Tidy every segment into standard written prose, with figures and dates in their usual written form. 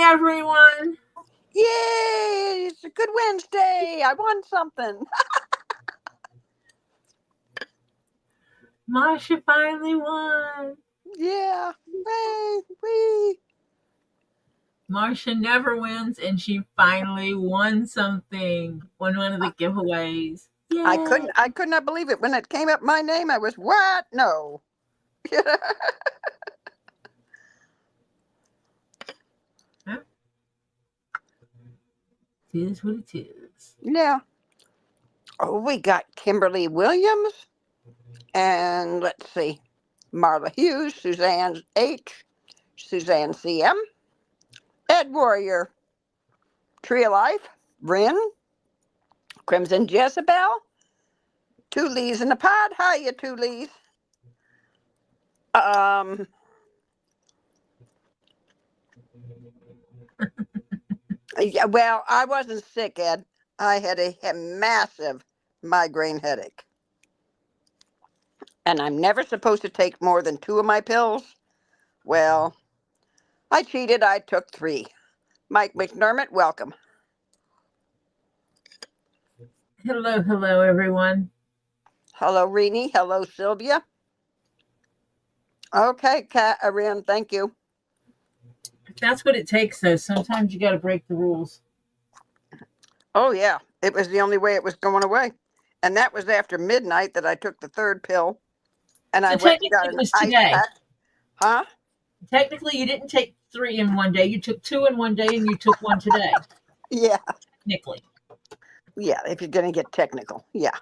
everyone. Yay! It's a good Wednesday. I won something. Marsha finally won. Yeah. Hey, wee. Marsha never wins, and she finally won something. Won one of the giveaways. Yay. I could not believe it. When it came up my name, I was, what? No. Huh? It is what it is. Yeah. Oh, we got Kimberly Williams. And let's see. Marla Hughes, Suzanne H., Suzanne CM, Ed Warrior, Tree of Life, Rin, Crimson Jezebel, Two Lees in the Pod. Hiya, Two Lees. Yeah, well, I wasn't sick, Ed. I had a massive migraine headache. And I'm never supposed to take more than 2 of my pills. Well, I cheated. I took 3. Mike McDermott, welcome. Hello, everyone. Hello, Renee. Hello, Sylvia. Okay, Rin, thank you. That's what it takes, though. Sometimes you got to break the rules. Oh, yeah. It was the only way it was going away. And that was after midnight that I took the 3rd pill. And So I went and got it an was ice today. pack. Huh? Technically, you didn't take 3 in one day. You took 2 in one day, and you took 1 today. Yeah. Technically. Yeah, if you're going to get technical. Yeah.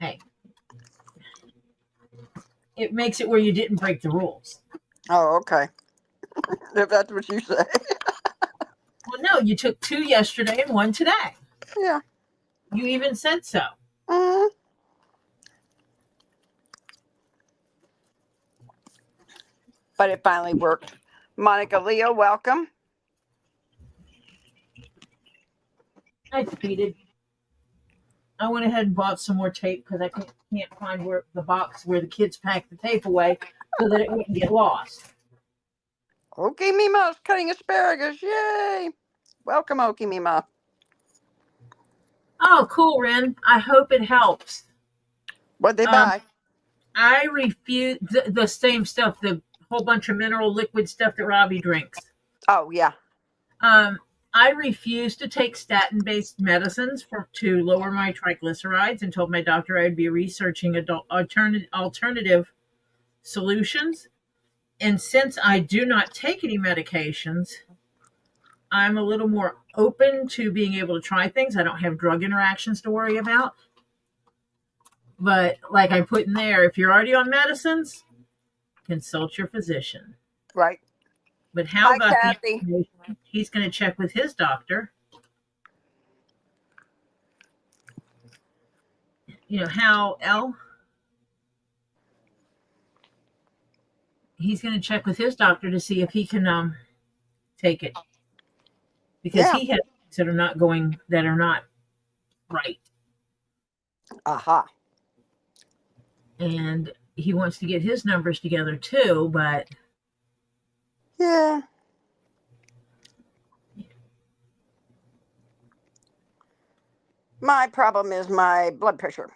Hey. It makes it where you didn't break the rules. Oh, okay. If that's what you say. Well, no, you took 2 yesterday and 1 today. Yeah. You even said so. Mm-hmm. But it finally worked. Monica Leo, welcome. I cheated. I went ahead and bought some more tape because I can't find where the box where the kids pack the tape away so that it wouldn't get lost. Okie Mima's cutting asparagus. Yay. Welcome, Okie Mima. Oh, cool, Ren. I hope it helps. What'd they buy? I refuse the same stuff, the whole bunch of mineral liquid stuff that Robbie drinks. Oh, yeah. I refuse to take statin-based medicines to lower my triglycerides and told my doctor I would be researching alternative solutions. And since I do not take any medications, I'm a little more open to being able to try things. I don't have drug interactions to worry about. But like I put in there, if you're already on medicines, consult your physician. Right. But how about Kathy? He's going to check with his doctor. You know how he's going to check with his doctor to see if he can take it, because he has things that are not right. Aha. And he wants to get his numbers together too, but yeah. My problem is my blood pressure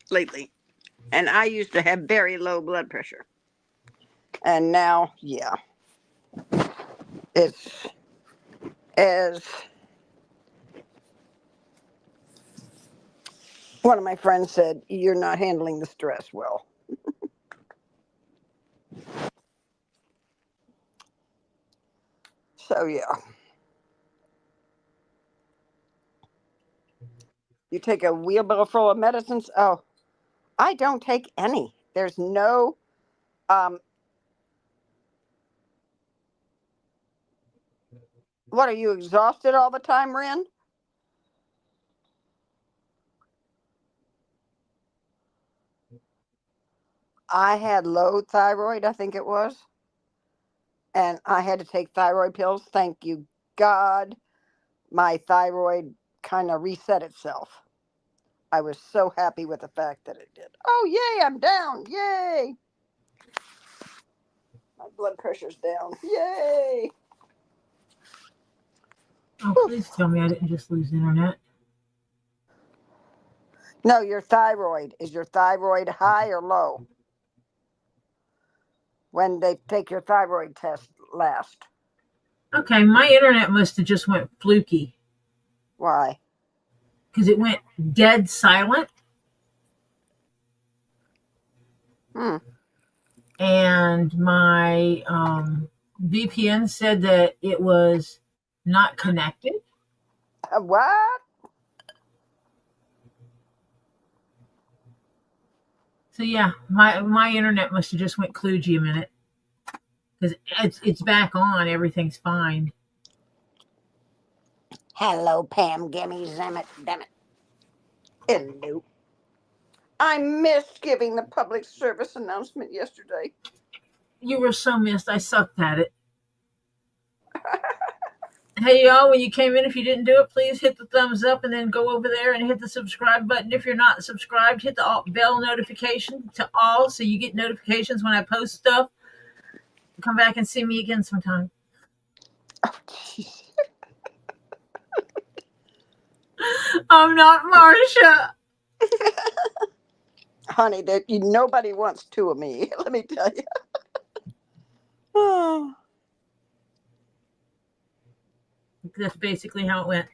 lately. And I used to have very low blood pressure. And now, yeah. It's as one of my friends said, you're not handling the stress well. So, yeah. You take a wheelbarrow full of medicines? Oh, I don't take any. There's no, what, are you exhausted all the time, Ren? I had low thyroid, I think it was. And I had to take thyroid pills. Thank you, God. My thyroid kind of reset itself. I was so happy with the fact that it did. Oh, yay, I'm down. Yay. My blood pressure's down. Yay! Oh, please tell me I didn't just lose internet. No, your thyroid. Is your thyroid high or low? When they take your thyroid test last. Okay, my internet must have just went fluky. Why? Because it went dead silent. And my VPN said that it was not connected. What? So yeah, my internet must have just went kludgy a minute. Because it's back on, everything's fine. Hello, Pam, gimme, zammit, dammit. Hello. I missed giving the public service announcement yesterday. You were so missed. I sucked at it. Hey, y'all, when you came in, if you didn't do it, please hit the thumbs up and then go over there and hit the subscribe button. If you're not subscribed, hit the bell notification to all so you get notifications when I post stuff. Come back and see me again sometime. Oh, jeez. I'm not Marsha. Honey, nobody wants two of me. Let me tell you. Oh. That's basically how it went.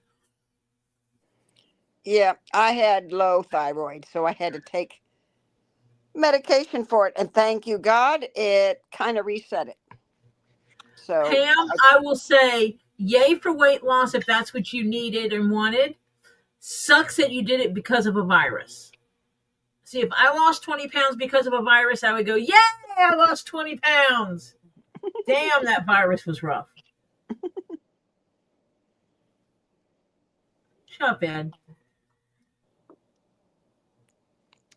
Yeah, I had low thyroid, so I had to take medication for it. And thank you, God, it kind of reset it. So, Pam, I will say, yay for weight loss if that's what you needed and wanted. Sucks that you did it because of a virus. See, if I lost 20 pounds because of a virus, I would go, yay, I lost 20 pounds. Damn, that virus was rough. Shut up, Ed.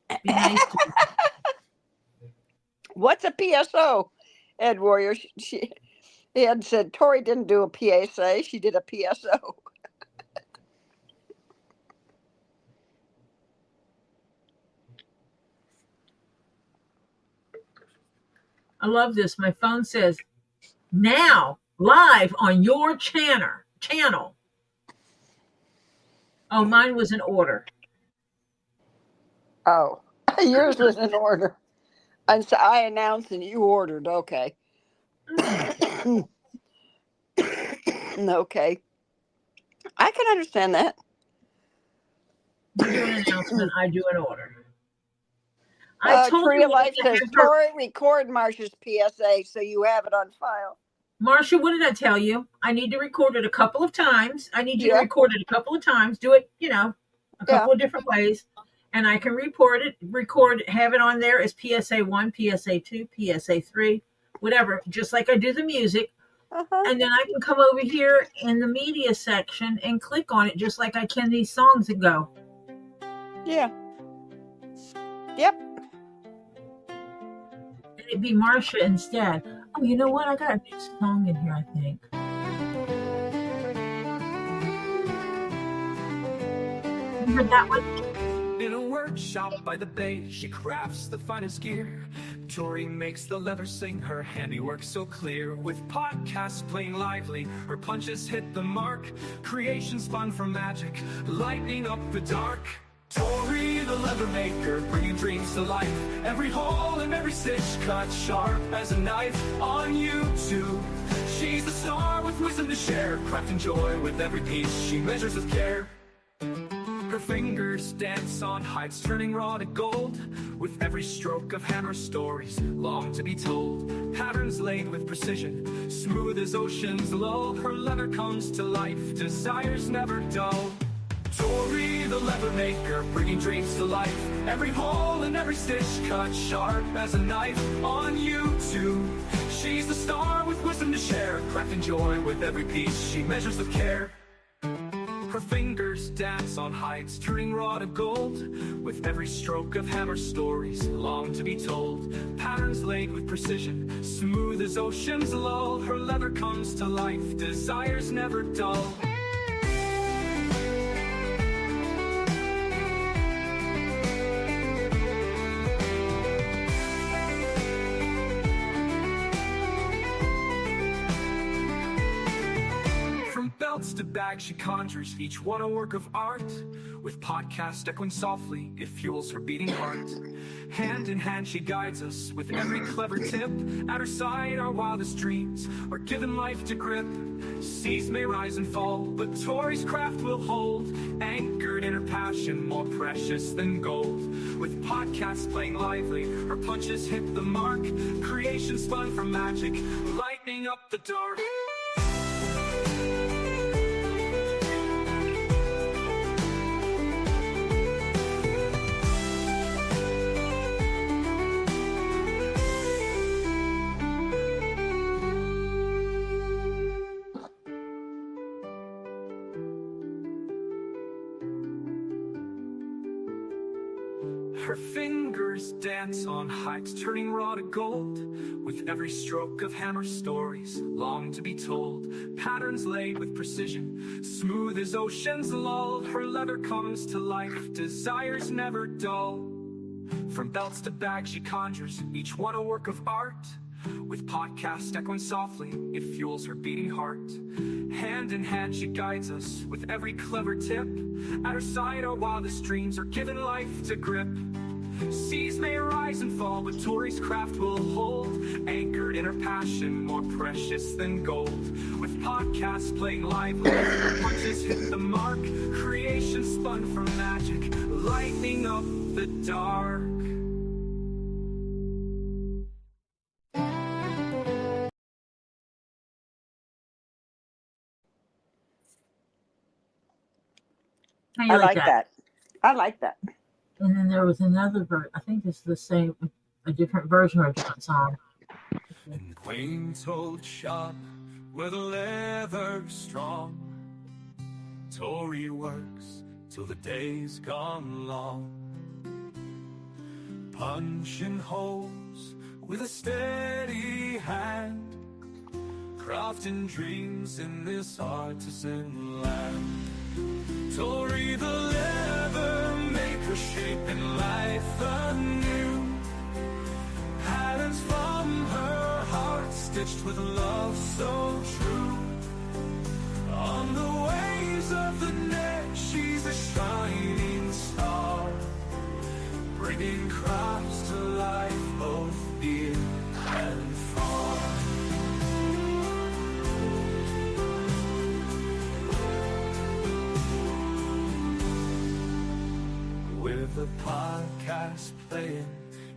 Be nice to me. What's a PSO, Ed Warrior? Ed said Tori didn't do a PSA. She did a PSO. I love this. My phone says, now, live on your channel. Oh, mine was in order. Oh, yours was in order. And so I announced and you ordered. Okay. Okay. I can understand that. You do an announcement, I do an order. I told Tree you of Life says, have her... Tori, record Marsha's PSA so you have it on file. Marsha, what did I tell you? I need to record it a couple of times. I need you to record it a couple of times. Do it, a couple of different ways. And I can record, have it on there as PSA 1, PSA 2, PSA 3, whatever, just like I do the music. And then I can come over here in the media section and click on it just like I can these songs and go. Yeah. Yep. And it'd be Marsha instead. Oh, you know what? I got a new song in here, I think. You heard that one? In a workshop by the bay, she crafts the finest gear. Tori makes the leather sing, her handiwork so clear. With podcasts playing lively, her punches hit the mark. Creation spun from magic, lighting up the dark. Tori, the leather maker, bringing dreams to life. Every hole and every stitch cut sharp as a knife on YouTube. She's the star with wisdom to share, crafting joy with every piece she measures with care. Her fingers dance on hides, turning raw to gold. With every stroke of hammer, stories long to be told. Patterns laid with precision, smooth as oceans lull. Her leather comes to life, desires never dull. Tori, the leather maker, bringing dreams to life. Every hole and every stitch cut sharp as a knife on YouTube. She's the star with wisdom to share, crafting joy with every piece she measures with care. Her fingers dance on hides, turning raw to gold. With every stroke of hammer, stories long to be told. Patterns laid with precision, smooth as oceans lull. Her leather comes to life, desires never dull. belts to bags she conjures, each one a work of art. With podcast echoing softly, it fuels her beating heart. Hand in hand she guides us with every clever tip. At her side our wildest dreams are given life to grip. Seas may rise and fall, but Tori's craft will hold. Anchored in her passion, more precious than gold. With podcasts playing lively, her punches hit the mark. Creation spun from magic, lightening up the dark. Her fingers dance on heights, turning raw to gold. With every stroke of hammer, stories long to be told. Patterns laid with precision, smooth as oceans lull. Her leather comes to life, desires never dull. From belts to bags she conjures, each one a work of art. With podcast echoing softly, it fuels her beating heart. Hand in hand she guides us with every clever tip. At her side our wildest dreams are given life to grip. Seas may rise and fall, but Tori's craft will hold. Anchored in her passion, more precious than gold. With podcasts playing lively, her punches hit the mark. Creation spun from magic, lightening up the dark. How you I like like that? that. I like that. And then there was another version. I think it's the same, a different version or a different song. In quaint old shop where the leather's strong, Tori works till the day's gone long, punching holes with a steady hand, crafting dreams in this artisan land. Tori the leather maker, shaping life anew. Patterns from her heart, stitched with love so true. On the waves of the net, she's a shining star, bringing crafts to life both near and far. With the podcast playing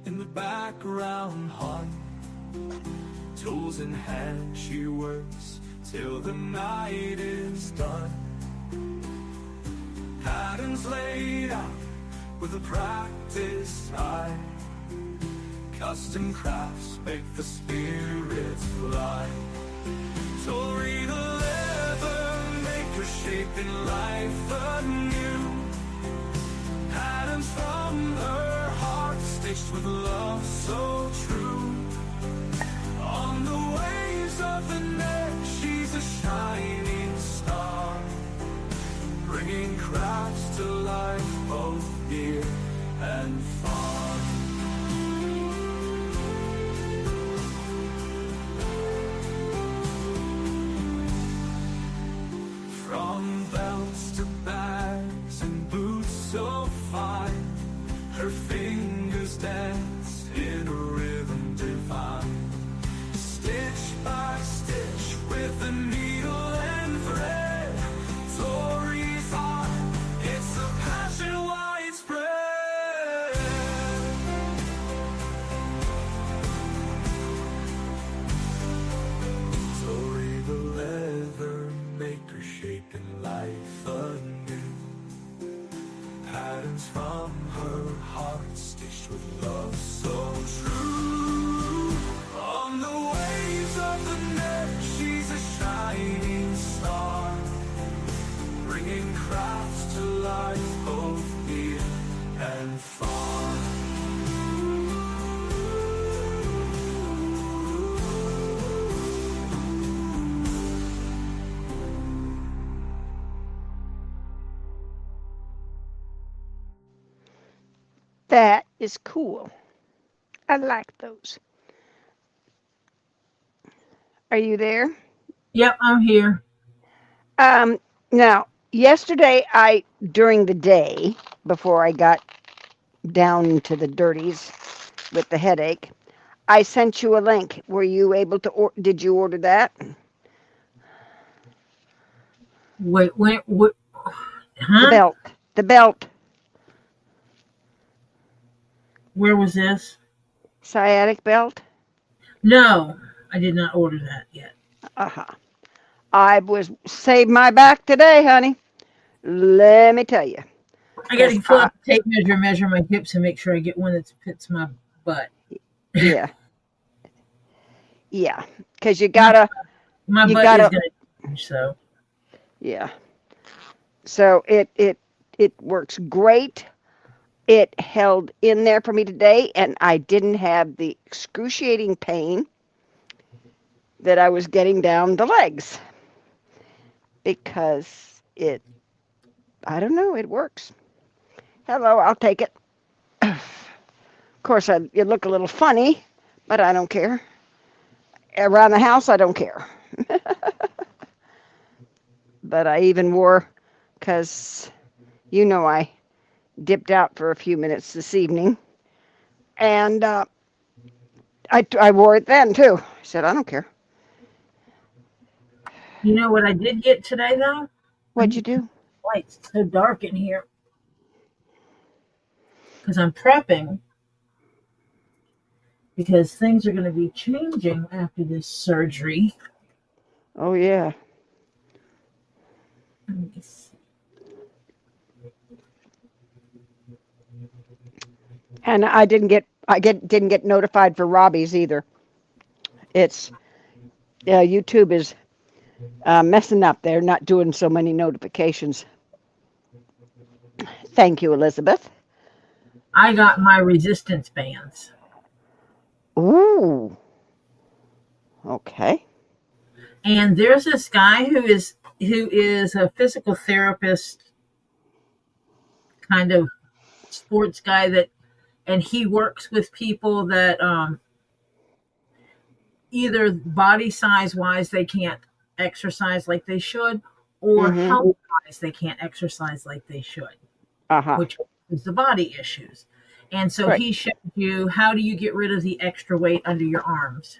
in the background hum, tools in hand she works till the night is done. Patterns laid out with a practiced eye, custom crafts make the spirits fly. Tori the leather maker, shaping life anew. Patterns from her heart, stitched with love so true. On the waves of the net, she's a shining star, bringing crafts to life both near and far. From belts to bags and boots so fine, her fingers dance in a rhythm divine. Stitch by stitch with a needle and thread, Tori's heart, it's a passion widespread. Tori the leather maker, shaping life anew. Patterns from her heart, stitched with love so true. On the waves of the net, she's a shining star, bringing crafts to life both near and far. That is cool. I like those. Are you there? Yep, I'm here. Now, yesterday, during the day, before I got down to the dirties with the headache, I sent you a link. Were you able to, did you order that? Wait, what? The Huh? belt. The belt. Where was this? Sciatic belt. No, I did not order that yet. Uh-huh. I was saved my back today, honey. Let me tell you. I got Because, to fill out the tape measure, measure my hips, and make sure I get one that fits my butt. yeah. Yeah. Because My you butt is gotta, gonna change, so yeah. So it works great. It held in there for me today, and I didn't have the excruciating pain that I was getting down the legs because I don't know, it works. Hello, I'll take it. Of course, you look a little funny, but I don't care. Around the house, I don't care. But I even wore, because I dipped out for a few minutes this evening, and I wore it then too. I said, I don't care. you know what I did get today though? I What'd you need to do? lights. It's so dark in here because I'm prepping because things are going to be changing after this surgery. Oh, yeah. Let me see. And didn't get notified for Robbie's either. It's YouTube is messing up. They're not doing so many notifications. Thank you, Elizabeth. I got my resistance bands, Ooh. Okay. and there's this guy who is a physical therapist, kind of sports guy and he works with people that either body size wise they can't exercise like they should, or Mm-hmm. health wise they can't exercise like they should, Uh-huh. which is the body issues. And so Right. he showed you how do you get rid of the extra weight under your arms,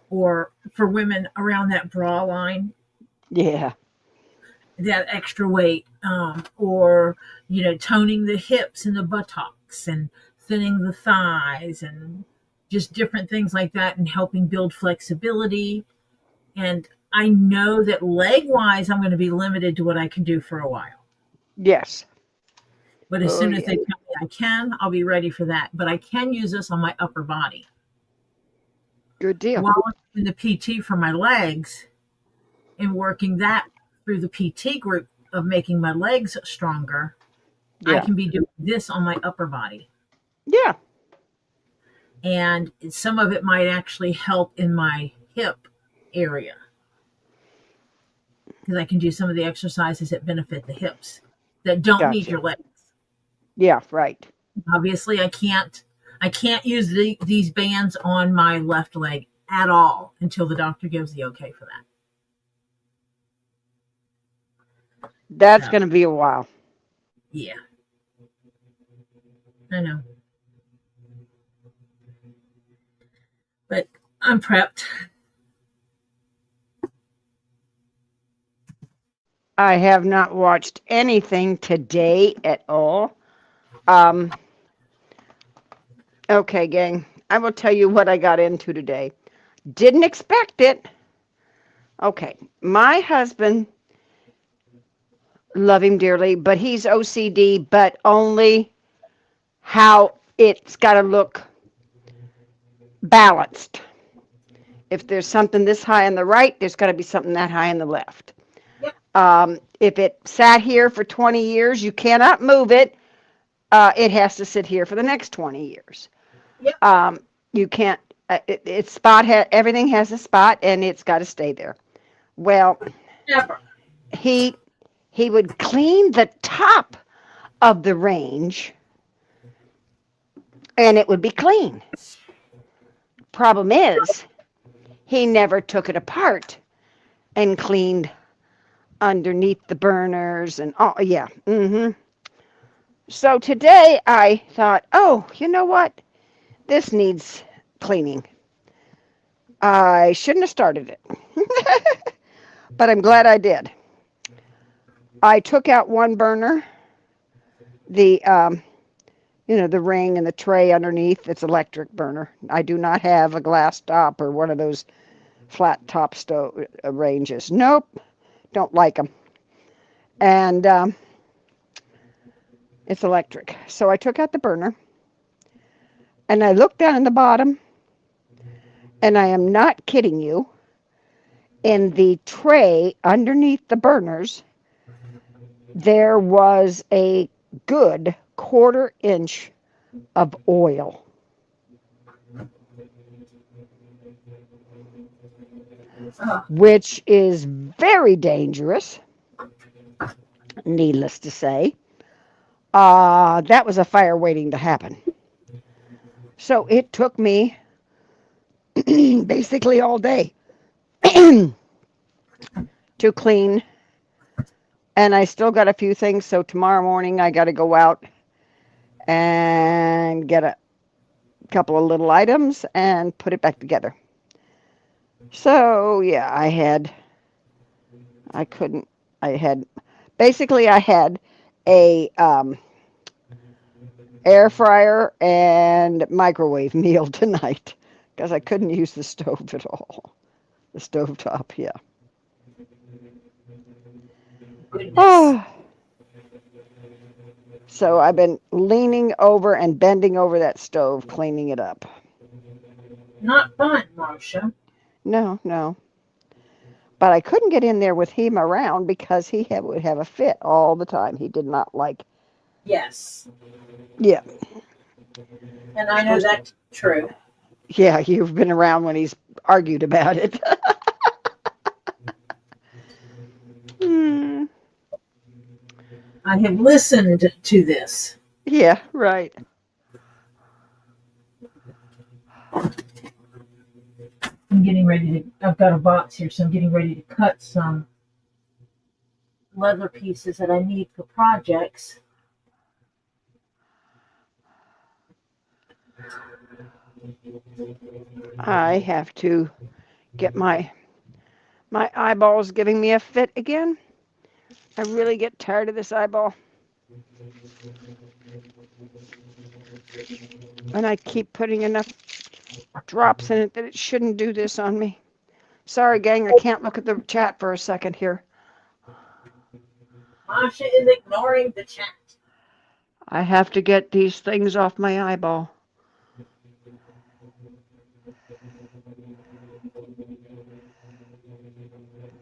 or for women around that bra line, Yeah. that extra weight, or toning the hips and the buttocks and thinning the thighs and just different things like that, and helping build flexibility. And I know that leg wise I'm going to be limited to what I can do for a while, Yes. but as Oh, soon as yeah. they tell me I can, I'll be ready for that. But I can use this on my upper body Good deal. while I'm doing the PT for my legs, and working that through the PT group of making my legs stronger. I Yeah. can be doing this on my upper body. Yeah. And some of it might actually help in my hip area because I can do some of the exercises that benefit the hips that don't need Gotcha. your legs. Yeah, right. Obviously, I can't use these bands on my left leg at all until the doctor gives the okay for that. That's So, going to be a while. yeah, I know. But I'm prepped. I have not watched anything today at all. Um, okay, gang. I will tell you what I got into today. Didn't expect it. Okay. My husband, love him dearly, but he's OCD, but only how it's got to look balanced. If there's something this high on the right, there's got to be something that high on the left. Yep. If it sat here for 20 years, you cannot move it. It has to sit here for the next 20 years. Yep. You can't. Everything has a spot, and it's got to stay there. Well, Never. he would clean the top of the range, and it would be clean. Problem is, he never took it apart and cleaned underneath the burners and all. Yeah. So today I thought, oh, you know what? This needs cleaning. I shouldn't have started it, but I'm glad I did. I took out one burner, the the ring and the tray underneath. It's electric burner. I do not have a glass top or one of those flat top stove ranges. Nope, don't like them. And it's electric. So I took out the burner and I looked down in the bottom, and I am not kidding you. In the tray underneath the burners, there was a good 1/4 inch of oil. Which is very dangerous, needless to say. That was a fire waiting to happen. So it took me basically all day to clean, and I still got a few things. So tomorrow morning I got to go out and get a couple of little items and put it back together. So yeah, I had a air fryer and microwave meal tonight because I couldn't use the stove at all. The stovetop, yeah. Oh. So I've been leaning over and bending over that stove, cleaning it up. Not fun, Marcia. No. But I couldn't get in there with him around because he would have a fit all the time. He did not like. Yes. Yeah. And I know that's true. Yeah, you've been around when he's argued about it. I have listened to this. Yeah, right. I'm getting ready to, I've got a box here, so I'm getting ready to cut some leather pieces that I need for projects. I have to get my eyeballs giving me a fit again. I really get tired of this eyeball. And I keep putting enough drops in it that it shouldn't do this on me. Sorry, gang, I can't look at the chat for a second here. Masha is ignoring the chat. I have to get these things off my eyeball.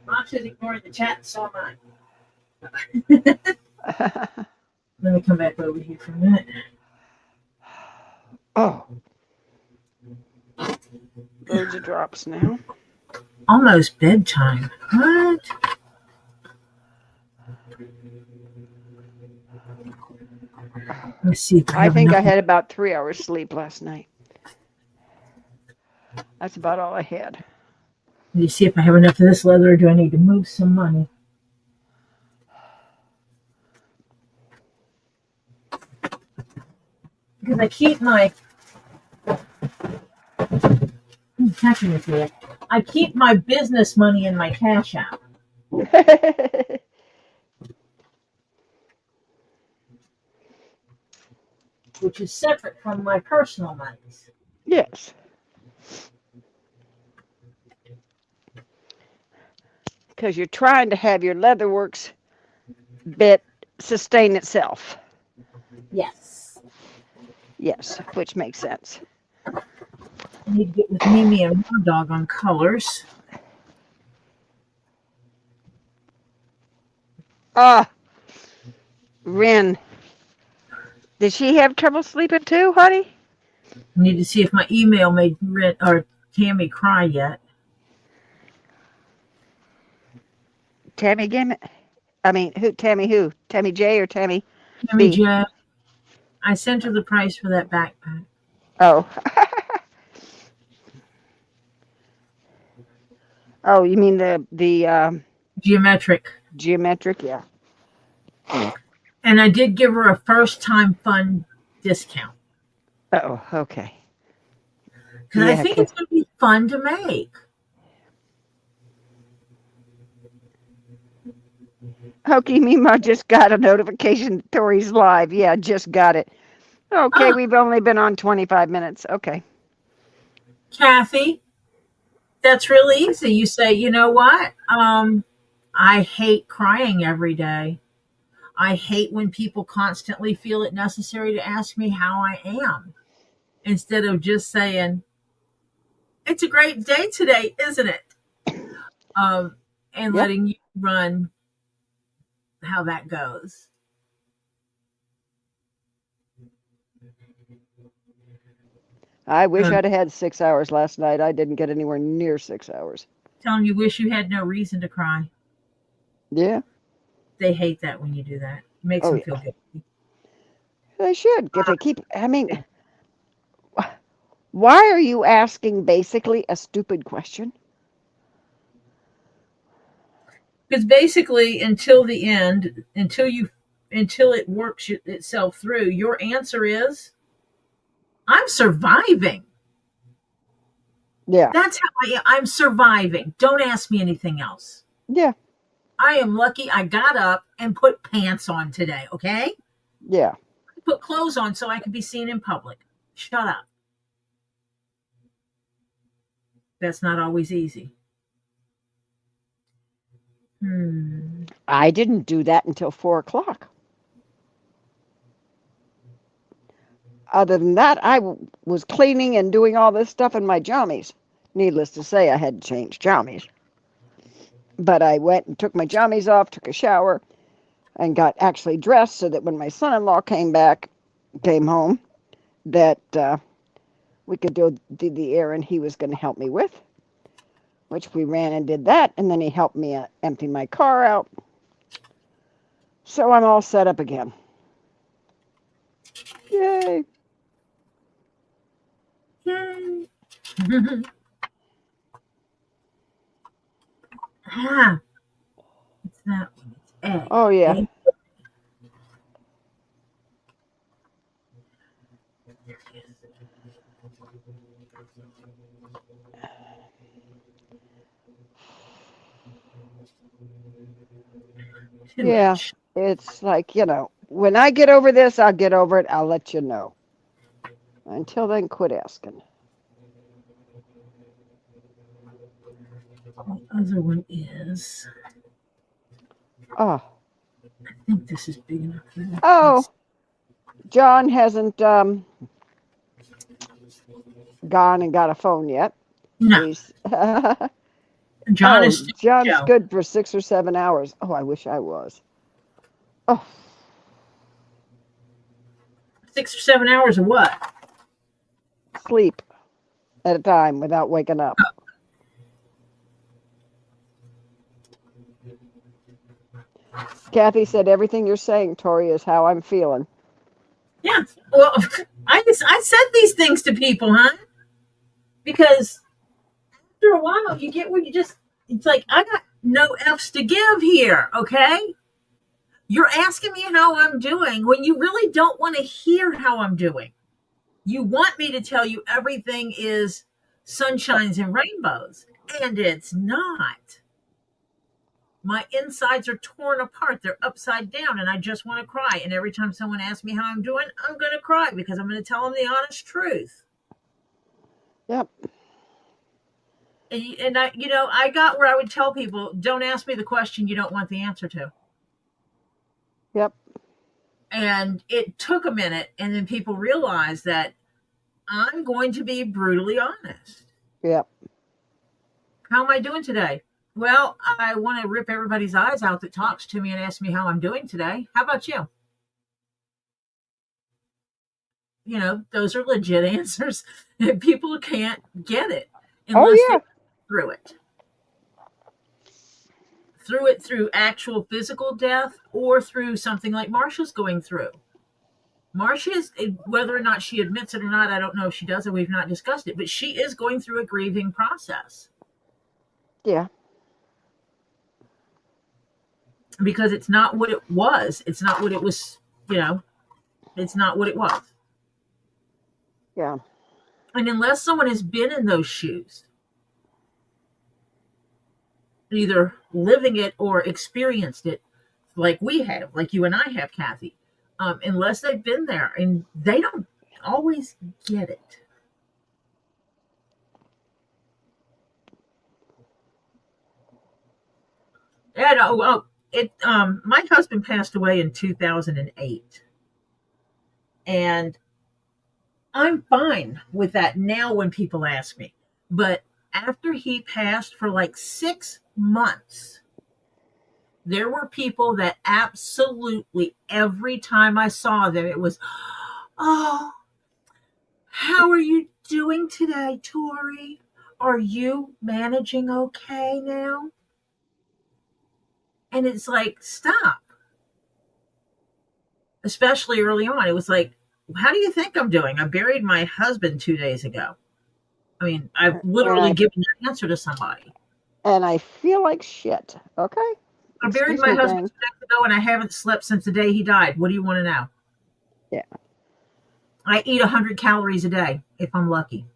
Masha's ignoring the chat, so am I. Let me come back over here for a minute. Oh. Loads of drops now. Almost bedtime. What? Let's see if I think I had about 3 hours sleep last night. That's about all I had. Let me see if I have enough of this leather, or do I need to move some money? Because I keep my... I keep my business money in my CashApp. Which is separate from my personal monies. Yes. Because you're trying to have your Leatherworks bit sustain itself. Yes. Yes, which makes sense. I need to get with Mimi and Raw Dog on colors. Ren. Did she have trouble sleeping too, honey? I need to see if my email made Ren or Tammy cry yet. Tammy Gammett? I mean, who? Tammy who? Tammy J or Tammy Tammy B? J. I sent her the price for that backpack. Oh. Oh, you mean the Geometric. Geometric, yeah. And I did give her a first-time fun discount. Oh, okay. Because I think it's going to be fun to make. Hokey Mima just got a notification Tori's live. Yeah, just got it. Okay, we've only been on 25 minutes. Okay. Kathy, that's really easy. You say, you know what? I hate crying every day. I hate when people constantly feel it necessary to ask me how I am instead of just saying, it's a great day today, isn't it? And letting you run how that goes. I wish I'd have had 6 hours last night. I didn't get anywhere near 6 hours. Tell them you wish you had no reason to cry. Yeah. They hate that when you do that. It makes them feel guilty. They should. If they keep, I mean, why are you asking basically a stupid question? Because basically, until the end, until it works itself through, your answer is, I'm surviving. Yeah. That's how I'm surviving. Don't ask me anything else. Yeah. I am lucky I got up and put pants on today, okay? Yeah. I put clothes on so I could be seen in public. Shut up. That's not always easy. I didn't do that until 4 o'clock. Other than that, I was cleaning and doing all this stuff in my jammies. Needless to say, I had to change jammies. But I went and took my jammies off, took a shower, and got actually dressed so that when my son-in-law came home, that we could do the errand he was going to help me with, which we ran and did that, and then he helped me empty my car out. So I'm all set up again. Yay! Yay! It's that one. It's egg. Oh, yeah. Egg. Yeah, it's like, when I get over this, I'll get over it. I'll let you know. Until then, quit asking. The other one is. Oh. I think this is big enough for that. Oh. John hasn't gone and got a phone yet. No. John is. John's good for 6 or 7 hours. Oh, I wish I was. Oh. 6 or 7 hours of what? Sleep at a time without waking up. Kathy said everything you're saying, Tori, is how I'm feeling. Yeah. Well, I said these things to people, huh? Because after a while, you get where it's like, I got no F's to give here, okay? You're asking me how I'm doing when you really don't want to hear how I'm doing. You want me to tell you everything is sunshines and rainbows, and it's not. My insides are torn apart. They're upside down, and I just want to cry. And every time someone asks me how I'm doing, I'm going to cry because I'm going to tell them the honest truth. Yep. And I got where I would tell people, don't ask me the question you don't want the answer to. Yep. And it took a minute, and then people realized that I'm going to be brutally honest. Yep. How am I doing today? Well, I want to rip everybody's eyes out that talks to me and asks me how I'm doing today. How about you? Those are legit answers. People can't get it unless they go through it. Through actual physical death or through something like Marsha's going through. Marsha whether or not she admits it or not, I don't know if she does, and we've not discussed it, but she is going through a grieving process. Yeah. because it's not what it was. It's not what it was, it's not what it was. Yeah. And unless someone has been in those shoes, either living it or experienced it, like we have, like you and I have, Kathy, unless they've been there, and they don't always get it. And my husband passed away in 2008, and I'm fine with that now when people ask me. But after he passed for like 6 months, there were people that absolutely every time I saw them, it was, oh, how are you doing today, Tori? Are you managing okay now? And it's like, stop. Especially early on. It was like, how do you think I'm doing? I buried my husband 2 days ago. I mean, I've literally given that answer to somebody. And I feel like shit. Okay. I buried my husband 2 days ago, and I haven't slept since the day he died. What do you want to know? Yeah. I eat 100 calories a day if I'm lucky.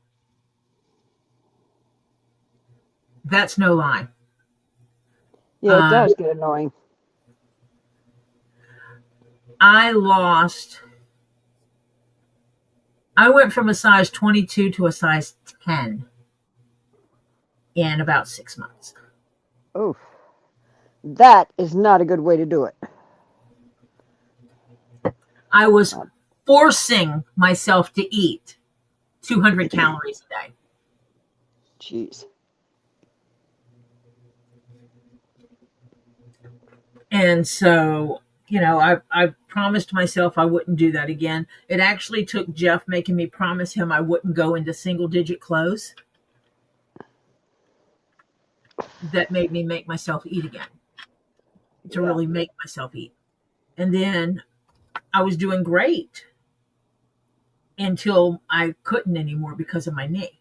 That's no lie. Yeah, it does get annoying. I went from a size 22 to a size 10 in about 6 months. Oof. That is not a good way to do it. I was forcing myself to eat 200 calories a day. Jeez. And so, I promised myself I wouldn't do that again. It actually took Jeff making me promise him I wouldn't go into single-digit clothes that made me make myself eat again, to really make myself eat. And then I was doing great until I couldn't anymore because of my knee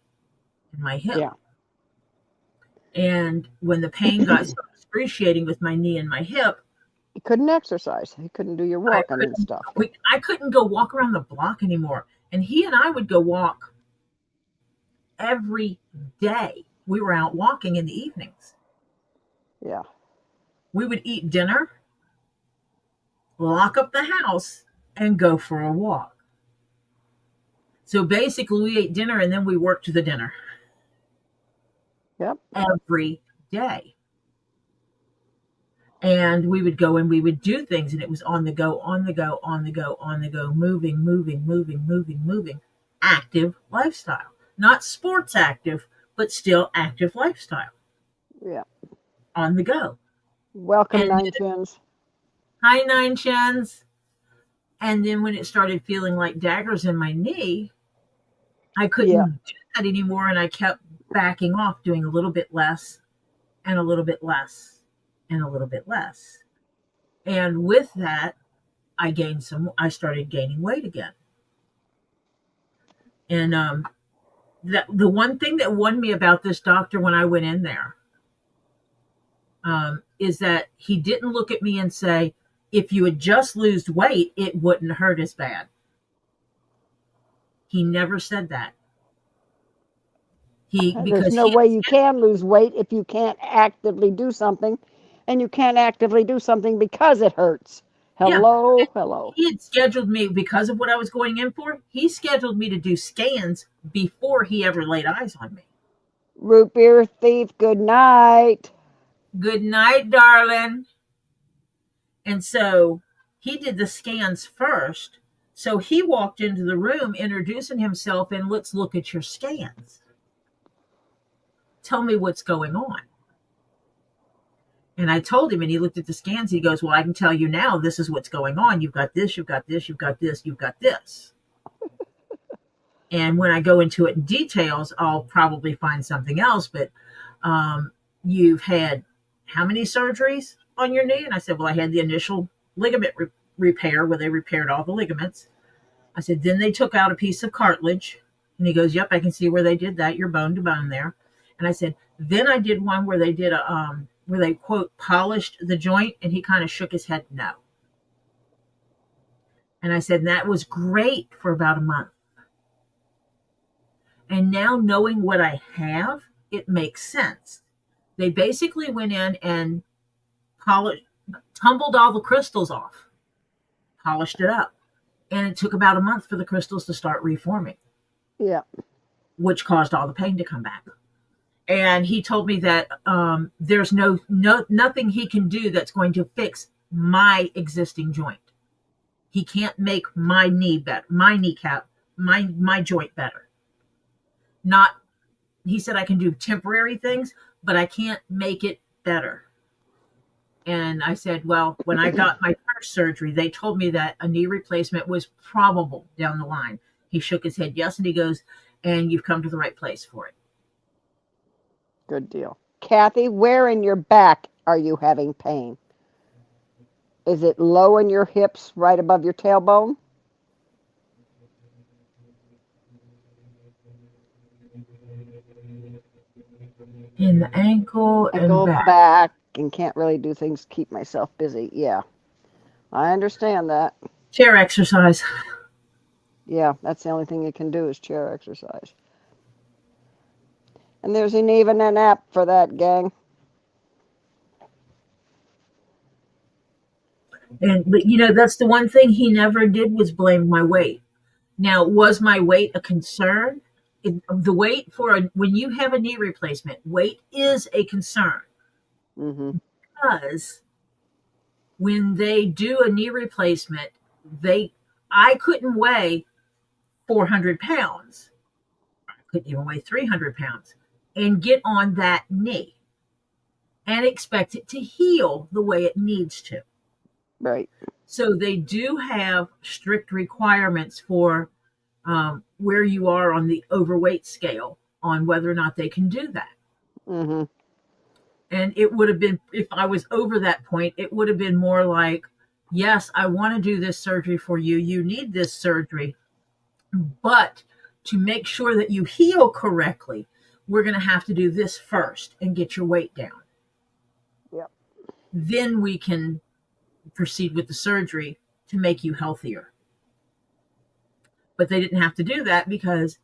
and my hip. Yeah. And when the pain got so excruciating with my knee and my hip, you couldn't exercise. You couldn't do your walking and stuff. I couldn't go walk around the block anymore. And he and I would go walk every day. We were out walking in the evenings. Yeah. We would eat dinner, lock up the house, and go for a walk. So basically, we ate dinner and then we worked the dinner. Yep. Every day. And we would go and we would do things, and it was on the go, on the go, on the go, on the go, moving. Active lifestyle. Not sports active, but still active lifestyle. Yeah. On the go. Welcome, Nine Chins. Hi, Nine Chins. And then when it started feeling like daggers in my knee, I couldn't do that anymore, and I kept backing off, doing a little bit less and a little bit less and a little bit less. And with that, I started gaining weight again. And the one thing that won me about this doctor when I went in there is that he didn't look at me and say, if you would just lose weight, it wouldn't hurt as bad. He never said that. There's no way you can lose weight if you can't actively do something, and you can't actively do something because it hurts. Hello. He had scheduled me because of what I was going in for. He scheduled me to do scans before he ever laid eyes on me. Root beer thief, good night. Good night, darling. And so he did the scans first. So he walked into the room introducing himself and let's look at your scans. Tell me what's going on. And I told him, and he looked at the scans. He goes, well, I can tell you now, this is what's going on. You've got this, you've got this, you've got this, you've got this. And when I go into it in details, I'll probably find something else. But you've had how many surgeries on your knee? And I said, well, I had the initial ligament repair where they repaired all the ligaments. I said, then they took out a piece of cartilage. And he goes, yep, I can see where they did that. You're bone to bone there. And I said, then I did one where they did where they quote polished the joint, and he kind of shook his head no. And I said, that was great for about a month. And now knowing what I have, it makes sense. They basically went in and tumbled all the crystals off, polished it up. And it took about a month for the crystals to start reforming. Yeah. Which caused all the pain to come back. And he told me that there's nothing he can do that's going to fix my existing joint. He can't make my knee better, my kneecap, my joint better. He said I can do temporary things, but I can't make it better. And I said, well, when I got my first surgery, they told me that a knee replacement was probable down the line. He shook his head yes, and he goes, and you've come to the right place for it. Good deal. Kathy, where in your back are you having pain? Is it low in your hips, right above your tailbone? In the ankle and back, and can't really do things, keep myself busy. Yeah, I understand that. Chair exercise. Yeah, that's the only thing you can do is chair exercise. And there's even an app for that, gang. But that's the one thing he never did was blame my weight. Now, was my weight a concern? The weight when you have a knee replacement, weight is a concern. Mm-hmm. Because when they do a knee replacement, I couldn't weigh 400 pounds. I couldn't even weigh 300 pounds and get on that knee and expect it to heal the way it needs to. Right. So they do have strict requirements for where you are on the overweight scale on whether or not they can do that. Mm-hmm. And it would have been, if I was over that point, it would have been more like, yes, I want to do this surgery for you. You need this surgery. But to make sure that you heal correctly, we're going to have to do this first and get your weight down. Yep. Then we can proceed with the surgery to make you healthier. But they didn't have to do that because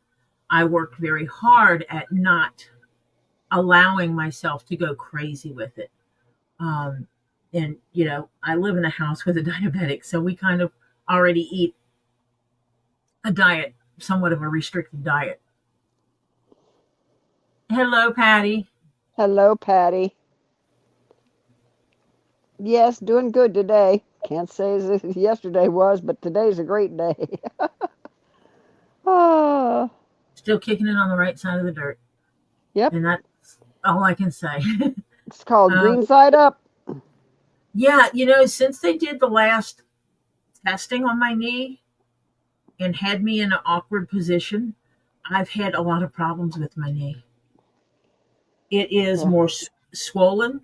I worked very hard at not allowing myself to go crazy with it. And, I live in a house with a diabetic, so we kind of already eat a diet, somewhat of a restricted diet. Hello, Patty. Hello, Patty. Yes, doing good today. Can't say as yesterday was, but today's a great day. Still kicking it on the right side of the dirt. Yep. And that's all I can say. It's called Green Side Up. Yeah, since they did the last testing on my knee and had me in an awkward position, I've had a lot of problems with my knee. It is more swollen.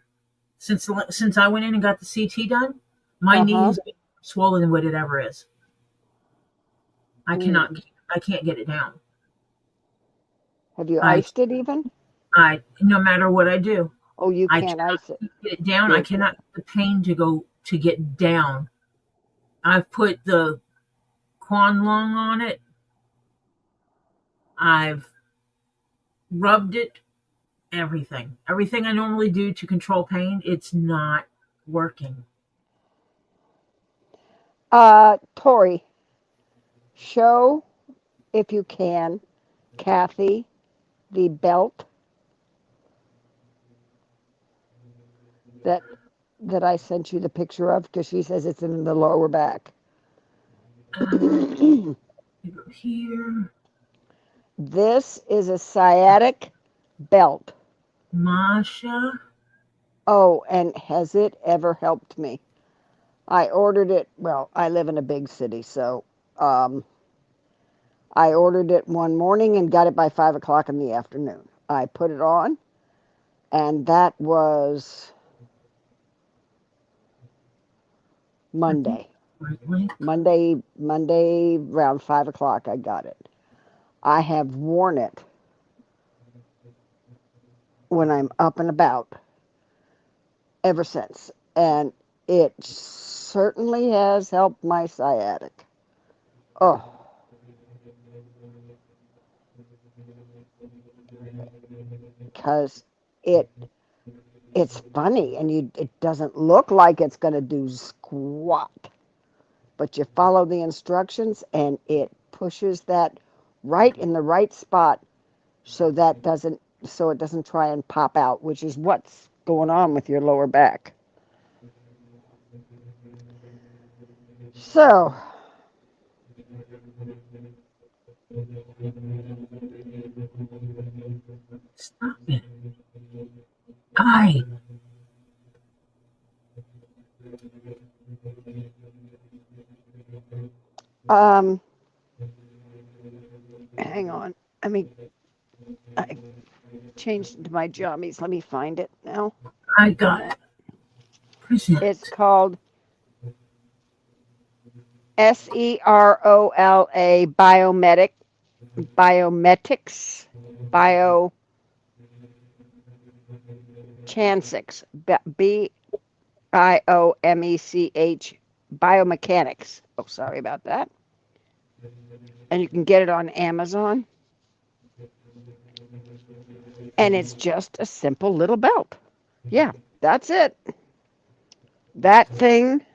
Since I went in and got the CT done, my knee is swollen than what it ever is. I can't get it down. Have you iced it even? No matter what I do. Oh, you can't ice it. Get it down. I cannot get the pain to get down. I've put the Quan Long on it. I've rubbed it. Everything I normally do to control pain, it's not working. Tori, show, if you can, Kathy, the belt that I sent you the picture of, because she says it's in the lower back. Here. This is a sciatic belt. Masha. Oh, and has it ever helped me? I ordered it. Well, I live in a big city, so I ordered it one morning and got it by 5 o'clock in the afternoon. I put it on, and that was Monday. Monday around 5 o'clock I got it. I have worn it when I'm up and about ever since. And it certainly has helped my sciatic. Oh, because it it's funny and it doesn't look like it's going to do squat, but you follow the instructions and it pushes that right in the right spot so it doesn't try and pop out, which is what's going on with your lower back. So, Stop it. Guy. um, hang on. I changed into my jammies. Let me find it now. I got it. It's called SEROLA Biometics Biomechanics Biomechanics. Oh, sorry about that. And you can get it on Amazon. And it's just a simple little belt. Yeah, that's it. That thing.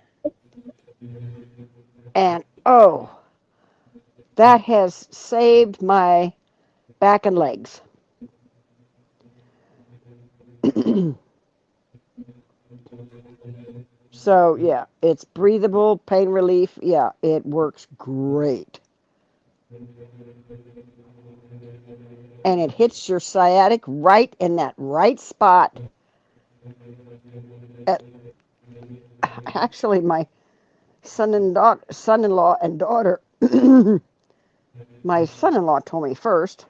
And oh, that has saved my back and legs. So, yeah, it's breathable, pain relief. Yeah, it works great. And it hits your sciatic right in that right spot. Actually, my son-in-law and daughter, my son-in-law told me first.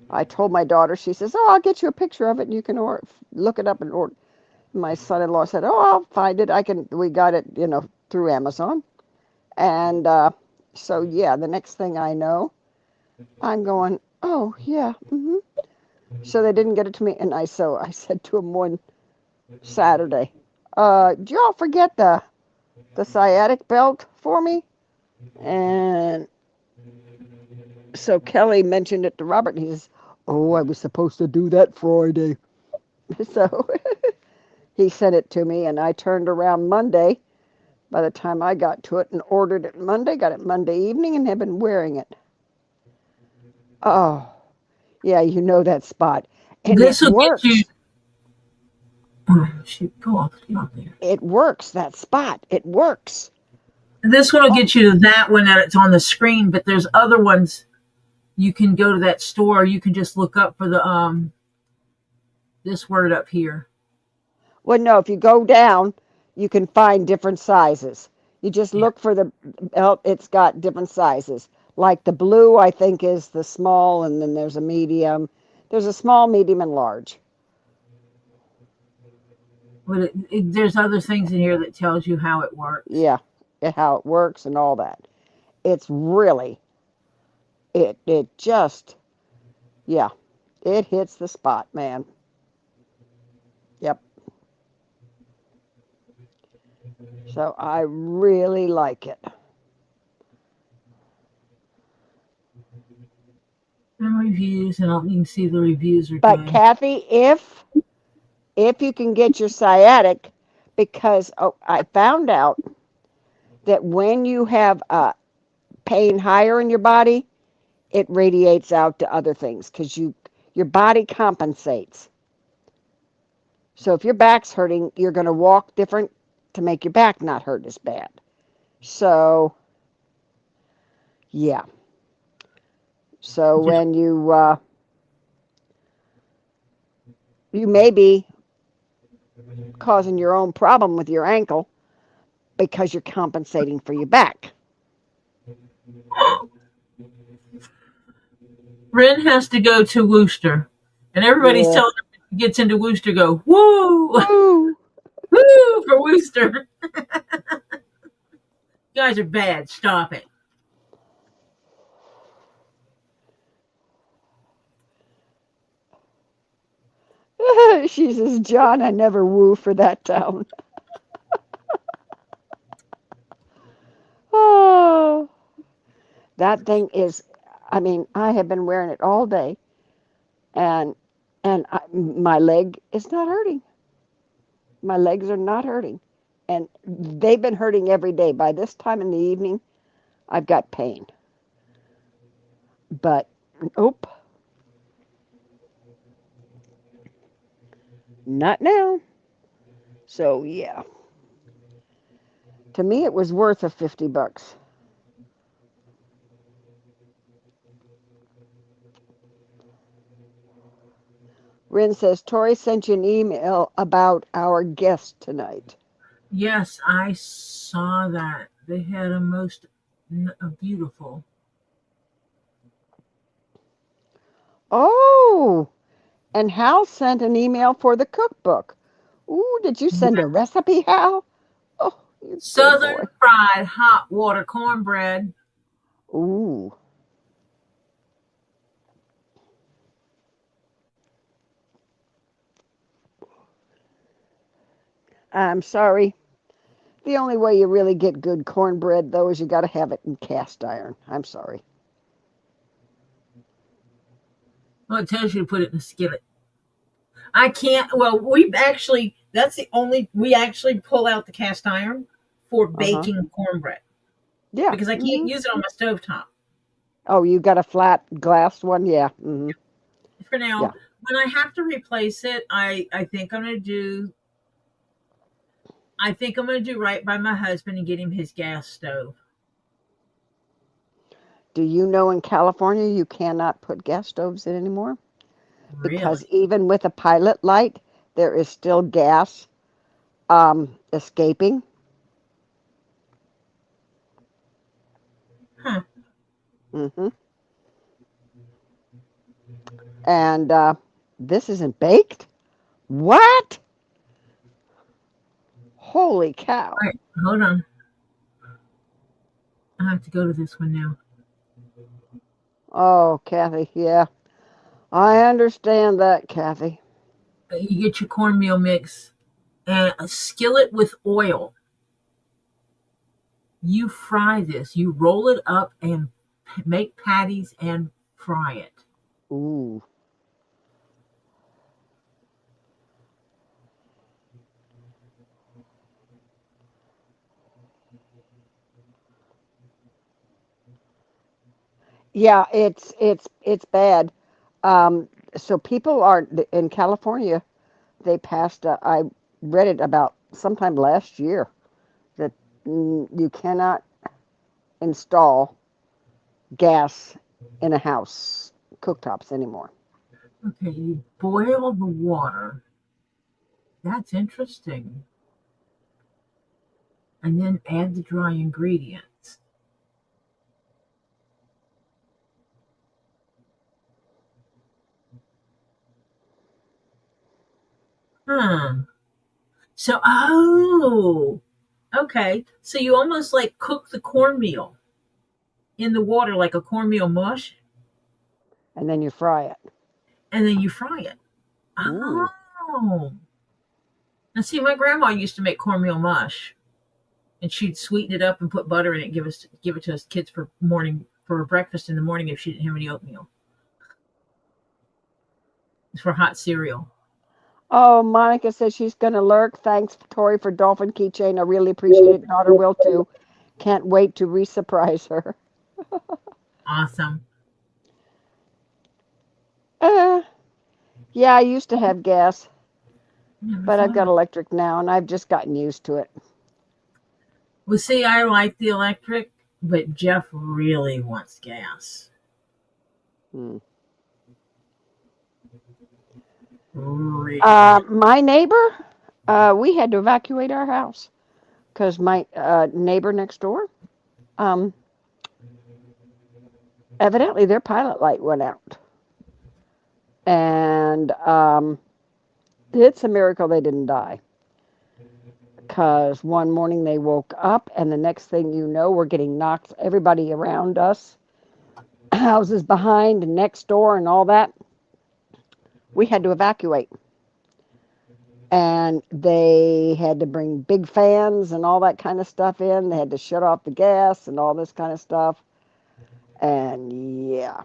I told my daughter, she says, "Oh, I'll get you a picture of it and you can look it up and order." My son-in-law said, "Oh, I'll find it. We got it, through Amazon." And so, yeah, the next thing I know, I'm going, "Oh, yeah." So they didn't get it to me. And I said to him one Saturday, "Did y'all forget the sciatic belt for me?" And so Kelly mentioned it to Robert, and he says, "Oh, I was supposed to do that Friday." So he sent it to me, and I turned around Monday. By the time I got to it and ordered it Monday, got it Monday evening, and have been wearing it. Oh, yeah, that spot. And it This will get you. works. Oh, shoot, go off. Get off there. It works, that spot. It works. This one will Oh, get you to that one that it's on the screen, but there's other ones. You can go to that store. You can just look up for the this word up here. well, no, if you go down, you can find different sizes. You just Yeah. look for the belt, it's got different sizes. Like the blue, I think, is the small, and then there's a medium. There's a small, medium, and large. But there's other things in here that tells you how it works. Yeah, how it works and all that. It's really, it just, yeah, it hits the spot, man. Yep. So I really like it. And reviews, and you can see the reviews are But good. Kathy, if you can get your sciatic, because I found out that when you have pain higher in your body, it radiates out to other things because your body compensates. So if your back's hurting, you're going to walk different to make your back not hurt as bad. So, yeah. So Just when you may be causing your own problem with your ankle because you're compensating for your back. Ren has to go to Worcester, and everybody's Yeah. telling her when she gets into Worcester, go woo, Woo! woo for Worcester. You guys are bad. Stop it. She says, John, I never woo for that town. Oh, that thing is, I mean, I have been wearing it all day, and my leg is not hurting. My legs are not hurting, and they've been hurting every day. By this time in the evening, I've got pain. But, nope, not now. So, yeah. To me, it was worth a $50. Rin says, Tori sent you an email about our guest tonight. Yes, I saw that. They had a beautiful. Oh, and Hal sent an email for the cookbook. Ooh, did you send a recipe, Hal? Oh, you good boy. Southern fried hot water cornbread. Ooh. I'm sorry. The only way you really get good cornbread, though, is you got to have it in cast iron. I'm sorry. Well, it tells you to put it in a skillet. I can't. Well, we actually pull out the cast iron for baking cornbread Yeah. because I can't use it on my stovetop. Oh, you got a flat glass one? Yeah. Mm-hmm. For now, Yeah. when I have to replace it, I think I'm going to do. I think I'm going to do right by my husband and get him his gas stove. Do you know in California you cannot put gas stoves in anymore? Because Really? even with a pilot light, there is still gas escaping. Huh. Mm-hmm. And this isn't baked? What? Holy cow. All right, hold on. I have to go to this one now. Oh, Kathy, yeah. I understand that, Kathy. You get your cornmeal mix and a skillet with oil. You fry this. You roll it up and make patties and fry it. Ooh. Yeah, it's bad. So people are in California. They passed. I read it about sometime last year that you cannot install gas in a house cooktops anymore. Okay, you boil the water. That's interesting. And then add the dry ingredients. Hmm. So, okay. So you almost like cook the cornmeal in the water like a cornmeal mush, And then you fry it. and then you fry it. Ooh. Oh. Now, see, my grandma used to make cornmeal mush, and she'd sweeten it up and put butter in it, give it to us kids for breakfast in the morning if she didn't have any oatmeal. It's for hot cereal. Oh, Monica says she's going to lurk. Thanks, Tori, for Dolphin Keychain. I really appreciate it. Daughter will too. Can't wait to re-surprise her. Awesome. Uh, yeah, I used to have gas, Never but I've thought got of it. electric now, and I've just gotten used to it. Well, see, I like the electric, but Jeff really wants gas. Hmm. Really. My neighbor, we had to evacuate our house because my neighbor next door, um, evidently their pilot light went out. And it's a miracle they didn't die. Because one morning they woke up, and the next thing you know, we're getting knocked, everybody around us, houses behind and next door and all that. We had to evacuate. And they had to bring big fans and all that kind of stuff in. They had to shut off the gas and all this kind of stuff. And yeah.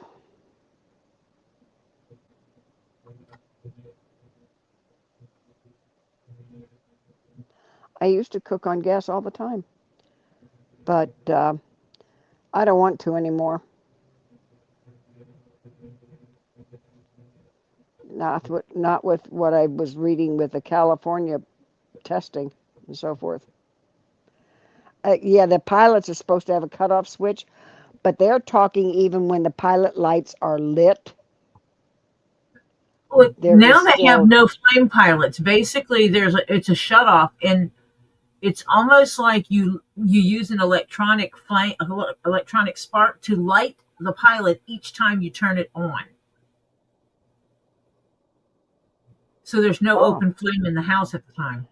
I used to cook on gas all the time, but I don't want to anymore. Not with what I was reading with the California testing and so forth. Yeah, the pilots are supposed to have a cutoff switch, but they're talking even when the pilot lights are lit. Well, There is now they have still. no flame pilots. Basically, it's a shut off, and it's almost like you use an electronic spark to light the pilot each time you turn it on. So there's no Oh, open flame in the house at the time.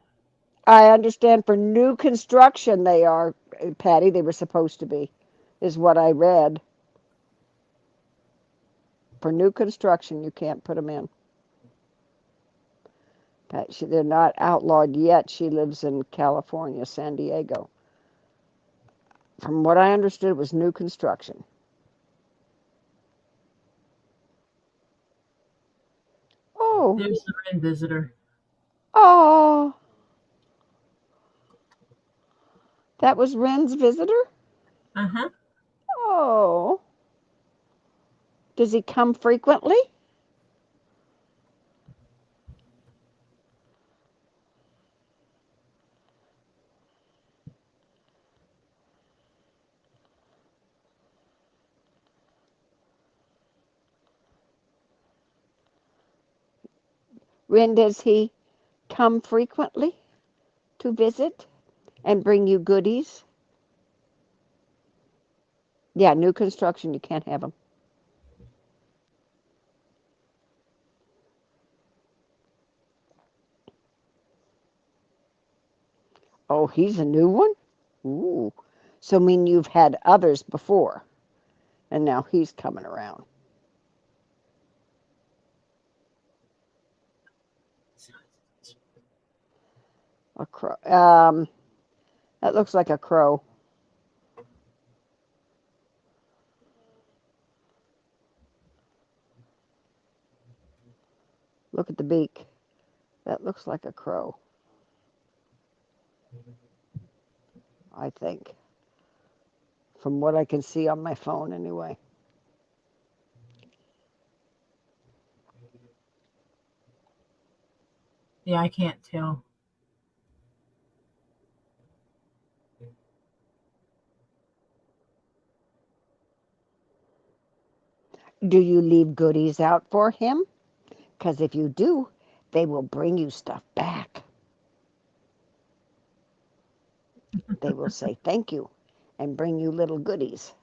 I understand for new construction they are, Patty. They were supposed to be, is what I read. For new construction, you can't put them in. They're not outlawed yet. She lives in California, San Diego. From what I understood, it was new construction. Oh, There's the Ren visitor. oh, that was Ren's visitor? Uh-huh. Oh, does he come frequently? Ren, does he come frequently to visit and bring you goodies? Yeah, new construction, you can't have them. Oh, he's a new one? Ooh. So, I mean, you've had others before, and now he's coming around. A crow. That looks like a crow. Look at the beak. That looks like a crow, I think, from what I can see on my phone anyway. Yeah, I can't tell. Do you leave goodies out for him? Because if you do, they will bring you stuff back. They will say thank you and bring you little goodies.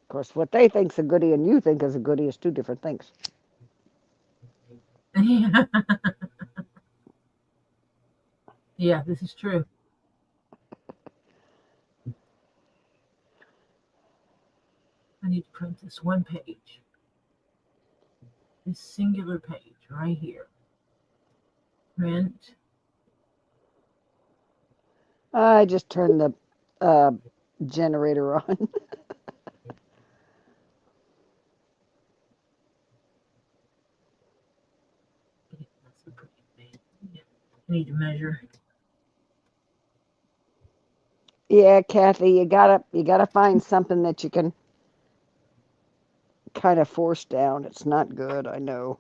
Of course, what they think's a goodie and you think is a goodie is two different things. Yeah. Yeah, this is true. I need to print this one page. This singular page right here. Print. I just turned the generator on. That's the pretty thing. Yeah. I need to measure. Yeah, Kathy, you gotta find something that you can kind of force down. It's not good, I know.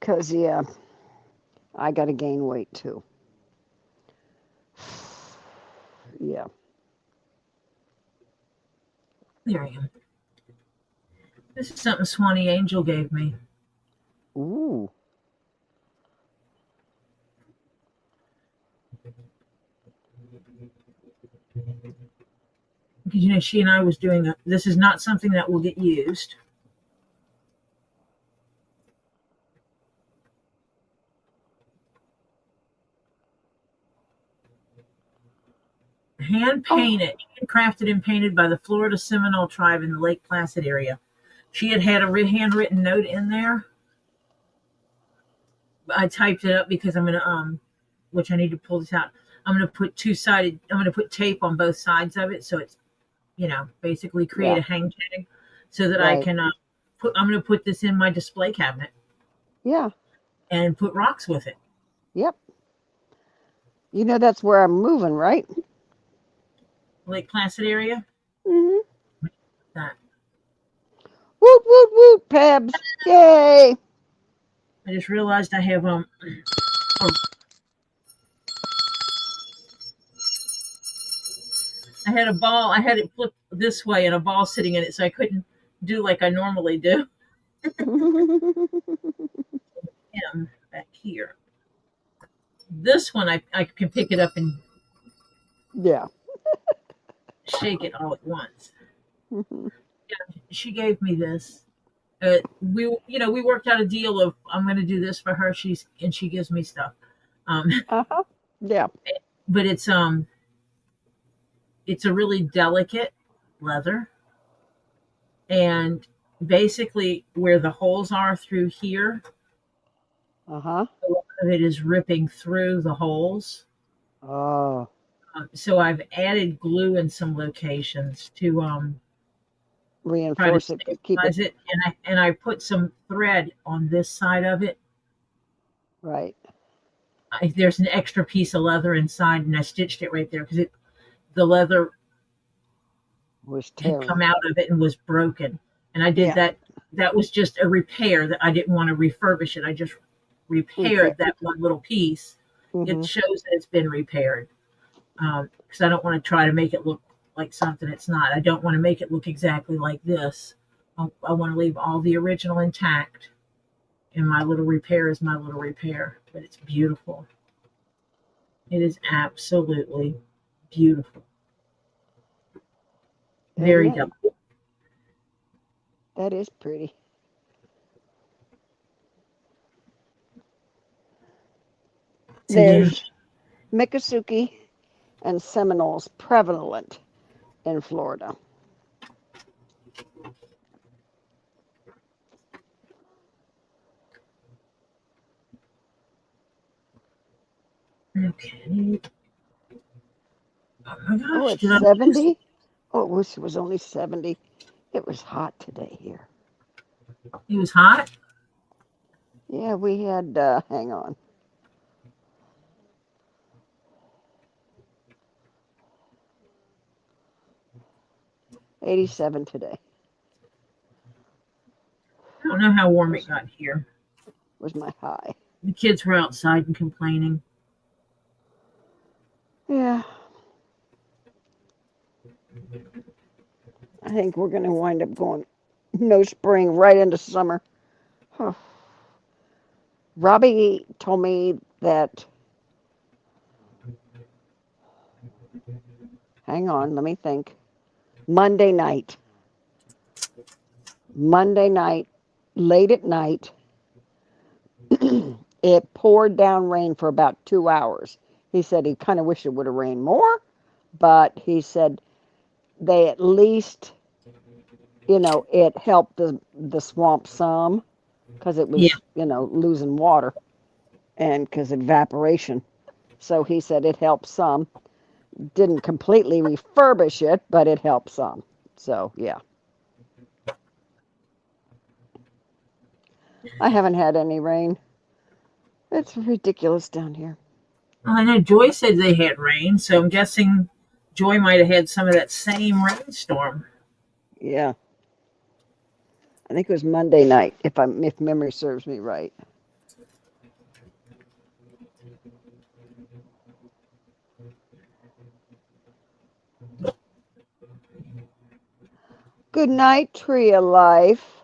'Cause yeah, I gotta gain weight too. Yeah. There I am. This is something Swanee Angel gave me. Ooh. Because she and I was doing this is not something that will get used. hand Oh, painted, handcrafted and painted by the Florida Seminole tribe in the Lake Placid area. She had a handwritten note in there. I typed it up because I'm gonna which I need to pull this out. I'm gonna put two-sided. I'm gonna put tape on both sides of it, so it's basically create yeah, a hang tag, so that I right. can put. I'm gonna put this in my display cabinet Yeah, and put rocks with it. yep. You know that's where I'm moving, right? Lake Placid area. Mm-hmm. That Woot, woot, woot, Pebs. Yay. I just realized I have oh, I had a ball. I had it flipped this way and a ball sitting in it, so I couldn't do like I normally do. Back here. This one I can pick it up and Yeah. shake it all at once. Mhm. She gave me this. We worked out a deal of I'm going to do this for her. She gives me stuff. Um, Uh-huh. Yeah. but it's a really delicate leather, and basically where the holes are through here, Uh-huh. a lot of it is ripping through the holes. Oh, So I've added glue in some locations to try to reinforce it to keep it stabilize it, and I put some thread on this side of it. right. There's an extra piece of leather inside, and I stitched it right there because the leather Was had tearing. come out of it and was broken. And I did Yeah. that. That was just a repair that I didn't want to refurbish it. I just Okay. repaired that one little piece. It Mm-hmm. shows that it's been repaired because I don't want to try to make it look like something it's not. I don't want to make it look exactly like this. I want to leave all the original intact, and my little repair is my little repair. But it's beautiful. It is absolutely beautiful. Isn't Very it? delicate. That is pretty. So yeah, There's Miccosukee and Seminoles prevalent in Florida. okay. Oh my Oh, gosh, it's did I lose? 70? Oh, I wish it was only 70. It was hot today here. It was hot. Yeah, we had, hang on, 87 today I don't know how warm it was, got here. was my high. The kids were outside and complaining. Yeah, I think we're going to wind up going no spring right into summer. Huh. Robbie told me that, hang on, let me think. Monday night, Monday night, late at night, it poured down rain for about 2 hours. He said he kind of wished it would have rained more, but he said they at least, it helped the swamp some because it Yeah, was, losing water and because evaporation. So he said it helped some. Didn't completely refurbish it, but it helped some. So yeah, I haven't had any rain. It's ridiculous down here. well, I know Joy said they had rain, so I'm guessing Joy might have had some of that same rainstorm. Yeah, I think it was Monday night, if memory serves me right. Good night, Tree of Life.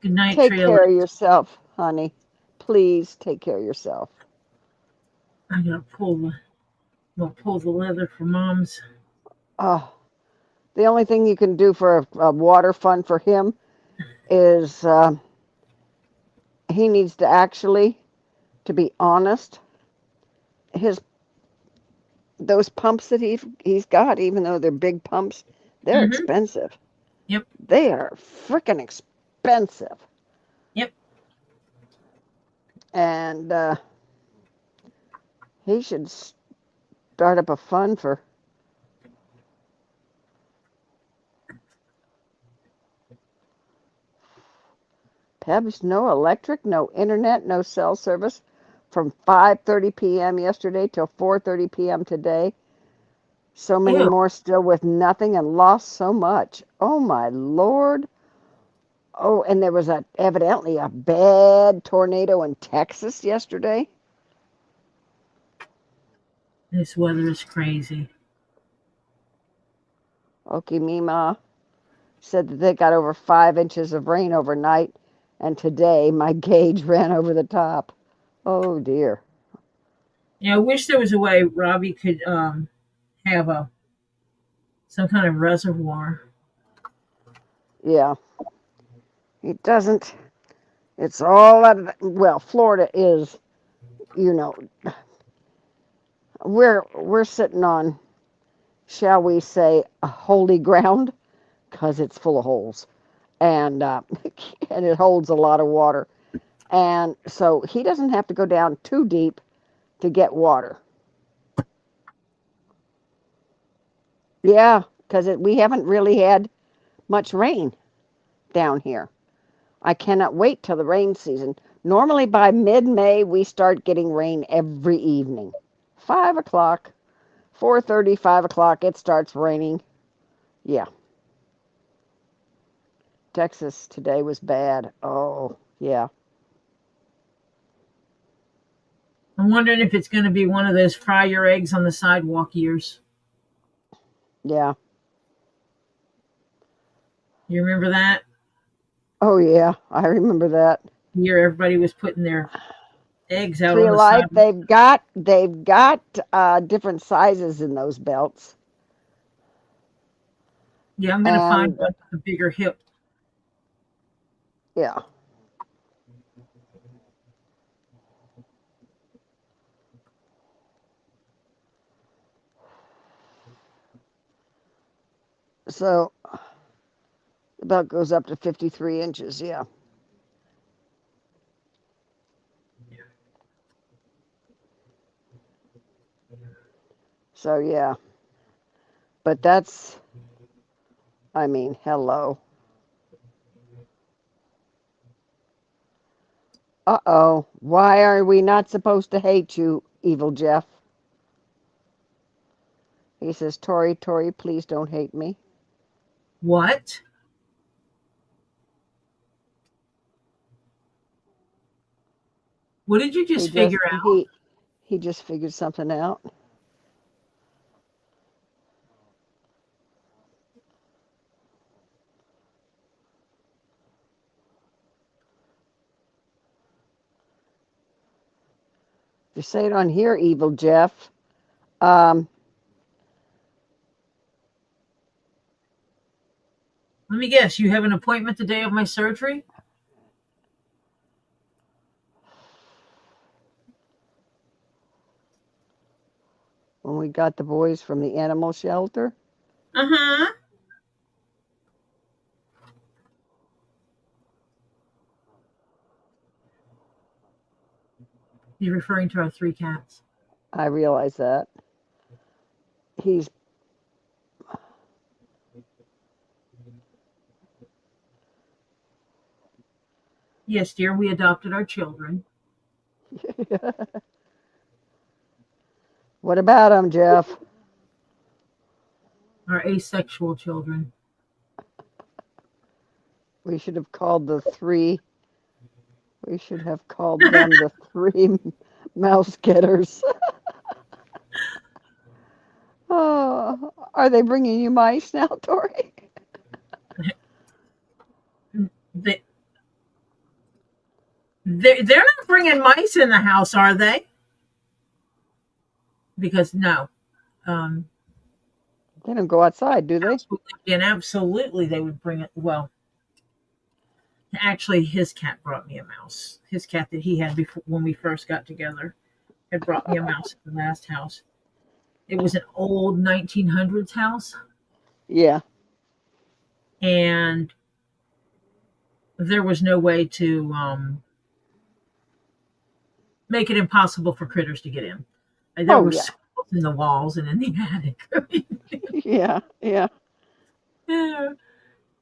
Good night, Take Trailer. care of yourself, honey. Please take care of yourself. I gotta pull the leather for Mom's. Oh, the only thing you can do for a water fund for him is he needs to actually, to be honest, his those pumps that he's got, even though they're big pumps, they're Mm-hmm. expensive. Yep. They are freaking expensive. Yep. And he should start up a fund for Pebs. No electric, no internet, no cell service from 5:30 p.m. yesterday till 4:30 p.m. today. So many Ew. more still with nothing and lost so much. Oh my Lord. Oh, and there was evidently a bad tornado in Texas yesterday. This weather is crazy. Okimima said that they got over 5 inches of rain overnight, and today my gauge ran over the top. Oh dear. Yeah, I wish there was a way Robbie could have some kind of reservoir. Yeah. It doesn't. It's all out of well, Florida is, you know, we're sitting on, shall we say, a holy ground because it's full of holes, and and it holds a lot of water, and so he doesn't have to go down too deep to get water. Yeah, because we haven't really had much rain down here. I cannot wait till the rain season. Normally by mid-May we start getting rain every evening. 5 o'clock, 4:30, 5 o'clock, it starts raining. Yeah. Texas today was bad. Oh, yeah. I'm wondering if it's going to be one of those fry your eggs on the sidewalk years. Yeah. You remember that Oh, yeah. I remember that. year? Everybody was putting their eggs out Tree on of the Life, sidewalk. they've got different sizes in those belts. Yeah, I'm going to find And one with a bigger hip. yeah. So the belt goes up to 53 inches. Yeah. So yeah. But that's, I mean, hello. Uh-oh. Why are we not supposed to hate you, Evil Jeff? He says, Tori, please don't hate me. What? What did you He just just figure out? he just figured something out. You say it on here, Evil Jeff. Um, Let me guess. You have an appointment the day of my surgery? when we got the boys from the animal shelter. Uh-huh. You're referring to our 3 cats. I realize that. He's Yes, dear, we adopted our children. What about him, Jeff? Our asexual children. We should have called the three. We should have called them the 3 mouse getters. Oh, are they bringing you mice now, Tori? They, they're not bringing mice in the house, are they? Because no. They don't go outside, do they? House we lived in, absolutely they would bring it. Well, actually, his cat brought me a mouse. His cat that he had before when we first got together had brought me a mouse at the last house. It was an old 1900s house, Yeah. and there was no way to make it impossible for critters to get in. There Oh, were yeah. squirrels in the walls and in the attic. Yeah. Yeah. Yeah,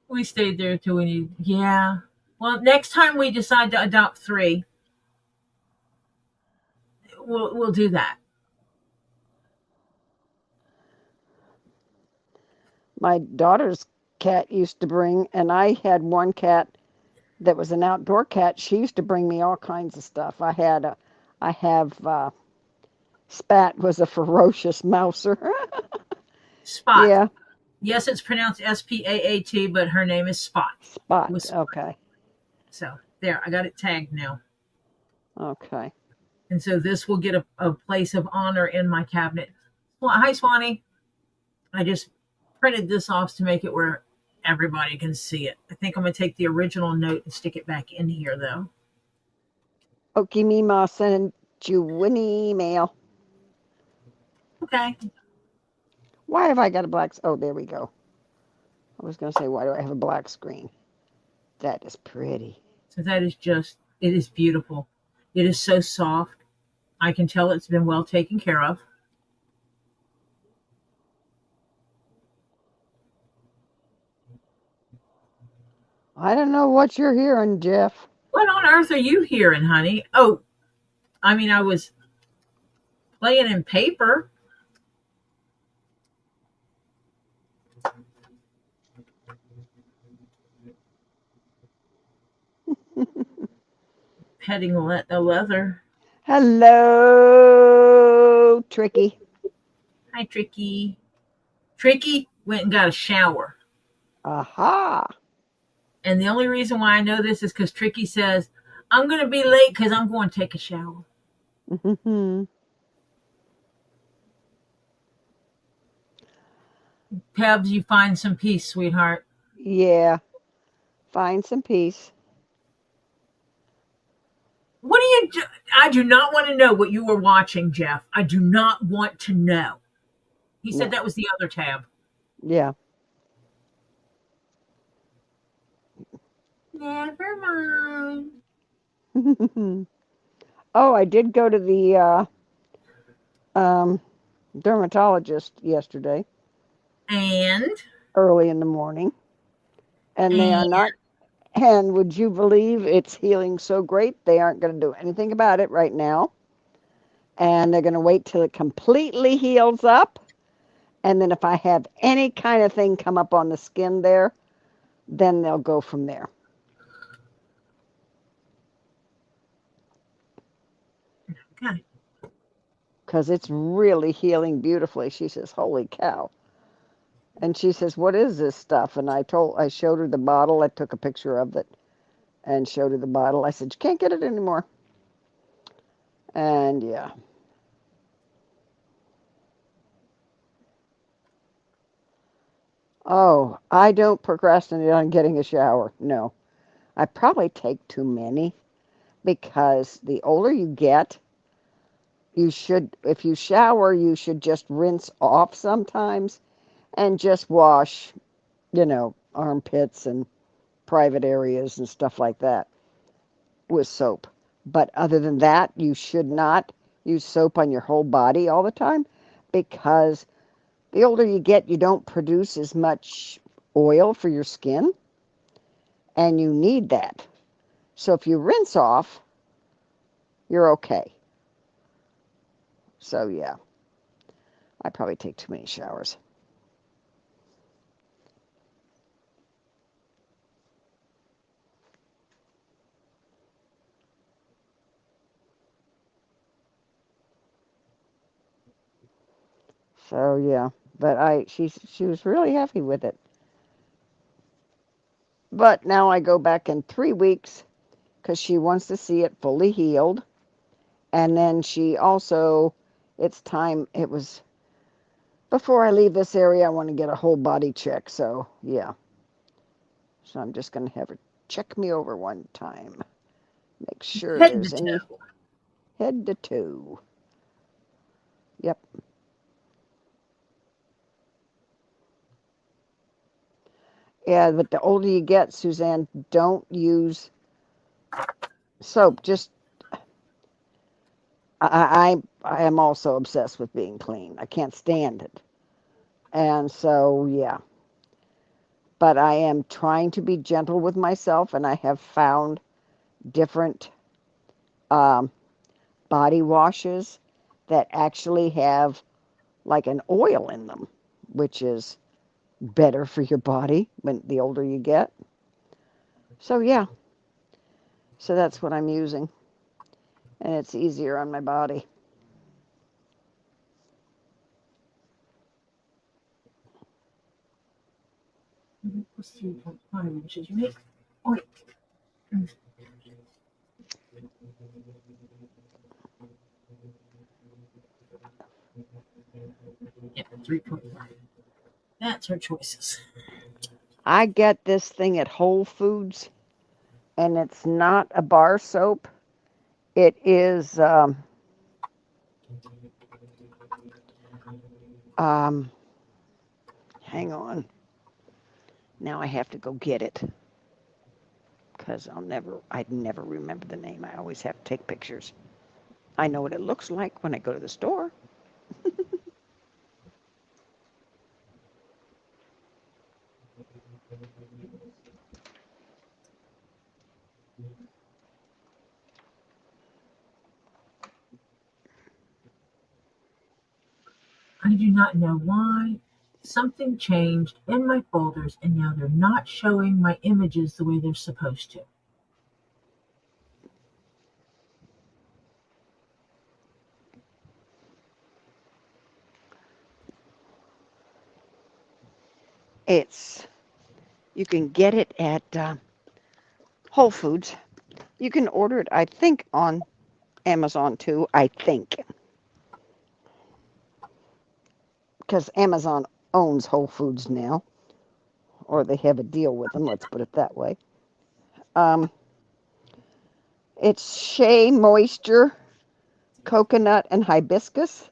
we stayed there till we need. Yeah. Well, next time we decide to adopt three, we'll do that. My daughter's cat used to bring, and I had one cat that was an outdoor cat. She used to bring me all kinds of stuff. I have Spat was a ferocious mouser. Spot. Yeah, Yes, it's pronounced Spaat, but her name is Spot. Spot. With Okay, so there, I got it tagged now, okay. and so this will get a place of honor in my cabinet. Well, hi, Swanee. I just printed this off to make it where everybody can see it. I think I'm gonna take the original note and stick it back in here, though. Okie Mima sent you an email. Okay. Why have I got a black? Oh, there we go. I was going to say, why do I have a black screen? That is pretty. So that is just, it is beautiful. It is so soft. I can tell it's been well taken care of. I don't know what you're hearing, Jeff. What on earth are you hearing, honey? Oh, I mean, I was playing in paper. Petting the leather. Hello, Tricky. Hi, Tricky. Tricky went and got a shower. Aha. And the only reason why I know this is because Tricky says, I'm going to be late because I'm going to take a shower. Pebs, you find some peace, sweetheart. Yeah. Find some peace. What do you do? I do not want to know what you were watching, Jeff. I do not want to know. He said No. that was the other tab. Yeah. Never mind. Oh, I did go to the dermatologist yesterday, And early in the morning, and they are not. And would you believe it's healing so great they aren't going to do anything about it right now, and they're going to wait till it completely heals up, and then if I have any kind of thing come up on the skin there, then they'll go from there. okay. Because it's really healing beautifully. She says, "Holy cow." And she says, "What is this stuff?" And I showed her the bottle. I took a picture of it and showed her the bottle. I said, "You can't get it anymore." And yeah. Oh, I don't procrastinate on getting a shower. No. I probably take too many because the older you get, if you shower, you should just rinse off sometimes and just wash, armpits and private areas and stuff like that with soap. But other than that, you should not use soap on your whole body all the time because the older you get, you don't produce as much oil for your skin, and you need that. So if you rinse off, you're okay. So yeah, I probably take too many showers. So yeah, but she was really happy with it. But now I go back in 3 weeks because she wants to see it fully healed. And then she also, it's time, it was before I leave this area, I want to get a whole body check. So yeah. So I'm just going to have her check me over one time. Make sure Head to there's toe. any head to toe. Yep. Yeah, but the older you get, Suzanne, don't use soap. Just I am also obsessed with being clean. I can't stand it. And so, yeah. But I am trying to be gentle with myself, and I have found different um, body washes that actually have like an oil in them, which is better for your body when the older you get. So, yeah. So that's what I'm using. And it's easier on my body. Plus 3.5 inches. You make. Oh, wait. Yeah, 3.5. That's her choices. I get this thing at Whole Foods, and it's not a bar soap. It is, hang on. Now I have to go get it because I'd never remember the name. I always have to take pictures. I know what it looks like when I go to the store. I do not know why. Something changed in my folders, and now they're not showing my images the way they're supposed to. You can get it at Whole Foods. You can order it, I think, on Amazon too. I think. Because Amazon owns Whole Foods now, or they have a deal with them, let's put it that way. Um, it's Shea Moisture, Coconut, and Hibiscus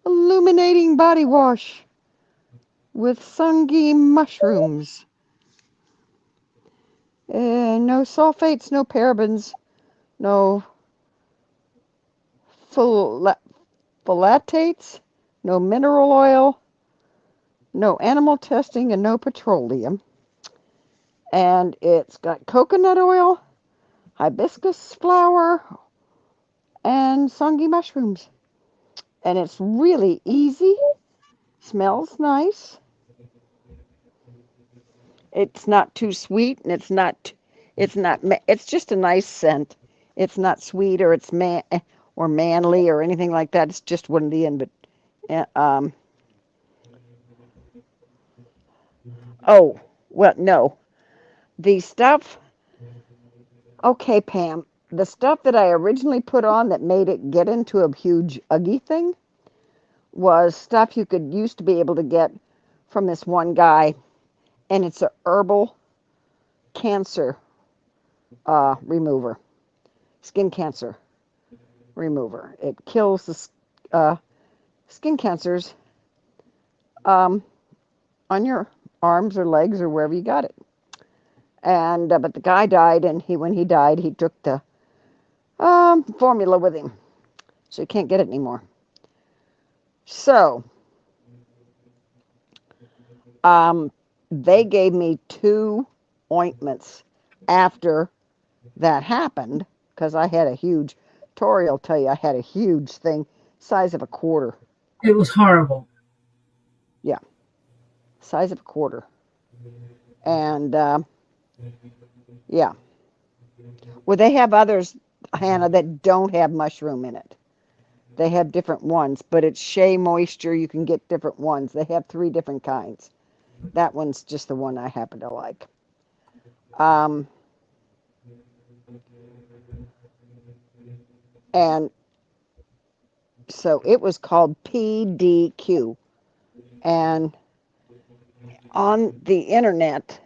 Illuminating Body Wash with Sungi Mushrooms. No sulfates, no parabens, no phthalates, no mineral oil, no animal testing, and no petroleum. And it's got coconut oil, hibiscus flower, and Sungi mushrooms. And it's really easy, smells nice. It's not too sweet, and it's just a nice scent. It's not sweet or or manly or anything like that. It's just one of the end. But oh well, no, the stuff. Okay, Pam, the stuff that I originally put on that made it get into a huge Uggy thing was stuff you used to be able to get from this one guy, and it's a herbal cancer remover, skin cancer remover. It kills the skin cancers on your arms or legs or wherever you got it. And but the guy died, and when he died, he took the formula with him, so you can't get it anymore. So they gave me 2 ointments after that happened because I had a huge. Tori will tell you I had a huge thing, size of a quarter. It was horrible. Yeah, size of a quarter. And yeah. Well, they have others, Hannah, that don't have mushroom in it. They have different ones, but it's Shea Moisture. You can get different ones. They have 3 different kinds. That one's just the one I happen to like. And so it was called PDQ. And on the internet,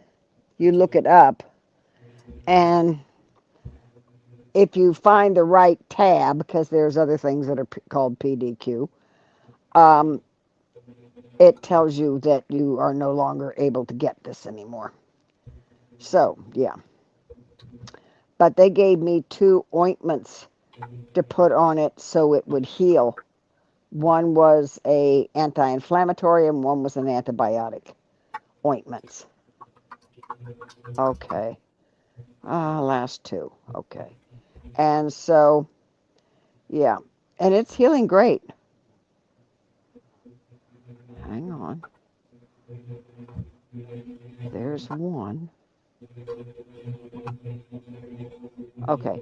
you look it up, and if you find the right tab, because there's other things that are called PDQ, it tells you that you are no longer able to get this anymore. So, yeah. But they gave me 2 ointments to put on it so it would heal. One was a anti-inflammatory and one was an antibiotic ointments. Okay. Last 2. Okay. And so, yeah. And it's healing great. Hang on. There's one. Okay.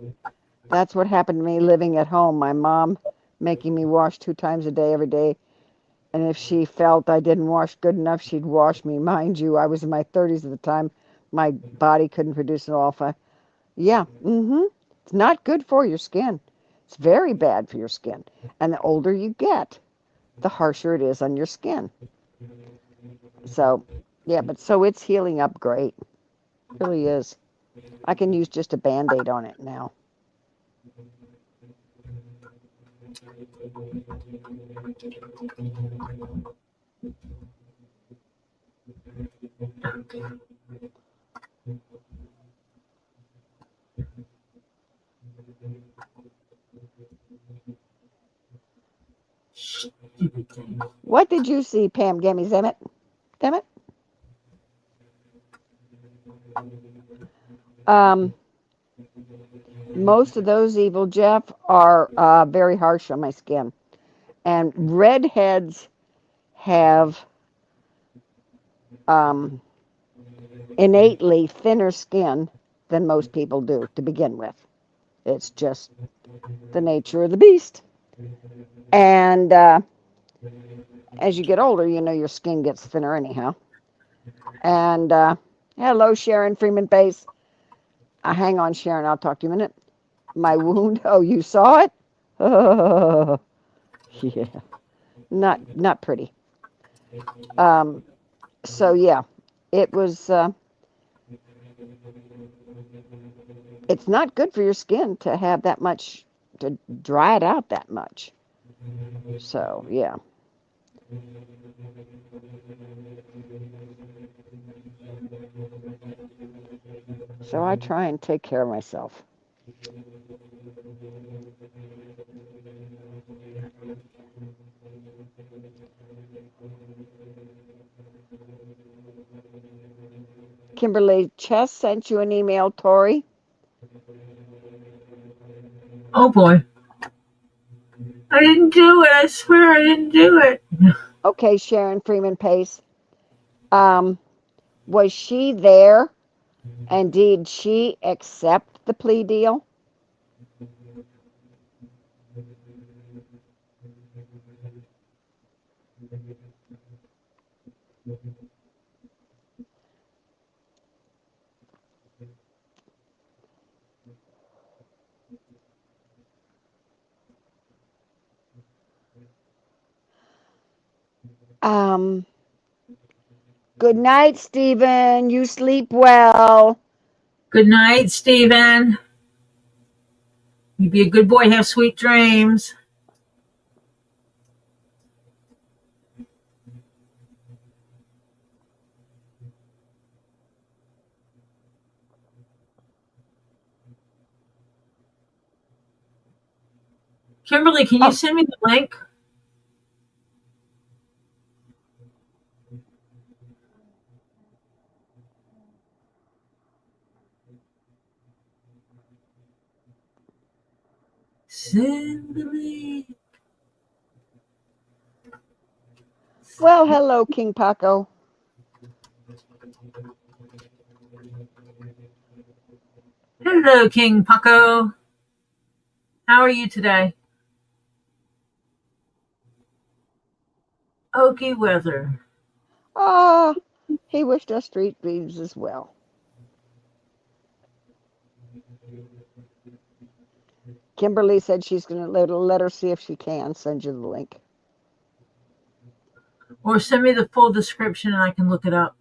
That's what happened to me living at home. My mom making me wash 2 times a day every day. And if she felt I didn't wash good enough, she'd wash me. Mind you, I was in my 30s at the time. My body couldn't produce an alpha. Yeah, it's not good for your skin. It's very bad for your skin. And the older you get, the harsher it is on your skin. So, yeah, but so it's healing up great. It really is. I can use just a Band-Aid on it now. What did you see, Pam Gammy Zemmet? Damn it. Most of those, Evil Jeff, are very harsh on my skin. And redheads have innately thinner skin than most people do to begin with. It's just the nature of the beast. And as you get older, you know your skin gets thinner anyhow. And hello, Sharon Freeman Base. Hang on, Sharon. I'll talk to you in a minute. My wound. Oh, you saw it? Oh, yeah. Not pretty. So yeah, it was. It's not good for your skin to have that much, to dry it out that much. So yeah. So I try and take care of myself. Kimberly Chess sent you an email, Tori. Oh boy. I didn't do it. I swear I didn't do it. Okay, Sharon Freeman Pace. Was she there and did she accept the plea deal? Good night, Stephen. You sleep well. Good night, Stephen. You be a good boy. Have sweet dreams. Kimberly, can you send me the link? Send the link. Well, hello, King Paco. Hello, King Paco. How are you today? Okie weather. He wished us street dreams as well. Kimberly said she's going to let her see if she can send you the link. Or send me the full description and I can look it up.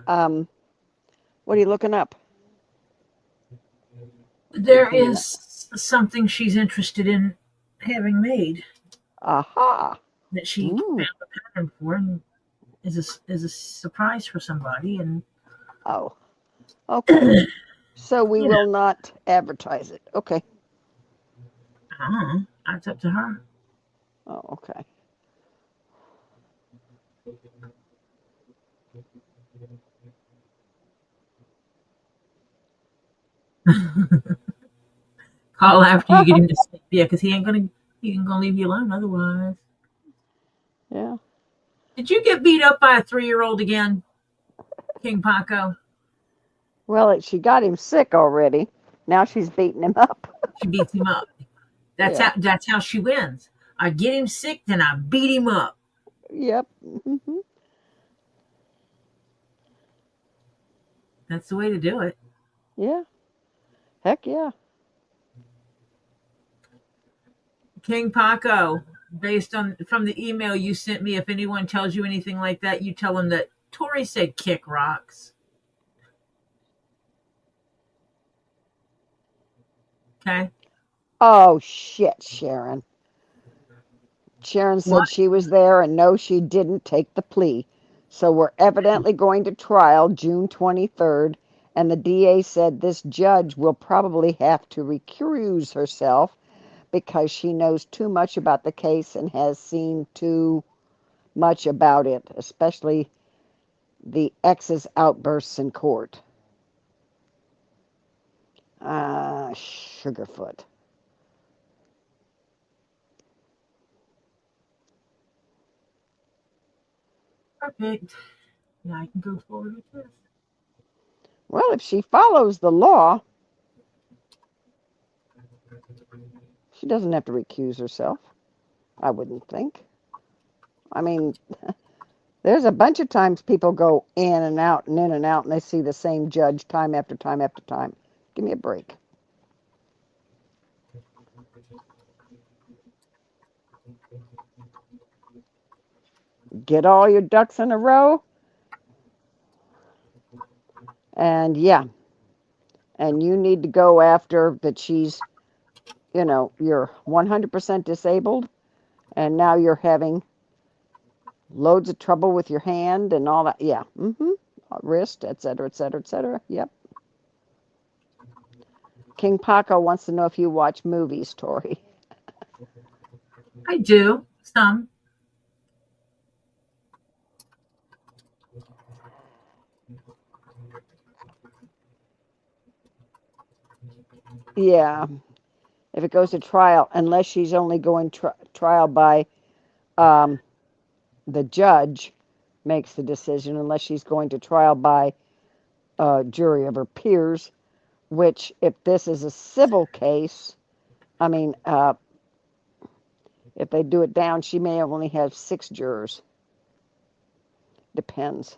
What are you looking up? There Can you not? is something she's interested in having made Aha. that she Ooh. found a pattern for, and is a surprise for somebody. And Oh. Okay. So we you know, will not advertise it. Okay. I don't know. That's up to her. Oh, okay. Call after you get him to sleep, yeah, because he ain't gonna leave you alone otherwise. Yeah. Did you get beat up by a 3-year-old again, King Paco? Well, she got him sick already. Now she's beating him up. She beats him up. Yeah. That's how she wins. I get him sick, then I beat him up. Yep. That's the way to do it. Yeah. Heck yeah. King Paco, based on from the email you sent me, if anyone tells you anything like that, you tell them that Tori said kick rocks. Okay? Oh shit, Sharon. Sharon What? said she was there and no, she didn't take the plea. So we're evidently going to trial June 23rd, and the DA said this judge will probably have to recuse herself because she knows too much about the case and has seen too much about it, especially the ex's outbursts in court. Sugarfoot. Perfect. Now I can go forward with this. Well, if she follows the law, she doesn't have to recuse herself, I wouldn't think. I mean, there's a bunch of times people go in and out and in and out and they see the same judge time after time after time. Give me a break. Get all your ducks in a row. And yeah, and you need to go after that she's, you're 100% disabled and now you're having loads of trouble with your hand and all that. Yeah. Wrist, et cetera, et cetera, et cetera. Yep. King Paco wants to know if you watch movies, Tori. I do. Some. Yeah. If it goes to trial, unless she's only going trial by um, the judge makes the decision, unless she's going to trial by a jury of her peers, which, if this is a civil case, I mean, if they do it down, she may only have 6 jurors. Depends.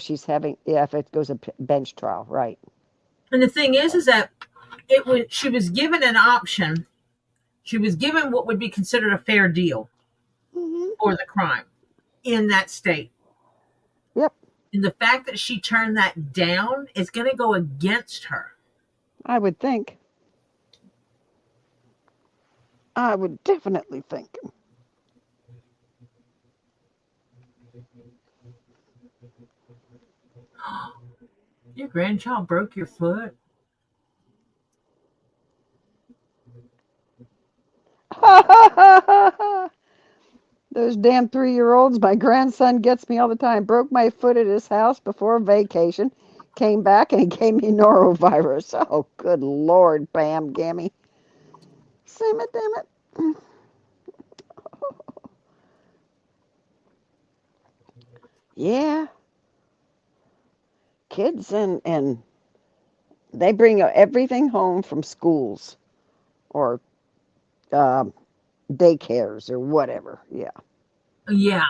She's having, yeah, if it goes a bench trial, right. And the thing is that she was given an option. She was given what would be considered a fair deal Mm-hmm. for the crime in that state. Yep. And the fact that she turned that down is going to go against her. I would think. I would definitely think. Your grandchild broke your foot. Those damn 3-year-olds. My grandson gets me all the time. Broke my foot at his house before vacation. Came back and he gave me norovirus. Oh, good Lord, Bam Gammy. Damn it, damn it. Yeah. Kids and they bring everything home from schools or um, daycares or whatever. Yeah. Yeah.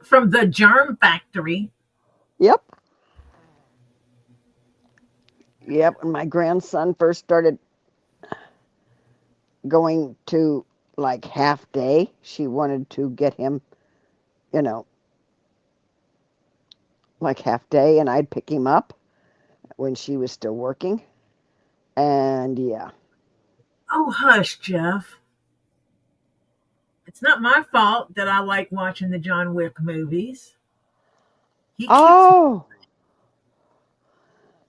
From the germ factory. Yep. Yep. When my grandson first started going to like half day, she wanted to get him, you know, like half day, and I'd pick him up when she was still working. And yeah. Oh, hush, Jeff. It's not my fault that I like watching the John Wick movies. He keeps Oh,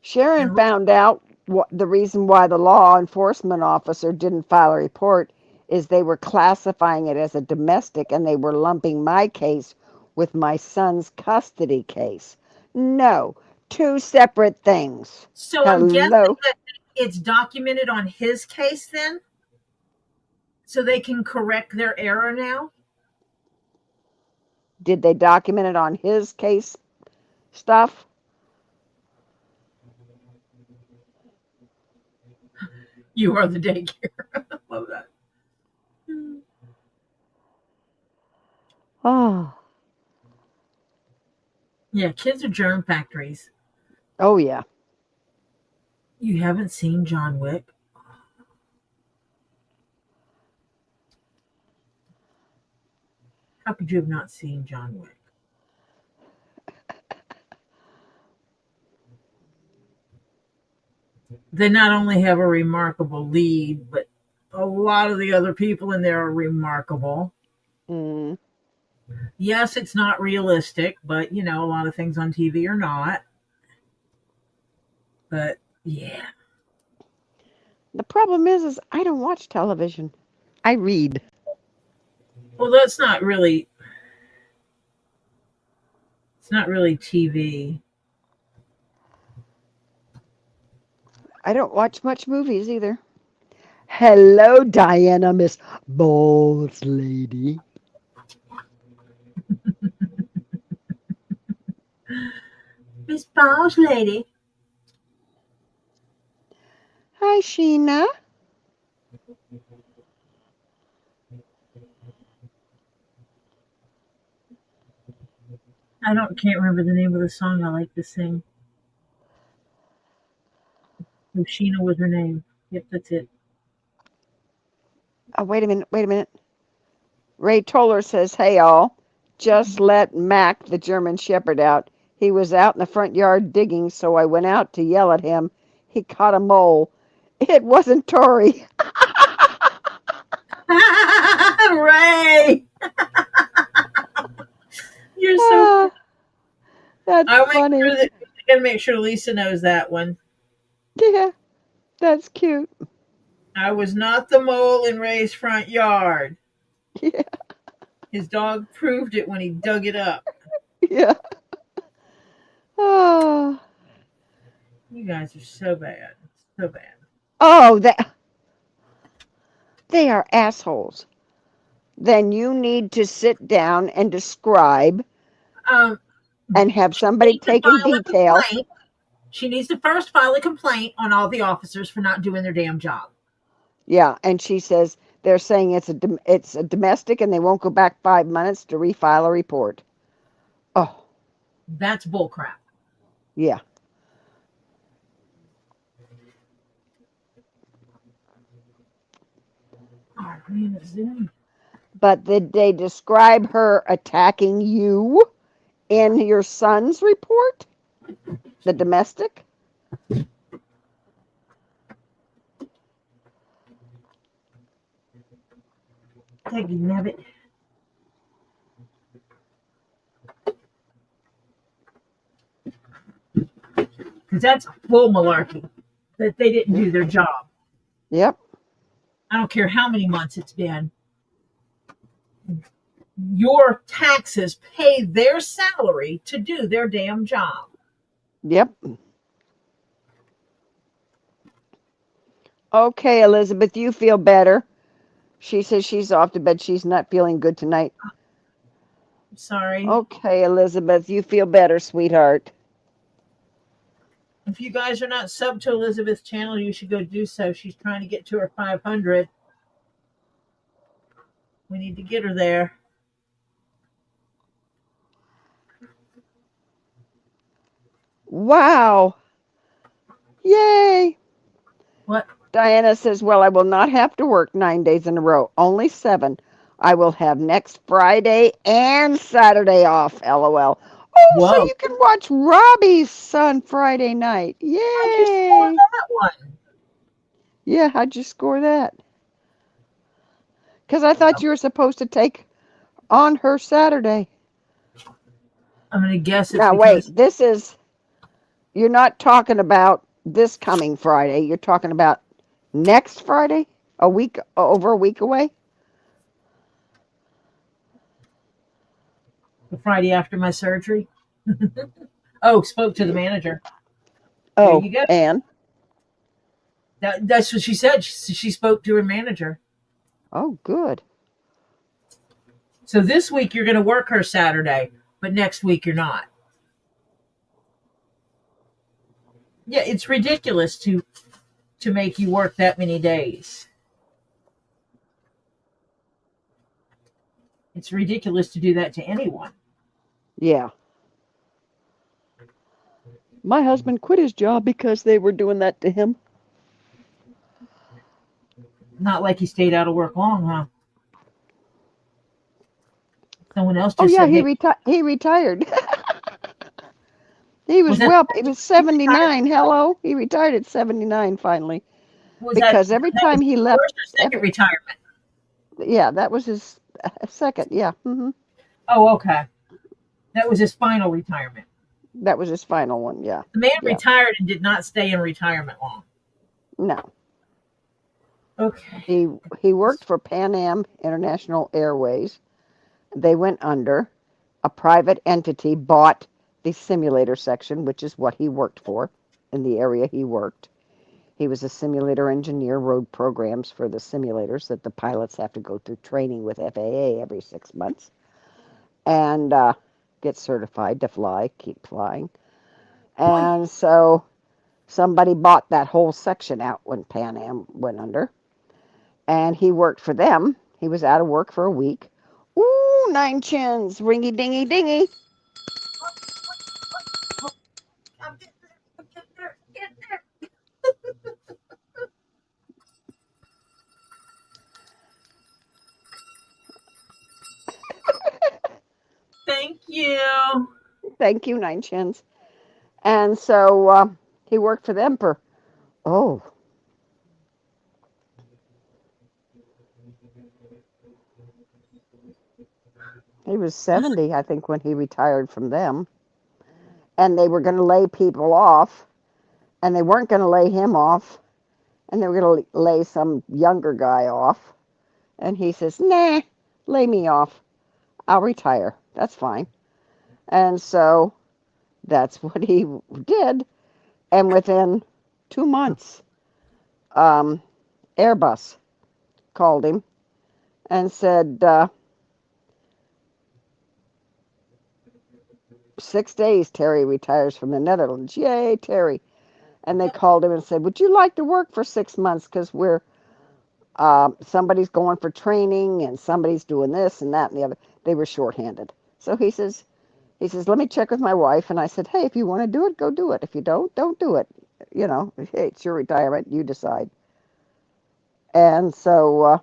Sharon and found out the reason why the law enforcement officer didn't file a report is they were classifying it as a domestic and they were lumping my case with my son's custody case. No, two separate things. so I'm guessing Hello. that it's documented on his case then, so they can correct their error now. Did they document it on his case stuff? You are the daycare. Love that. Oh, Yeah, kids are germ factories. oh yeah. You haven't seen John Wick? How could you have not seen John Wick? They not only have a remarkable lead, but a lot of the other people in there are remarkable. Mm. Yes, it's not realistic, but a lot of things on TV are not. But yeah. The problem is I don't watch television. I read. Well, that's not really. It's not really TV. I don't watch much movies either. Hello, Diana, Miss Boss Lady. Miss Boss Lady. Hi, Sheena. Can't remember the name of the song I like to sing. Sheena was her name. Yep, that's it. Oh, wait a minute. Ray Toller says, hey, all. Just let Mac, the German Shepherd, out. He was out in the front yard digging, so I went out to yell at him. He caught a mole. It wasn't Tori. Ray! You're so Ah, that's funny. Gotta make sure Lisa knows that one. Yeah, that's cute. I was not the mole in Ray's front yard. Yeah, His dog proved it when he dug it up. yeah. Oh, You guys are so bad. So bad. oh, they are assholes. Then you need to sit down and describe and have somebody take in detail. She needs to first file a complaint on all the officers for not doing their damn job. Yeah, and she says they're saying it's a domestic and they won't go back 5 minutes to refile a report. Oh, That's bullcrap. yeah. But did they describe her attacking you in your son's report? The domestic? Thank you, Nabbit. Because that's bull malarkey. That they didn't do their job. Yep. I don't care how many months it's been. Your taxes pay their salary to do their damn job. Yep. Okay, Elizabeth, you feel better. She says she's off to bed. She's not feeling good tonight. I'm sorry. Okay, Elizabeth, you feel better, sweetheart. If you guys are not subbed to Elizabeth's channel, you should go do so. She's trying to get to her 500. We need to get her there. Wow. Yay. What? Diana says, well, I will not have to work 9 days in a row, only 7. I will have next Friday and Saturday off, LOL. Oh, Whoa. So you can watch Robbie's on Friday night. Yay. I just saw that one. Yeah, how'd you score that? Because I thought you were supposed to take on her Saturday. I'm going to guess it's Now, wait, because you're not talking about this coming Friday. You're talking about next Friday? Over a week away? the Friday after my surgery. Oh, spoke to the manager. There Oh, you go. and? That's what she said. She spoke to her manager. Oh, good. So this week you're going to work her Saturday, but next week you're not. Yeah, it's ridiculous to make you work that many days. It's ridiculous to do that to anyone. Yeah. My husband quit his job because they were doing that to him. Not like he stayed out of work long, huh? Someone else Oh just yeah, said, "Hey, he retired. was that He was 79. Hello, he retired at 79 finally was because every that time his he left, first or second retirement?" yeah, that was his second. Yeah, Oh, okay. That was his final retirement. that was his final one. Yeah, The man yeah. retired and did not stay in retirement long. No, Okay. he worked for Pan Am International Airways. They went under. A private entity bought the simulator section, which is what he worked for in the area he worked. He was a simulator engineer, wrote programs for the simulators that the pilots have to go through training with FAA every 6 months and get certified to fly, keep flying. And so somebody bought that whole section out when Pan Am went under. And he worked for them. He was out of work for a week. Ooh, 9 chins, ringy dingy dingy. I'm getting there. I'm getting there. Getting there. Thank you. Thank you, 9 chins. And so he worked for them for, oh, he was 70, I think, when he retired from them. And they were going to lay people off, and they weren't going to lay him off, and they were going to lay some younger guy off. And he says, nah, lay me off. I'll retire. That's fine. And so that's what he did. And within 2 months, um, Airbus called him and said, 6 days, Terry retires from the Netherlands. Yay, Terry. And they called him and said, would you like to work for 6 months? Because somebody's going for training and somebody's doing this and that and the other. They were shorthanded. So he says, let me check with my wife. And I said, hey, if you want to do it, go do it. If you don't do it. You know, hey, it's your retirement. You decide. And so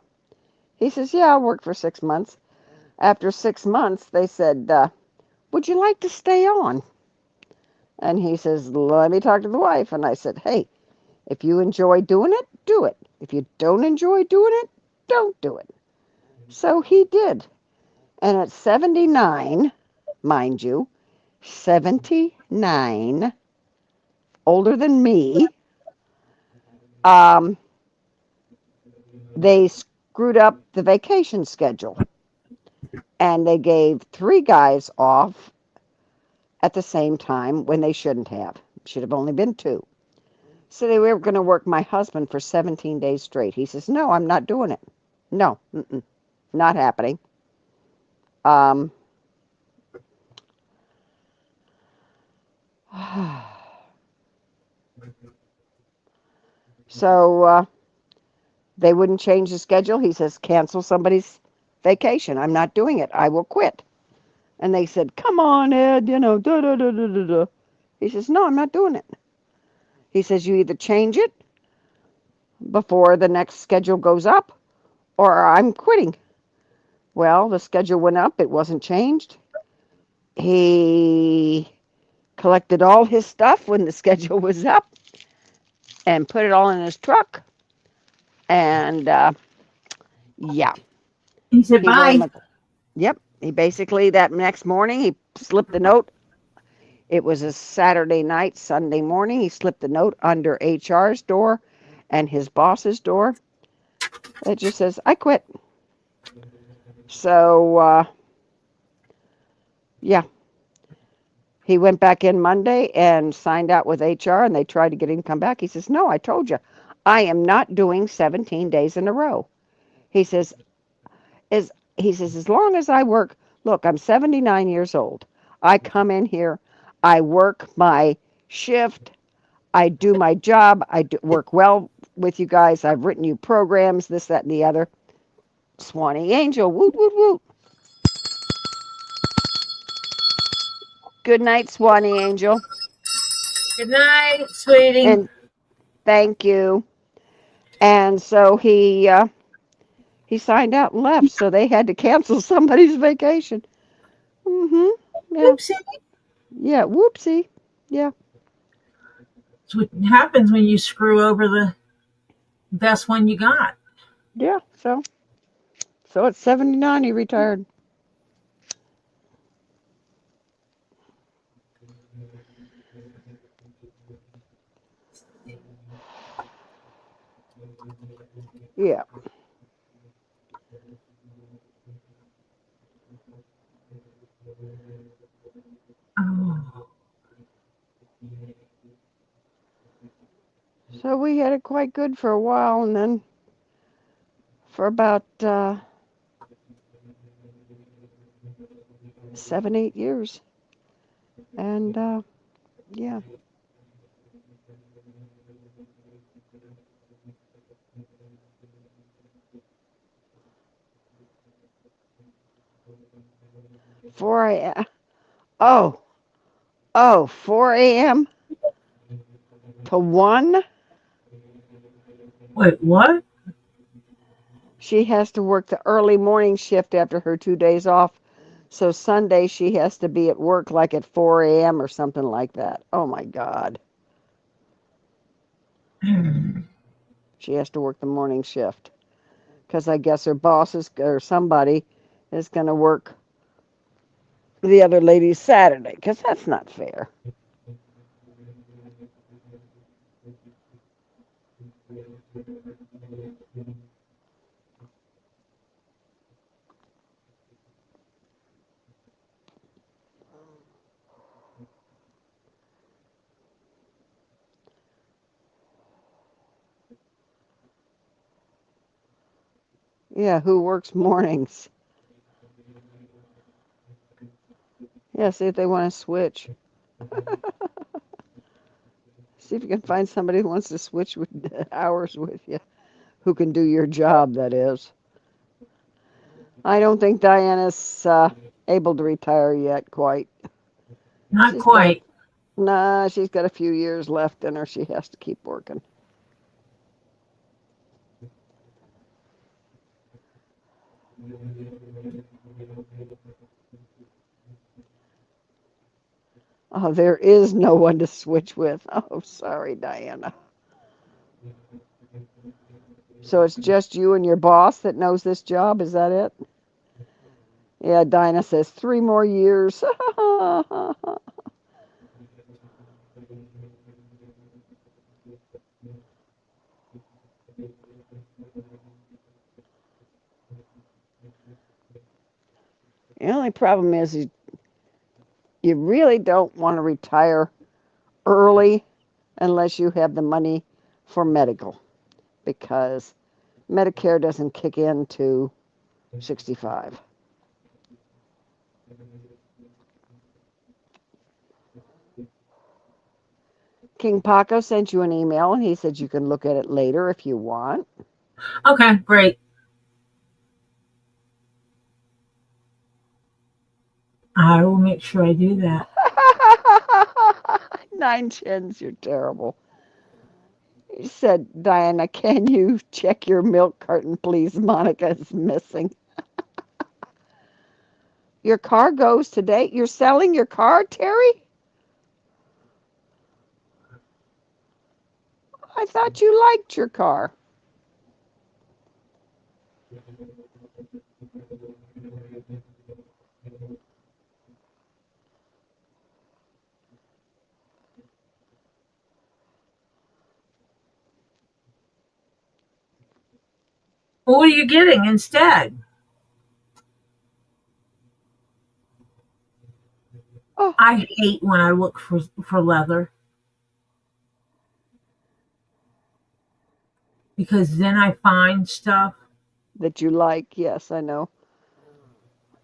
he says, yeah, I'll work for 6 months. After 6 months, they said, would you like to stay on? And he says, let me talk to the wife. And I said, hey, if you enjoy doing it, do it. If you don't enjoy doing it, don't do it. So he did. And at 79, mind you, 79, older than me, they screwed up the vacation schedule. And they gave 3 guys off at the same time when they shouldn't have. Should have only been 2. So they were going to work my husband for 17 days straight. He says, no, I'm not doing it. No, not happening. So they wouldn't change the schedule. He says, cancel somebody's vacation. I'm not doing it. I will quit. And they said, come on, Ed, you know, da da da da da da. He says, no, I'm not doing it. He says, you either change it before the next schedule goes up or I'm quitting. Well, the schedule went up. It wasn't changed. He collected all his stuff when the schedule was up and put it all in his truck And yeah, He said, he wrote him bye. a. Yep. He basically that next morning he slipped a note. It was a Saturday night, Sunday morning. He slipped a note under HR's door and his boss's door. It just says, "I quit." So yeah, he went back in Monday and signed out with HR, and they tried to get him to come back. He says, "No, I told you, I am not doing 17 days in a row." He says, as long as I work, look, I'm 79 years old. I come in here, I work my shift, I do my job, work well with you guys. I've written you programs, this, that, and the other. Swanee Angel, woot, woot, woot. Good night, Swanee Angel. Good night, sweetie. And thank you. And so he signed out and left, so they had to cancel somebody's vacation. Yeah. Oopsie. Yeah, whoopsie. Yeah. That's what happens when you screw over the best one you got. Yeah, so at 79 he retired. Yeah. Oh. So we had it quite good for a while, and then for about 7, 8 years. And yeah. 4 a.m. Oh, 4 a.m. to 1. Wait, what? She has to work the early morning shift after her 2 days off. So Sunday she has to be at work like at 4 a.m. or something like that. Oh my God. She has to work the morning shift because I guess her boss or somebody is going to work the other lady's Saturday because that's not fair. Yeah, who works mornings? Yeah, see if they want to switch. See if you can find somebody who wants to switch with hours with you, who can do your job, that is. I don't think Diana's able to retire yet, quite. Not She's got a, quite. nah, she's got a few years left in her. She has to keep working. Oh, there is no one to switch with. Oh, sorry, Diana. So it's just you and your boss that knows this job? Is that it? Yeah, Dinah says 3 more years. The only problem is you really don't want to retire early unless you have the money for medical because Medicare doesn't kick in to 65. King Paco sent you an email and he said you can look at it later if you want. Okay, great. I will make sure I do that. 9 chins, you're terrible. He said, Diana, can you check your milk carton, please? Monica is missing. Your car goes today? You're selling your car, Terry? I thought you liked your car. What are you getting instead? Oh, I hate when I look for leather because then I find stuff. that you like. Yes, I know.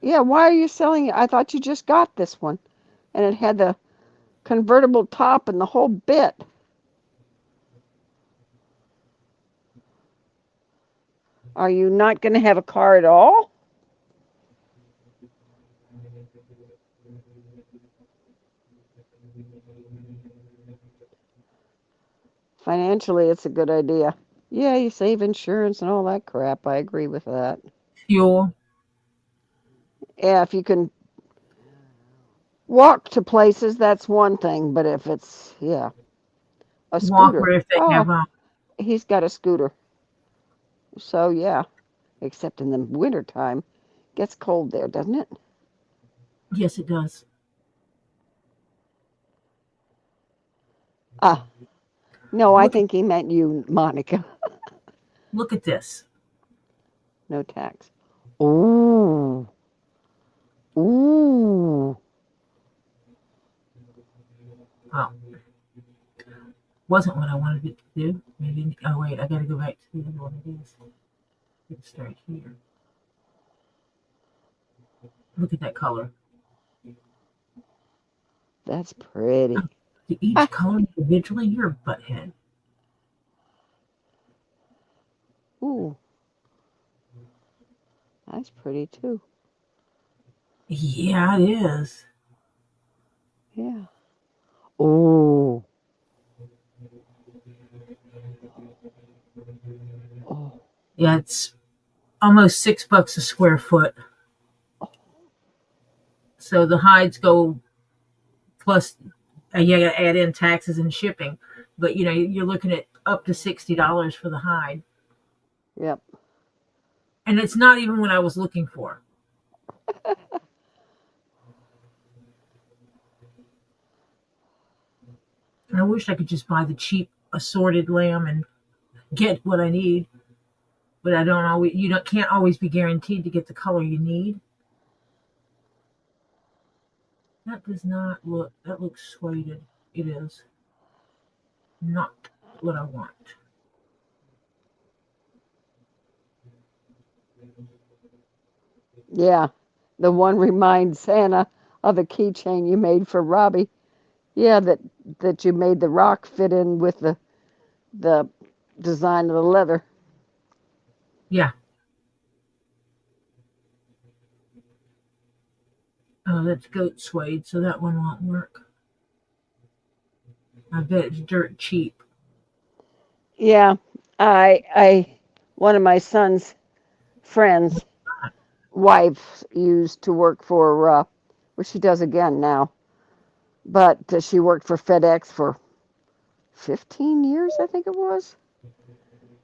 Yeah, why are you selling it? I thought you just got this one. And it had the convertible top and the whole bit. Are you not going to have a car at all? Financially, it's a good idea. Yeah, you save insurance and all that crap. I agree with that. Fuel. Yeah, if you can walk to places, that's one thing. But if it's, yeah, a scooter. Walker if they have Oh, a. he's got a scooter. So, yeah, except in the wintertime. Gets cold there, doesn't it? Yes, it does. Ah, no, I Look at think he meant you, Monica. look at this. No tax. Ooh. Ooh. Oh, wasn't what I wanted it to do. Maybe. Oh wait, I got to go back to the other one. It is. It's right here. Look at that color. That's pretty. To Ah, each color individually, you're a butthead. ooh. That's pretty too. Yeah, it is. Yeah. Ooh. Oh. Yeah, it's almost $6 a square foot. So the hides go plus, you got to add in taxes and shipping, but you're looking at up to $60 for the hide, Yep. and it's not even what I was looking for. And I wish I could just buy the cheap assorted lamb and get what I need, but I don't always. Can't always be guaranteed to get the color you need. That does not look. That looks suede. It is not what I want. Yeah. The one reminds Santa of a keychain you made for Robbie. Yeah, that you made the rock fit in with the design of the leather. Yeah. Oh, that's goat suede, so that one won't work. I bet it's dirt cheap. Yeah. I one of my son's friends' wife used to work for well, she does again now. But she worked for FedEx for 15 years, I think it was.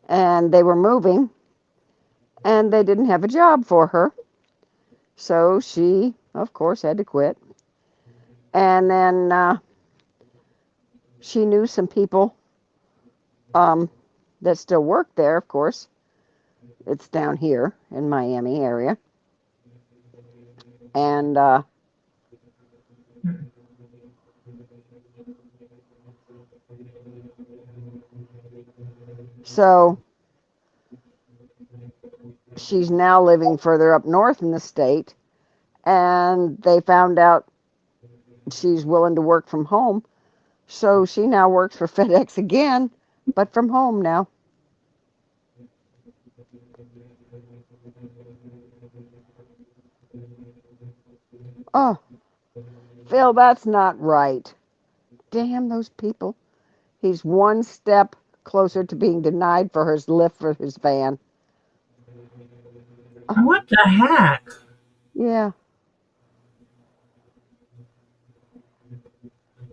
And they were moving and they didn't have a job for her. So she, of course, had to quit. And then she knew some people um, that still work there, of course. It's down here in Miami area. And so she's now living further up north in the state. And they found out she's willing to work from home. So she now works for FedEx again, but from home now. Oh, Phil, that's not right. Damn those people. He's one step closer to being denied for his lift for his van. Oh, What the heck? yeah.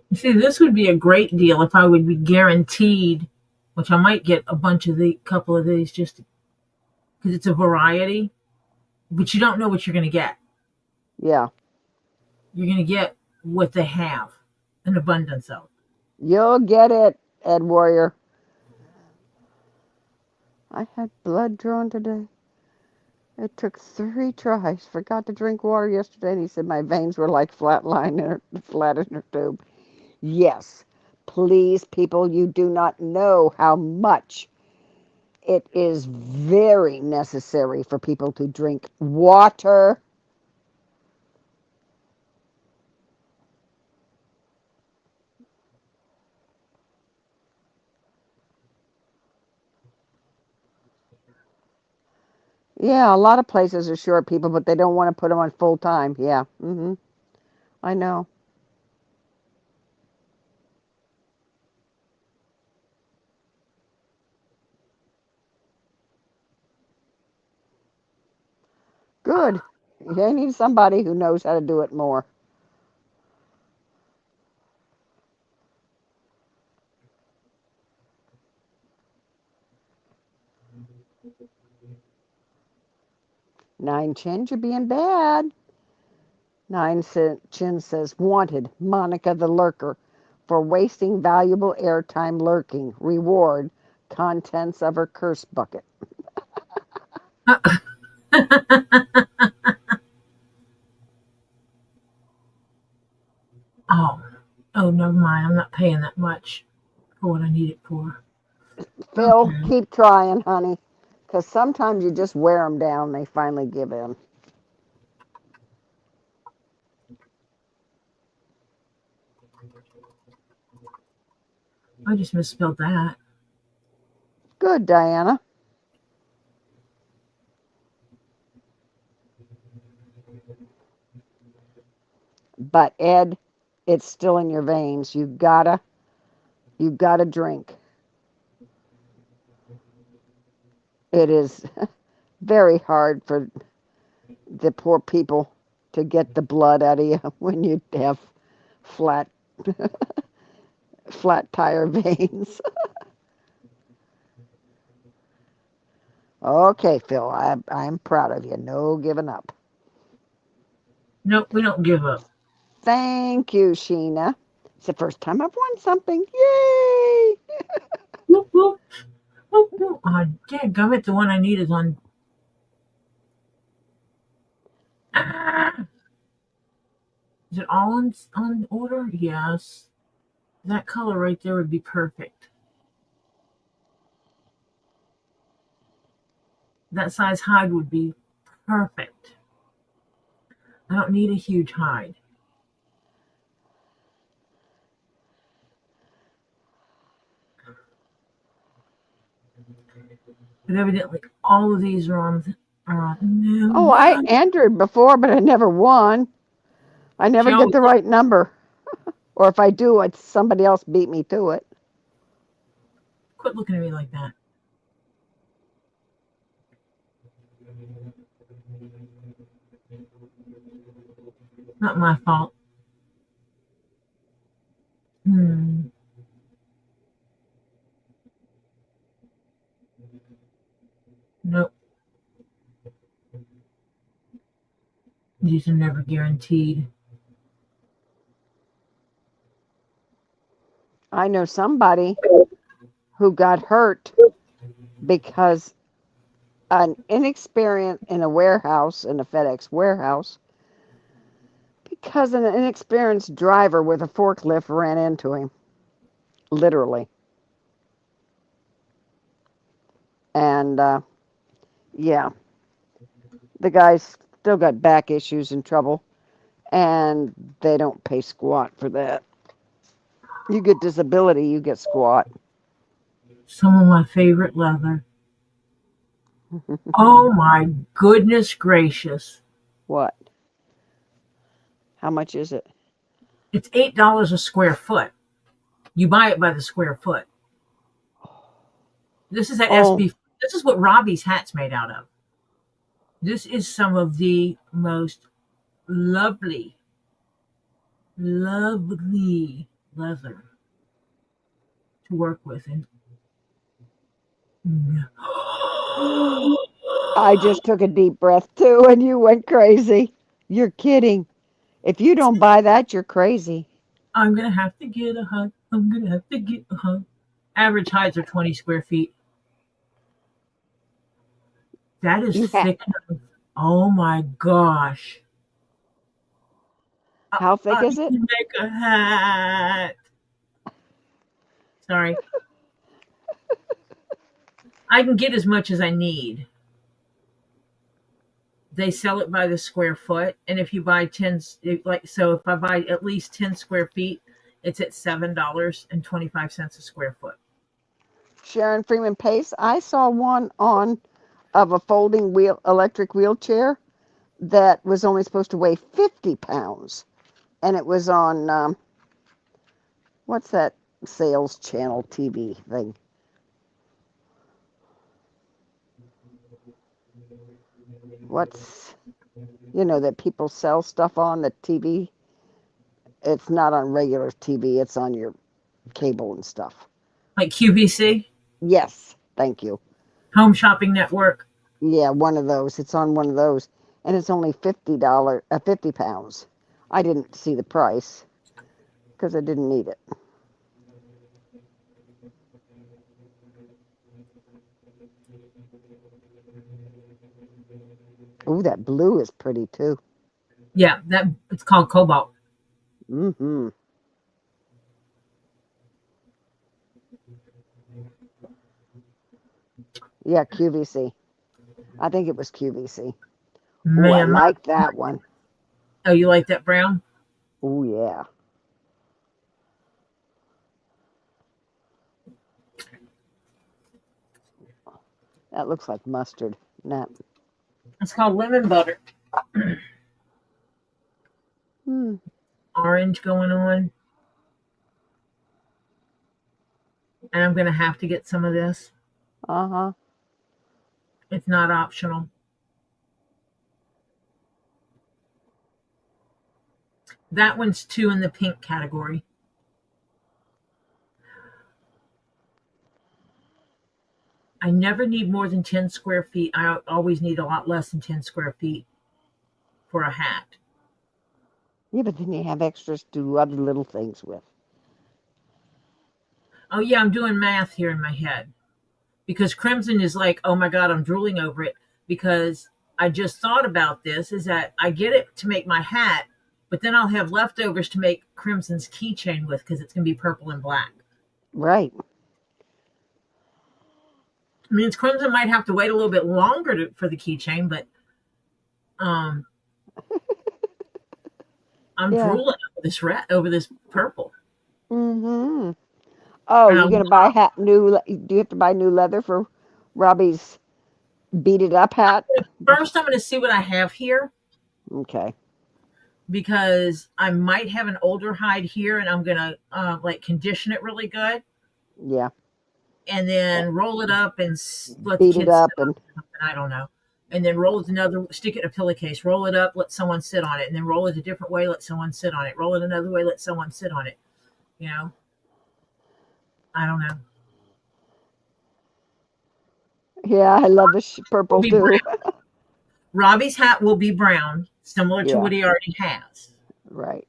You see, this would be a great deal if I would be guaranteed, which I might get a bunch of couple of these just because it's a variety, but you don't know what you're going to get. Yeah. You're going to get what they have, an abundance of. You'll get it, Ed Warrior. I had blood drawn today. It took 3 tries. Forgot to drink water yesterday, and he said my veins were like flat in her tube. Yes. Please, people, you do not know how much it is very necessary for people to drink water. Yeah, a lot of places are short people, but they don't want to put them on full time. Yeah. I know. Good. They need somebody who knows how to do it more. Nine Chin, you're being bad. Nine Chin says, wanted, Monica the Lurker, for wasting valuable airtime lurking. Reward, contents of her curse bucket. Oh, never mind. I'm not paying that much for what I need it for. Phil, Okay. keep trying, honey, because sometimes you just wear them down. They finally give in. I just misspelled that. Good, Diana. But Ed, it's still in your veins. You gotta drink. It is very hard for the poor people to get the blood out of you when you have flat flat tire veins. Okay, Phil, I'm proud of you. No giving up. Nope, we don't give up. Thank you, Sheena. It's the first time I've won something. Yay! Whoop, whoop. Whoop, whoop. Oh, dadgummit, the one I need is on. Ah! Is it all on order? Yes. That color right there would be perfect. That size hide would be perfect. I don't need a huge hide. But evidently, all of these are on. No, Oh, I entered before, but I never won. I never get Joe, the right number. Or if I do, it's somebody else beat me to it. quit looking at me like that. Not my fault. Hmm. Nope. These are never guaranteed. I know somebody who got hurt because an inexperienced in a warehouse, in a FedEx warehouse, because an inexperienced driver with a forklift ran into him, literally. And yeah, the guy's still got back issues and trouble, and they don't pay squat for that. You get disability, you get squat. Some of my favorite leather. Oh my goodness gracious. What? How much is it? It's $8 a square foot. You buy it by the square foot. This is that Oh, SB. This is what Robbie's hat's made out of. This is some of the most lovely, lovely leather to work with. And I just took a deep breath too, and you went crazy. You're kidding. If you don't buy that, you're crazy. I'm gonna have to get a hug. I'm gonna have to get a hug. Average heights are 20 square feet. That is You have thick enough. Oh my gosh. how thick I is it? can make a hat. Sorry. I can get as much as I need. They sell it by the square foot, and if you buy 10, if I buy at least 10 square feet, it's at $7.25 a square foot. Sharon Freeman Pace. I saw one on of a folding electric wheelchair that was only supposed to weigh 50 pounds, and it was on what's that sales channel TV thing? What's that people sell stuff on the TV? It's not on regular TV. It's on your cable and stuff. Like QVC, Yes, thank you. Home Shopping Network. Yeah, one of those. It's on one of those, and it's only $50, 50 pounds. I didn't see the price because I didn't need it. Ooh, that blue is pretty too. Yeah, it's called Cobalt. Mm-hmm. Yeah, QVC. I think it was QVC. Oh, I Man, like that one. oh, you like that brown? Oh, yeah. That looks like mustard. Nat. It's called Lemon Butter. Hmm. Orange going on. And I'm going to have to get some of this. Uh-huh. It's not optional. That one's 2 in the pink category. I never need more than 10 square feet. I always need a lot less than 10 square feet for a hat. Yeah, but then you have extras to do other little things with. Oh, yeah, I'm doing math here in my head. Because crimson is like, oh my God, I'm drooling over it. Because I just thought about this, is that I get it to make my hat, but then I'll have leftovers to make crimson's keychain with because it's going to be purple and black. Right. I mean, crimson might have to wait a little bit longer for the keychain, but I'm Yeah. drooling over this purple. Mm-hmm. Oh, you're gonna buy new? Do you have to buy new leather for Robbie's beat it up hat? First, I'm going to see what I have here Okay. because I might have an older hide here, and I'm going to condition it really good. Yeah. And then roll it up and let Beat the it kids up sit on it. I don't know. And then roll it stick it in a pillowcase, roll it up, let someone sit on it, and then roll it a different way, let someone sit on it, roll it another way, let someone sit on it. I don't know. Yeah, I love the purple too. Robbie's hat will be brown, similar to what he already has. Right.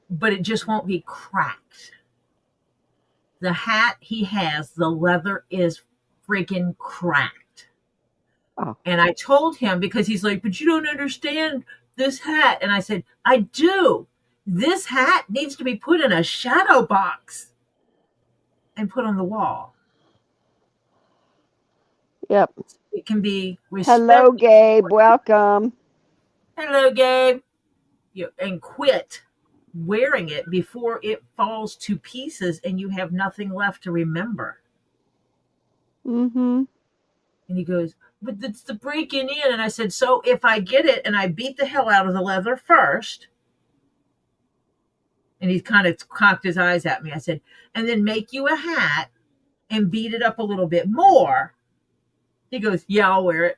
But it just won't be cracked. The hat he has, the leather is freaking cracked. Oh. And I told him, because he's like, but you don't understand this hat. And I said, I do. This hat needs to be put in a shadow box and put on the wall. Yep. It can be respected. Hello, Gabe. Welcome. Hello, Gabe. And quit wearing it before it falls to pieces and you have nothing left to remember. Mm-hmm. And he goes, but it's the breaking in. And I said, so if I get it and I beat the hell out of the leather first, and he kind of cocked his eyes at me. I said, and then make you a hat and beat it up a little bit more. He goes, yeah, I'll wear it.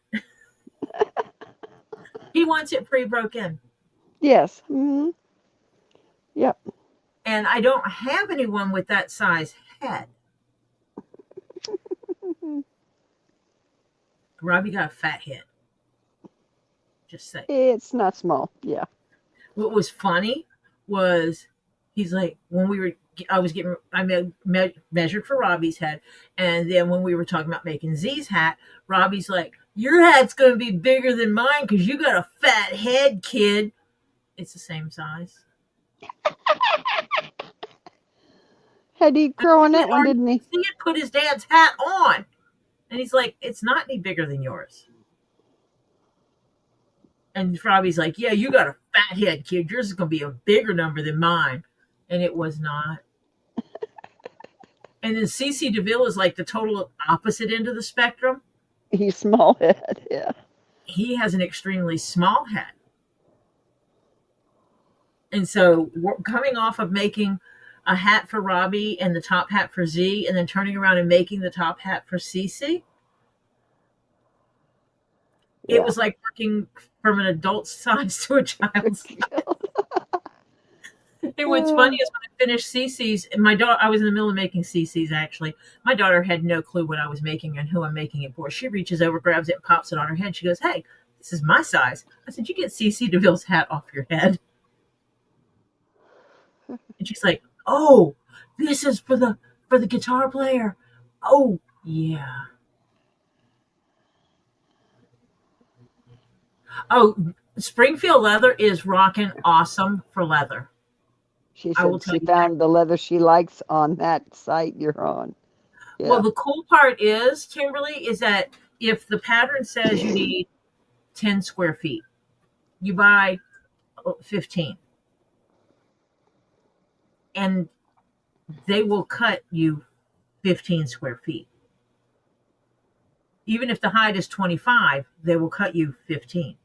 He wants it pre-broken. Yes. Mm-hmm. Yep. And I don't have anyone with that size head. Robbie got a fat head. Just say. It's not small. Yeah. What was funny was he's like, I measured for Robbie's head, and then when we were talking about making Z's hat, Robbie's like, your hat's going to be bigger than mine because you got a fat head, kid. It's the same size. Had he grow on that one, didn't he? He had put his dad's hat on, and he's like, it's not any bigger than yours. And Robbie's like, yeah, you got a fat head, kid. Yours is going to be a bigger number than mine. And it was not. And then CC DeVille is like the total opposite end of the spectrum. He's small head, yeah. He has an extremely small head. And so we're coming off of making a hat for Robbie and the top hat for Z, and then turning around and making the top hat for CC. Yeah. It was like working from an adult size to a child's size. And what's funny is when I finished CC's, my daughter, I was in the middle of making CC's actually. My daughter had no clue what I was making and who I'm making it for. She reaches over, grabs it, and pops it on her head. She goes, hey, this is my size. I said, you get CC DeVille's hat off your head. And she's like, oh, this is for the guitar player. Oh, yeah. Oh, Springfield Leather is rocking awesome for leather. She said she found the leather she likes on that site you're on. Yeah. Well, the cool part is, Kimberly, is that if the pattern says you need 10 square feet, you buy 15. And they will cut you 15 square feet. Even if the height is 25, they will cut you 15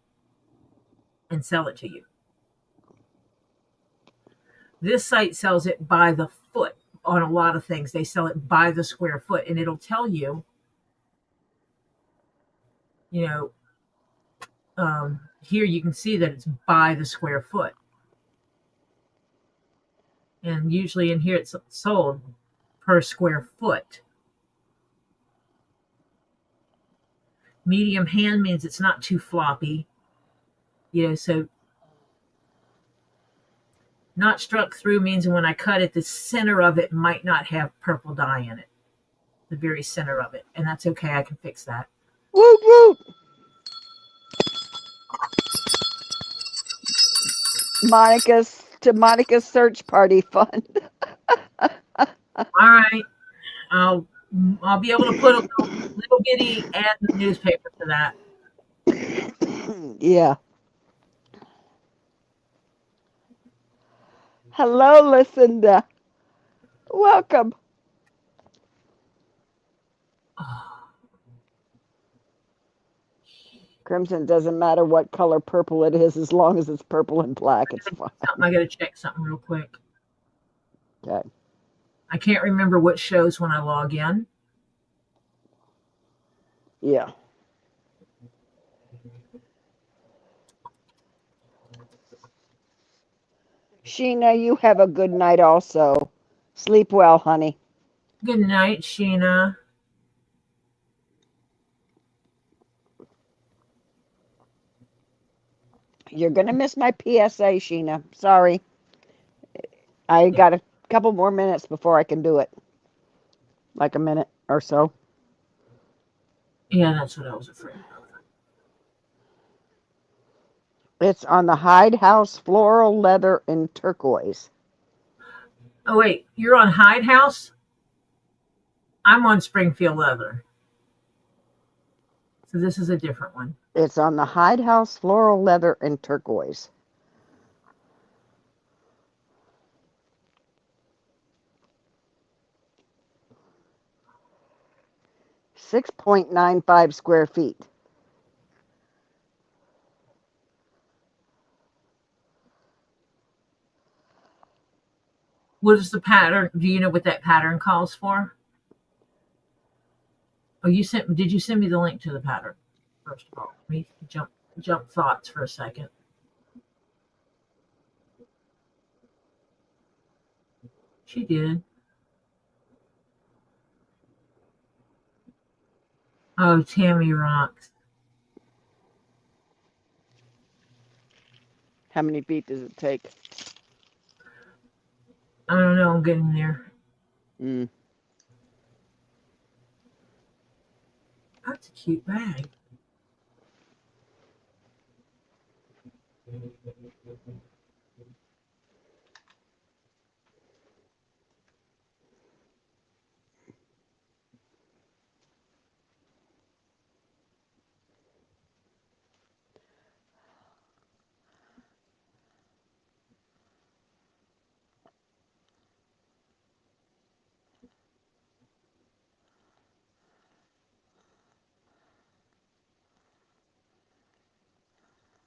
and sell it to you. This site sells it by the foot on a lot of things. They sell it by the square foot, and it'll tell you, here you can see that it's by the square foot. And usually in here it's sold per square foot. Medium hand means it's not too floppy. So not struck through means when I cut it, the center of it might not have purple dye in it. The very center of it. And that's okay. I can fix that. Woot woot. Monica's search party fund. All right. I'll be able to put a little bitty ad in the newspaper for that. Yeah. Hello, Lucinda. Welcome. Crimson doesn't matter what color purple it is, as long as it's purple and black, it's fine. I got to check something real quick. Okay. I can't remember what shows when I log in. Yeah. Sheena, you have a good night also. Sleep well, honey. Good night, Sheena. You're going to miss my PSA, Sheena. Sorry. I got a couple more minutes before I can do it. Like a minute or so. Yeah, that's what I was afraid of. It's on the Hyde House floral leather in turquoise. Oh, wait. You're on Hyde House? I'm on Springfield Leather. So this is a different one. It's on the Hyde House floral leather in turquoise. .95 square feet. What is the pattern? Do you know what that pattern calls for? Oh, did you send me the link to the pattern? First of all, let me jump thoughts for a second. She did. Oh, Tammy rocks. How many feet does it take? I don't know. I'm getting there. Mm. That's a cute bag.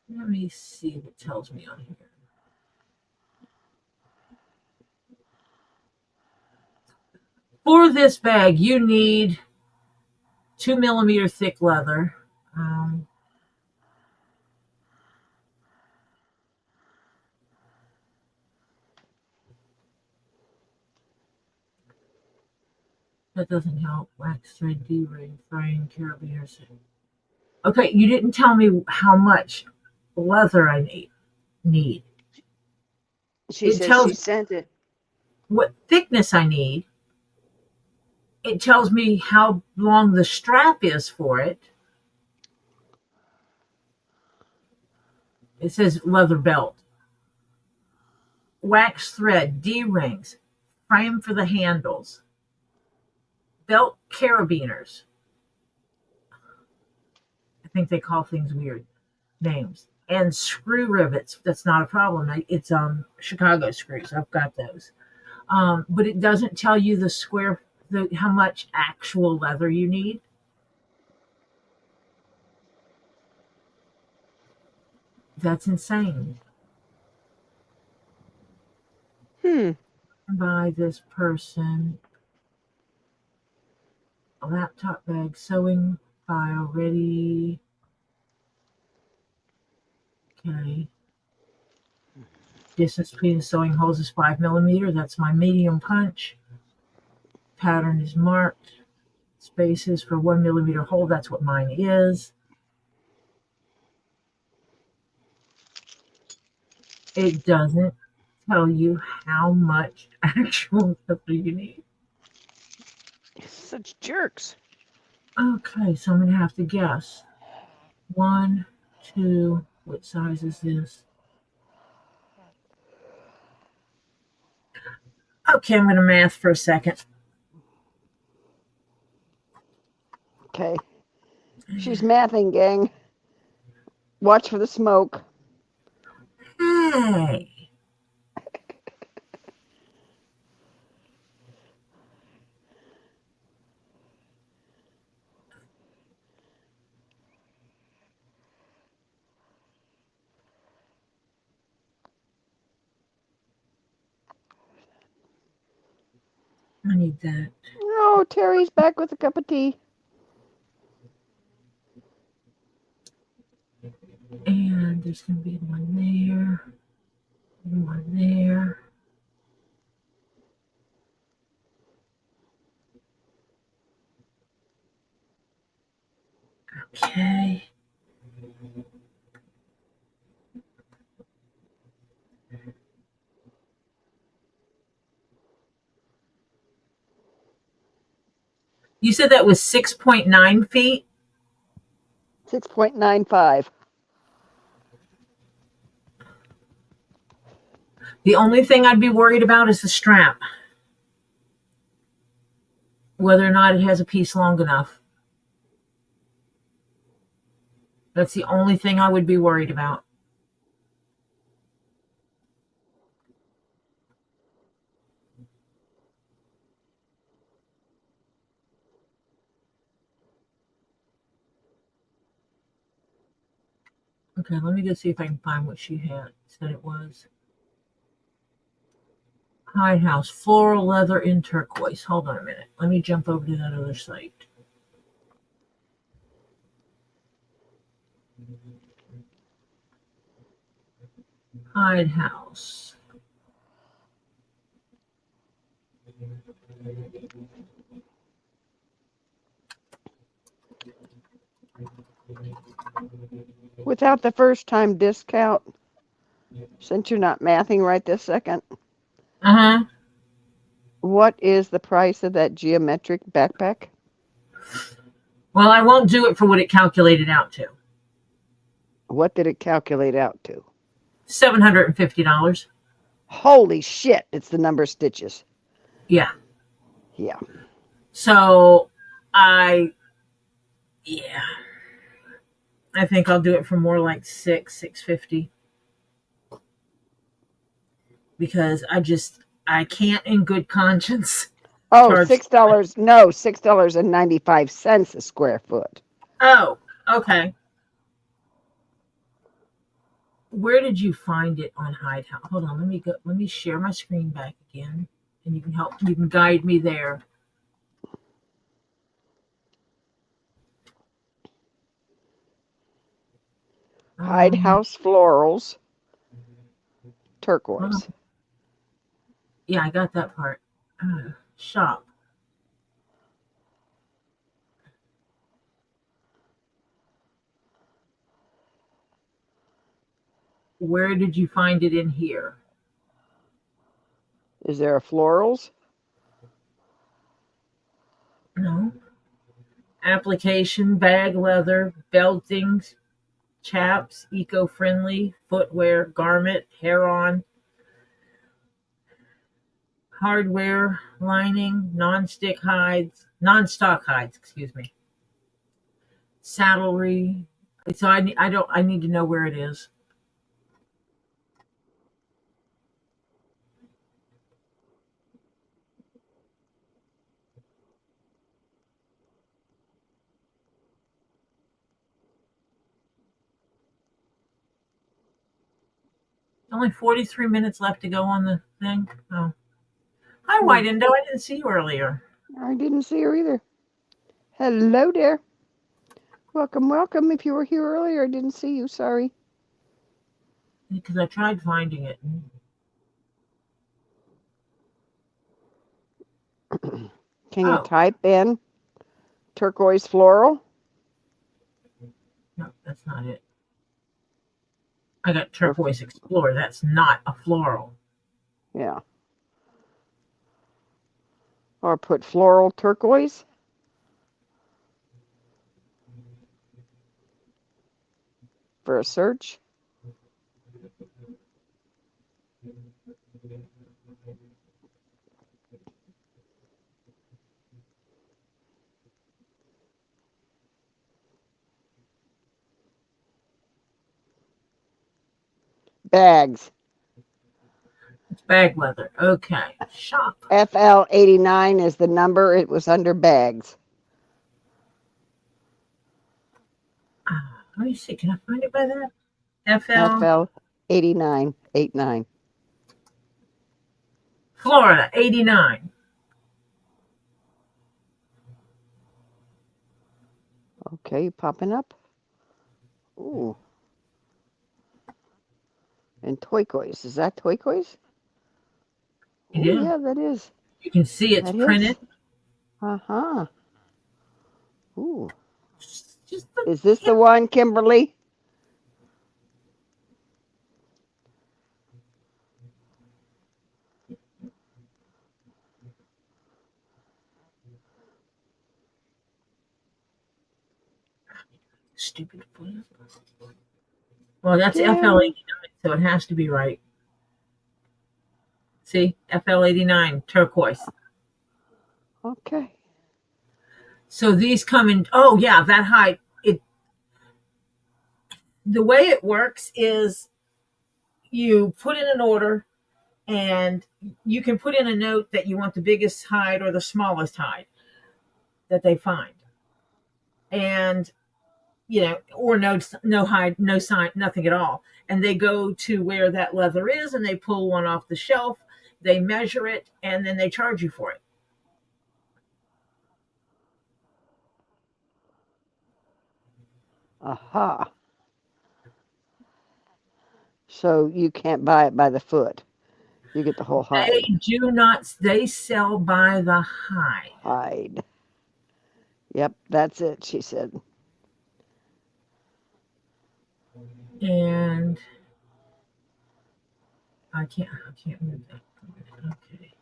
Let me see what it tells me on here. For this bag, you need 2 millimeter thick leather. That doesn't help. Wax thread, D-ring, frame, carabiners. Okay, you didn't tell me how much leather I need. She It says she tells sent it. what thickness I need. It tells me how long the strap is for it. It says leather belt. Wax thread, D-rings, frame for the handles, belt carabiners. I think they call things weird names. And screw rivets. That's not a problem. It's Chicago screws. I've got those. But it doesn't tell you how much actual leather you need. That's insane. By this person, a laptop bag, sewing file ready. Okay. Distance between the sewing holes is 5 millimeter. That's my medium punch. Pattern is marked. Spaces for 1 millimeter hole. That's what mine is. It doesn't tell you how much actual leather you need. Such jerks. Okay, so I'm going to have to guess. 1, 2, what size is this? Okay, I'm going to math for a second. Okay. She's mathing, gang. Watch for the smoke. Hey. I need that. Oh, Terry's back with a cup of tea. And there's going to be one there. One there. Okay. You said that was 6.9 feet? 6.95. The only thing I'd be worried about is the strap. Whether or not it has a piece long enough. That's the only thing I would be worried about. Okay, let me go see if I can find what she had said it was. Hide House, floral leather in turquoise. Hold on a minute. Let me jump over to that other site. Hide House. Without the first time discount, since you're not mathing right this second, Uh-huh. what is the price of that geometric backpack? Well, I won't do it for what it calculated out to. What did it calculate out to? $750. Holy shit, it's the number of stitches. Yeah. Yeah. So I think I'll do it for more like $650. Because I can't in good conscience Oh, charge. $6. No, $6.95 a square foot. Oh, okay. Where did you find it on Hidehouse? Hold on, let me share my screen back again, and you can guide me there. Hidehouse Florals, turquoise. Yeah, I got that part. Shop. Where did you find it in here? Is there a florals? No. Application, bag leather, beltings, chaps, eco-friendly, footwear, garment, hair-on, hardware, lining, non-stock hides, excuse me. Saddlery. So I need to know where it is. Only 43 minutes left to go on the thing. Oh. Hi, White Indo. I didn't see you earlier. I didn't see her either. Hello there. Welcome, welcome. If you were here earlier, I didn't see you. Sorry. Because I tried finding it. Can you type in turquoise floral? No, that's not it. I got turquoise explorer. That's not a floral. Yeah. Or put floral turquoise. For a search. Bags. It's bag leather. Okay. Shop. FL89 is the number. It was under bags. Let me see. Can I find it by that? FL89. 89. Florida, 89. Okay, popping up. Ooh. And turquoise. Is that turquoise? It is. Yeah, that is. You can see it's printed. Uh-huh. Ooh. Is this the one, Kimberly? Stupid flip. Well, that's FL89, so it has to be right. See? FL89, turquoise. Okay. So these come in, oh yeah, that height. The way it works is you put in an order and you can put in a note that you want the biggest hide or the smallest hide that they find. And or no hide, no sign, nothing at all. And they go to where that leather is and they pull one off the shelf, they measure it, and then they charge you for it. Aha. So you can't buy it by the foot. You get the whole hide. They do not, they sell by the hide. Hide. Yep, that's it, she said. And I can't move that. Okay.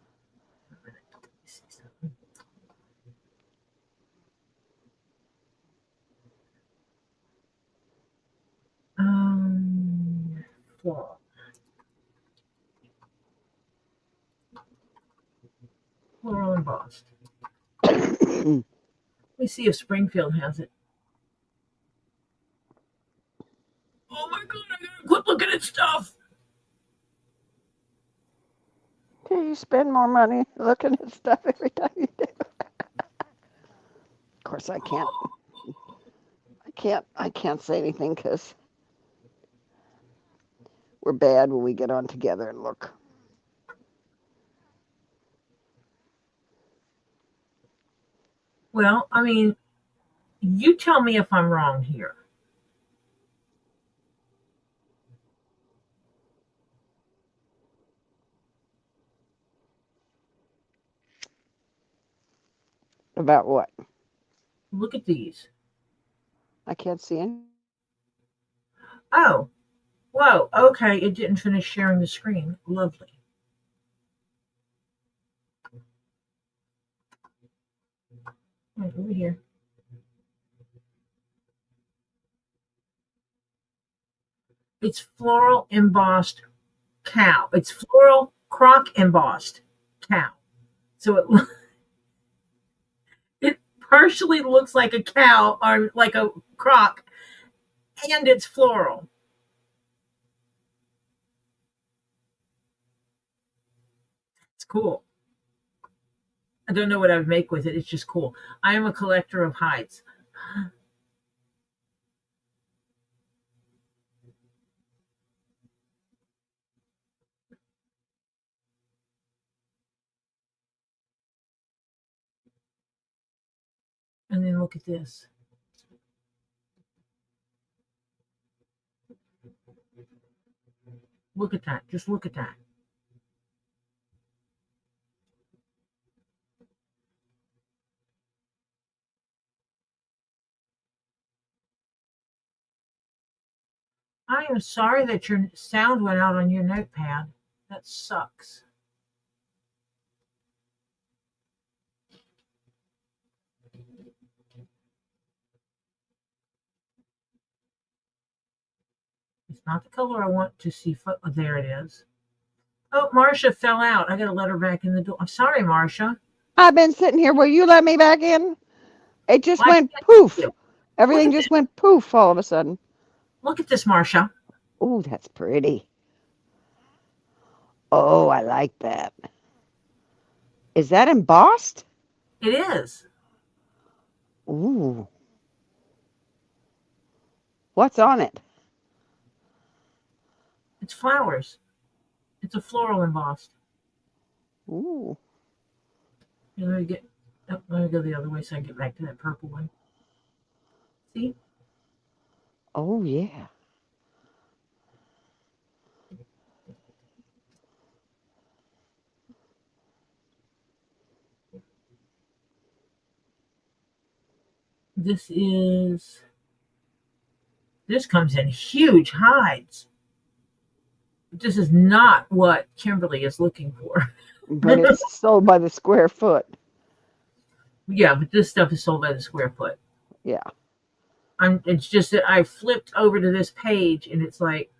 Let me see something. Floral. Floral embossed. Let me see if Springfield has it. Oh my god, I gotta quit looking at stuff. Do you spend more money looking at stuff every time you do? Of course, I can't say anything because we're bad when we get on together and look. Well, I mean, you tell me if I'm wrong here. About what? Look at these. I can't see any. Oh, whoa, okay, it didn't finish sharing the screen. Lovely. Right, over here. It's floral embossed cow. It's floral croc embossed cow. So it partially looks like a cow or like a croc, and it's floral. It's cool. I don't know what I would make with it. It's just cool. I am a collector of hides. And then look at this. Look at that. Just look at that. I am sorry that your sound went out on your notepad. That sucks. It's not the color I want to see. There it is. Oh, Marcia fell out. I got to let her back in the door. I'm sorry, Marcia. I've been sitting here. Will you let me back in? It just Why went can't poof. you? Everything just went poof all of a sudden. Look at this, Marcia. Oh, that's pretty. Oh, I like that. Is that embossed? It is. Ooh. What's on it? It's flowers. It's a floral embossed. Ooh. Here, let me go the other way so I can get back to that purple one. See? Oh, yeah. This comes in huge hides. This is not what Kimberly is looking for. But it's sold by the square foot. Yeah, but this stuff is sold by the square foot. Yeah. It's just that I flipped over to this page and it's like,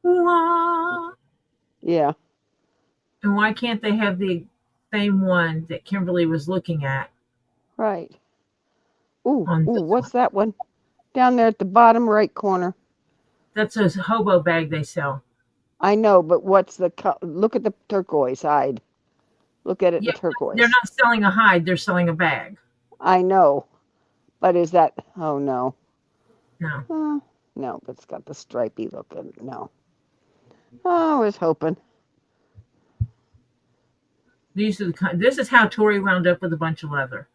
wah. Yeah. And why can't they have the same one that Kimberly was looking at? Right. Ooh, On ooh, this what's that one? Down there at the bottom right corner. That's a hobo bag they sell. I know, but what's the look at the turquoise hide. Look at it Yeah, in turquoise. they're not selling a hide, they're selling a bag. I know. But is that oh no. No. No, but it's got the stripy look in it. No. Oh, I was hoping. This is how Tori wound up with a bunch of leather.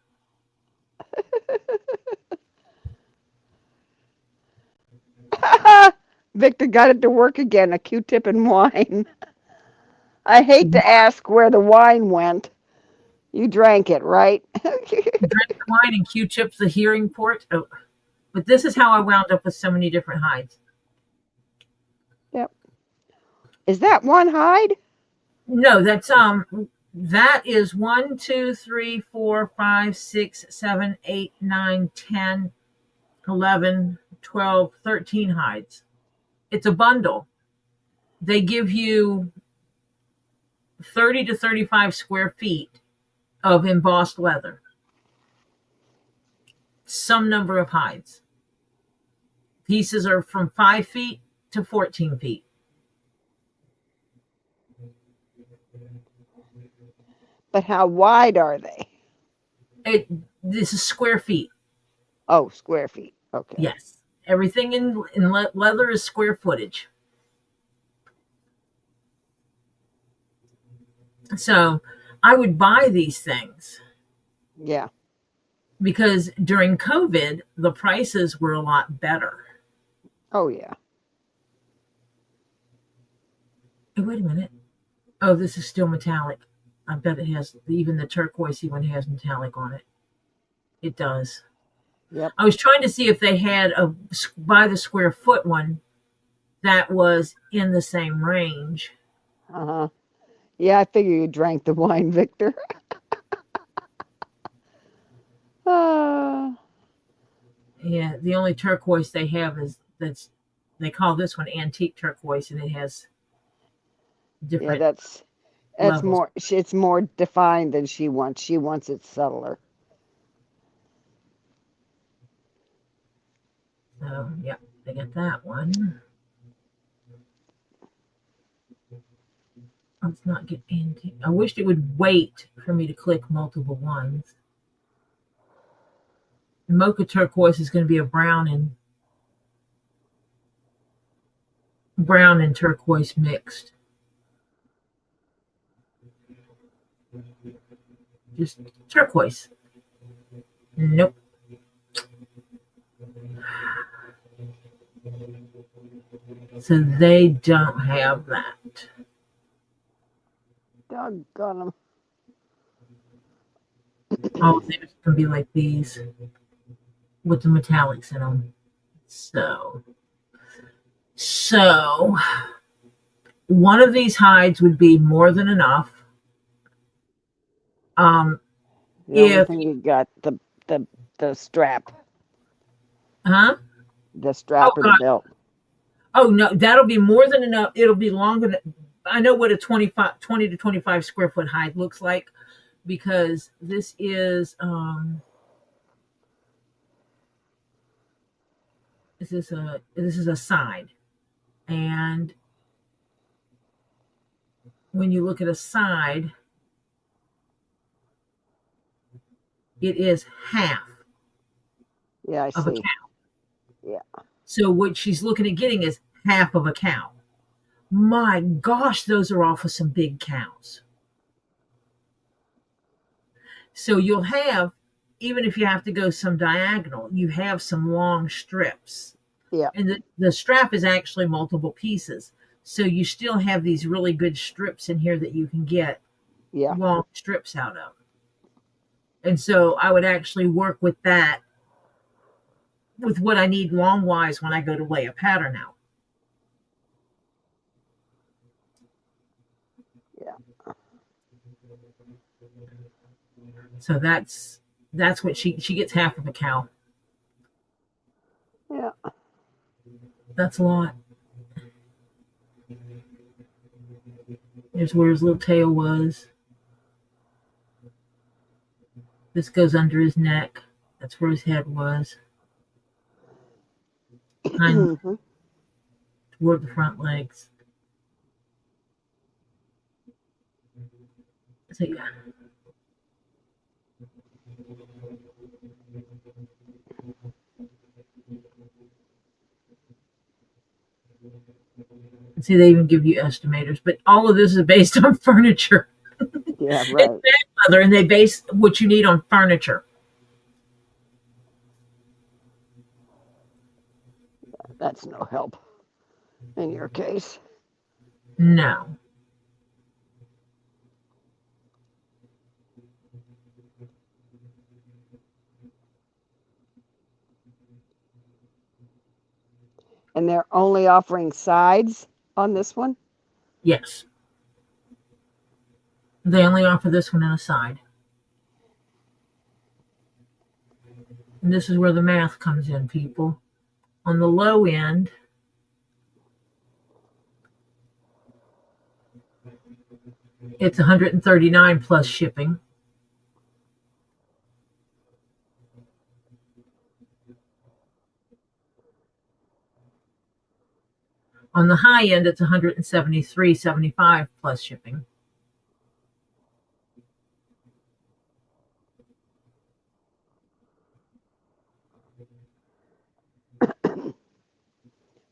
Victor got it to work again, a Q-tip and wine. I hate to ask where the wine went. You drank it, right? Drank the wine and Q-chips the hearing port. Oh, But this is how I wound up with so many different hides. Yep. Is that one hide? No, that is 1, 2, 3, 4, 5, 6, 7, 8, 9, 10, 11, 12, 13 hides. It's a bundle. They give you 30 to 35 square feet of embossed leather. Some number of hides. Pieces are from 5 feet to 14 feet. But how wide are they? This is square feet. Oh, square feet. Okay. Yes. Everything in leather is square footage. So I would buy these things. Yeah. Because during COVID, the prices were a lot better. Oh, yeah. Hey, wait a minute. Oh, this is still metallic. I bet it has, even the turquoisey one has metallic on it. It does. Yep. I was trying to see if they had a by the square foot one that was in the same range. Uh-huh. Yeah, I figure you drank the wine, Victor. uh, Yeah, the only turquoise they have they call this one antique turquoise, and it has yeah, different that's levels. more. It's more defined than she wants. She wants it subtler. So, yeah, they got that one. Let's not get antique. I wished it would wait for me to click multiple ones. Mocha turquoise is going to be a brown and turquoise mixed. Just turquoise. Nope. So they don't have that. Doggone them. All theirs can be like these with the metallics in them. So one of these hides would be more than enough. The only If thing you got the strap, huh? the Oh strap of the God. belt. Oh no, that'll be more than enough. It'll be longer than I know what a 20 to 25 square foot hide looks like, because this is this is a side. And when you look at a side, it is half Yeah, I of a see. cow. Yeah. So what she's looking at getting is half of a cow. My gosh, those are off of some big cows. So you'll have, even if you have to go some diagonal, you have some long strips. Yeah. And the strap is actually multiple pieces. So you still have these really good strips in here that you can get Yeah. long strips out of. And so I would actually work with that, with what I need long wise when I go to lay a pattern out. Yeah. So that's what she gets half of a cow. Yeah. That's a lot. Here's where his little tail was. This goes under his neck. That's where his head was. Behind Mhm. toward the front legs. So yeah. See, they even give you estimators, but all of this is based on furniture. Yeah, It's right. bad leather, and they base what you need on furniture. That's no help in your case. No. And they're only offering sides on this one? Yes. They only offer this one in a side. And this is where the math comes in, people. On the low end, it's $139 plus shipping. On the high end, it's $173.75 plus shipping.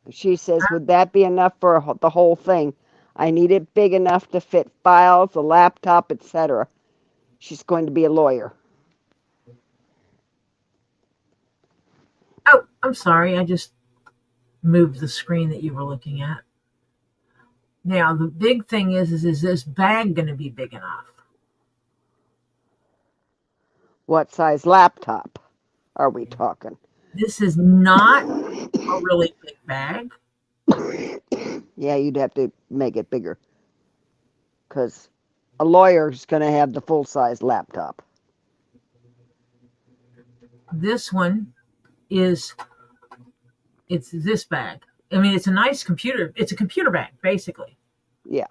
She says, would that be enough for the whole thing? I need it big enough to fit files, a laptop, etc. She's going to be a lawyer. Oh, I'm sorry. I just moved the screen that you were looking at. Now, the big thing is this bag going to be big enough? What size laptop are we talking? This is not a really big bag. Yeah, you'd have to make it bigger. Because a lawyer's going to have the full-size laptop. This one it's this bag. I mean, it's a nice computer. It's a computer bag, basically. Yeah.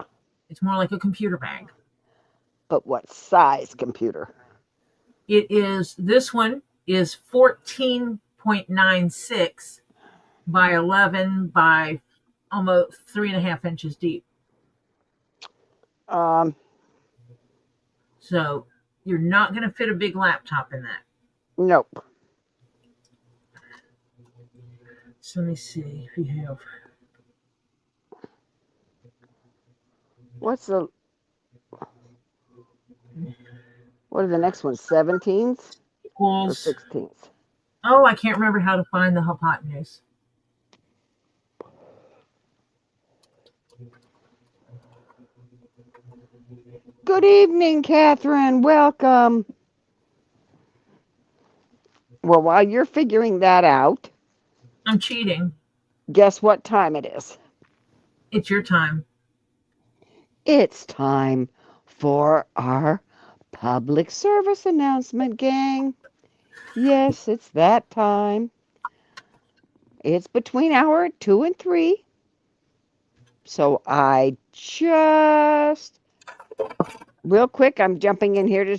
It's more like a computer bag. But what size computer? This one is 14.96 by 11 by almost 3.5 inches deep. So you're not going to fit a big laptop in that. Nope. So let me see if you have. What are the next ones? 17s or Equals. 16s? Oh, I can't remember how to find the hypotenuse. Good evening, Catherine. Welcome. Well, while you're figuring that out, I'm cheating. guess what time it is? It's your time. It's time for our public service announcement, gang. Yes, it's that time. It's between hour 2 and 3. So I just, real quick, I'm jumping in here to,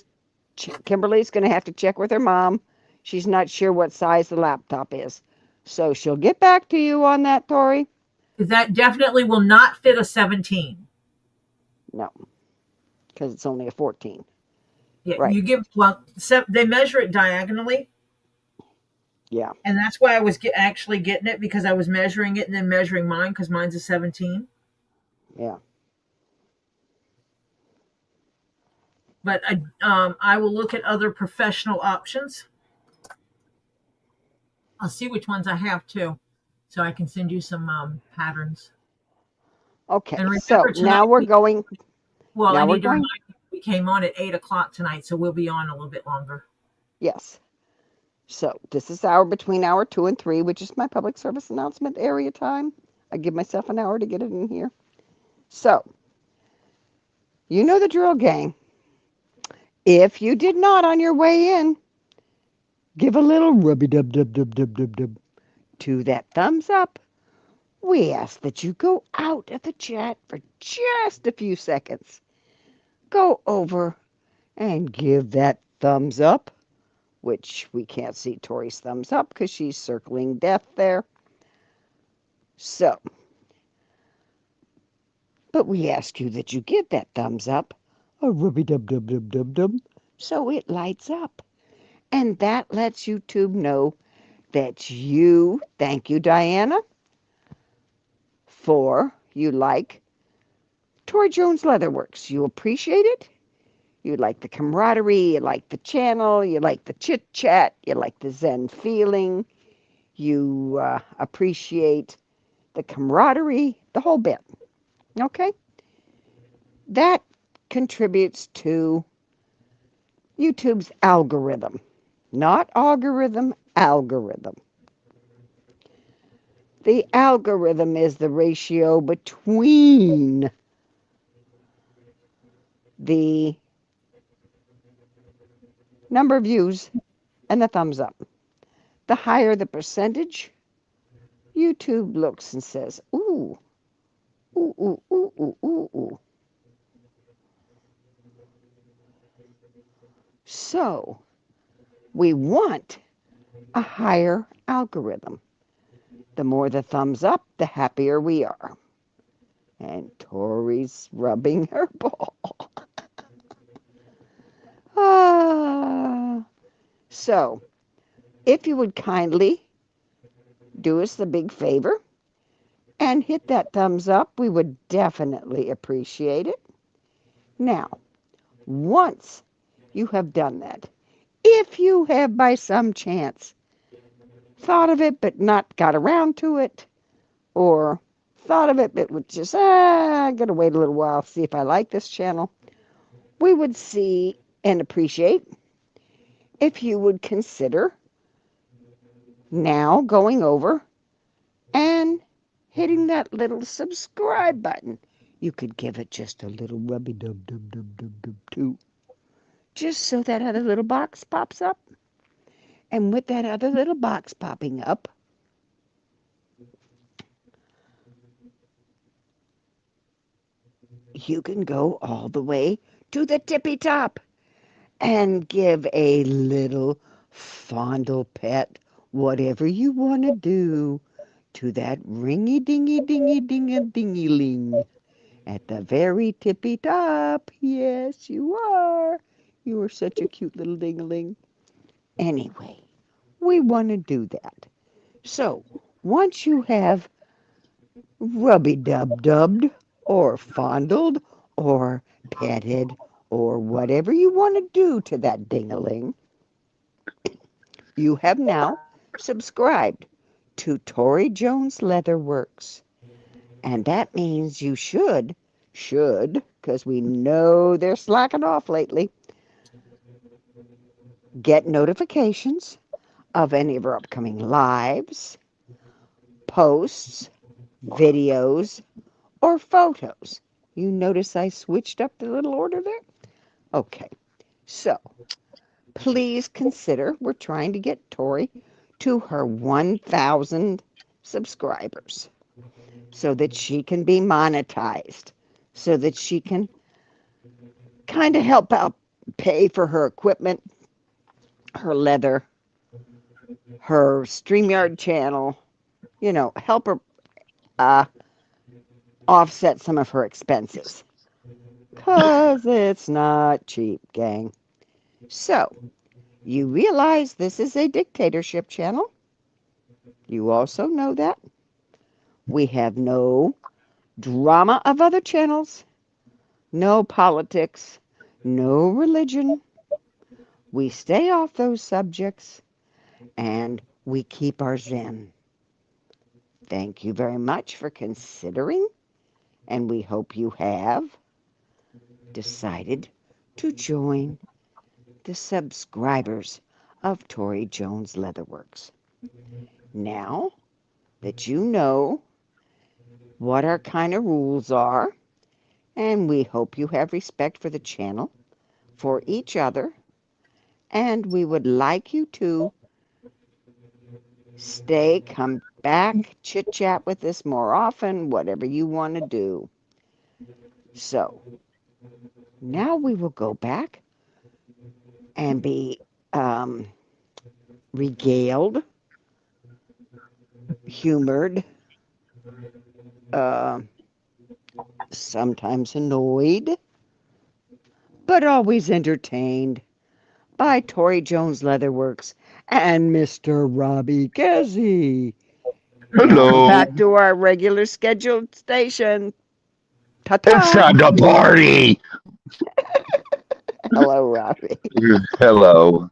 Kimberly's going to have to check with her mom. She's not sure what size the laptop is. So she'll get back to you on that, Tori. That definitely will not fit a 17. No, because it's only a 14. Yeah, right. They measure it diagonally. Yeah. And that's why I was actually getting it, because I was measuring it and then measuring mine, because mine's a 17. Yeah. But I will look at other professional options. I'll see which ones I have too, so I can send you some patterns. Okay. And remember, so now we're going. Well, now I we're need to going. remind you, we came on at 8:00 tonight, so we'll be on a little bit longer. Yes. So this is between hour 2 and 3, which is my public service announcement area time. I give myself an hour to get it in here. So, you know the drill, gang. If you did not on your way in, give a little rubby-dub-dub-dub-dub-dub-dub to that thumbs up. We ask that you go out of the chat for just a few seconds. Go over and give that thumbs up, which we can't see Tori's thumbs up because she's circling death there. So, but we ask you that you give that thumbs up a rubby-dub-dub-dub-dub-dub so it lights up. And that lets YouTube know that thank you, Diana, for you like ToriJones Leatherworks. You appreciate it. You like the camaraderie. You like the channel. You like the chit chat. You like the Zen feeling. You appreciate the camaraderie, the whole bit. Okay? That contributes to YouTube's algorithm. Not algorithm, algorithm. The algorithm is the ratio between the number of views and the thumbs up. The higher the percentage, YouTube looks and says, ooh, ooh, ooh, ooh, ooh, ooh, ooh. So we want a higher algorithm. The more the thumbs up, the happier we are. And Tori's rubbing her ball. So, if you would kindly do us the big favor and hit that thumbs up, we would definitely appreciate it. Now, once you have done that, if you have by some chance thought of it but not got around to it, or thought of it but would just, I'm going to wait a little while, see if I like this channel, we would see and appreciate if you would consider now going over and hitting that little subscribe button. You could give it just a little rubby dub dub dub dub dub too, just so that other little box pops up. And with that other little box popping up, you can go all the way to the tippy top and give a little fondle pet, whatever you want to do, to that ringy dingy dingy dingy dingy ling at the very tippy top. Yes, you are. You are such a cute little ding-a-ling. Anyway, we want to do that. So, once you have rubby-dub-dubbed or fondled or petted or whatever you want to do to that ding-a-ling, you have now subscribed to Tori Jones Leatherworks. And that means you should, because we know they're slacking off lately, get notifications of any of our upcoming lives, posts, videos, or photos. You notice I switched up the little order there? Okay, so please consider we're trying to get Tori to her 1,000 subscribers so that she can be monetized, so that she can kind of help out pay for her equipment, her leather, her StreamYard channel, help her offset some of her expenses. Because it's not cheap, gang. So, you realize this is a dictatorship channel? You also know that. We have no drama of other channels, no politics, no religion. We stay off those subjects, and we keep our zen. Thank you very much for considering, and we hope you have decided to join the subscribers of Tori Jones Leatherworks. Now that you know what our kind of rules are, and we hope you have respect for the channel, for each other, and we would like you to come back, chit-chat with us more often, whatever you want to do. So, now we will go back and be regaled, humored, sometimes annoyed, but always entertained by Tori Jones Leatherworks and Mr. Robbie Gezzy. Hello. Back to our regular scheduled station. Ta-ta. It's time to party. Hello, Robbie. Hello.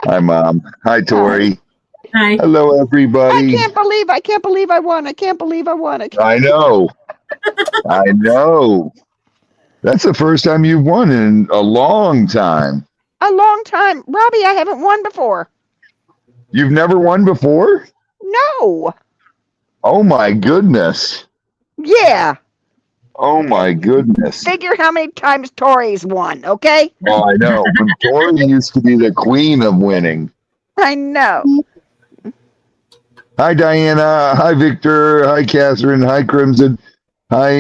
Hi, Mom. Hi, Tori. Hi. Hello, everybody. I can't believe I won. I know. I know. That's the first time you've won in a long time. A long time. Robbie, I haven't won before. You've never won before? No. Oh my goodness. Yeah. Oh my goodness. Figure how many times Tori's won, okay? Oh, I know. Tori used to be the queen of winning. I know. Hi, Diana. Hi, Victor. Hi, Catherine. Hi, Crimson. Hi,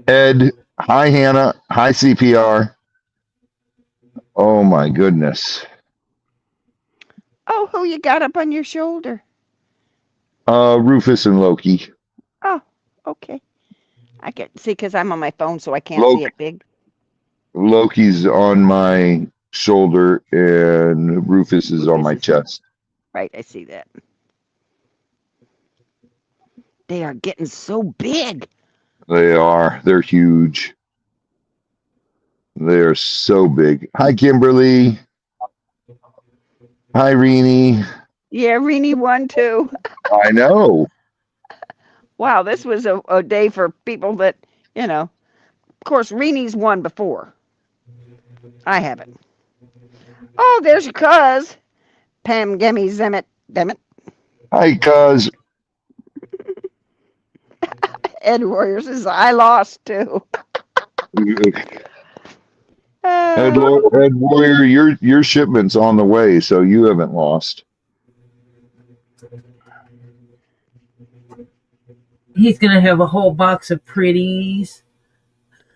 Ed. Hi, Hannah. Hi, CPR. Oh my goodness. Oh, who you got up on your shoulder? Rufus and Loki. Oh, okay. I can see because I'm on my phone, so I can't Loki. see it big. Loki's on my shoulder and Rufus is on my chest. Right, I see that. They are getting so big. They are. They're huge. They are so big. Hi, Kimberly. Hi, Reenie. Yeah, Renee won too. I know. Wow, this was a day for people that, of course, Renee's won before. I haven't. Oh, there's your cuz. Pam Gemmy Zemmet. Demet. Hi, cuz. Ed Warrior says, I lost too. Ed Warrior, your shipment's on the way, so you haven't lost. He's going to have a whole box of pretties.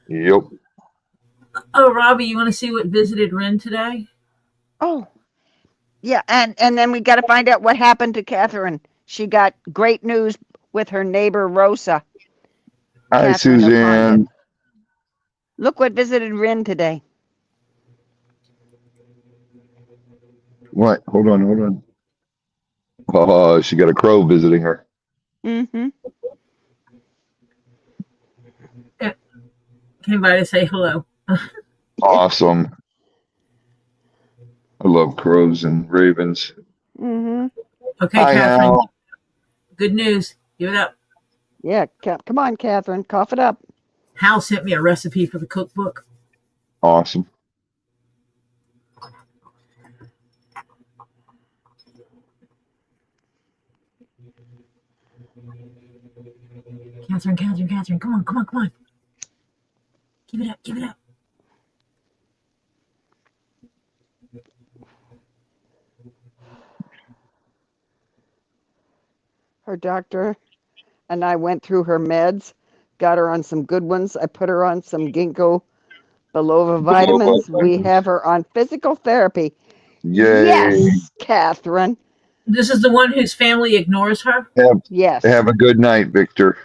Yep. Oh, Robbie, you want to see what visited Ren today? Oh, yeah, and then we got to find out what happened to Catherine. She got great news with her neighbor Rosa. Hi, Catherine Suzanne. O'Connor. Look what visited Ren today. What? Hold on. Oh, she got a crow visiting her. Mm-hmm. Came by to say hello. Awesome. I love crows and ravens. Mm-hmm. Okay, Hi, Catherine. Al. Good news. Give it up. Yeah, come on, Catherine. Cough it up. Hal sent me a recipe for the cookbook. Awesome. Catherine. Come on. Give it up. Her doctor and I went through her meds, got her on some good ones. I put her on some ginkgo biloba vitamins. We have her on physical therapy. Yay. Yes, Catherine. This is the one whose family ignores her? Yes. Have a good night, Victor.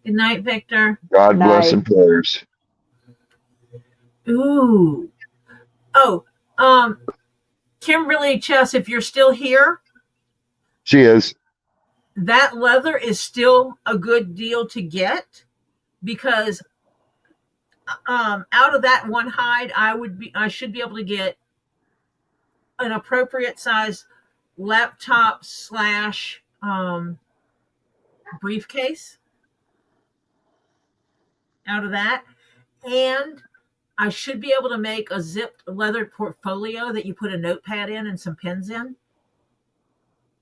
Good night, Victor. God bless Night. and prayers. Ooh. Oh, Kimberly Chess, if you're still here, She is. that leather is still a good deal to get because out of that one hide, I should be able to get an appropriate size laptop / briefcase out of that. And I should be able to make a zipped leather portfolio that you put a notepad in and some pens in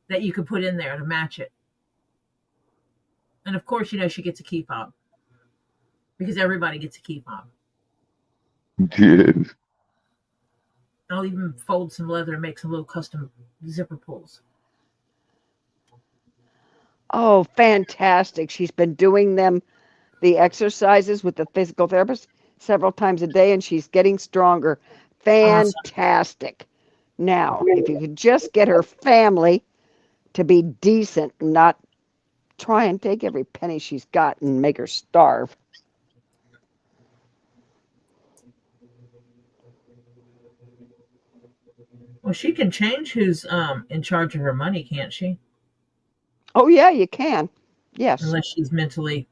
that you could put in there to match it. And of course, she gets a key fob because everybody gets a key fob. Yes. I'll even fold some leather and make some little custom zipper pulls. Oh, fantastic. She's been doing the exercises with the physical therapist several times a day, and she's getting stronger. Fantastic. Now, if you could just get her family to be decent and not try and take every penny she's got and make her starve. Well, she can change who's in charge of her money, can't she? Oh, yeah, you can. Yes. Unless she's mentally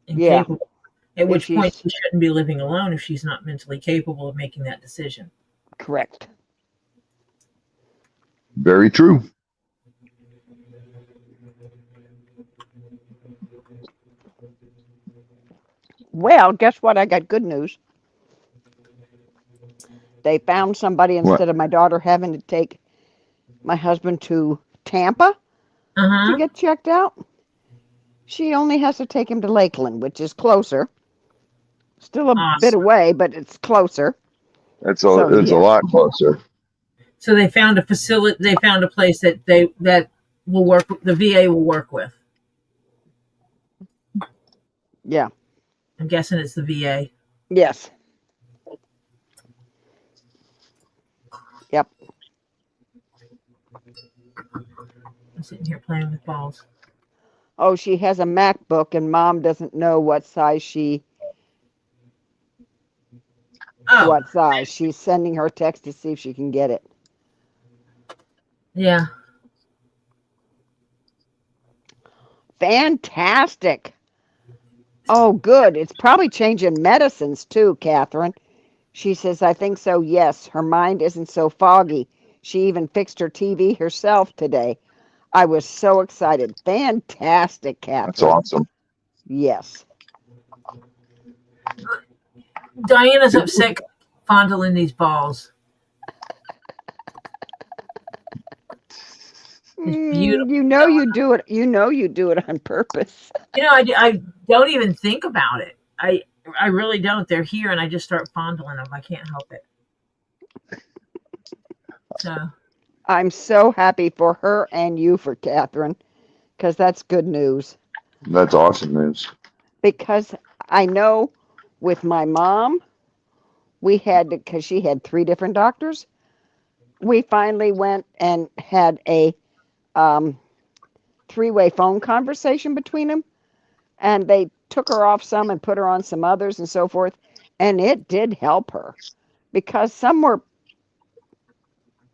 incapable. Yeah. At which point she shouldn't be living alone if she's not mentally capable of making that decision. Correct. Very true. Well, guess what? I got good news. They found somebody instead of my daughter having to take my husband to Tampa to Uh-huh. get checked out. She only has to take him to Lakeland, which is closer. Still a bit Awesome. away, but it's closer. It's So a yeah, lot closer. So they found a facility. They found a place that will work. The VA will work with. yeah, I'm guessing it's the VA. yes, yep. I'm sitting here playing with balls. Oh, she has a MacBook, and Mom doesn't know what size Oh, She's sending her a text to see if she can get it. yeah. Fantastic. Oh, good. It's probably changing medicines too, Catherine. She says, I think so, yes. Her mind isn't so foggy. She even fixed her TV herself today. I was so excited. Fantastic, That's Catherine. awesome. Yes. Diana's upset fondling these balls. It's beautiful. You know you do it. You know you do it on purpose. I don't even think about it. I really don't. They're here, and I just start fondling them. I can't help it. So I'm so happy for her and you for Catherine, because that's good news. That's awesome news. Because I know with my mom, we had to, because she had 3 different doctors, we finally went and had a 3-way phone conversation between them, and they took her off some and put her on some others and so forth, and it did help her because some were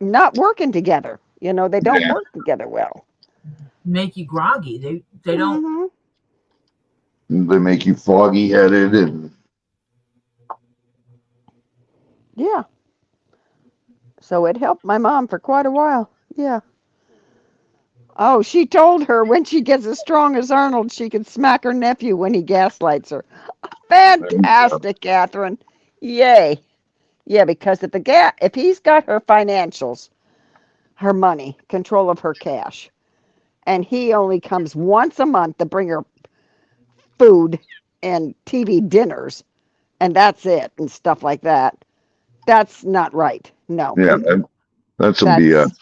not working together. They don't Yeah. work together well. make you groggy. They don't. Mm-hmm. They make you foggy headed and Yeah. So it helped my mom for quite a while. Yeah. Oh, she told her when she gets as strong as Arnold, she can smack her nephew when he gaslights her. Fantastic, Catherine. Yay. Yeah, because if he's got her financials, her money, control of her cash, and he only comes once a month to bring her food and TV dinners, and that's it, and stuff like that, that's not right. No. yeah, that's some BS.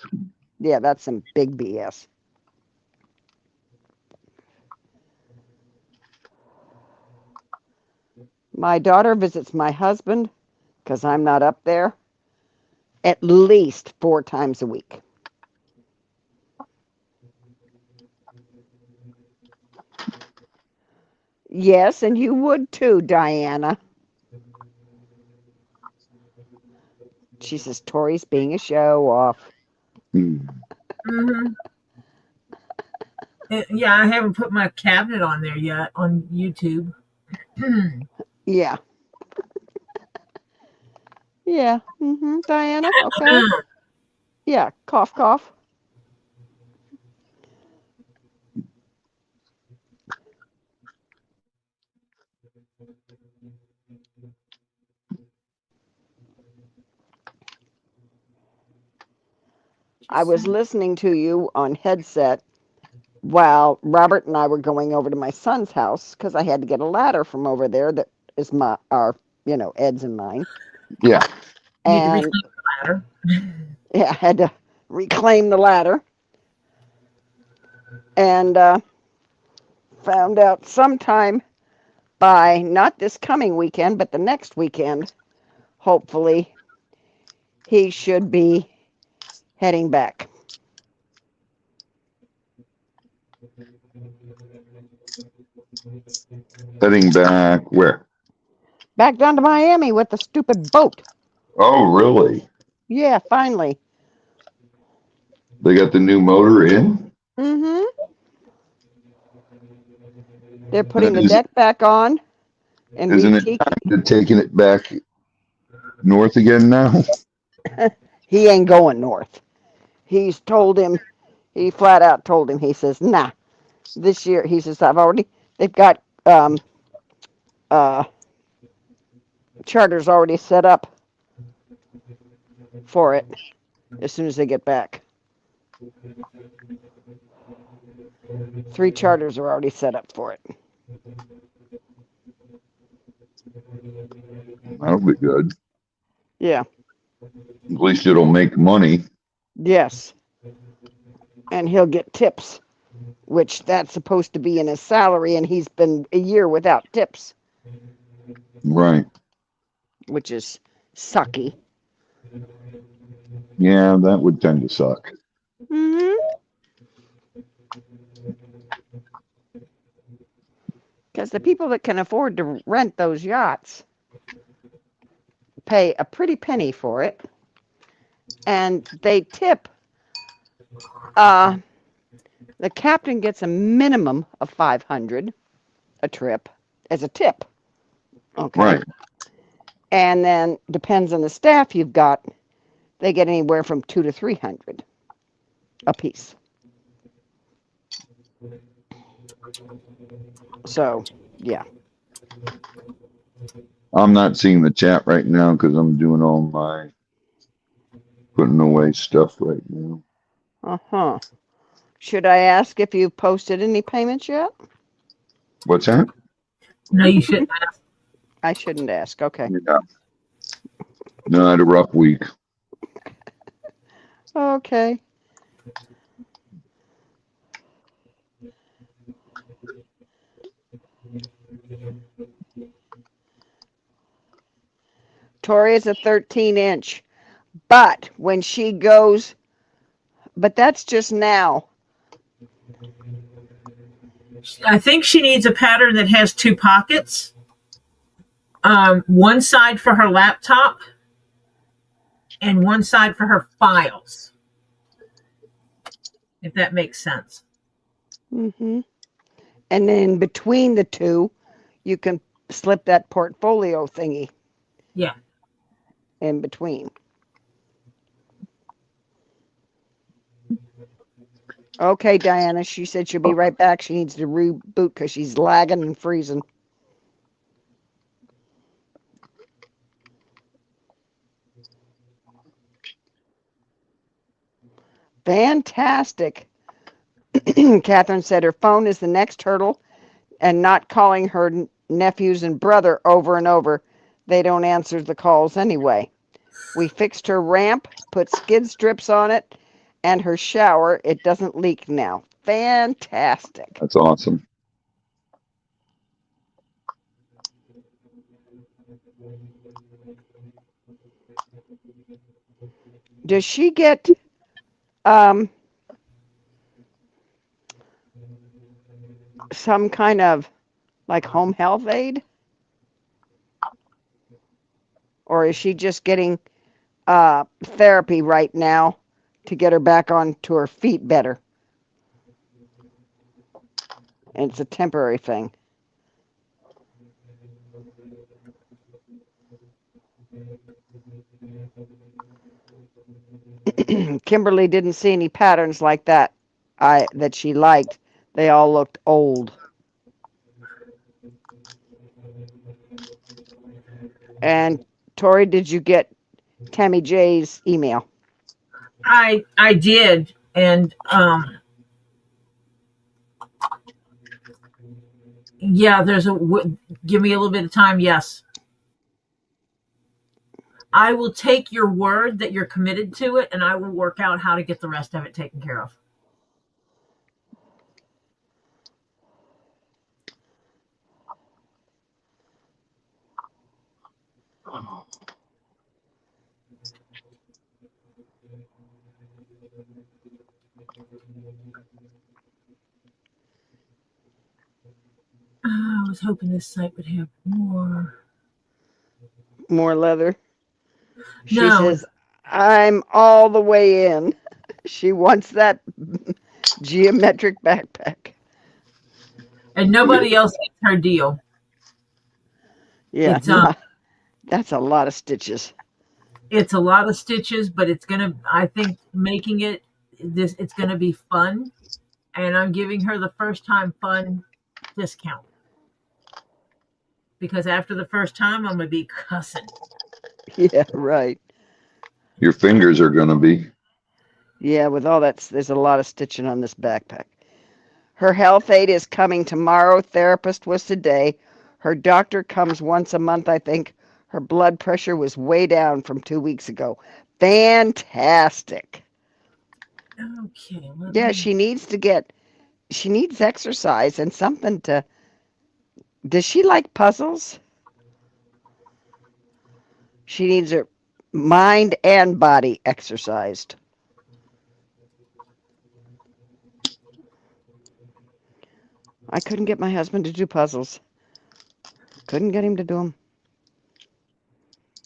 Yeah, that's some big BS. My daughter visits my husband, because I'm not up there, at least 4 times a week. Yes, and you would too, Diana. She says Tori's being a show off. Mm-hmm. Yeah, I haven't put my cabinet on there yet on YouTube. Yeah. Yeah. Diana, okay. Yeah, cough, cough. I was listening to you on headset while Robert and I were going over to my son's house because I had to get a ladder from over there that is Ed's and mine. Yeah. You need to And reclaim the ladder. yeah, I had to reclaim the ladder. And found out sometime by not this coming weekend, but the next weekend, hopefully, he should be heading back. Heading back where? Back down to Miami with the stupid boat. Oh, really? Yeah, finally. They got the new motor in? Mm-hmm. They're putting the deck back on and Isn't it time to taking it back north again now? He ain't going north. He flat out told him, he says, nah, this year, he says, they've got charters already set up for it as soon as they get back. 3 charters are already set up for it. That'll be good. Yeah. At least it'll make money. Yes. And he'll get tips, which that's supposed to be in his salary, and he's been a year without tips, Right. which is sucky. Yeah, that would tend to suck. Mm-hmm. Because the people that can afford to rent those yachts pay a pretty penny for it, and they tip. The captain gets a minimum of $500 a trip as a tip. Okay. Right. And then depends on the staff you've got. They get anywhere from $200 to $300 a piece. So, yeah. I'm not seeing the chat right now because I'm doing all my putting away stuff right now. Uh-huh. Should I ask if you've posted any payments yet? What's that? No, you shouldn't. I shouldn't ask. Okay. Yeah. No, I had a rough week. Okay. Tori is a 13-inch, but when she goes, but that's just now. I think she needs a pattern that has 2 pockets. One side for her laptop and one side for her files. If that makes sense. Mm-hmm. And then between the two, you can slip that portfolio thingy. Yeah. In between. Okay, Diana. She said she'll be right back. She needs to reboot because she's lagging and freezing. Fantastic. Catherine said her phone is the next hurdle, and not calling her nephews and brother over and over. They don't answer the calls anyway. We fixed her ramp, put skid strips on it, and her shower. It doesn't leak now. Fantastic. That's awesome. Does she get some kind of like home health aid? Or is she just getting therapy right now to get her back onto her feet better? And it's a temporary thing. Kimberly didn't see any patterns like that that she liked. They all looked old. And Tori, did you get Tammy J's email? I did, and yeah, give me a little bit of time. Yes, I will take your word that you're committed to it, and I will work out how to get the rest of it taken care of. I was hoping this site would have more leather. She No. says, I'm all the way in. She wants that geometric backpack. And nobody else gets her deal. Yeah, that's a lot of stitches. It's a lot of stitches, but I think making it's gonna be fun. And I'm giving her the first time fun discount. Because after the first time, I'm gonna be cussing. Yeah, right. Your fingers are going to be. Yeah, with all that, there's a lot of stitching on this backpack. Her health aide is coming tomorrow. Therapist was today. Her doctor comes once a month, I think. Her blood pressure was way down from 2 weeks ago. Fantastic. Okay. Yeah, she needs exercise and something to. Does she like puzzles? She needs her mind and body exercised. I couldn't get my husband to do puzzles. Couldn't get him to do them.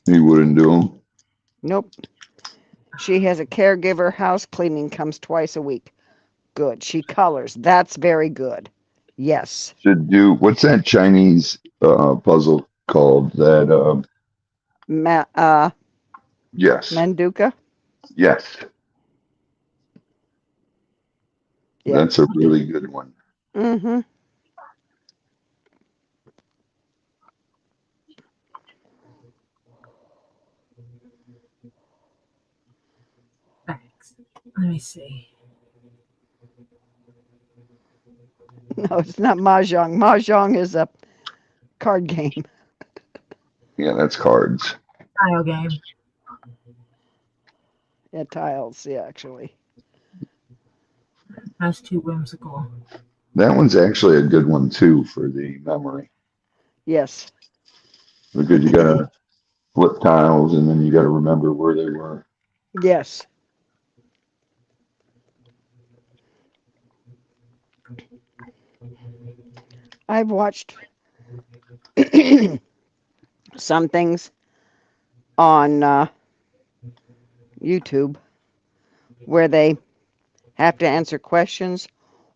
He wouldn't do them. Nope. She has a caregiver. House cleaning comes twice a week. Good. She colors. That's very good. Yes. Should do. What's that Chinese puzzle called? That yes, Manduka. yes, Yeah. that's a really good one. Mm-hmm. Thanks. Let me see. No, it's not mahjong. Mahjong is a card game. Yeah, that's cards. Tile game. Yeah, tiles. Yeah, actually. That's too whimsical. That one's actually a good one too for the memory Yes. because you gotta flip tiles and then you gotta remember where they were. Yes. I've watched some things on YouTube where they have to answer questions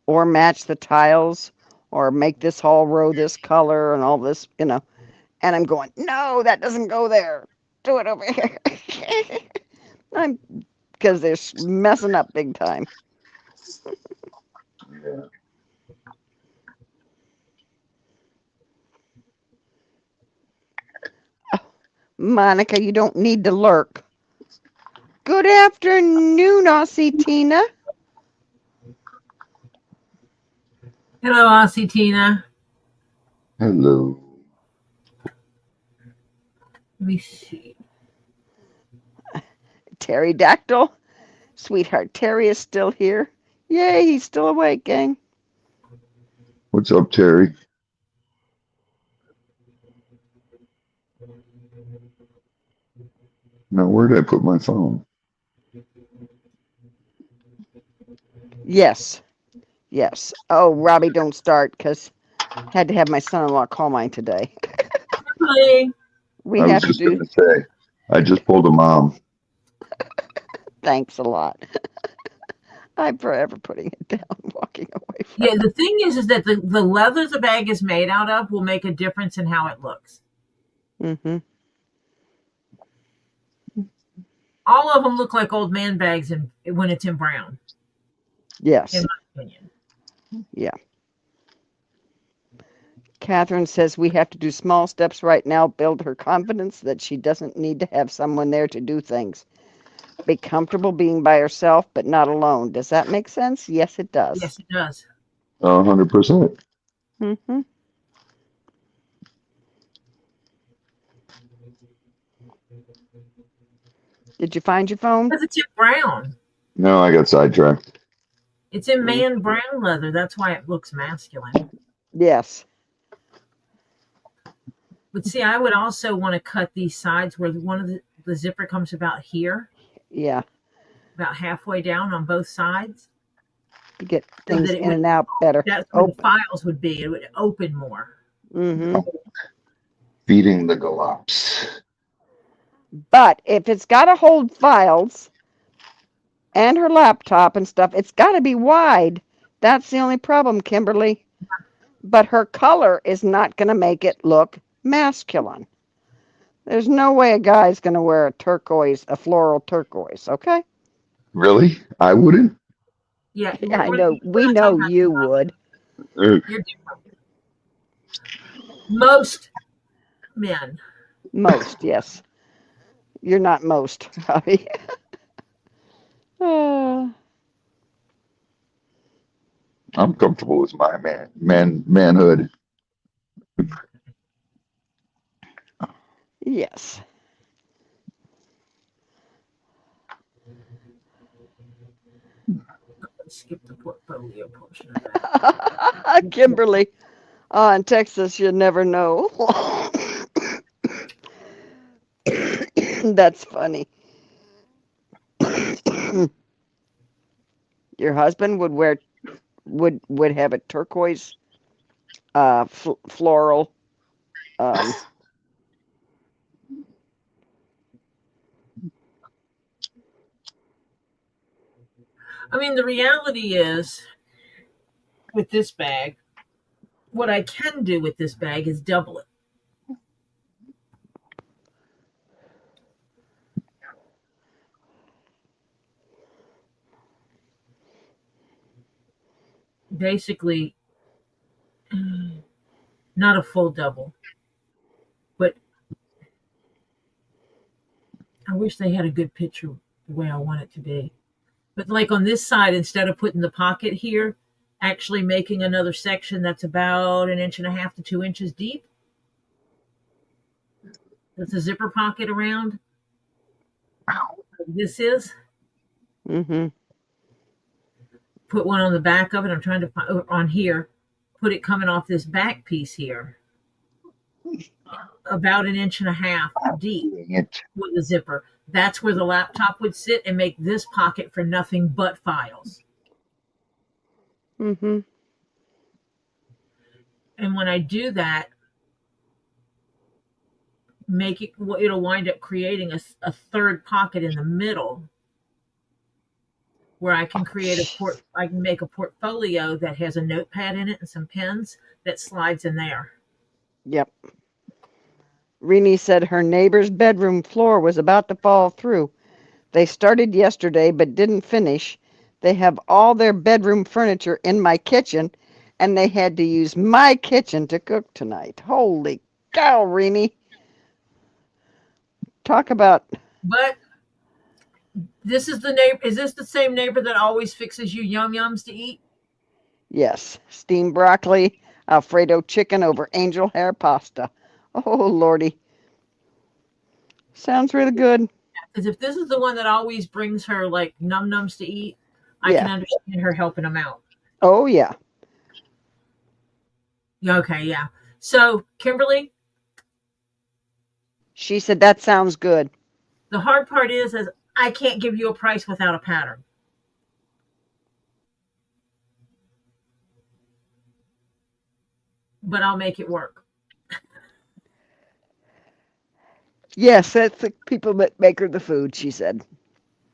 or match the tiles or make this whole row this color and all this, And I'm going, no, that doesn't go there. Do it over here. Because they're messing up big time. Yeah. Monica, you don't need to lurk. Good afternoon, Aussie Tina. Hello, Aussie Tina. Hello. Let me see. Pterodactyl. Sweetheart Terry is still here. Yay, he's still awake, gang. What's up, Terry? Now, where did I put my phone? Yes. Yes. Oh, Robbie, don't start because had to have my son-in-law call mine today. Hi. We I was have to just do. gonna say, I just pulled a mom. Thanks a lot. I'm forever putting it down, walking away from Yeah, the thing is that the leather the bag is made out of will make a difference in how it looks. Mm-hmm. All of them look like old man bags when it's in brown, Yes. in my opinion. Yeah. Catherine says we have to do small steps right now, build her confidence that she doesn't need to have someone there to do things. Be comfortable being by herself, but not alone. Does that make sense? Yes, it does. Yes, it does. 100%. Mm-hmm. Did you find your phone? Because it's in brown. No, I got sidetracked. It's in man brown leather. That's why it looks masculine. Yes. But see, I would also want to cut these sides where one of the zipper comes about here, Yeah. about halfway down on both sides. You get So things that it in would, and out better. that's where the files would be. It would open more. Mm-hmm. Feeding the galops. But if it's got to hold files and her laptop and stuff, it's got to be wide. That's the only problem, Kimberly. But her color is not going to make it look masculine. There's no way a guy's going to wear a floral turquoise, okay? Really? I wouldn't? Yeah, I know. We know you would. You're different. Most men. Most, yes. You're not most, Robbie. Uh, I'm comfortable with my manhood. yes. Let's skip the portfolio portion of that. Kimberly, in Texas, you never know. That's funny. Your husband would have a turquoise floral. Um, I mean, the reality is with this bag, what I can do with this bag is double it. Basically, not a full double, but I wish they had a good picture the way I want it to be. But like on this side, instead of putting the pocket here, actually making another section that's about 1.5 to 2 inches deep. That's a zipper pocket around. This is. mm-hmm. Put one on the back of it. I'm trying to find on here. Put it coming off this back piece here, about 1.5 inches deep with a zipper. That's where the laptop would sit and make this pocket for nothing but files. Mm-hmm. And when I do that, it'll wind up creating a third pocket in the middle where I can I can make a portfolio that has a notepad in it and some pens that slides in there. Yep. Renee said her neighbor's bedroom floor was about to fall through. They started yesterday but didn't finish. They have all their bedroom furniture in my kitchen, and they had to use my kitchen to cook tonight. Holy cow, Renee. Talk about... But this is the neighbor. Is this the same neighbor that always fixes you yum yums to eat? Yes, steamed broccoli, Alfredo chicken over angel hair pasta. Oh, Lordy. Sounds really good. Because if this is the one that always brings her like num nums to eat, I Yeah. can understand her helping him out. Oh, yeah. Yeah, okay, yeah. So, Kimberly, She said that sounds good. the hard part is I can't give you a price without a pattern. But I'll make it work. Yes, that's the people that make her the food, she said.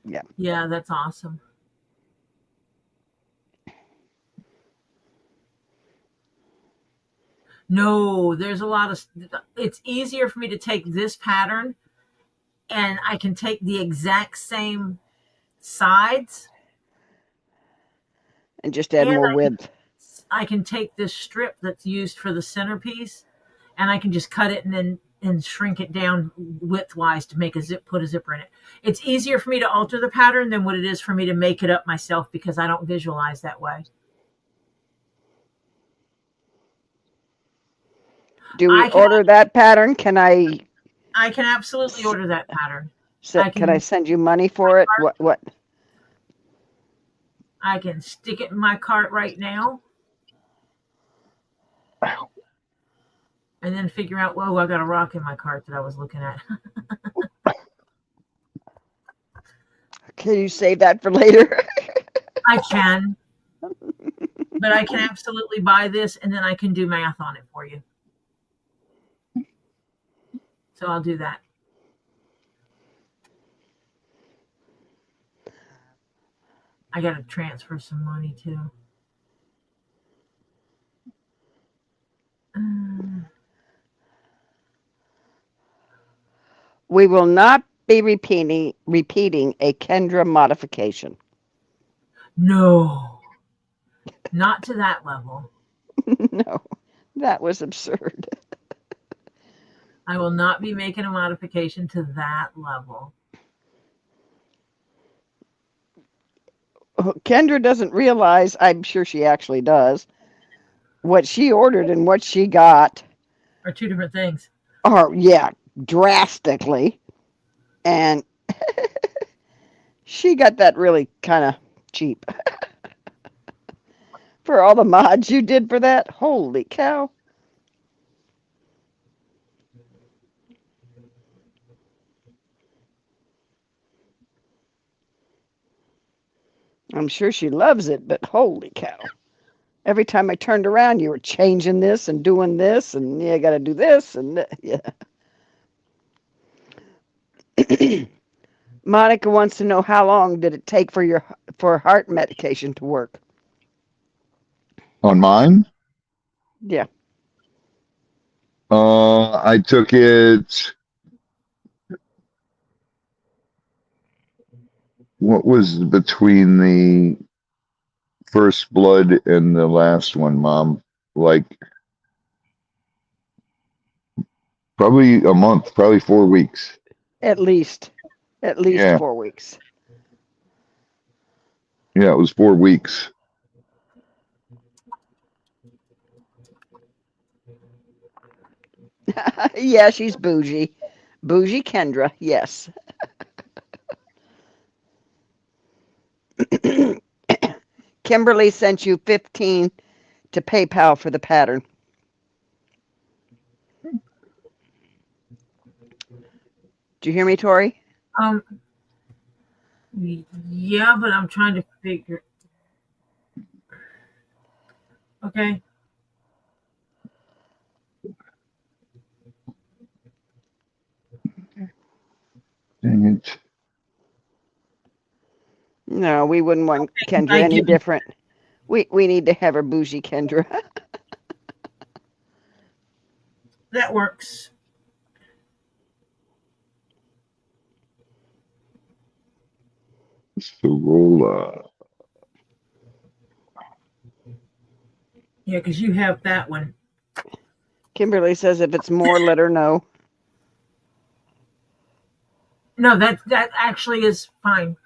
Yeah. Yeah, that's awesome. No, there's a lot of. It's easier for me to take this pattern and I can take the exact same sides. And just add more width. I can take this strip that's used for the centerpiece and I can just cut it and shrink it down widthwise to make put a zipper in it. It's easier for me to alter the pattern than what it is for me to make it up myself because I don't visualize that way. Do we order that pattern? Can I can absolutely order that pattern. Can I send you money for it? What? I can stick it in my cart right now. And then figure out, whoa, I got a rock in my cart that I was looking at. Can you save that for later? I can. But I can absolutely buy this and then I can do math on it for you. So I'll do that. I got to transfer some money too. We will not be repeating a Kendra modification. No. Not to that level. No, that was absurd. I will not be making a modification to that level. Kendra doesn't realize, I'm sure she actually does, what she ordered and what she got Are two different things. are, yeah, drastically. And she got that really kind of cheap. For all the mods you did for that, holy cow. I'm sure she loves it, but holy cow. Every time I turned around, you were changing this and doing this, and yeah, got to do this, and yeah. Monica wants to know how long did it take for heart medication to work? On mine, Yeah, I took it. What was between the first blood and the last one, Mom? Like probably a month, probably 4 weeks. at least Yeah, 4 weeks. yeah, it was 4 weeks. Yeah, she's bougie. Bougie Kendra, yes. Kimberly sent you 15 to PayPal for the pattern. Do you hear me, Tori? Um, yeah, but I'm trying to figure. Okay. Dang it. No, we wouldn't want Kendra I any give different. We need to have her bougie Kendra. that works. Sorola. Yeah, because you have that one. Kimberly says if it's more, let her know. No, that actually is fine.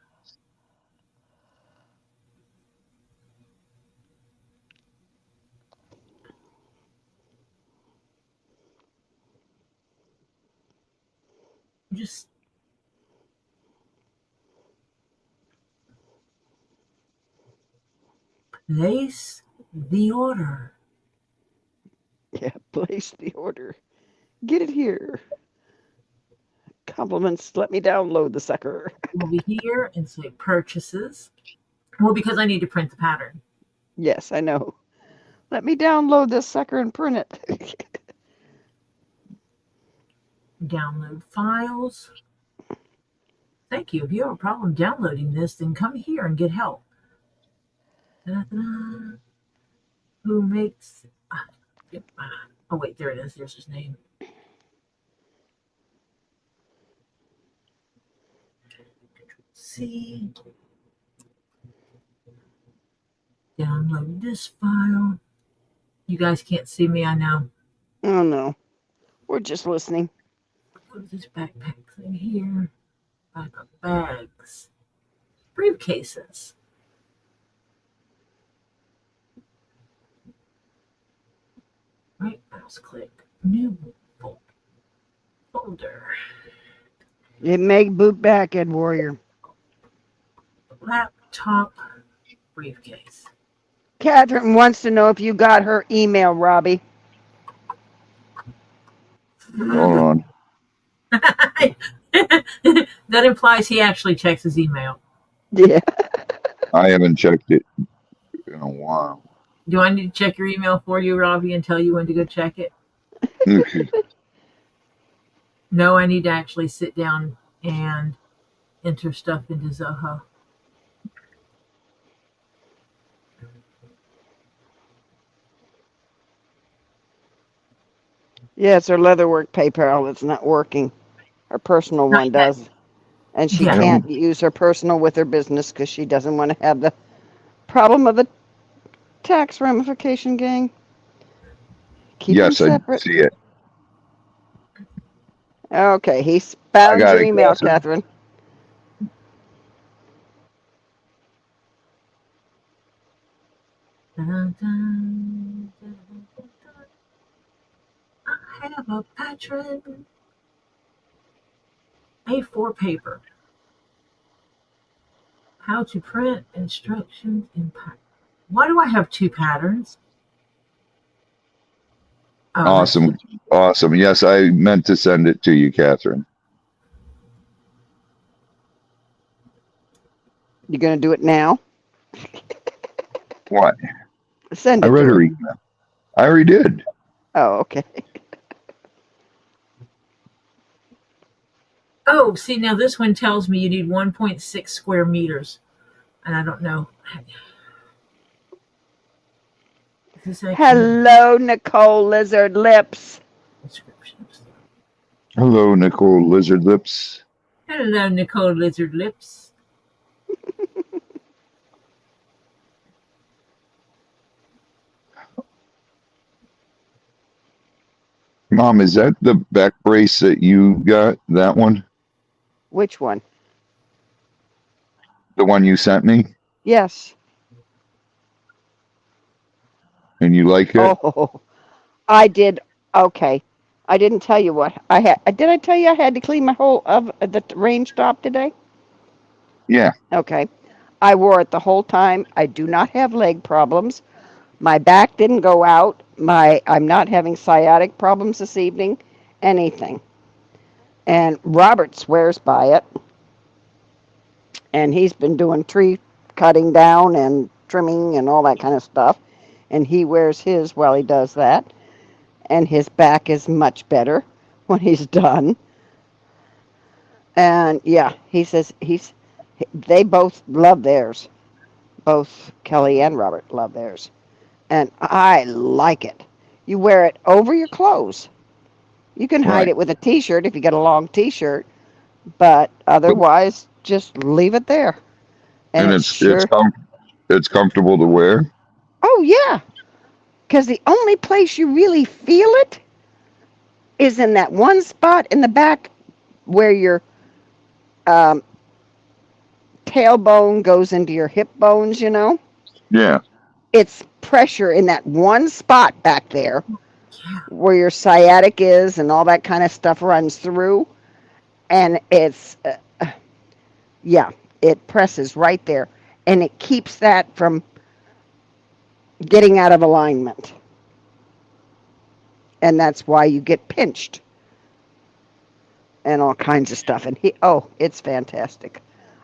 Just place the order. Yeah, place the order. Get it here. Compliments, let me download the sucker. We'll be here and say purchases. Well, because I need to print the pattern. Yes, I know. Let me download this sucker and print it. Download files. Thank you. If you have a problem downloading this, then come here and get help. Da-da-da-da. Who makes. Yep. Oh, wait, there it is. There's his name. C. Download this file. You guys can't see me, I know. Oh no, we're just listening. Put this backpack thing here. Back up bags. Briefcases. Right mouse click. New folder. It may boot back, Ed Warrior. Laptop briefcase. Catherine wants to know if you got her email, Robbie. Hold on. That implies he actually checks his email. Yeah. I haven't checked it in a while. Do I need to check your email for you, Robbie, and tell you when to go check it? No, I need to actually sit down and enter stuff into Zoho. Yeah, it's her Leatherwork PayPal that's not working. Her personal Not one yet. does. And she Yeah. can't use her personal with her business because she doesn't want to have the problem of the tax ramification, gang. Keep them Yes, I separate. see it. Okay, he's I found got your it, email, Catherine. Catherine. Dun, dun, dun, dun, dun. I have a pattern. A4 paper. How to print instructions in pattern. Why do I have two patterns? Oh, that's Awesome. Awesome. Yes, I meant to send it to you, Catherine. You gonna do it now? What? Send I it read to her her. email. I already did. Oh, okay. Oh, see, now this one tells me you need 1.6 square meters. And I don't know. Is this actually Hello, Nicole Lizard Lips. descriptions? Hello, Nicole Lizard Lips. Hello, Nicole Lizard Lips. Mom, is that the back brace that you got? That one? Which one? The one you sent me? Yes. And you like it? Oh, I did. Okay. I didn't tell you what I had. Did I tell you I had to clean my whole of the range top today? Yeah. Okay. I wore it the whole time. I do not have leg problems. My back didn't go out. I'm not having sciatic problems this evening. Anything. And Robert swears by it. And he's been doing tree cutting down and trimming and all that kind of stuff. And he wears his while he does that. And his back is much better when he's done. And yeah, he says they both love theirs. Both Kelly and Robert love theirs. And I like it. You wear it over your clothes. You can hide Right. it with a t-shirt if you get a long t-shirt, but But, otherwise just leave it there. And and it's sure. it's comfortable to wear. Oh yeah, because the only place you really feel it is in that one spot in the back where your um, tailbone goes into your hip bones, you know? Yeah. It's pressure in that one spot back there Yeah. where your sciatic is and all that kind of stuff runs through. And yeah, it presses right there. And it keeps that from getting out of alignment. And that's why you get pinched and all kinds of stuff. And it's fantastic.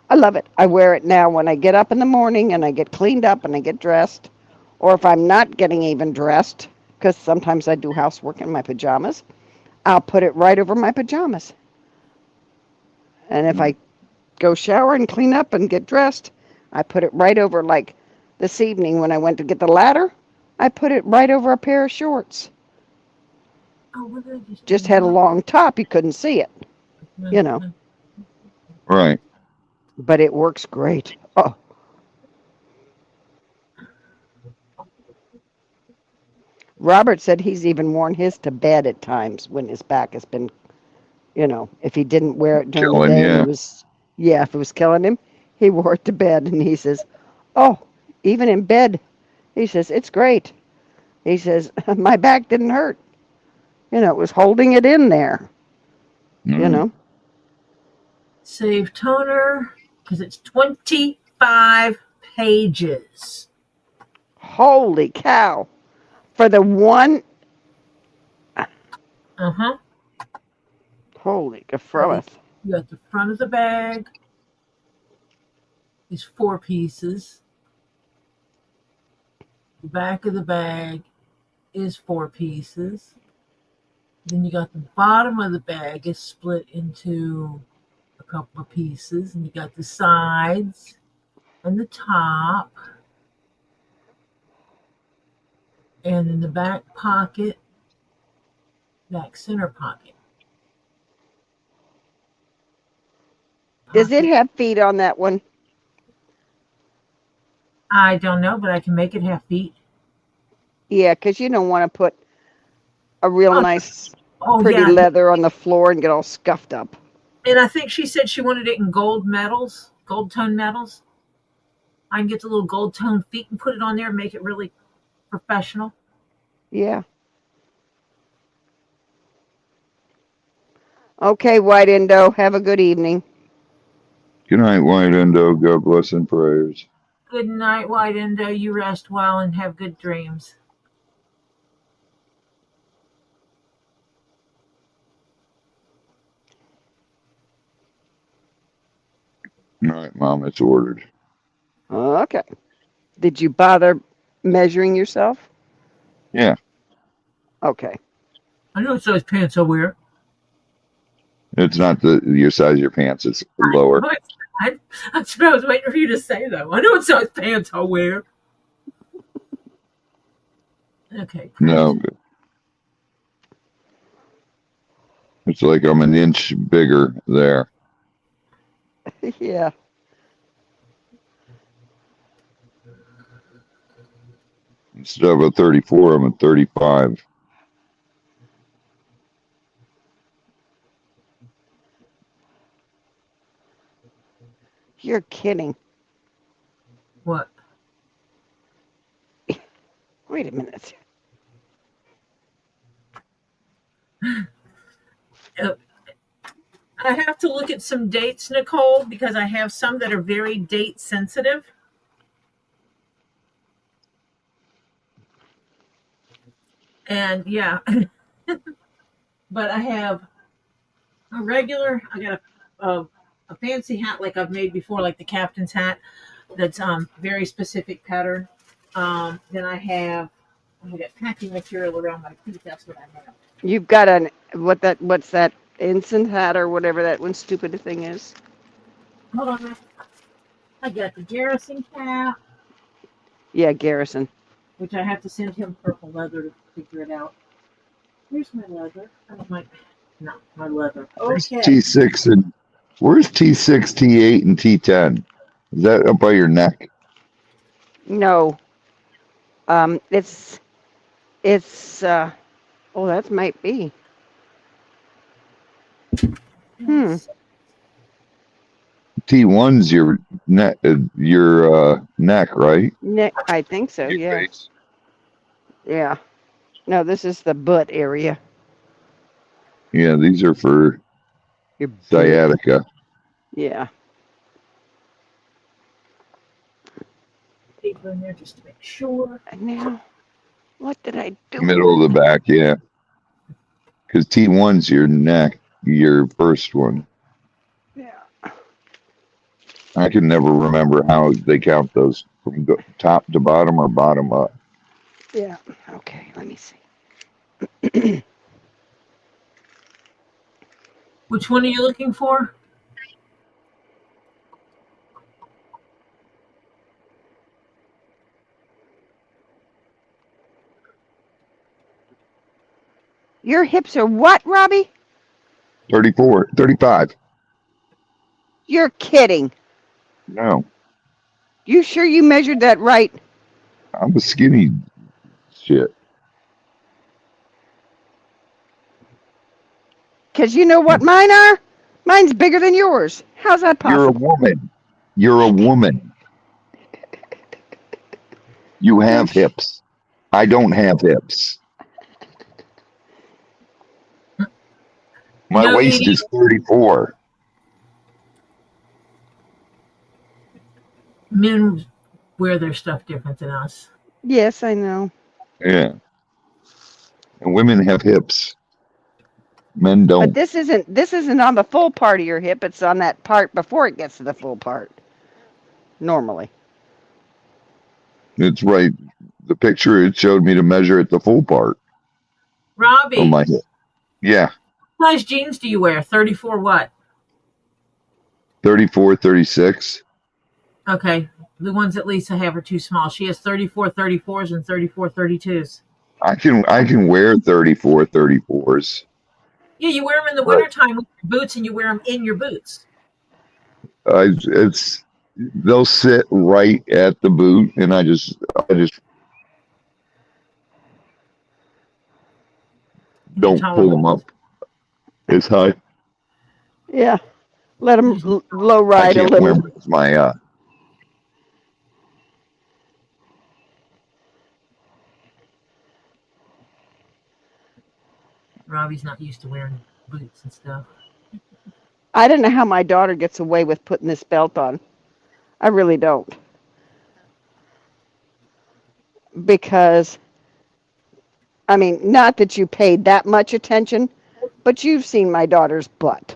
I love it. I wear it now when I get up in the morning and I get cleaned up and I get dressed. Or if I'm not getting even dressed, because sometimes I do housework in my pajamas, I'll put it right over my pajamas. And if I go shower and clean up and get dressed, I put it right over, like this evening when I went to get the ladder, I put it right over a pair of shorts. Oh, what did I Just had a long top, you couldn't see it, you know. Right. But it works great. Oh, Robert said he's even worn his to bed at times when his back has been, if he didn't wear it during the Killing, day and yeah. if it was killing him, he wore it to bed. And he says, oh, even in bed, he says, it's great. He says, my back didn't hurt. It was holding it in there, Mm. Save toner because it's 25 pages. Holy cow. For the one, Uh-huh. holy gefrometh. You got the front of the bag is 4 pieces. The back of the bag is 4 pieces. Then you got the bottom of the bag is split into a couple of pieces, and you got the sides and the top, and then the back pocket, back center pocket. Does it Pocket. have feet on that one? I don't know, but I can make it half feet. Yeah, because you don't want to put a real Oh, nice, oh pretty yeah. leather on the floor and get all scuffed up. And I think she said she wanted it in gold metals, gold tone metals. I can get the little gold tone feet and put it on there and make it really professional. Yeah. Okay, White Indo. Have a good evening. Good night, White Indo. God bless and prayers. Good night, White Indo. You rest well and have good dreams. All right, Mom, it's ordered. Okay. Did you bother measuring yourself? Yeah, Okay. I know it says pants I wear. it's not your size of your pants. It's lower. That's what I was waiting for you to say, though. I know it says pants I wear. Okay. No, it's like I'm an inch bigger there. Yeah. Instead of a 34, I'm a 35. You're kidding. What? Wait a minute. I have to look at some dates, Nicole, because I have some that are very date sensitive. And yeah, but I have a regular, I got a fancy hat like I've made before, like the captain's hat, that's very specific pattern. Then I got packing material around my feet. That's what I have. You've got what's that ensign hat or whatever that one stupid thing is? Hold on. I got the Garrison cap, Yeah, Garrison. which I have to send him purple leather to figure it out. Here's my leather. My leather. Where's Okay. T6 and where's T6, T8, and T10? Is that up by your neck? No. It's oh, that might be. T1's your neck, neck, right? Neck, I think so, Your yeah. face. Yeah. No, this is the butt area. Yeah, these are for Your butt. sciatica. Yeah. Paper in there just to make sure. And now, what did I do? Middle of the back, yeah. Because T1's your neck, your first one. Yeah. I can never remember how they count those from top to bottom or bottom up. Yeah. Okay, let me see. Which one are you looking for? Your hips are what, Robbie? 34, 35. You're kidding. No, You sure you measured that right? I'm a skinny shit. Because you know what mine are? Mine's bigger than yours. How's that You're a possible? woman. You're a woman. You have hips. I don't have hips. My No, waist Edie. is 34. Men wear their stuff different than us. Yes, I know. Yeah. And women have hips. Men don't. But this isn't on the full part of your hip. It's on that part before it gets to the full part. Normally. It's right. The picture it showed me to measure at the full part Robbie, of my hip. Yeah. what size jeans do you wear? 34 what? 34, 36. Okay. The ones that Lisa have are too small. She has 34 34s and 34 32s. I can wear 34, 34s. Yeah, you wear them in the wintertime with your boots and you wear them in your boots. They'll sit right at the boot, and I just don't pull them up as high. Yeah. Let them low I ride a can't little. remember Robbie's not used to wearing boots and stuff. I don't know how my daughter gets away with putting this belt on. I really don't. Because, I mean, not that you paid that much attention, but you've seen my daughter's butt.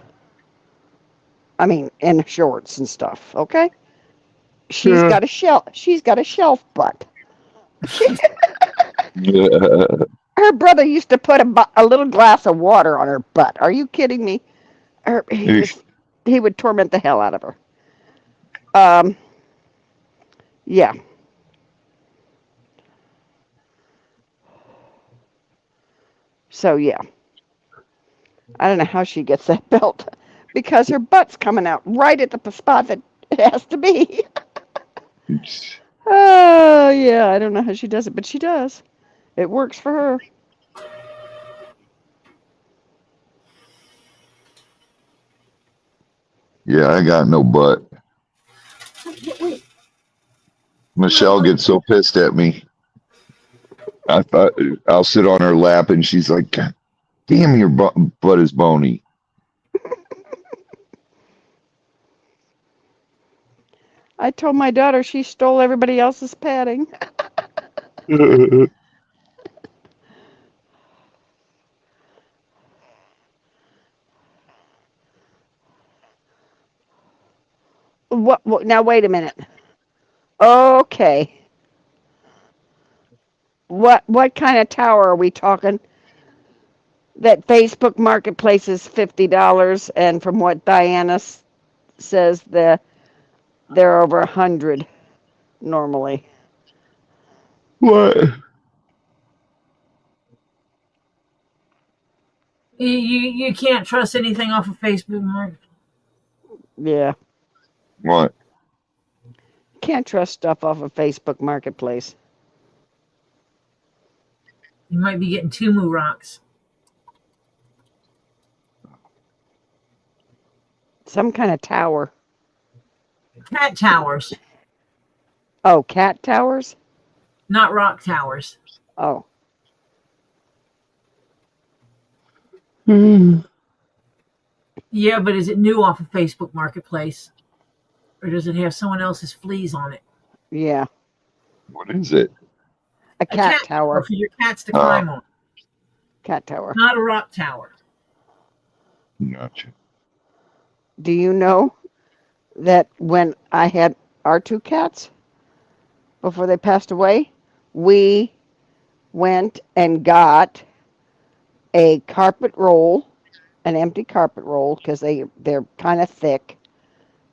I mean, in shorts and stuff, okay? She's Yeah. got a shelf. She's got a shelf butt. Yeah. Her brother used to put a little glass of water on her butt. Are you kidding me? He would torment the hell out of her. Yeah. So yeah, I don't know how she gets that belt because her butt's coming out right at the spot that it has to be. Oh yeah, I don't know how she does it, but she does. It works for her. Yeah, I got no butt. Michelle gets so pissed at me. I thought I'll sit on her lap and she's like, God damn, your butt is bony. I told my daughter she stole everybody else's padding. What? Now wait a minute. Okay. What kind of tower are we talking? That Facebook Marketplace is $50, and from what Diana says, they're over 100 normally. What? You can't trust anything off of Facebook, Mark. Yeah, What? can't trust stuff off of Facebook Marketplace. You might be getting Tumu rocks. Some kind of tower. Cat towers, Oh, cat towers? not rock towers. Oh, Yeah, but is it new off of Facebook Marketplace? Or does it have someone else's fleas on it? yeah, What is it? a A cat cat tower tower. for your cats to Oh, climb on, Cat tower. not a rock tower. gotcha. Do you know that when I had our two cats before they passed away, we went and got a carpet roll, an empty carpet roll, because they're kind of thick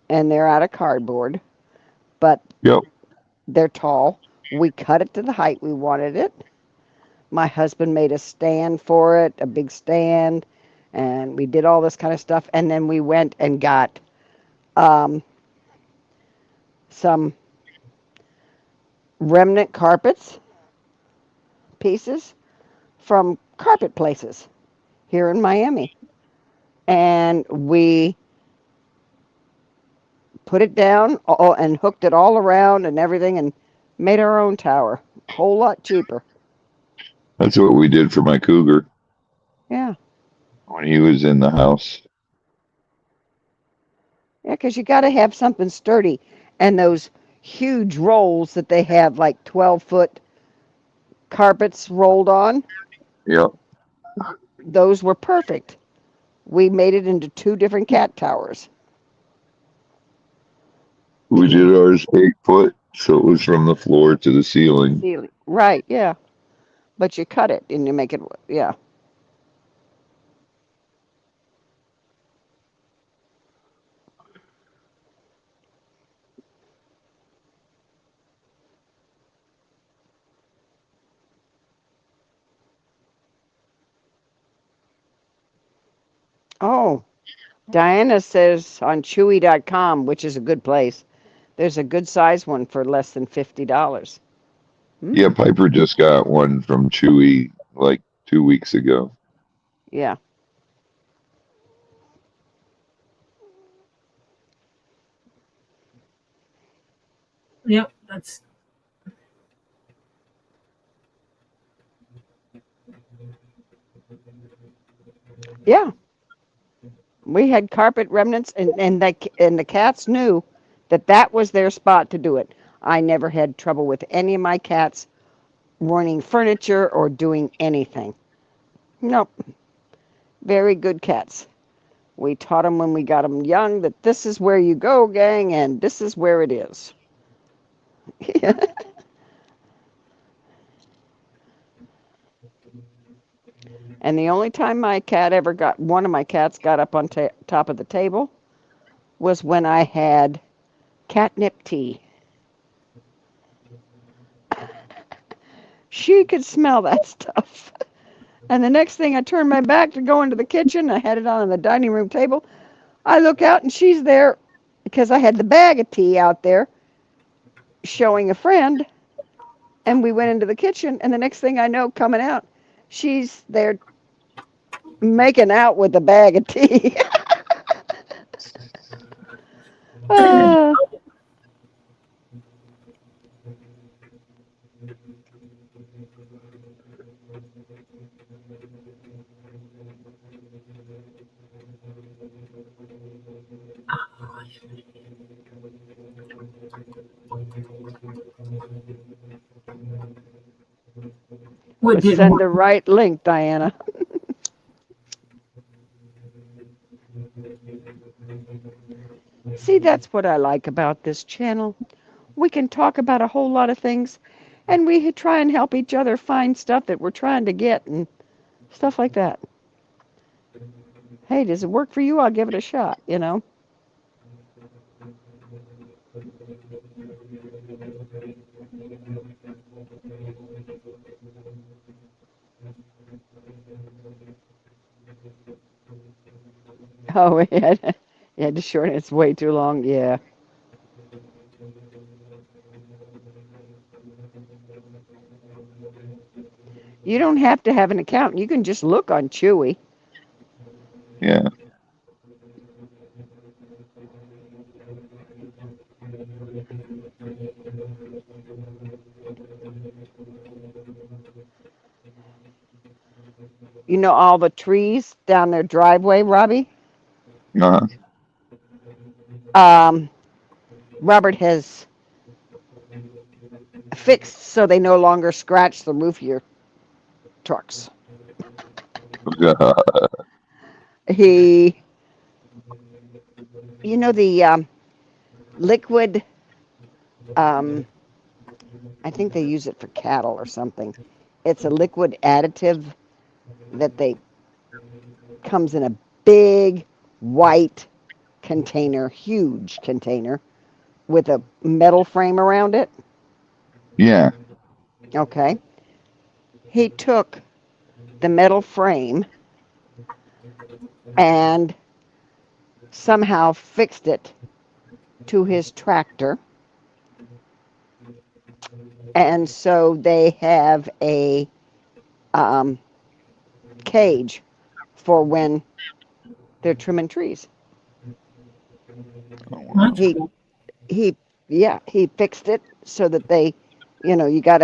and they're out of cardboard, but Yep. they're tall. We cut it to the height we wanted it. My husband made a stand for it, a big stand, and we did all this kind of stuff. And then we went and got um, some remnant carpets pieces from carpet places here in Miami. And we put it down and hooked it all around and everything and made our own tower. A whole lot cheaper. That's what we did for my cougar Yeah. when he was in the house. Yeah, because you got to have something sturdy. And those huge rolls that they have, like 12-foot carpets rolled on, Yep. those were perfect. We made it into two different cat towers. We did ours 8 foot, so it was from the floor to the ceiling. Ceiling. Right, yeah. But you cut it and you make it, yeah. Oh, Diana says on Chewy.com, which is a good place, there's a good size one for less than $50. Yeah, Piper just got one from Chewy like 2 weeks ago. Yeah. Yep, that's Yeah, we had carpet remnants, and the cats knew that that was their spot to do it. I never had trouble with any of my cats ruining furniture or doing anything. Nope, very good cats. We taught them when we got them young that this is where you go, gang, and this is where it is. And the only time one of my cats got up on top of the table was when I had catnip tea. She could smell that stuff. And the next thing I turned my back to go into the kitchen, I had it on the dining room table. I look out and she's there because I had the bag of tea out there showing a friend. And we went into the kitchen, and the next thing I know, coming out, she's there making out with the bag of tea. uh, What didn't Send work? the right link, Diana. See, that's what I like about this channel. We can talk about a whole lot of things, and we try and help each other find stuff that we're trying to get and stuff like that. Hey, does it work for you? I'll give it a shot. Oh, yeah, to shorten it's way too long. Yeah. You don't have to have an account. You can just look on Chewy. Yeah. You know all the trees down their driveway, Robbie? Uh, Um, Robert has fixed so they no longer scratch the roof of your trucks. He, the liquid, um, I think they use it for cattle or something. It's a liquid additive that they comes in a big white container, huge container with a metal frame around it. yeah. Okay. He took the metal frame and somehow fixed it to his tractor. And so they have a um, cage for when they're trimming trees. Oh, wow. That's He cool. he fixed it so that you got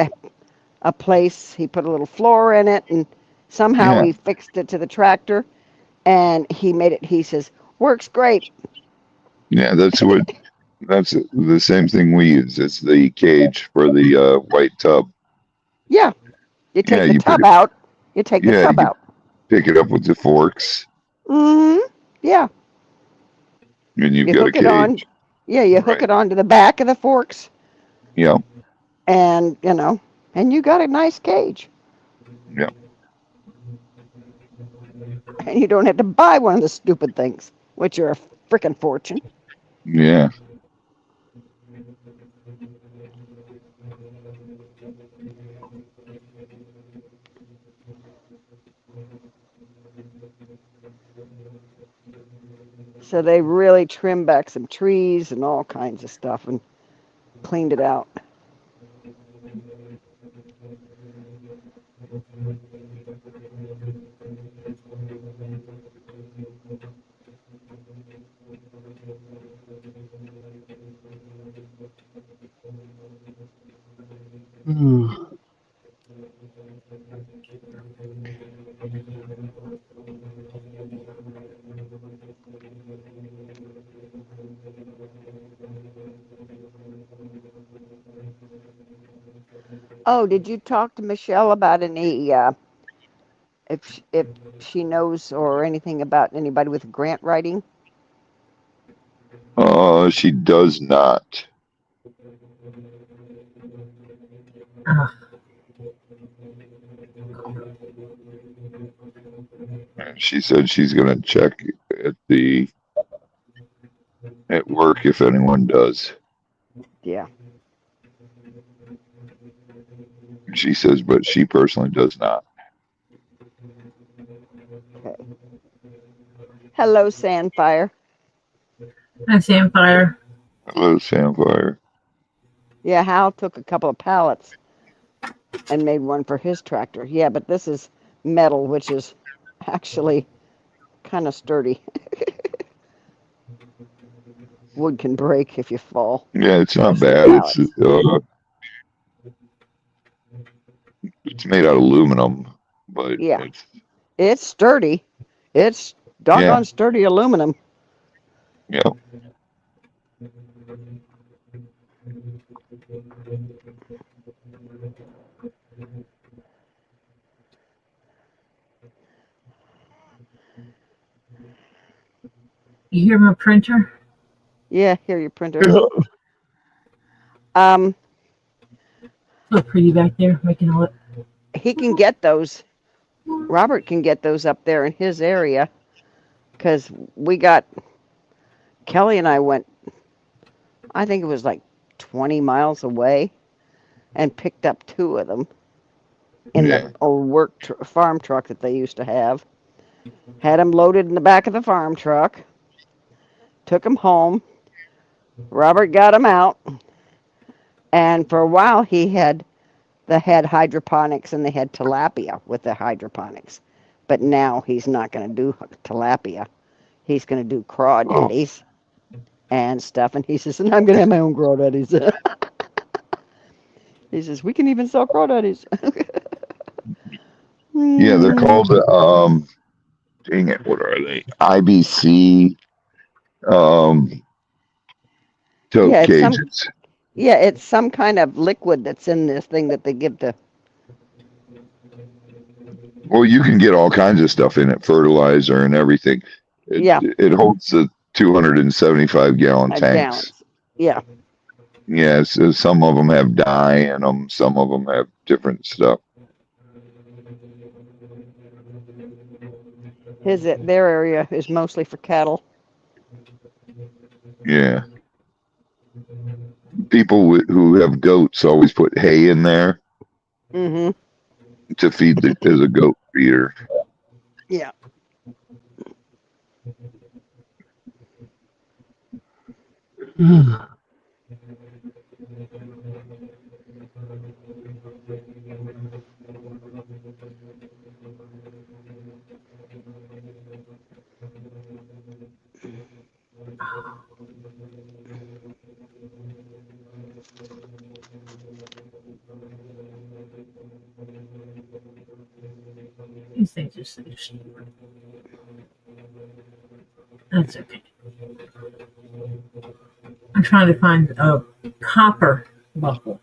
a place. He put a little floor in it, and somehow Yeah. he fixed it to the tractor, and he made it. He says works great. Yeah. That's the same thing we use. It's the cage for the white tub. Yeah, you Yeah. take the tub out. You take the Yeah. You tub can out. pick it up with the forks, Yeah, and you've you got a hook it on. cage. Yeah, you hook Right. it onto the back of the forks, Yeah. and and you got a nice cage, Yeah. and you don't have to buy one of the stupid things, which are a freaking fortune. Yeah. So they really trimmed back some trees and all kinds of stuff and cleaned it out. Oh, did you talk to Michelle about any if she knows or anything about anybody with grant writing? She does not. Ugh. She said she's going to check at work if anyone does. Yeah. She says, but she personally does not. Okay. Hello, Sandfire. Hi, Samfire. Hello, Samfire. Yeah, Hal took a couple of pallets and made one for his tractor. Yeah, but this is metal, which is actually kind of sturdy. Wood can break if you fall. Yeah, it's not Especially bad. pallets. It's made out of aluminum, but Yeah, it's sturdy. It's yeah, doggone sturdy aluminum. yeah. You hear my printer? Yeah, here your printer. Um, So pretty back there, making all it. he can get those. Robert can get those up there in his area, because Kelly and I went, I think it was like 20 miles away, and picked up 2 of them in Yeah. the old farm truck that they used to have. Had them loaded in the back of the farm truck. Took them home. Robert got them out, and for a while they had hydroponics and they had tilapia with the hydroponics. But now he's not going to do tilapia. He's going to do crawdaddies and stuff. And he says, and I'm going to have my own crawdaddies. He says, we can even sell crawdaddies. Yeah, they're called dang it, what are they? IBC tote Yeah, cages. it's some kind of liquid that's in this thing that they give to. Well, you can get all kinds of stuff in it, fertilizer and everything. It holds the 275-gallon tanks. Gallons. Yeah. Yeah, so some of them have dye in them. Some of them have different stuff. Their area is mostly for cattle. Yeah. People who have goats always put hay in there to feed as a goat feeder. Yeah. These things are so stupid. That's okay. I'm trying to find a copper buckle.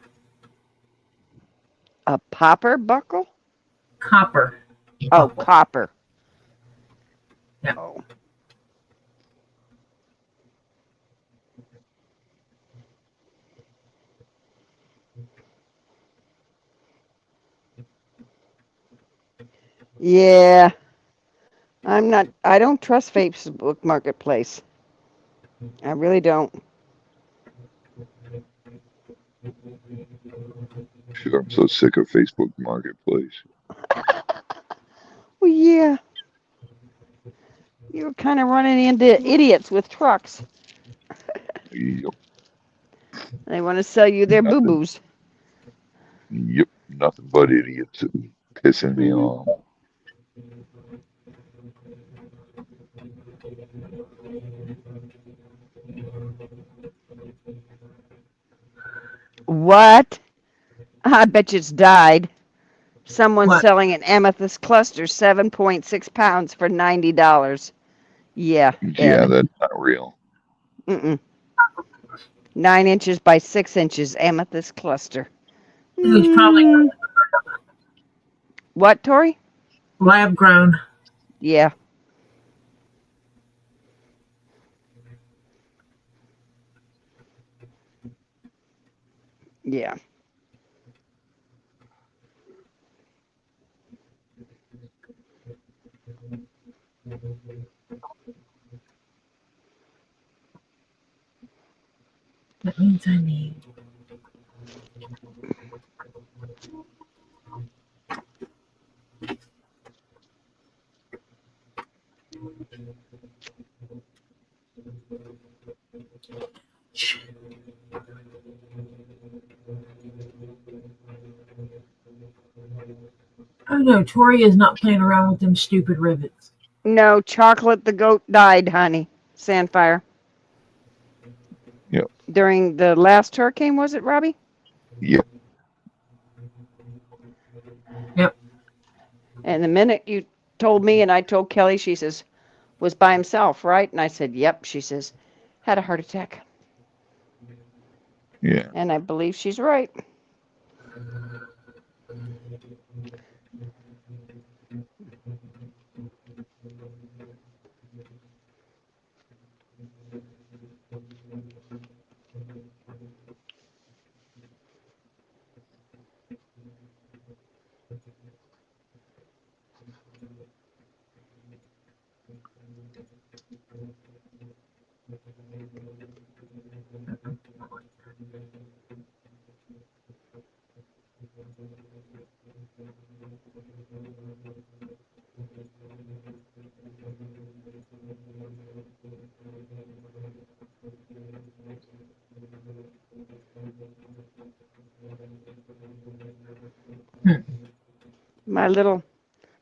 A popper buckle? Copper. Oh, copper. Yeah. Oh. Yeah. I don't trust Facebook Marketplace. I really don't. Sure, I'm so sick of Facebook Marketplace. Well, yeah. You're kind of running into idiots with trucks. Yep. They want to sell you their boo-boos. Yep, nothing but idiots pissing me off. What? I bet you it's died. Someone's What? selling an amethyst cluster, 7.6 pounds for $90. Yeah. Yeah, that's not real. 9 inches by 6 inches amethyst cluster. He's probably What, Tori? lab grown. Yeah. Yeah. That means I need. Oh no, Tori is not playing around with them stupid rivets. No, Chocolate the goat died, honey. Sandfire. Yep. During the last hurricane, was it, Robbie? Yep. Yep. And the minute you told me and I told Kelly, she says, was by himself, right? And I said, yep. She says, had a heart attack. Yeah. And I believe she's right.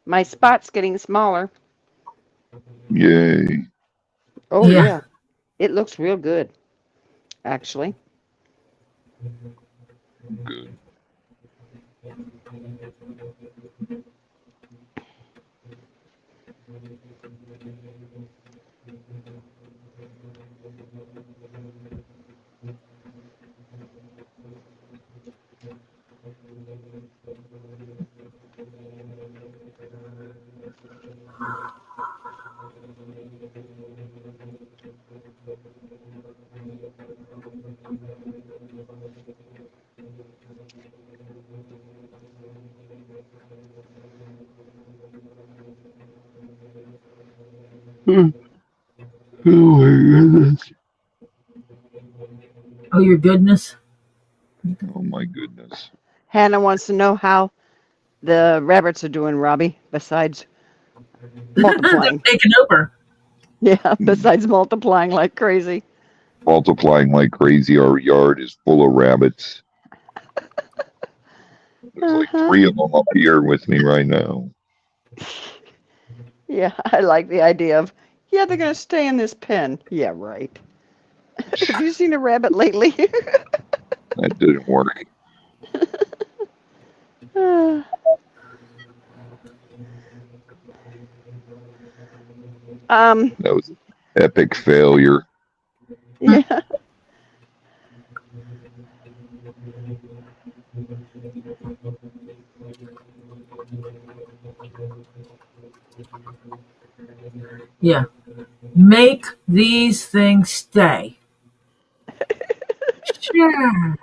My spot's getting smaller. Yay. Oh, Yeah. yeah. It looks real good, actually. Good. Oh my goodness. Oh, your goodness. Oh my goodness. Hannah wants to know how the rabbits are doing, Robbie, besides multiplying. They're taking over. Yeah, besides multiplying like crazy. Multiplying like crazy. Our yard is full of rabbits. There's like Uh-huh. 3 of them up here with me right now. Yeah, I like the idea of, yeah, they're going to stay in this pen. Yeah, right. Have you seen a rabbit lately? That didn't work. That was an epic failure. Yeah. Yeah. Make these things stay. Sure.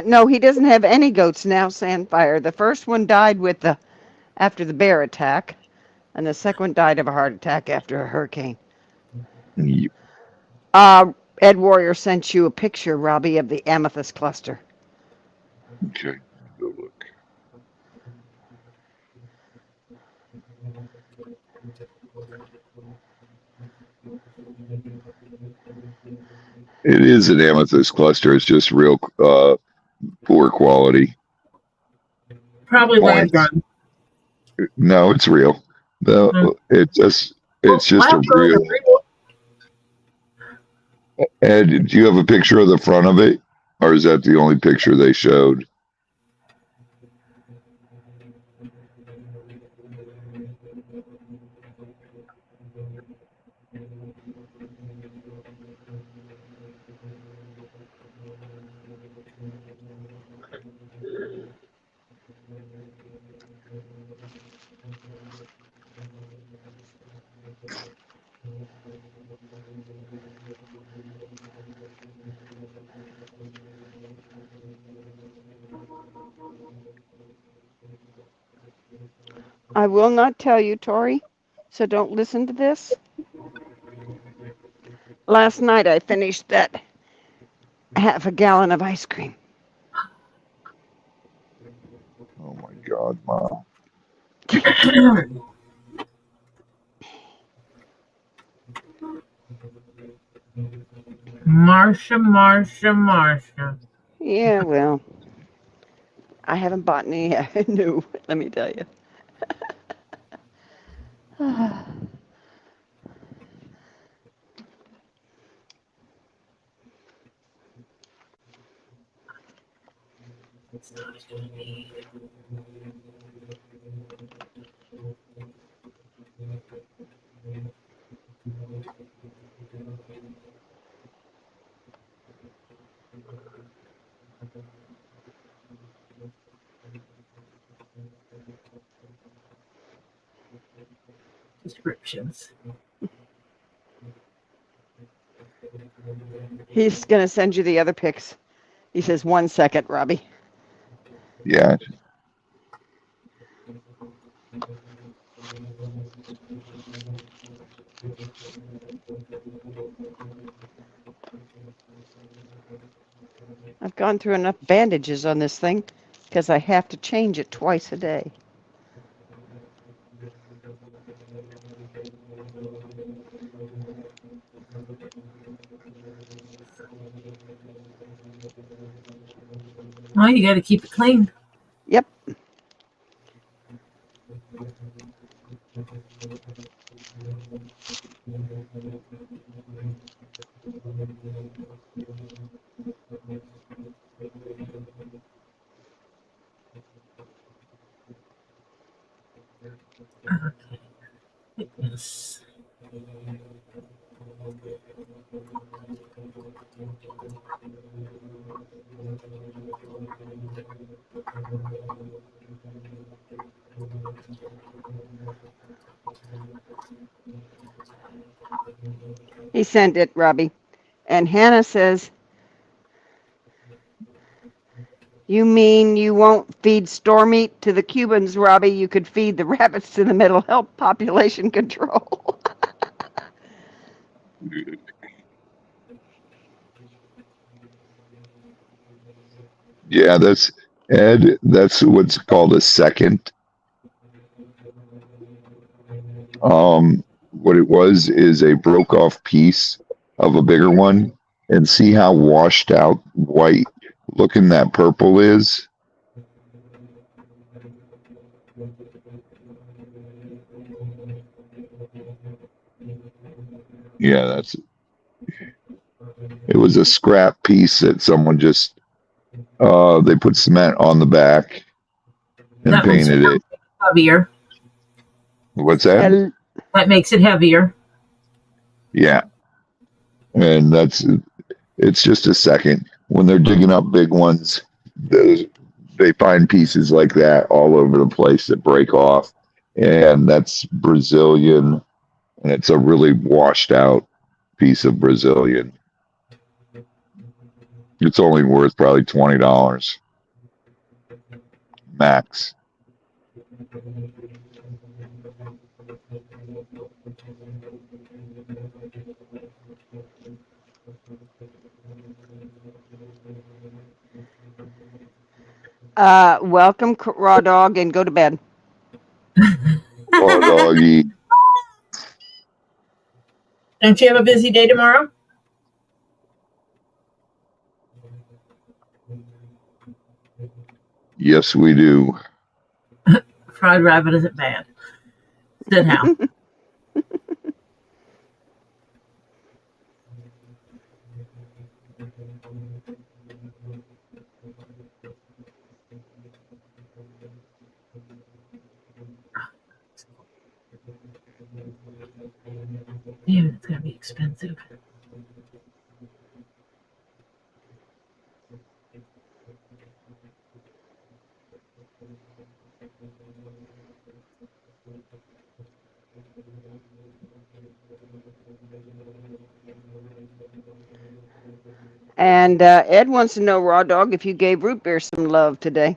No, he doesn't have any goats now, Sandfire. The first one died after the bear attack, and the second one died of a heart attack after a hurricane. Yep. Ed Warrior sent you a picture, Robbie, of the amethyst cluster. Okay, go look. It is an amethyst cluster. It's just real poor quality. Probably lab Points. grown. No, it's real. It's just Lab a grown real. and real. Ed, do you have a picture of the front of it, or is that the only picture they showed? I will not tell you, Tori, so don't listen to this. Last night I finished that half a gallon of ice cream. Oh my God, Mom. Marsha. Yeah, well, I haven't bought any yet. No, let me tell you. Descriptions. He's going to send you the other pics. He says, 1 second, Robbie. Yeah. I've gone through enough bandages on this thing because I have to change it twice a day. Well, you got to keep it clean. Yep. Yes. He sent it, Robbie. And Hannah says, you mean you won't feed store meat to the Cubans, Robbie? You could feed the rabbits to the mental health population control. Yeah, that's Ed. That's what's called a second. What it was is a broke off piece of a bigger one, and see how washed out white looking that purple is. Yeah, that's it was a scrap piece that someone just they put cement on the back and That makes it painted it. heavier. What's that? That makes it heavier. Yeah, and it's just a second. When they're digging up big ones, they find pieces like that all over the place that break off, and that's Brazilian, and it's a really washed out piece of Brazilian. It's only worth probably $20 max. Welcome, Raw Dog, and go to bed. Raw doggy. Don't you have a busy day tomorrow? Yes, we do. Fried rabbit isn't bad. Said Hal. Damn, it's gonna be expensive. And Ed wants to know, Raw Dog, if you gave Root Beer some love today.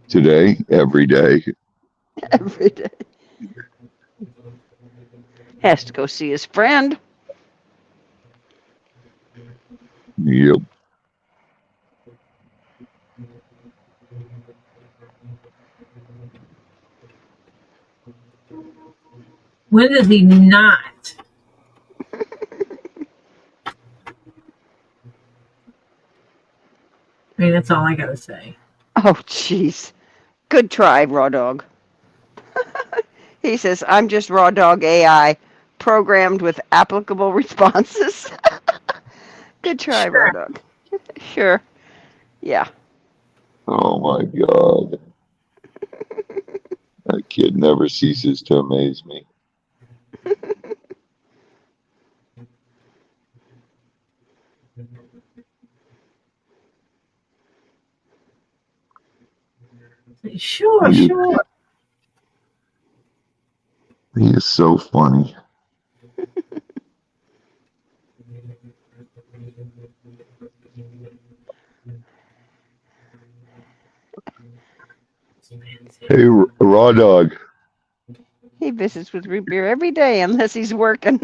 Today, every day. Every day. Has to go see his friend. Yep. When does he not? I mean, that's all I gotta say. Oh, jeez. Good try, Raw Dog. He says, I'm just Raw Dog AI, programmed with applicable responses. Good try, Sure. Raw Dog. Sure. Yeah. Oh my God. That kid never ceases to amaze me. Sure, He is, sure. he is so funny. Hey, Raw Dog. He visits with Root Beer every day unless he's working,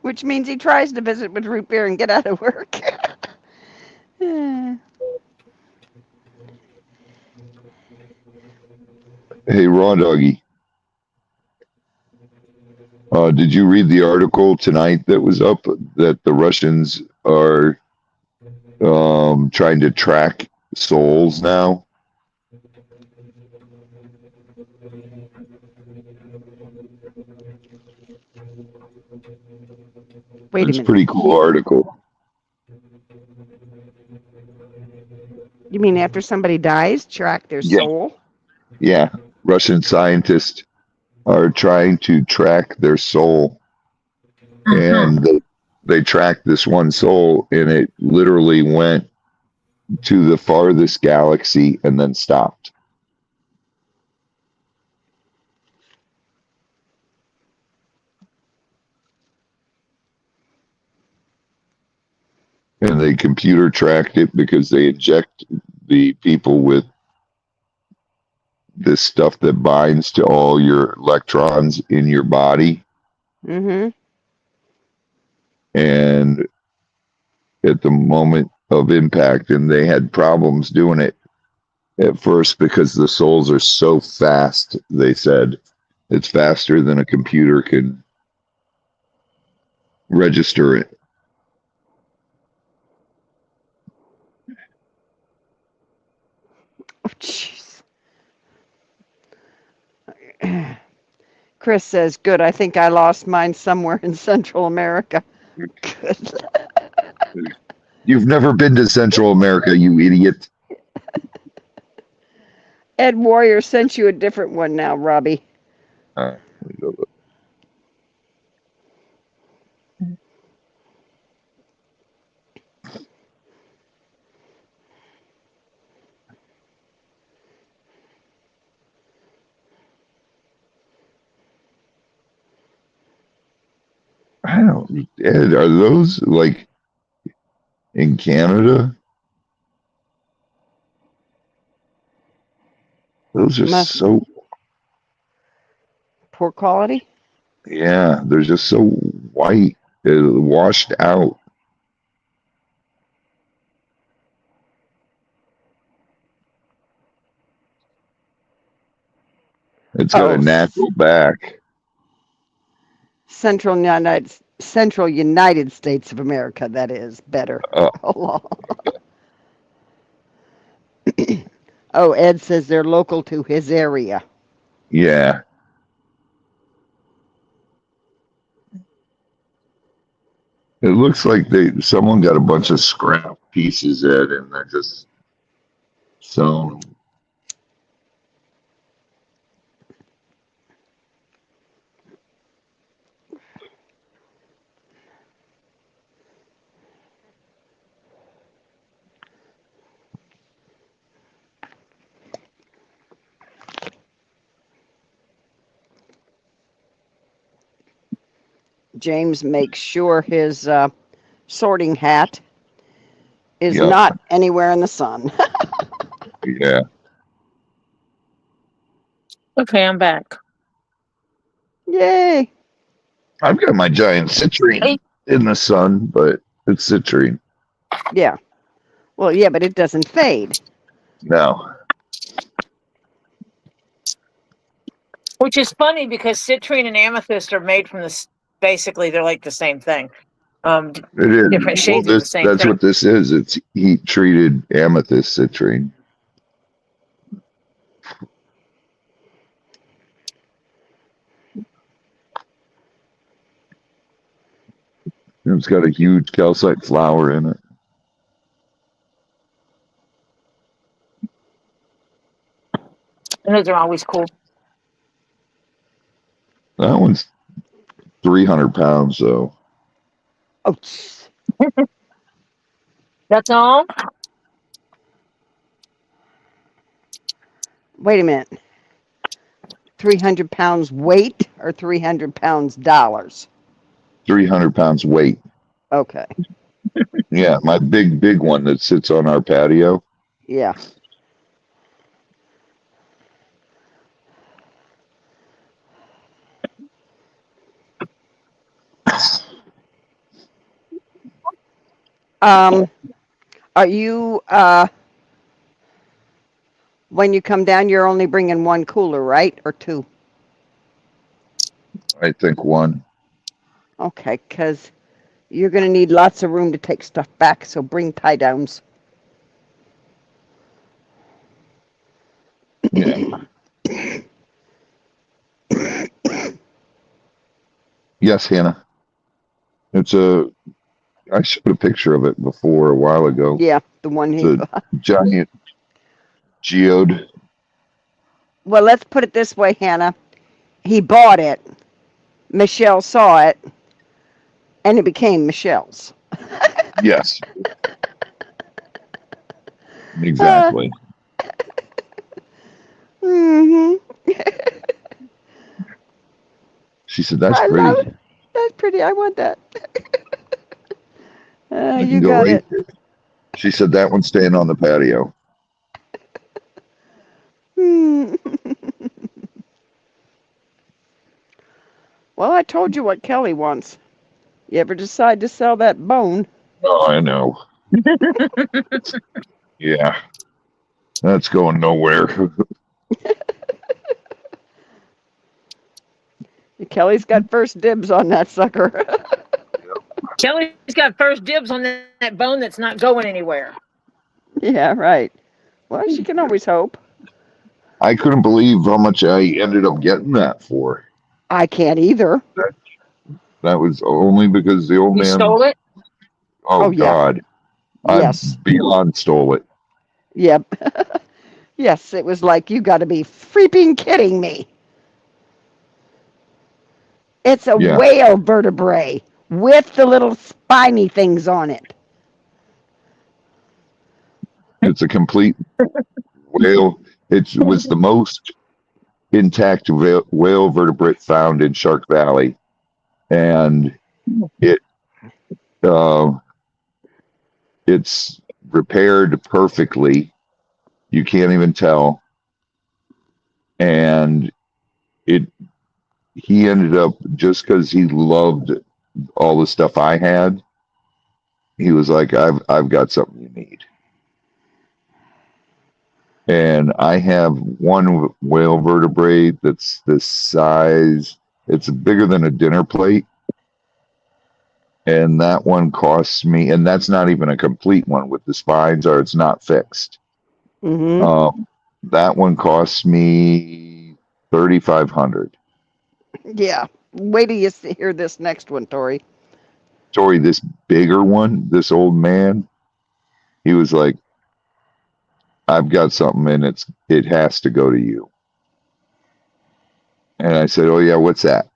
which means he tries to visit with Root Beer and get out of work. Hey, Raw Doggy. Did you read the article tonight that was up that the Russians are trying to track souls now? Wait a It's a minute. pretty cool article. You mean after somebody dies, track their Yeah. soul? Yeah. Russian scientists are trying to track their soul. And they tracked this one soul, and it literally went to the farthest galaxy and then stopped. And they computer tracked it because they inject the people with this stuff that binds to all your electrons in your body. Mm-hmm. And at the moment of impact, and they had problems doing it at first because the souls are so fast, they said. It's faster than a computer can register it. Oh, jeez. Chris says, good, I think I lost mine somewhere in Central America. Good. You've never been to Central America, you idiot. Ed Warrior sent you a different one now, Robbie. I don't, Ed, are those like in Canada? Those are so, Poor quality? yeah, they're just so white, washed out. It's got a natural back. Central United States of America, that is better. Oh, Ed says they're local to his area. Yeah. It looks like someone got a bunch of scrap pieces, Ed, and they're just sewn. James makes sure his sorting hat is Yep. not anywhere in the sun. Yeah. Okay, I'm back. Yay! I've got my giant citrine in the sun, but it's citrine. Yeah. Well, yeah, but it doesn't fade. No. Which is funny because citrine and amethyst are made from this. Basically, they're like the same thing. It is. Different shades of the same That's thing. what this is. It's heat treated amethyst citrine. It's got a huge calcite flower in it. And those are always cool. That one's 300 pounds, though. Oh, That's all? wait a minute. 300 pounds weight or 300 pounds dollars? 300 pounds weight. Okay. Yeah, my big one that sits on our patio. Yeah. Are you when you come down, you're only bringing one cooler, right, or two? I think one. Okay, because you're going to need lots of room to take stuff back, so bring tie downs. Yeah. Yes, Hannah. It's I showed a picture of it before a while ago. Yeah, the one he. It's a giant geode. Well, let's put it this way, Hannah. He bought it. Michelle saw it, and it became Michelle's. Yes. Exactly. She said, "That's pretty." Love it. That's pretty. I want that. I You can go got right it. there. She said that one's staying on the patio. Well, I told you what Kelly wants. You ever decide to sell that bone? Oh, I know. Yeah. That's going nowhere. Kelly's got first dibs on that sucker. Kelly's got first dibs on that bone that's not going anywhere. Yeah, right. Well, she can always hope. I couldn't believe how much I ended up getting that for. I can't either. That was only because the old You man. stole it? Oh, yeah. God. Yes. I beyond stole it. Yep. Yes, it was like, you got to be freaking kidding me. It's a Yeah. whale vertebrae with the little spiny things on it. It's a complete whale. It was the most intact whale vertebrate found in Shark Valley. And it's repaired perfectly. You can't even tell. And he ended up, just because he loved all the stuff I had, he was like, I've got something you need. And I have one whale vertebrae that's this size. It's bigger than a dinner plate. And that one costs me, and that's not even a complete one with the spines, or it's not fixed. Mm-hmm. That one costs me $3,500. Yeah. Wait till you hear this next one, Tori. Tori, this bigger one, this old man, he was like, I've got something, and it has to go to you. And I said, oh yeah, what's that?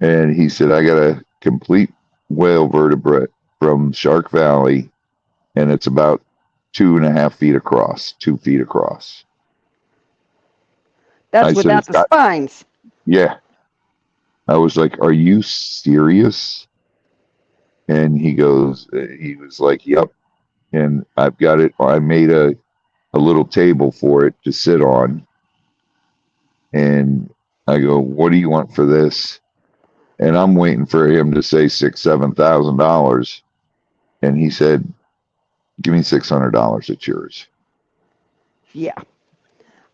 And he said, I got a complete whale vertebrate from Shark Valley, and it's about 2.5 feet across, 2 feet across. That's without the spines. Yeah. I was like, "Are you serious?" And he was like, "Yep." And I've got it. I made a little table for it to sit on. And I go, "What do you want for this?" And I'm waiting for him to say $7,000. And he said, "Give me $600. It's yours." Yeah.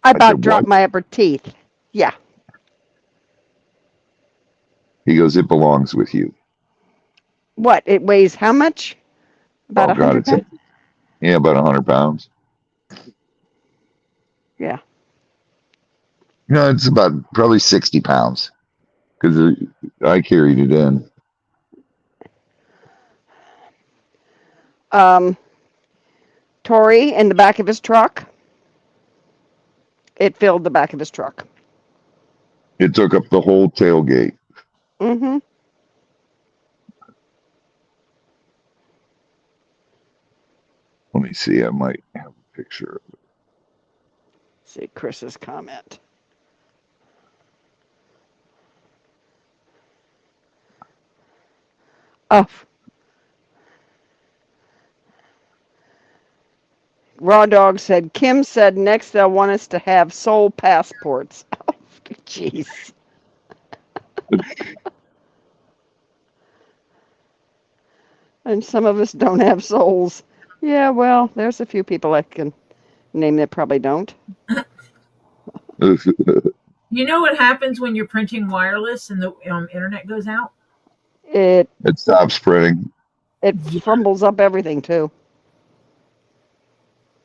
I I about said, dropped "What?" my upper teeth. Yeah. He goes, "It belongs with you." What? It weighs how much? About Oh a God, 100 pounds? yeah, about 100 pounds. Yeah. No, it's about probably 60 pounds because I carried it in. Tori in the back of his truck. It filled the back of his truck. It took up the whole tailgate. Mm-hmm. Let me see. I might have a picture of it. See Chris's comment. Oh, Raw Dog said, Kim said next they'll want us to have soul passports. Oh, jeez. And some of us don't have souls. Yeah, well, there's a few people I can name that probably don't. You know what happens when you're printing wireless and the internet goes out? It It stops printing. Yeah, fumbles up everything too.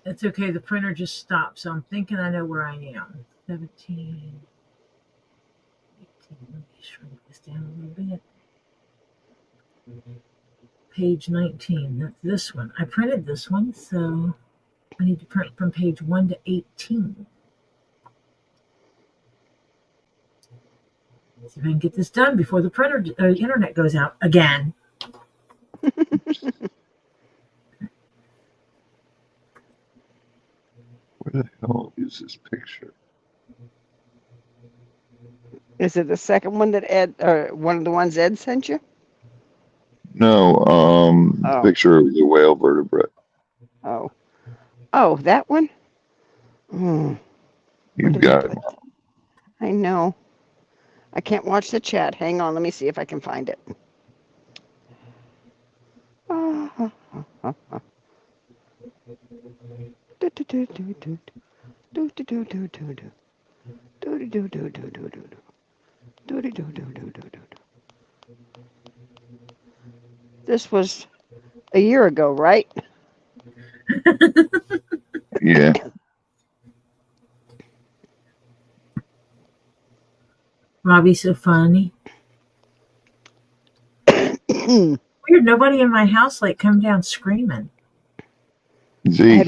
it's okay. The printer just stopped, so I'm thinking I know where I am. 17, 18. Let me shrink this down a little bit. Page 19. That's this one. I printed this one, so I need to print from page 1 to 18. See if I can get this done before the printer internet goes out again. Where the hell is this picture? Is it the second one that Ed, or one of the ones Ed sent you? No, the Oh, picture of the whale vertebrate. oh, oh, that one. Where You've did he got it. put? I know. I can't watch the chat. Hang on, let me see if I can find it. This was a year ago, right? Yeah. Robbie's so funny. Weird, nobody in my house like come down screaming. Z,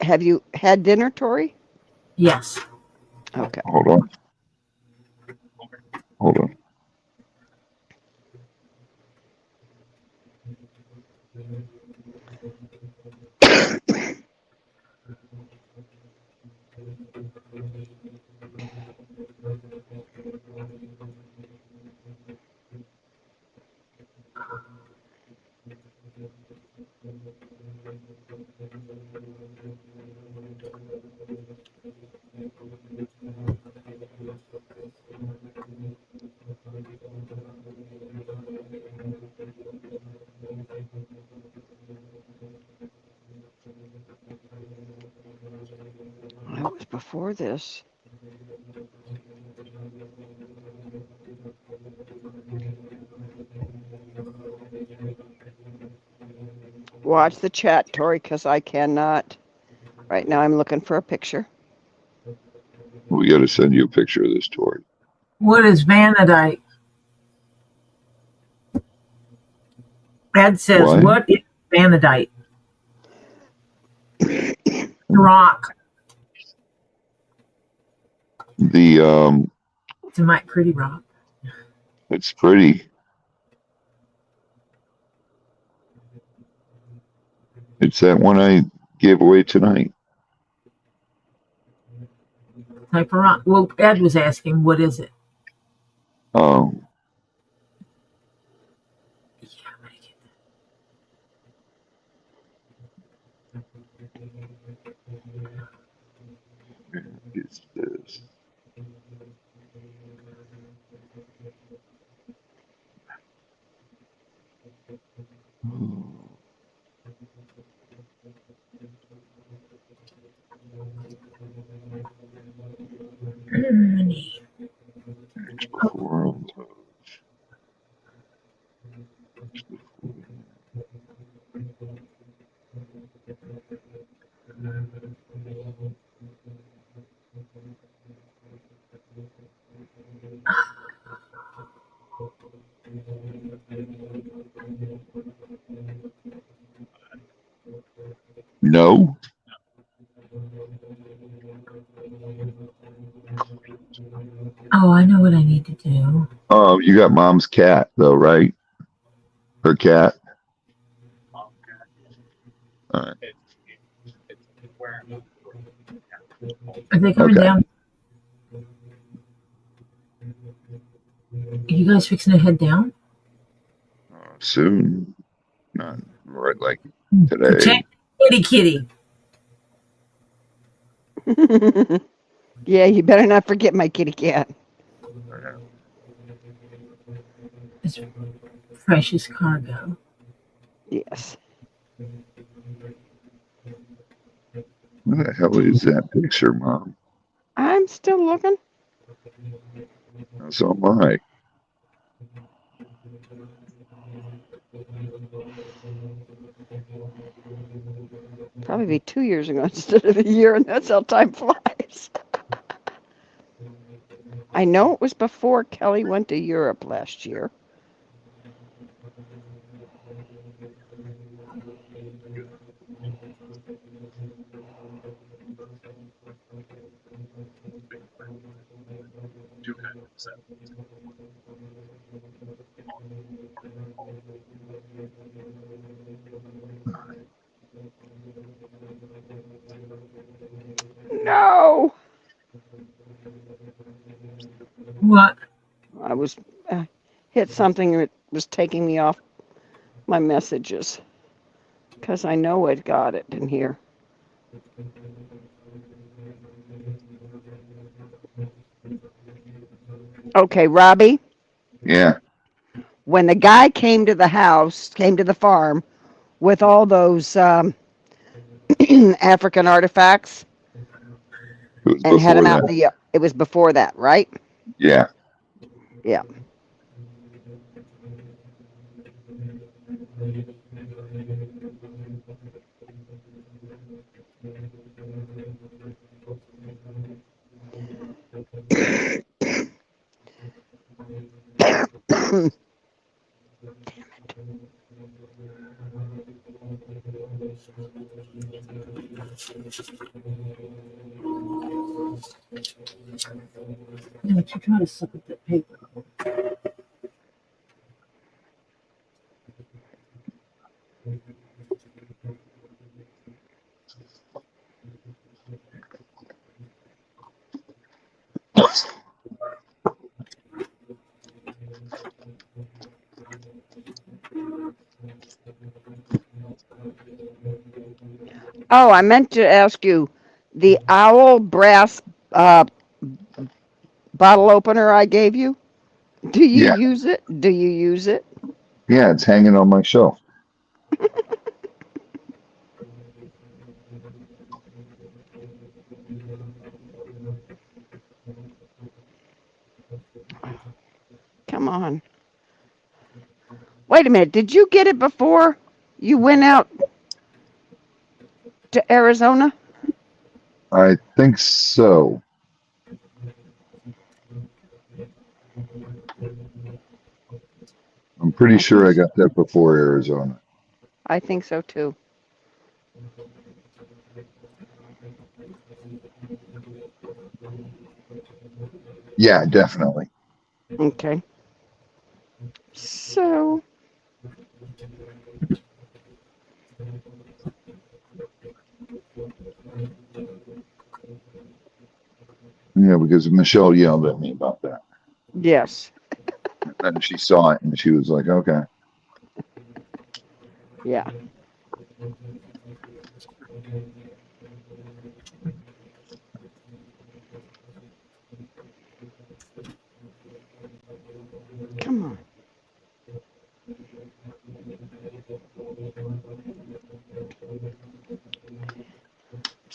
Have you had dinner, Tori? Yes. Okay. hold on. Hold on. That was before this. Watch the chat, Tori, because I cannot. Right now, I'm looking for a picture. We got to send you a picture of this, Tori. What is vanadite? Ed says, What? what is vanadite? Rock. The It's a mighty pretty rock. it's pretty. It's that one I gave away tonight. Type of rock. Well, Ed was asking, what is it? Oh, is this? Money. Before all those. No. Oh, I know what I need to do. Oh, you got mom's cat though, right? Her cat. All right. Are they coming Okay. down? Are you guys fixing to head down? Soon. Not right like Protect today. kitty. Yeah, you better not forget my kitty cat. It's precious cargo. Yes. What the hell is that picture, Mom? I'm still looking. That's all my. Probably be 2 years ago instead of a year, and that's how time flies. I know it was before Kelly went to Europe last year. No! What? I was hit something that was taking me off my messages because I know I'd got it in here. Okay, Robbie, Yeah. when the guy came to the house, came to the farm with all those African artifacts It was and had before them out that. in the, it was before that, right? Yeah. Yeah. Yeah, but you try to suck up that paper. Oh, I meant to ask you, the owl brass uh, bottle opener I gave you. Do you Yeah. use it? Do you use it? Yeah. It's hanging on my shelf. Come on. Wait a minute. Did you get it before you went out to Arizona? I think so. I'm pretty I think sure I got that before Arizona. I think so too. Yeah, definitely. Okay. So, Yeah, because Michelle yelled at me about that. yes. And then she saw it and she was like, okay. Yeah.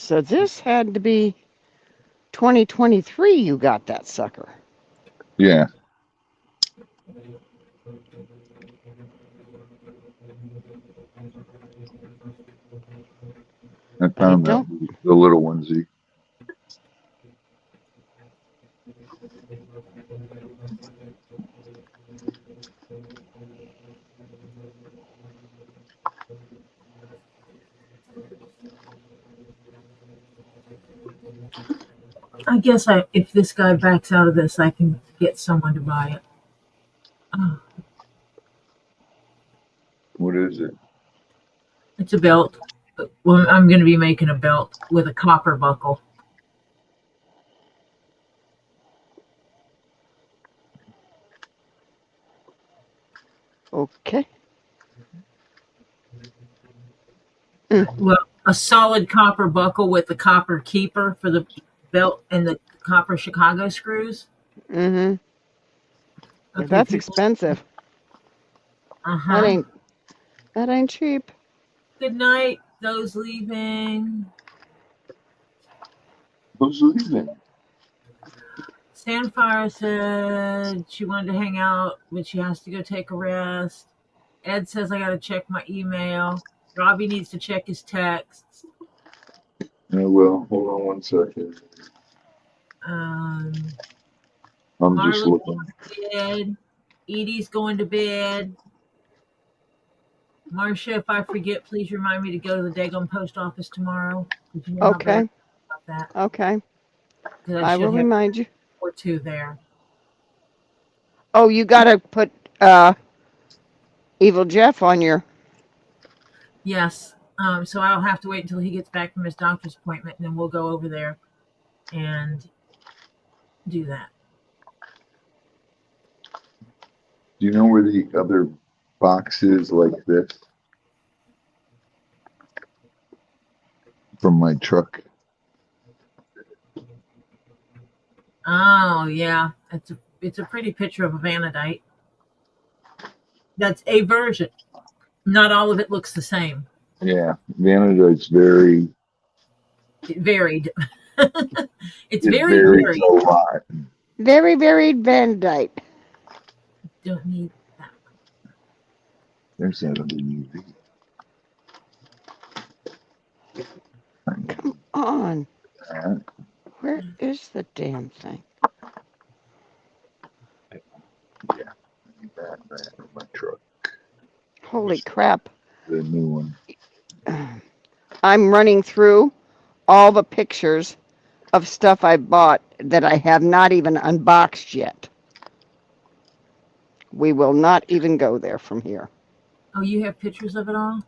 So this had to be 2023 you got that sucker. Yeah. I found that the little onesie. I guess if this guy backs out of this, I can get someone to buy it. Oh, What is it? it's a belt. Well, I'm going to be making a belt with a copper buckle. Okay. Well, a solid copper buckle with the copper keeper for the belt and the copper Chicago screws. Mm-hmm. Okay, That's people. expensive. Uh-huh. That ain't cheap. Good night, those leaving. Who's leaving? Sandfire said she wanted to hang out, but she has to go take a rest. Ed says I got to check my email. Robbie needs to check his texts. Yeah, well, hold on one second. I'm just Marla's looking. going to bed. Edie's going to bed. Marcia, if I forget, please remind me to go to the Dagon post office tomorrow. You know how bad about that. Okay. I will have remind you. or two there. Oh, you got to put Evil Jeff on your. Yes. So I'll have to wait until he gets back from his doctor's appointment, and then we'll go over there and do that. Do you know where the other box is like this? From my truck. Oh yeah, it's a pretty picture of a vanadite. That's a version. Not all of it looks the same. Yeah, vanadite's very. It varied. It's It very varies varied. a lot. Very varied Vandite. Don't need that. There's that other UV. Come on. That. Where is the damn thing? Yeah, I need that in my truck. Holy crap. The new one. I'm running through all the pictures of stuff I bought that I have not even unboxed yet. We will not even go there from here. Oh, you have pictures of it all?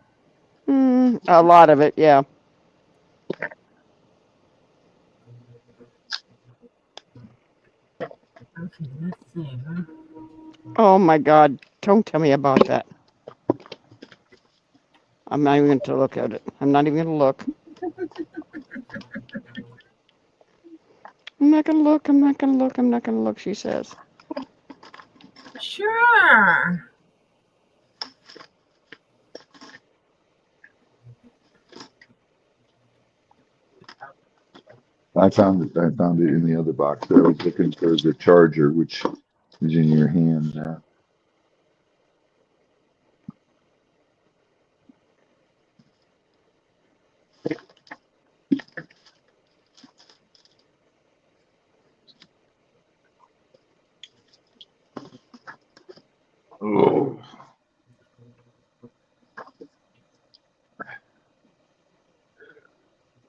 A lot of it, yeah. Okay, let's see. Huh? Oh my God. Don't tell me about that. I'm not even going to look at it. I'm not even going to look. I'm not going to look. I'm not going to look. I'm not going to look, she says. Sure. I found it. I found it in the other box. I was looking for the charger, which is in your hand now. Oh.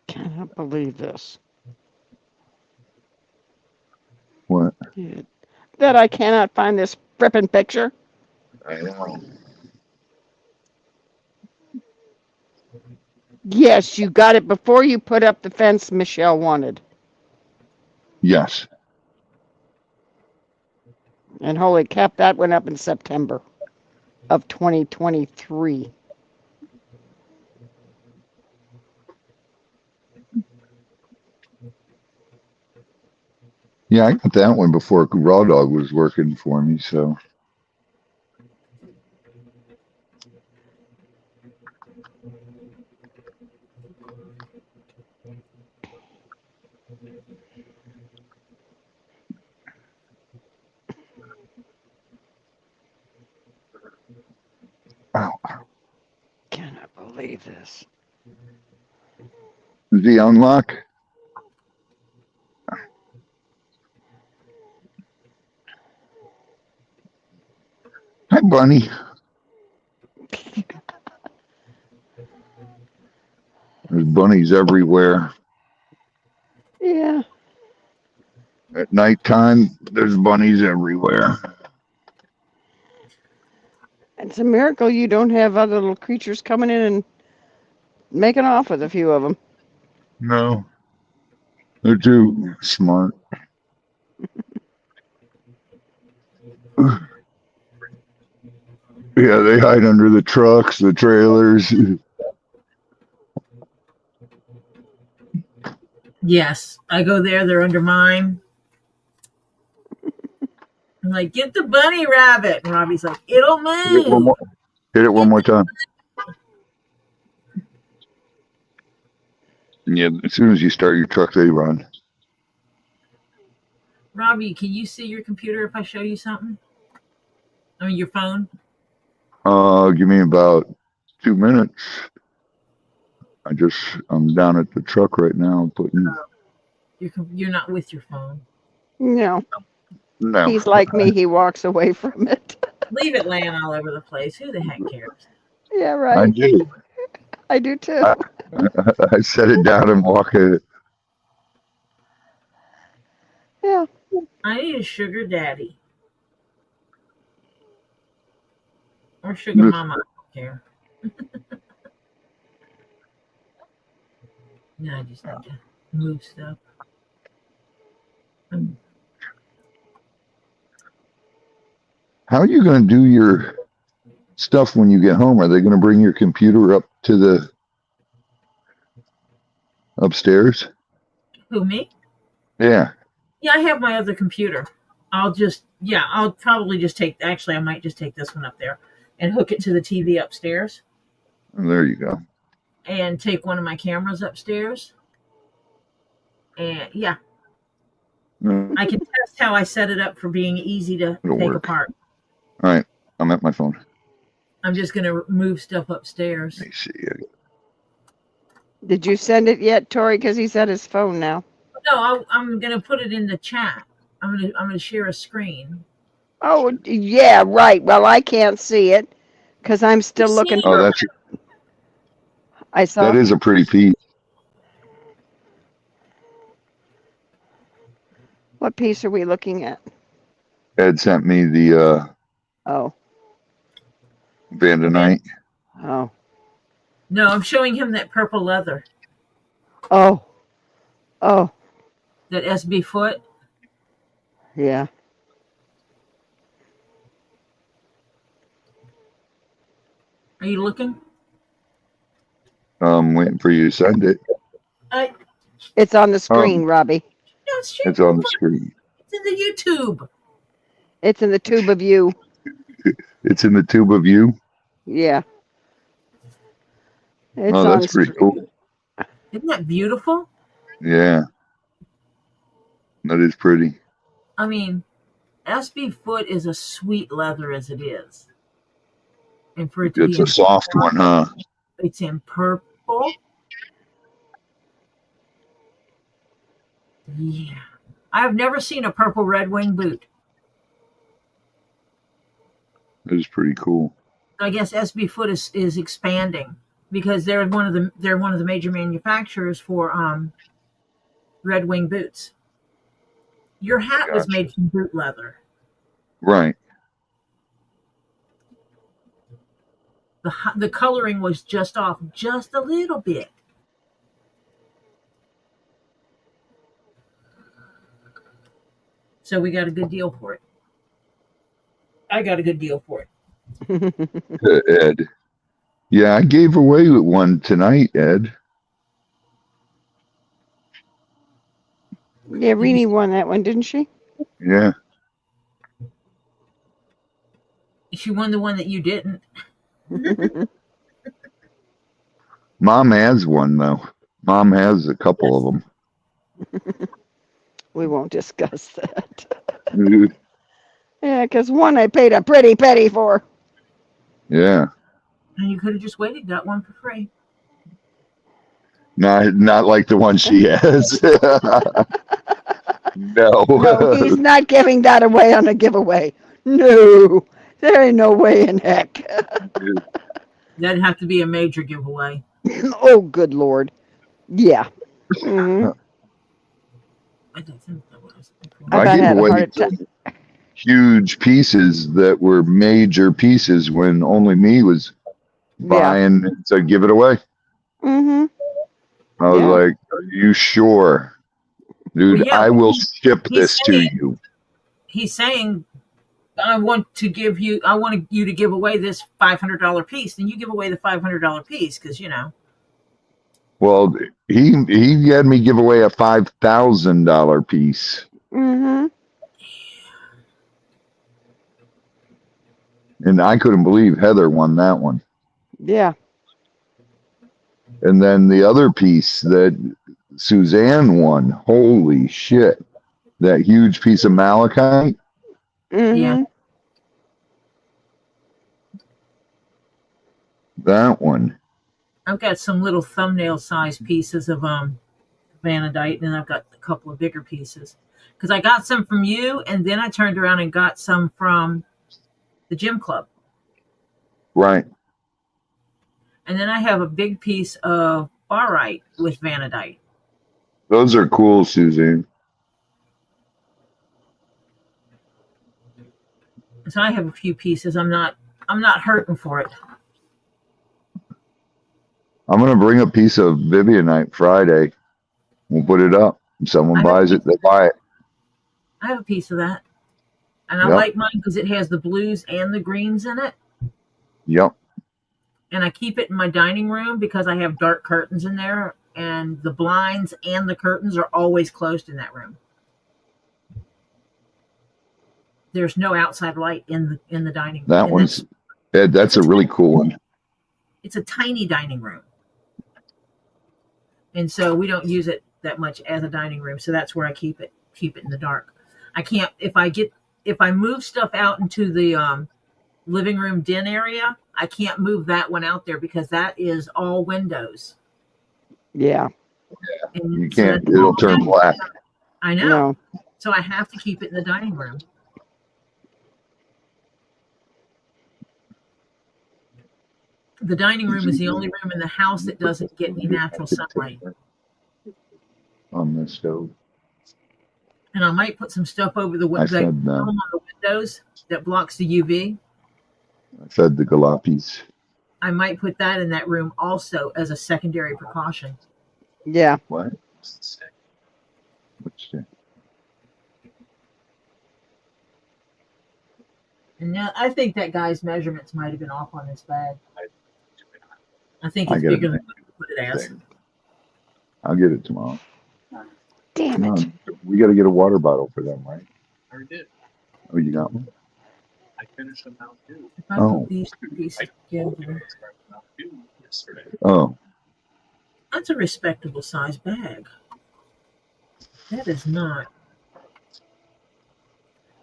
Cannot believe this. What? That I cannot find this frippin' picture. I know. Yes, you got it before you put up the fence Michelle wanted. Yes. And holy crap, that went up in September of 2023. Yeah, I got that one before Raw Dog was working for me, so. Ow. Cannot believe this. The unlock. Hi, Bunny. There's bunnies everywhere. Yeah. At nighttime, there's bunnies everywhere. It's a miracle you don't have other little creatures coming in and making off with a few of them. No. They're too smart. Yeah, they hide under the trucks, the trailers. Yes, I go there. They're under mine. I'm like, get the bunny rabbit. And Robbie's like, it'll move. Hit it one more time. Yeah, as soon as you start your truck, they run. Robbie, can you see your computer if I show you something? I mean, your phone? Give me about 2 minutes. I'm down at the truck right now putting. You're not with your phone. No. No. He's like me. He walks away from it. Leave it laying all over the place. Who the heck cares? Yeah, I right. do. I do too. I set it down and walk it. Yeah. I need a sugar daddy. Or sugar mama. I don't care. No, I just need to move stuff. How are you going to do your stuff when you get home? Are they going to bring your computer up to the upstairs? Who, me? Yeah. Yeah, I have my other computer. I'll probably just I might just take this one up there and hook it to the TV upstairs. Oh, there you go. And take one of my cameras upstairs. And yeah, I can test how I set it up for being easy to take apart. All right, I'm at my phone. I'm just going to move stuff upstairs. Let me see. Did you send it yet, Tori? Because he's at his phone now. No, I'm going to put it in the chat. I'm going to share a screen. Oh, yeah, right. Well, I can't see it because I'm still looking for. Oh, that is a pretty piece. What piece are we looking at? Ed sent me the Vandonite. Oh. No, I'm showing him that purple leather. Oh. That SB foot. Yeah. Are you looking? I'm waiting for you to send it. It's on the screen, Robbie. No, it's on the screen. It's in the YouTube. It's in the tube of you. It's in the tube of you? Yeah. Oh, that's pretty cool. Isn't that beautiful? Yeah. That is pretty. I mean, SB foot is a sweet leather as it is. And for it to It's a soft one, huh? It's in purple. Yeah. I've never seen a purple Red Wing boot. That is pretty cool. I guess SB foot is expanding because they're one of the major manufacturers for Red Wing boots. Your hat was made from boot leather. Right. The coloring was just off just a little bit. So we got a good deal for it. I got a good deal for it. Ed. Yeah, I gave away one tonight, Ed. Yeah, Renee won that one, didn't she? Yeah. She won the one that you didn't. Mom has one, though. Mom has a couple of them. We won't discuss that. Yeah, because one I paid a pretty penny for. Yeah. And you could have just waited, got one for free. Not like the one she has. No. No, he's not giving that away on a giveaway. No, there ain't no way in heck. That'd have to be a major giveaway. Oh, good Lord. Yeah. Mm-hmm. I don't think that was. I I about gave had a away heart attack. huge pieces that were major pieces when only me was buying to give it away. Mm-hmm. I was Yeah. like, "Are you sure, dude? Well, yeah, I will ship he's this to saying- you." He's saying, I want you to give away this $500 piece. Then you give away the $500 piece because, Well, he had me give away a $5,000 piece, Mm-hmm. and I couldn't believe Heather won that one. Yeah. And then the other piece that Suzanne won, holy shit, that huge piece of malachite. Mm-hmm. Yeah. That one. I've got some little thumbnail size pieces of vanadite, and then I've got a couple of bigger pieces. Because I got some from you, and then I turned around and got some from the gym club. Right. And then I have a big piece of barite with vanadite. Those are cool, Suzanne. So I have a few pieces. I'm not hurting for it. I'm going to bring a piece of Vivianite Friday. We'll put it up. If someone buys it, they buy it. I have a piece of that. And I Yep. like mine because it has the blues and the greens in it. Yep. And I keep it in my dining room because I have dark curtains in there. And the blinds and the curtains are always closed in that room. There's no outside light in the dining room. That And one's, that's a really cool one. it's a tiny dining room. And so we don't use it that much as a dining room. So that's where I keep it in the dark. I can't, if I move stuff out into the living room den area, I can't move that one out there because that is all windows. Yeah. And You so can't, that's it'll all turn black. I know. No. So I have to keep it in the dining room. The dining room is the only room in the house that doesn't get any natural sunlight. On the stove. And I might put some stuff over the I window said, on the windows that blocks the UV. I fed the galapis. I might put that in that room also as a secondary precaution. Yeah. What? Which day? And now I think that guy's measurements might have been off on this bag. I think I it's get it. bigger than what you put it as. I'll get it tomorrow. Damn it. We got to get a water bottle for them, right? I already did. Oh, you got one? I finished them out too. If I Oh. put these two pieces together, Yesterday. Oh, that's a respectable size bag. That is not.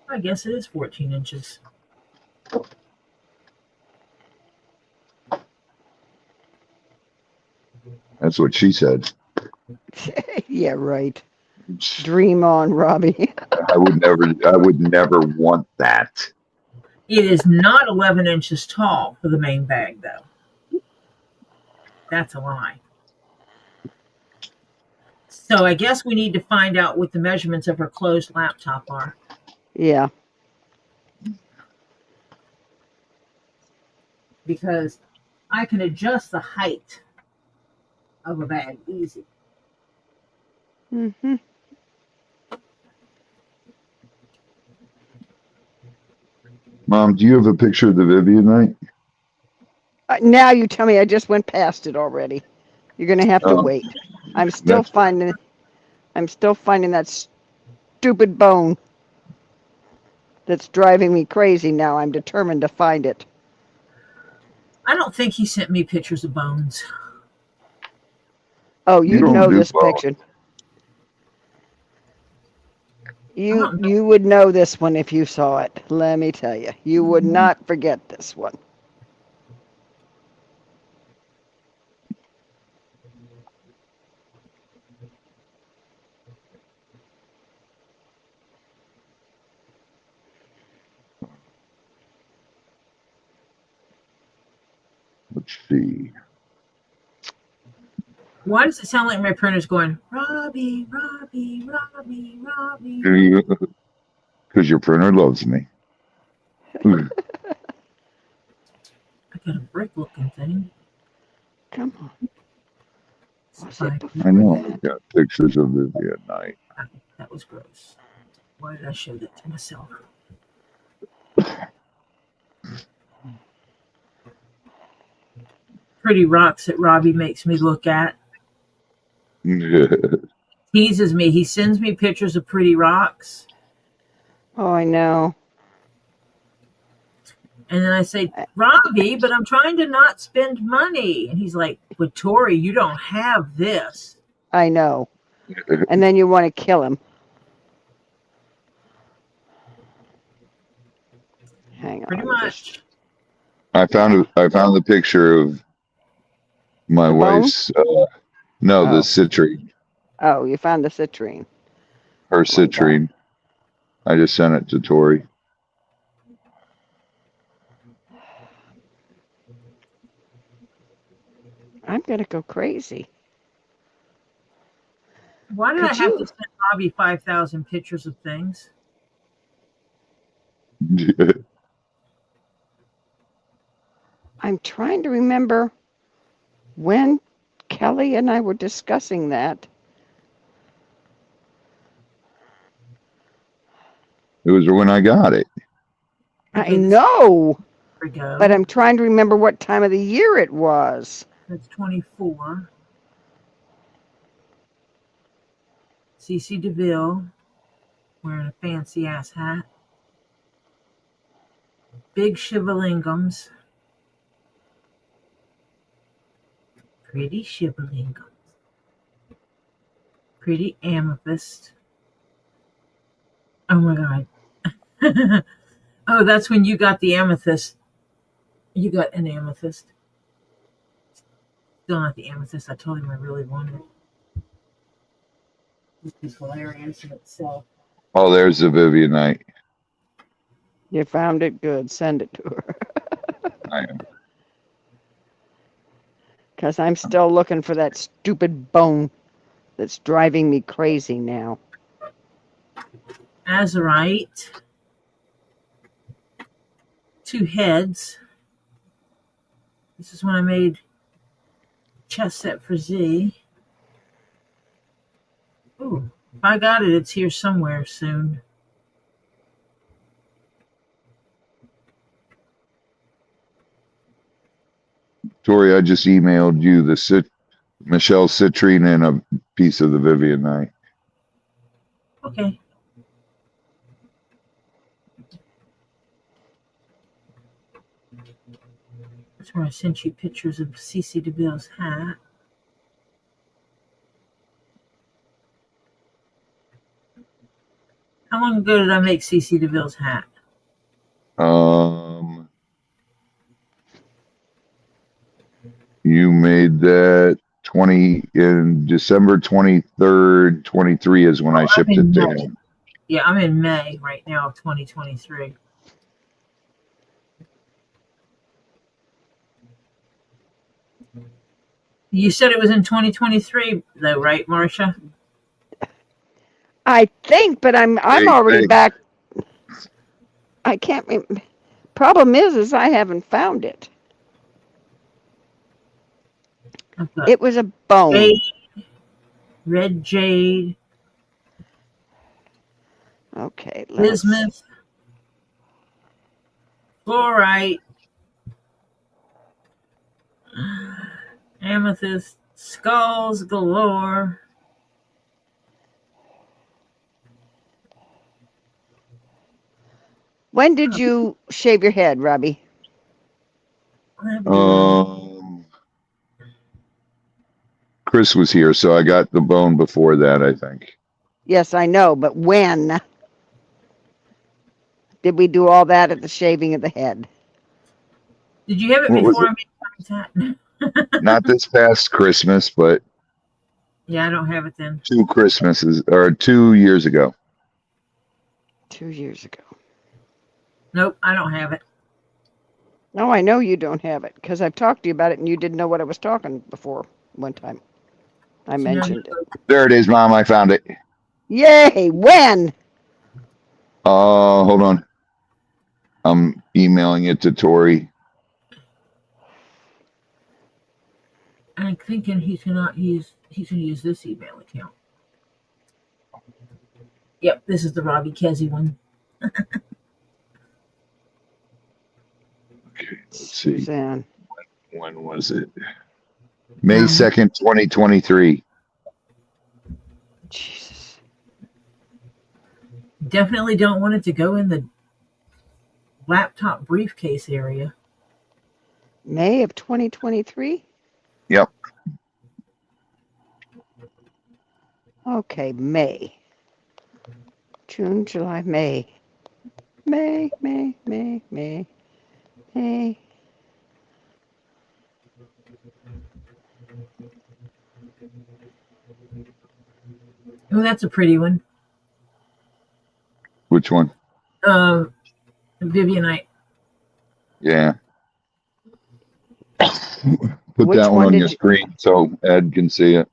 I guess it is 14 inches. that's what she said. Yeah, right. Dream on, Robbie. I would never want that. It is not 11 inches tall for the main bag, though. That's a lie. So I guess we need to find out what the measurements of her closed laptop are. Yeah. Because I can adjust the height of a bag easy. Mm-hmm. Mom, do you have a picture of the Vivianite? Now you tell me I just went past it already. You're gonna have to Oh. wait. I'm still That's- finding that stupid bone that's driving me crazy now. I'm determined to find it. I don't think he sent me pictures of bones. Oh, You you don't know do this well. picture. You would know this one if you saw it. Let me tell you. You would not forget this one. Let's see. Why does it sound like my printer's going, Robbie, Robbie, Robbie, Robbie? Because your printer loves me. I got a brick looking thing. Come on. Was it I know. I got pictures of Vivian Knight. That was gross. Why did I show that to myself? Pretty rocks that Robbie makes me look at. Teases me. He sends me pictures of pretty rocks. Oh, I know. And then I say, Robbie, but I'm trying to not spend money. And he's like, but Tori, you don't have this. I know. And then you want to kill him. Hang on. Pretty much. I found the picture of my wife's. No, the citrine. Oh, you found the citrine. Her citrine. I just sent it to Tori. I'm going to go crazy. Why did I have to send Robbie 5,000 pictures of things? I'm trying to remember when Kelly and I were discussing that. It was when I got it. I know, There we go. but I'm trying to remember what time of the year it was. That's 24. CC DeVille wearing a fancy ass hat. Big shivalingams. Pretty shivalingams. Pretty amethyst. Oh my God. Oh, that's when you got the amethyst. You got an amethyst. Still not the amethyst I told him I really wanted. This is hilarious in itself. Oh, there's the Vivian Knight. You found it? Good. Send it to her. I am. Because I'm still looking for that stupid bone that's driving me crazy now. Azurite. 2 heads. This is when I made chest set for Z. Ooh, if I got it, it's here somewhere soon. Tori, I just emailed you the Michelle citrine and a piece of the Vivian Knight. Okay. That's where I sent you pictures of CC DeVille's hat. How long ago did I make CC DeVille's hat? You made that in December 23rd, 23 is when I shipped it to him. Yeah, I'm in May right now of 2023. You said it was in 2023 though, right, Marcia? I think, but I'm already back. I can't remember. Problem is I haven't found it. Okay. It was a bone. Jade, red jade. Okay. Bismuth. Fluorite. Amethyst. Skulls galore. When did you shave your head, Robbie? Chris was here, so I got the bone before that, I think. Yes, I know, but when? Did we do all that at the shaving of the head? Did you have it before I made contact? Not this past Christmas, but Yeah, I don't have it then. 2 Christmases, or 2 years ago. 2 years ago. Nope, I don't have it. No, I know you don't have it because I've talked to you about it and you didn't know what I was talking before one time. I So now you mentioned it. There it is, Mom. I found it. Yay! When? Hold on. I'm emailing it to Tori. I'm thinking he's gonna use this email account. Yep, this is the Robbie Kesey one. Okay, let's see. Suzanne. When was it? May 2nd, 2023. Jesus. Definitely don't want it to go in the laptop briefcase area. May of 2023? Yep. Okay, May. June, July, May. May. Oh, that's a pretty one. Which one? Vivianite. Yeah. Put Which that one one on did your you- screen so Ed can see it.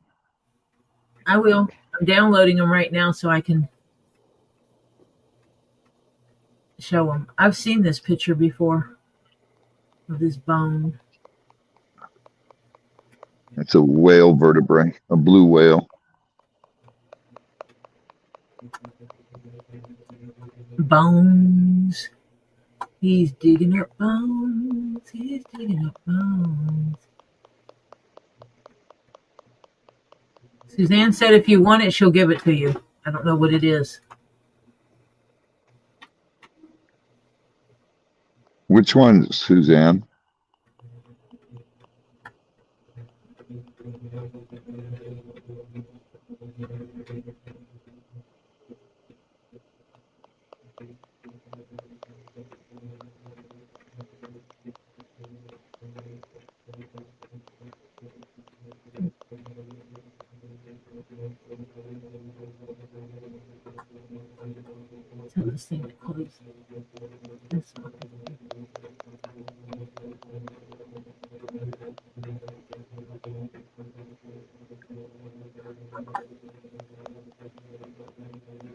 I will. I'm downloading them right now so I can show them. I've seen this picture before of this bone. It's a whale vertebrae, a blue whale. Bones. He's digging up bones. He's digging up bones. Suzanne said if you want it, she'll give it to you. I don't know what it is. Which one, Suzanne? Tell this thing to close. This one.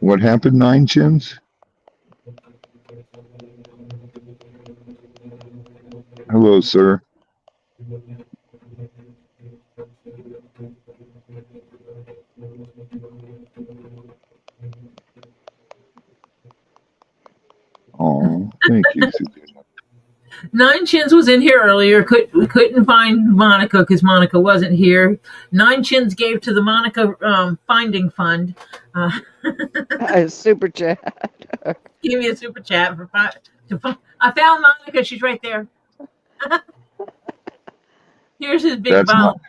What happened, Nine Chins? Hello, sir. Oh, thank you, Suzanne. Nine Chins was in here earlier. We couldn't find Monica because Monica wasn't here. Nine Chins gave to the Monica Finding Fund. Super chat. Give me a super chat for I found Monica. She's right there. Here's his big That's bone. not.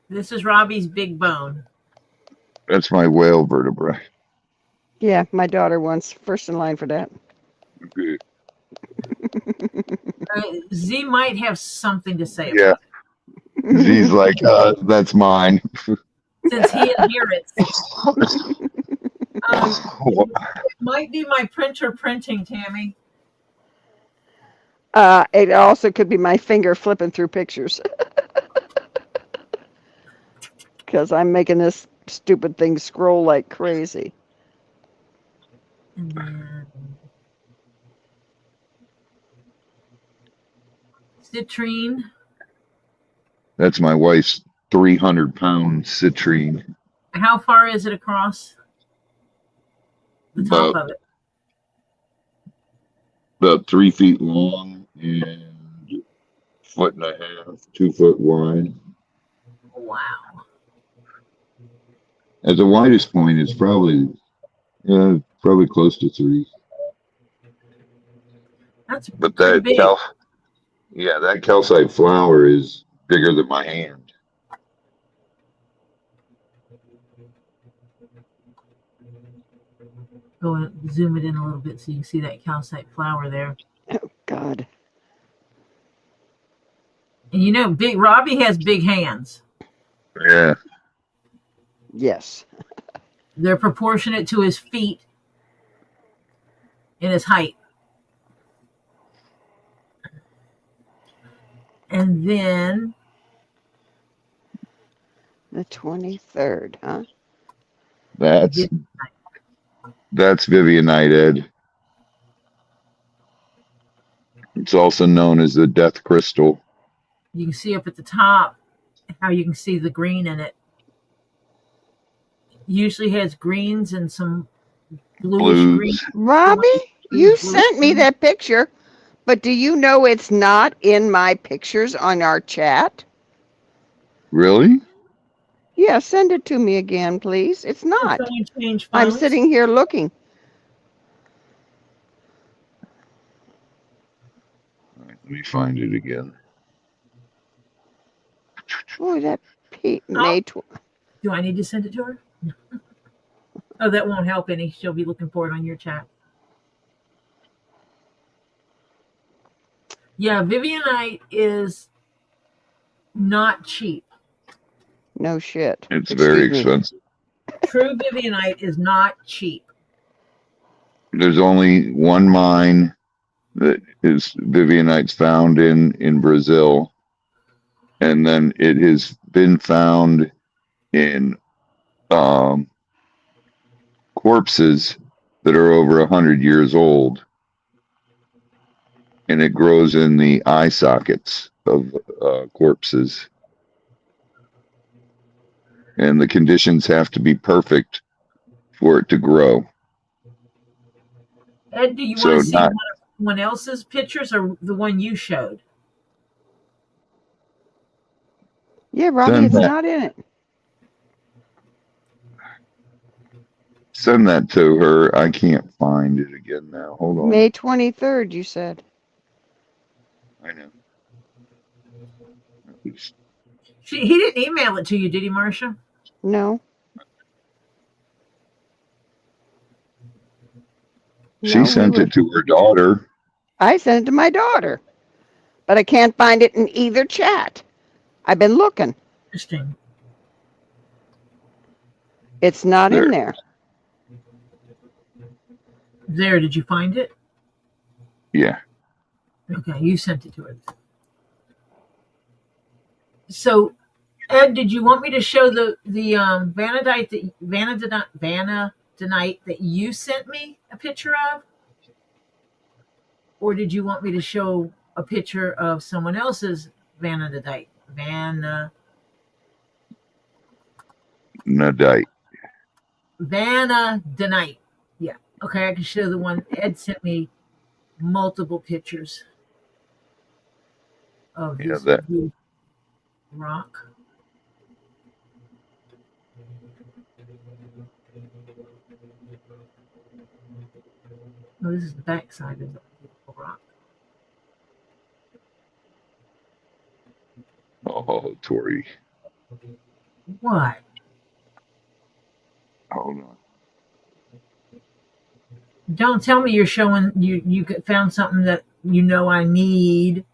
This is Robbie's big bone. That's my whale vertebrae. Yeah, my daughter wants first in line for that. Okay. Z might have something to say Yeah. about Z's like, that's mine. it, since he inherits. It might be my printer printing, Tammy. It also could be my finger flipping through pictures. Because I'm making this stupid thing scroll like crazy. And then citrine. That's my wife's 300-pound citrine. How far is it across the top of it? About 3 feet long and 1.5 feet, 2 foot wide. Wow. At the widest point, it's probably close to 3. That's But pretty that big. that calcite flower is bigger than my hand. Go and zoom it in a little bit so you can see that calcite flower there. Oh, God. And you know, Big Robbie has big hands. Yeah. Yes. They're proportionate to his feet and his height. then The 23rd, huh? That's Vivianite, Ed. It's also known as the death crystal. you can see up at the top how you can see the green in it. Usually has greens and some bluish green. Blues. Robbie, you sent me that picture, but do you know it's not in my pictures on our chat? Really? Yeah, send it to me again, please. It's not. Someone change I'm phones? sitting here looking. All right, let me find it again. Boy, that May Do I need to send it to her? Oh, that won't help any. She'll be looking for it on your chat. Yeah, Vivianite is not cheap. No shit. It's very Excuse me. expensive. True Vivianite is not cheap. There's only one mine that is Vivianite's found in Brazil, and then it has been found in corpses that are over 100 years old, and it grows in the eye sockets of corpses, and the conditions have to be perfect for it to grow. Ed, do you So want to see not- someone else's pictures or the one you showed? Yeah, Robbie, Send it's that. not in it. Send that to her. I can't find it again now. Hold on. May 23rd, you said. I know. He didn't email it to you, did he, Marcia? No. She sent it to her daughter. I sent it to my daughter, but I can't find it in either chat. I've been looking. Interesting. It's not in there. There, did you find it? Yeah. Okay, you sent it to her. So, Ed, did you want me to show the vanadite that you sent me a picture of, or did you want me to show a picture of someone else's vanadite? Vanadite. Yeah. Okay, I can show the one. Ed sent me multiple pictures of this blue rock. Oh, this is the back side of the rock. Oh, Tori. What? Hold on. Don't tell me you're showing you found something that you know I need.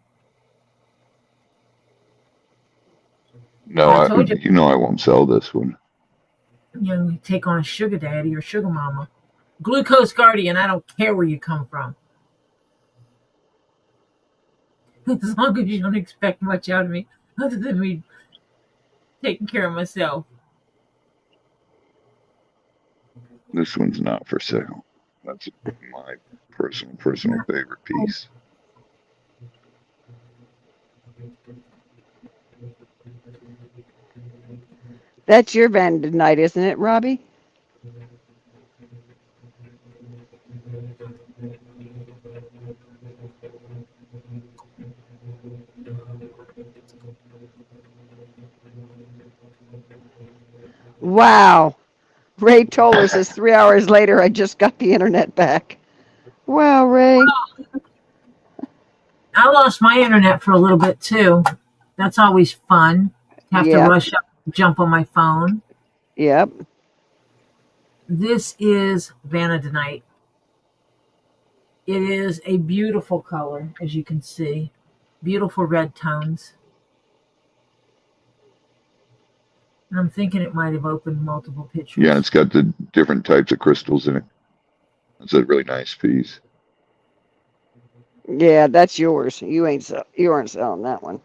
No, I told you. You know I won't sell this one. You know, take on a sugar daddy or sugar mama. Glucose guardian, I don't care where you come from. As long as you don't expect much out of me, other than me taking care of myself. This one's not for sale. That's my personal favorite piece. That's your vanadite, isn't it, Robbie? Wow. Ray Toller says 3 hours later, I just got the internet back. Wow, Ray. I lost my internet for a little bit too. That's always fun. Have to rush up, jump on my phone. Yep. This is vanadite. It is a beautiful color, as you can see. Beautiful red tones. And I'm thinking it might have opened multiple pictures. Yeah, it's got the different types of crystals in it. It's a really nice piece. Yeah, that's yours. You aren't selling that one.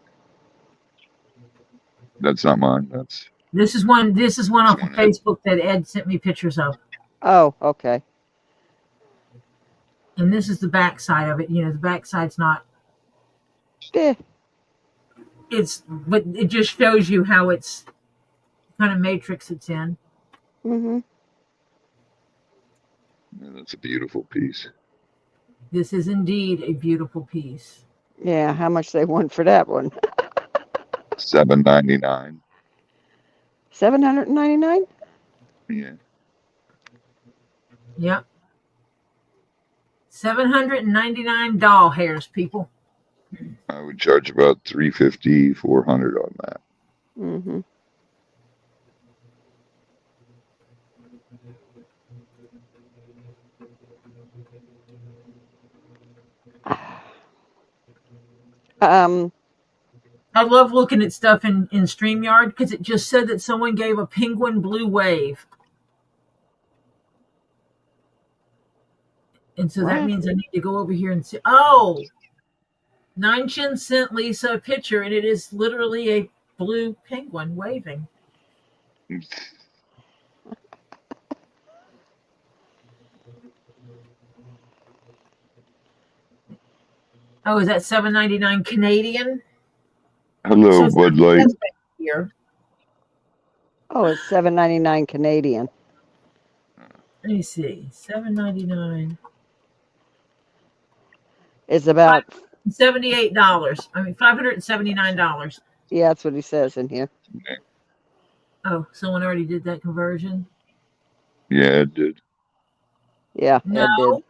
That's not mine. That's This is one. This is one off of one Ed. Facebook that Ed sent me pictures of, Oh, okay. and this is the back side of it. You know, the back side's not. Eh, But it just shows you how it's kind of matrix it's in. mm-hmm. Yeah, that's a beautiful piece. This is indeed a beautiful piece. Yeah, how much they want for that one? $7.99. $799? Yeah. Yep. 799 doll hairs, people. I would charge about $350, $400 on that. Mm-hmm. I love looking at stuff in StreamYard because it just said that someone gave a penguin blue wave. And so that Wow. means I need to go over here and see. Oh, Nine Chin sent Lisa a picture, and it is literally a blue penguin waving. Oh, is that $7.99 Canadian? Hello, So Bud Light. here. Oh, it's $7.99 Canadian. Let me see. $7.99. It's about $78. I mean, $579. yeah, that's what he says in here. Oh, someone already did that conversion? Yeah, it did. Yeah, No, Ed did.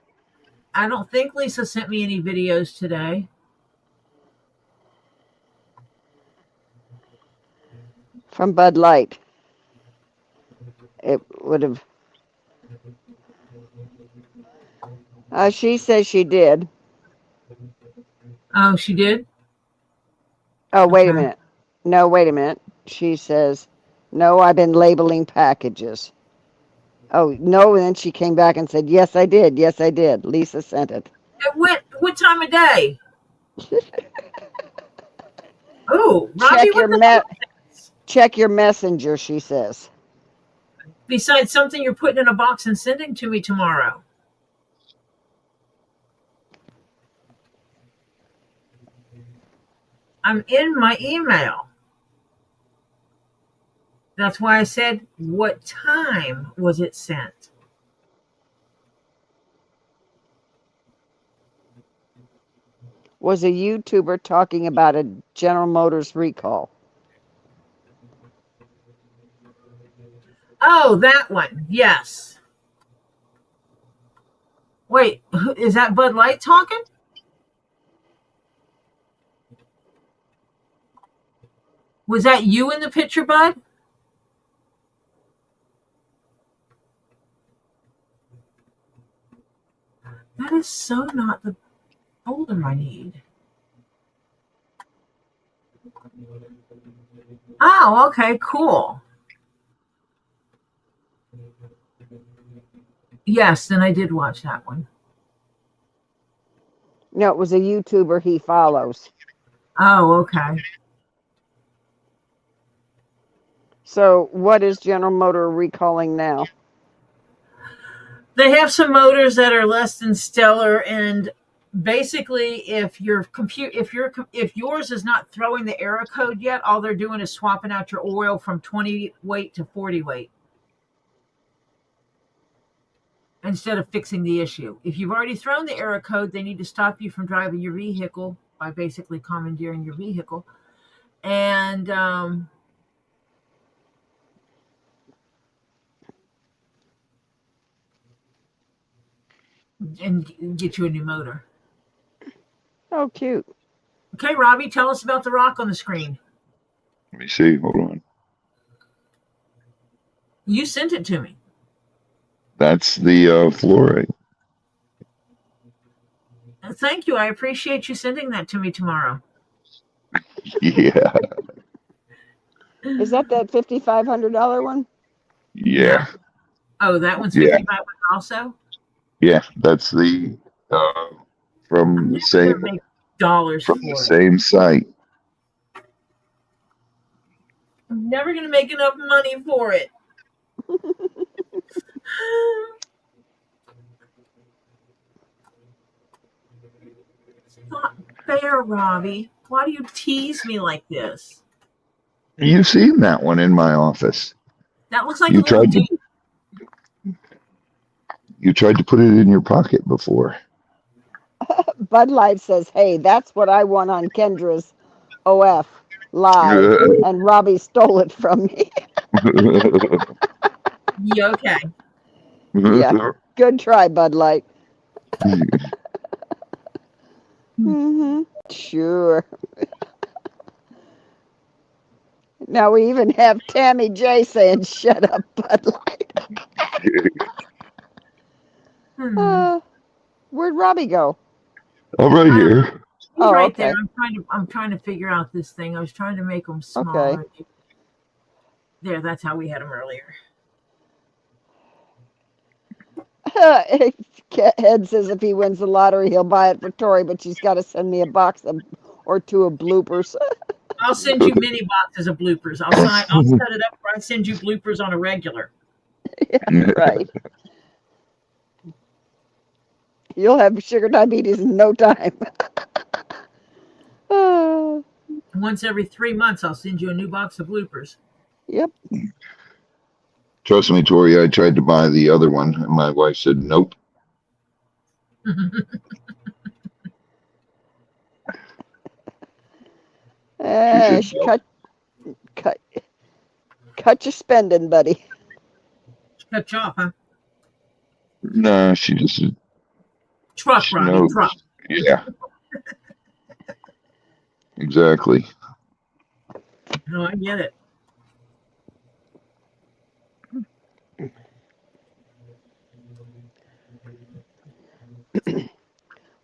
I don't think Lisa sent me any videos today. From Bud Light. It would have. She says she did. Oh, she did? Oh, wait a Okay. minute. No, wait a minute. She says, no, I've been labeling packages. Oh, no, and then she came back and said, yes, I did. Yes, I did. Lisa sent it. At what time of day? Oh, Robbie, Check what your the hell is this? check your messenger, she says. Besides something you're putting in a box and sending to me tomorrow. I'm in my email. That's why I said, what time was it sent? Was a YouTuber talking about a General Motors recall. Oh, that one. Yes. Wait, is that Bud Light talking? Was that you in the picture, Bud? That is so not the folder I need. Oh, okay, cool. Yes, then I did watch that one. No, it was a YouTuber he follows. Oh, okay. So what is General Motor recalling now? They have some motors that are less than stellar, and basically, if yours is not throwing the error code yet, all they're doing is swapping out your oil from 20 weight to 40 weight instead of fixing the issue. If you've already thrown the error code, they need to stop you from driving your vehicle by basically commandeering your vehicle and get you a new motor. Oh, cute. Okay, Robbie, tell us about the rock on the screen. Let me see. Hold on. You sent it to me. That's the fluorite. Thank you. I appreciate you sending that to me tomorrow. Yeah. Is that $5,500 one? Yeah. Oh, that one's Yeah. $5,500 also? Yeah. That's the from the same Make dollars from for the it. same site. I'm never going to make enough money for it. It's not fair, Robbie. Why do you tease me like this? You've seen that one in my office. That looks like a You little tried to dude. you tried to put it in your pocket before. Bud Light says, hey, that's what I want on Kendra's OF live. And Robbie stole it from me. Yeah, okay. Yeah. Good try, Bud Light. Sure. Now we even have Tammy J saying, shut up, Bud Light. Where'd Robbie go? I'm right here. He's Oh, right okay. there. I'm trying to figure out this thing. I was trying to make them small. Okay. There, that's how we had them earlier. Ed says if he wins the lottery, he'll buy it for Tori, but she's got to send me a box or two of bloopers. I'll send you mini boxes of bloopers. I'll set it up where I send you bloopers on a regular. Yeah, right. You'll have sugar diabetes in no time. Once every 3 months, I'll send you a new box of bloopers. Yep. Trust me, Tori, I tried to buy the other one, and my wife said nope. Cut your spending, buddy. Cut you off, huh? No, she just Truck, Robbie, knows. truck. Yeah. Exactly. No, I get it.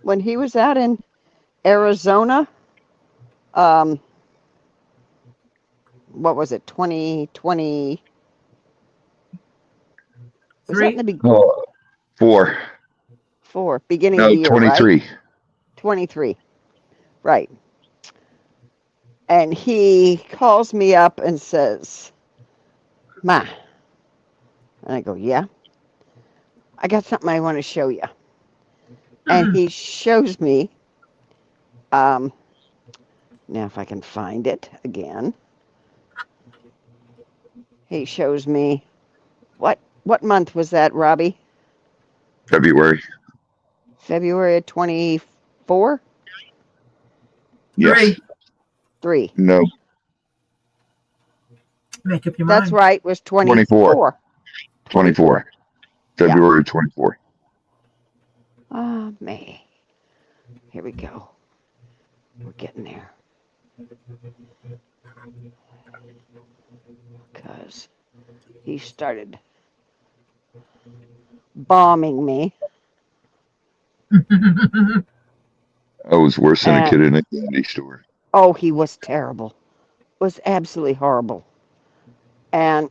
When he was out in Arizona, what was it, 2020? Was that in the beginning? 4. Beginning of the year, 23. right? 23. Right. And he calls me up and says, Ma. And I go, yeah. I got something I want to show you. And he shows me, now if I can find it again. He shows me, what month was that, Robbie? February. February of 24? Yes. 3. No. Make up your mind. That's right, was 24. 24. February 24. Ah, May. Here we go. We're getting there. Because he started bombing me. I was worse than a kid in a candy store. Oh, he was terrible. Was absolutely horrible. And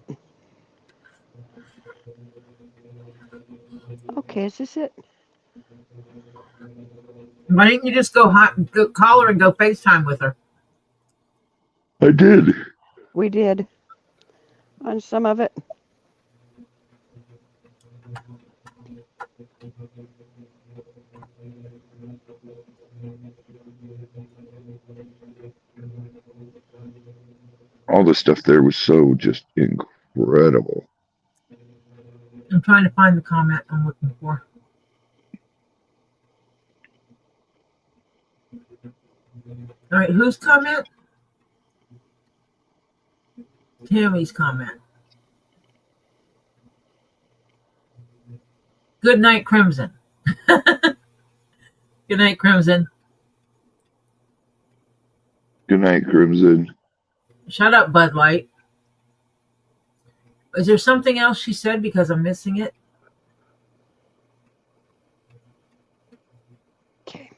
okay, is this it? Why didn't you just go call her and go FaceTime with her? I did. We did. On some of it. All the stuff there was so just incredible. I'm trying to find the comment I'm looking for. All right, whose comment? Tammy's comment. Good night, Crimson. Good night, Crimson. Good night, Crimson. Shut up, Bud Light. Is there something else she said because I'm missing it? Okay.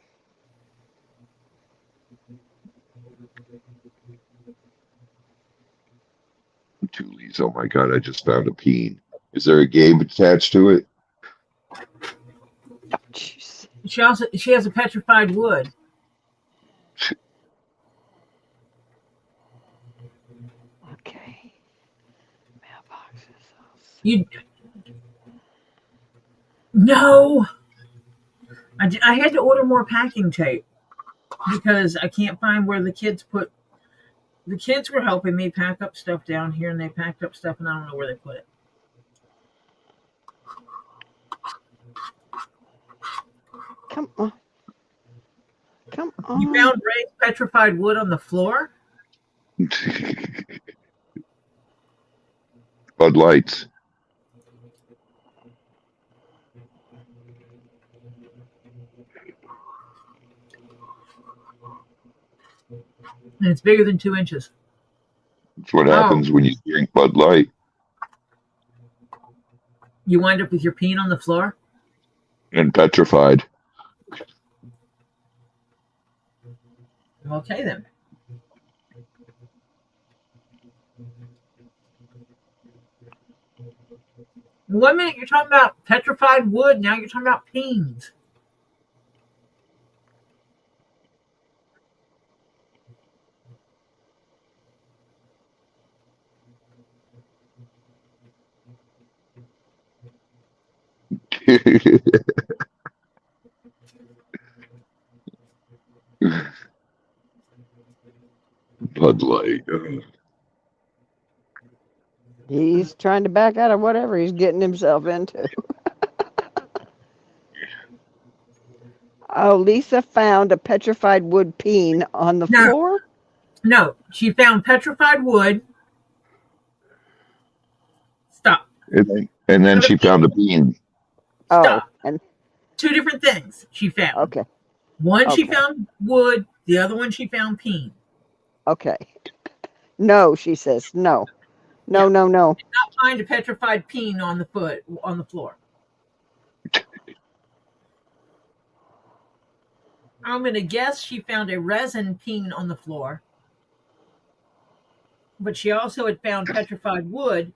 Toolies. Oh my God, I just found a peen. Is there a game attached to it? Oh, jeez. She has a petrified wood. Okay. You no. I had to order more packing tape because I can't find where the kids put. The kids were helping me pack up stuff down here, and they packed up stuff, and I don't know where they put it. Come on. Come on. You found Ray's petrified wood on the floor? Bud Lights. And it's bigger than 2 inches. That's what happens when you drink Bud Light. You wind up with your peen on the floor? And petrified. Okay, then. One minute you're talking about petrified wood, now you're talking about peens. Bud Light. He's trying to back out of whatever he's getting himself into. Oh, Lisa found a petrified wood peen on the floor? No, she found petrified wood. Stop. And then she found a bean. Oh, and 2 different things she found. okay. One she found wood, the other one she found peen. Okay. No, she says. No. No, Yeah. no, no. Did not find a petrified peen on the floor. I'm going to guess she found a resin peen on the floor. But she also had found petrified wood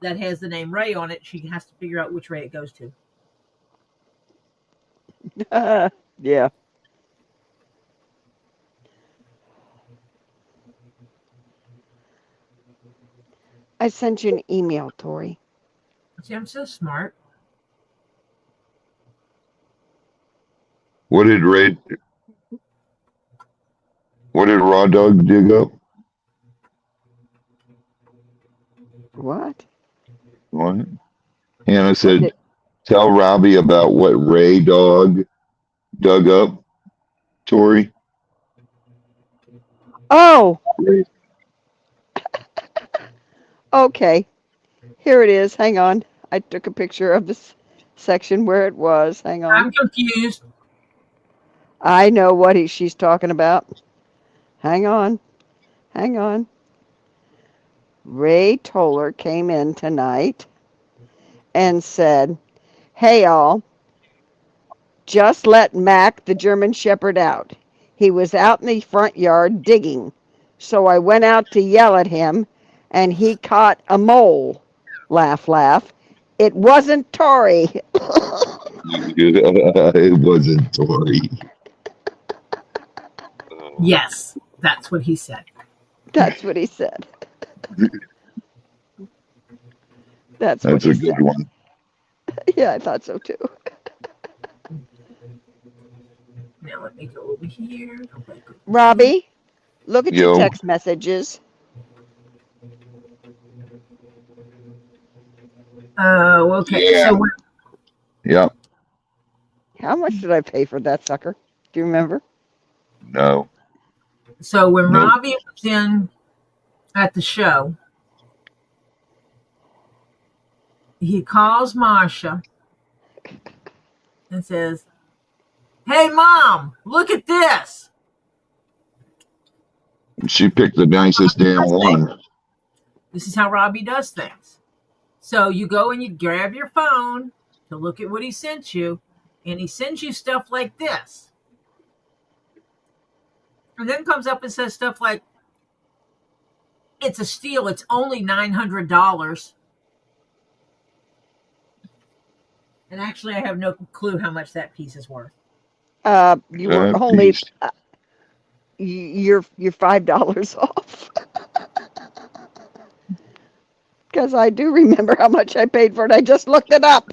that has the name Ray on it. She has to figure out which Ray it goes to. Yeah. I sent you an email, Tori. See, I'm so smart. What did Raw Dog dig up? What? What? Hannah said, tell Robbie about what Ray Dog dug up, Tori. Oh! Okay. Here it is. Hang on. I took a picture of this section where it was. Hang on. I'm confused. I know what she's talking about. Hang on. Hang on. Ray Toller came in tonight and said, hey, all, just let Mac, the German Shepherd, out. He was out in the front yard digging. So I went out to yell at him, and he caught a mole. Laugh, laugh. It wasn't Tori. It wasn't Tori. Yes, that's what he said. That's what he said. That's a good one. Yeah, I thought so too. Now let me go over here. Robbie, look at your text messages. Oh, okay. Yeah. So Yep. How much did I pay for that sucker? Do you remember? No. So when Robbie was in at the show, he calls Marsha and says, hey, Mom, look at this. She picked the nicest damn one. This is how Robbie does things. So you go and you grab your phone to look at what he sent you, and he sends you stuff like this. And then comes up and says stuff like, it's a steal. It's only $900. And actually, I have no clue how much that piece is worth. You were only you're $5 off. because I do remember how much I paid for it. I just looked it up.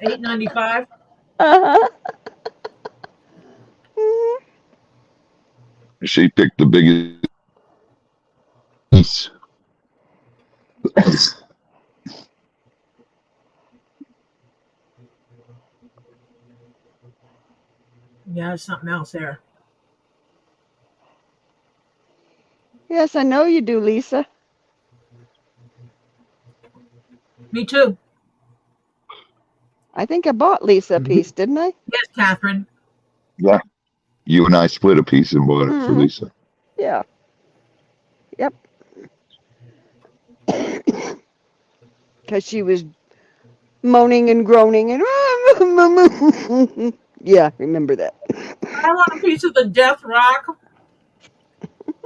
$8.95. Uh-huh. She picked the biggest piece. Yeah, there's something else there. Yes, I know you do, Lisa. Me too. I think I bought Lisa a piece, didn't I? Yes, Catherine. Yeah. You and I split a piece and bought it for Mhm. Lisa. Yeah. Yep. Because she was moaning and groaning and yeah, remember that. I want a piece of the death rock.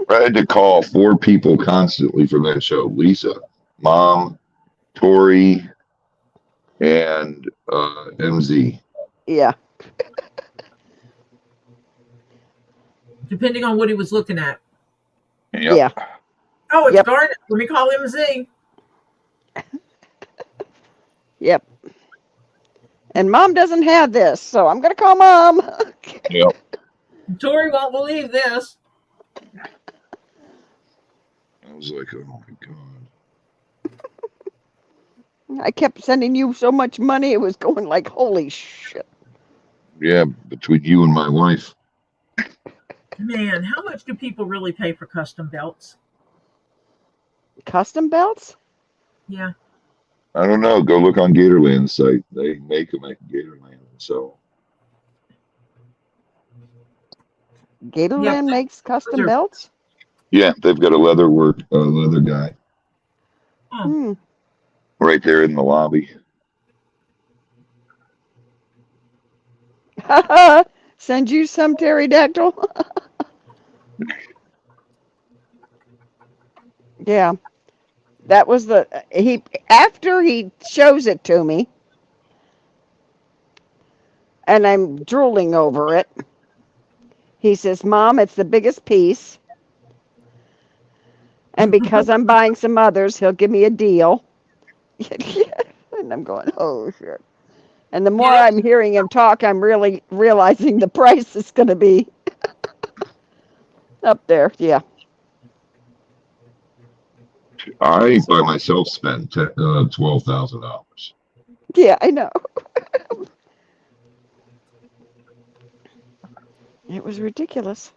I had to call 4 people constantly for that show. Lisa, Mom, Tori, and MZ. Yeah. Depending on what he was looking at. Yep. Yeah. Oh, it's Yep. Garnet. Let me call him Z. Yep. And Mom doesn't have this, so I'm gonna call Mom. Yep. Tori won't believe this. I was like, oh my God. I kept sending you so much money, it was going like, holy shit. Yeah, between you and my wife. Man, how much do people really pay for custom belts? Custom belts? Yeah. I don't know. Go look on Gatorland's site. They make them at Gatorland. So Gatorland makes custom those are- belts? yeah, they've got a leather guy Oh, right there in the lobby. Send you some pterodactyl? Yeah. That was after he shows it to me, and I'm drooling over it. He says, Mom, it's the biggest piece. And because I'm buying some others, he'll give me a deal. And I'm going, oh, shit. And the more Yeah. I'm hearing him talk, I'm really realizing the price is going to be up there. Yeah. I by myself spent $12,000. Yeah, I know. It was ridiculous.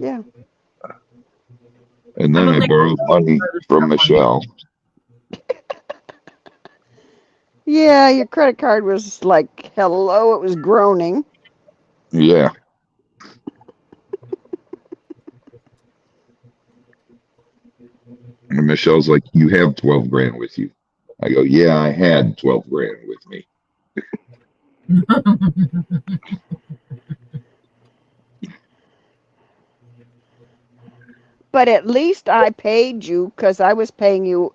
Yeah. And then I borrowed money from Michelle. Yeah, your credit card was like, hello, it was groaning. Yeah. And Michelle's like, you have 12 grand with you. I go, yeah, I had 12 grand with me. But at least I paid you because I was paying you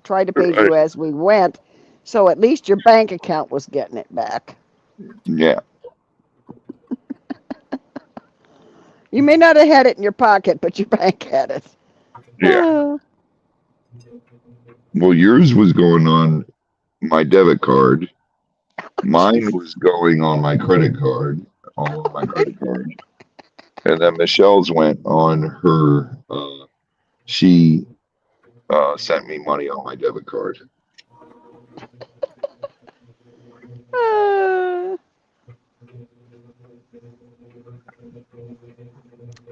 tried to pay you as we went. So at least your bank account was getting it back. Yeah. You may not have had it in your pocket, but your bank had it. Yeah. Well, yours was going on my debit card. Mine was going on my credit card, all on my credit card. And then Michelle's went on her, she sent me money on my debit card.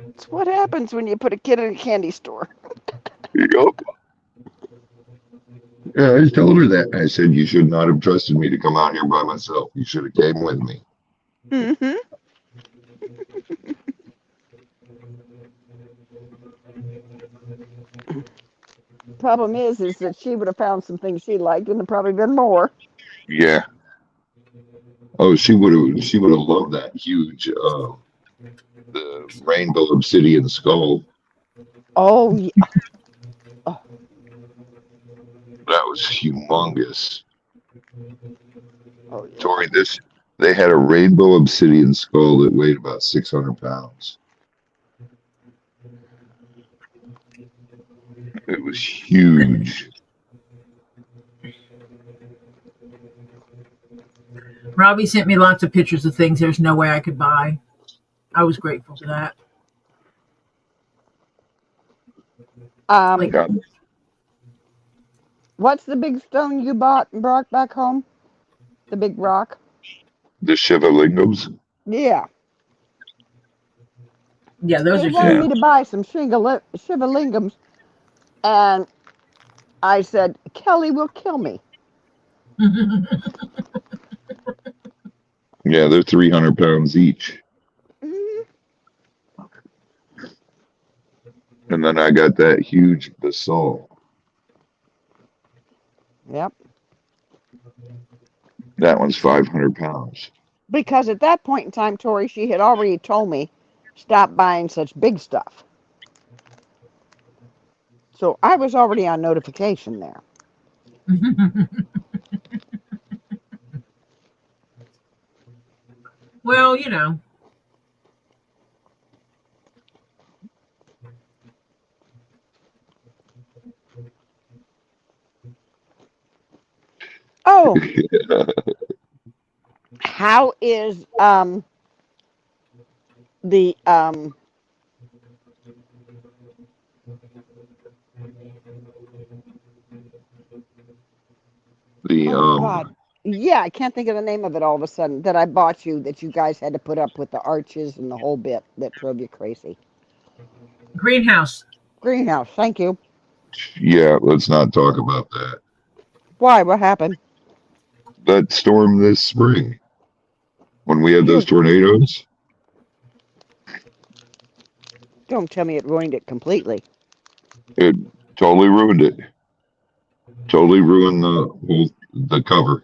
It's what happens when you put a kid in a candy store. Yep. Yeah, I told her that. I said, you should not have trusted me to come out here by myself. You should have came with me. Mm-hmm. Problem is that she would have found some things she liked and there probably been more. Yeah. Oh, she would have loved that huge, the rainbow obsidian skull. Oh, yeah. Oh. That was humongous. Oh, yeah. Tori, they had a rainbow obsidian skull that weighed about 600 pounds. It was huge. Robbie sent me lots of pictures of things there's no way I could buy. I was grateful for that. Like, Yeah, What's the big stone you bought and brought back home? The big rock? the Shivalingams. Yeah. yeah, those He are wanted Yeah. huge. me to buy some Shivalingams, and I said, Kelly will kill me. Yeah, they're 300 pounds each. Mhm. And then I got that huge basalt. Yep. That one's 500 pounds. Because at that point in time, Tori, she had already told me, stop buying such big stuff. So I was already on notification there. Well, you know. Oh, how is the The oh God. Yeah, I can't think of the name of it all of a sudden that I bought you that you guys had to put up with the arches and the whole bit that drove you crazy. Greenhouse. Greenhouse, thank you. yeah, let's not talk about that. Why? What happened? That storm this spring when we had those You tornadoes, don't tell me it ruined it completely. it totally ruined it. Totally ruined the cover.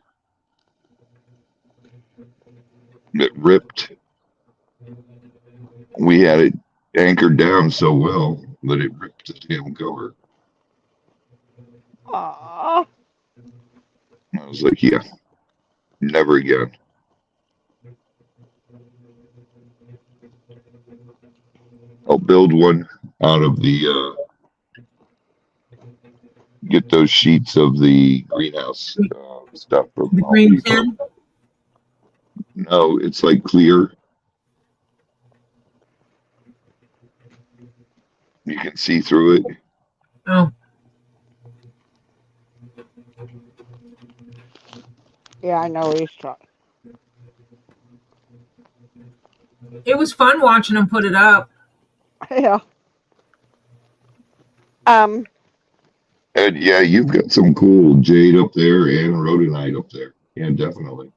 It ripped. We had it anchored down so well that it ripped the damn cover. Aww. I was like, yeah, never again. I'll build one out of the get those sheets of the greenhouse stuff from The Home green Depot. tin. No, it's like clear. You can see through it. Oh, Yeah, I know he's talking. it was fun watching them put it up. Yeah. Um, And yeah, you've got some cool jade up there and rhodonite up there. Yeah, definitely.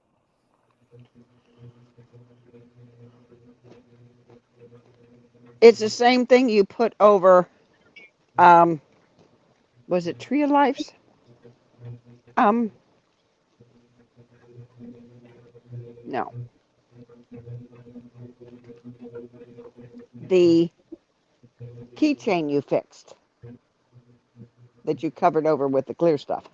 it's the same thing you put over. Um, was it Tree of Lives? Um, no, the keychain you fixed that you covered over with the clear stuff.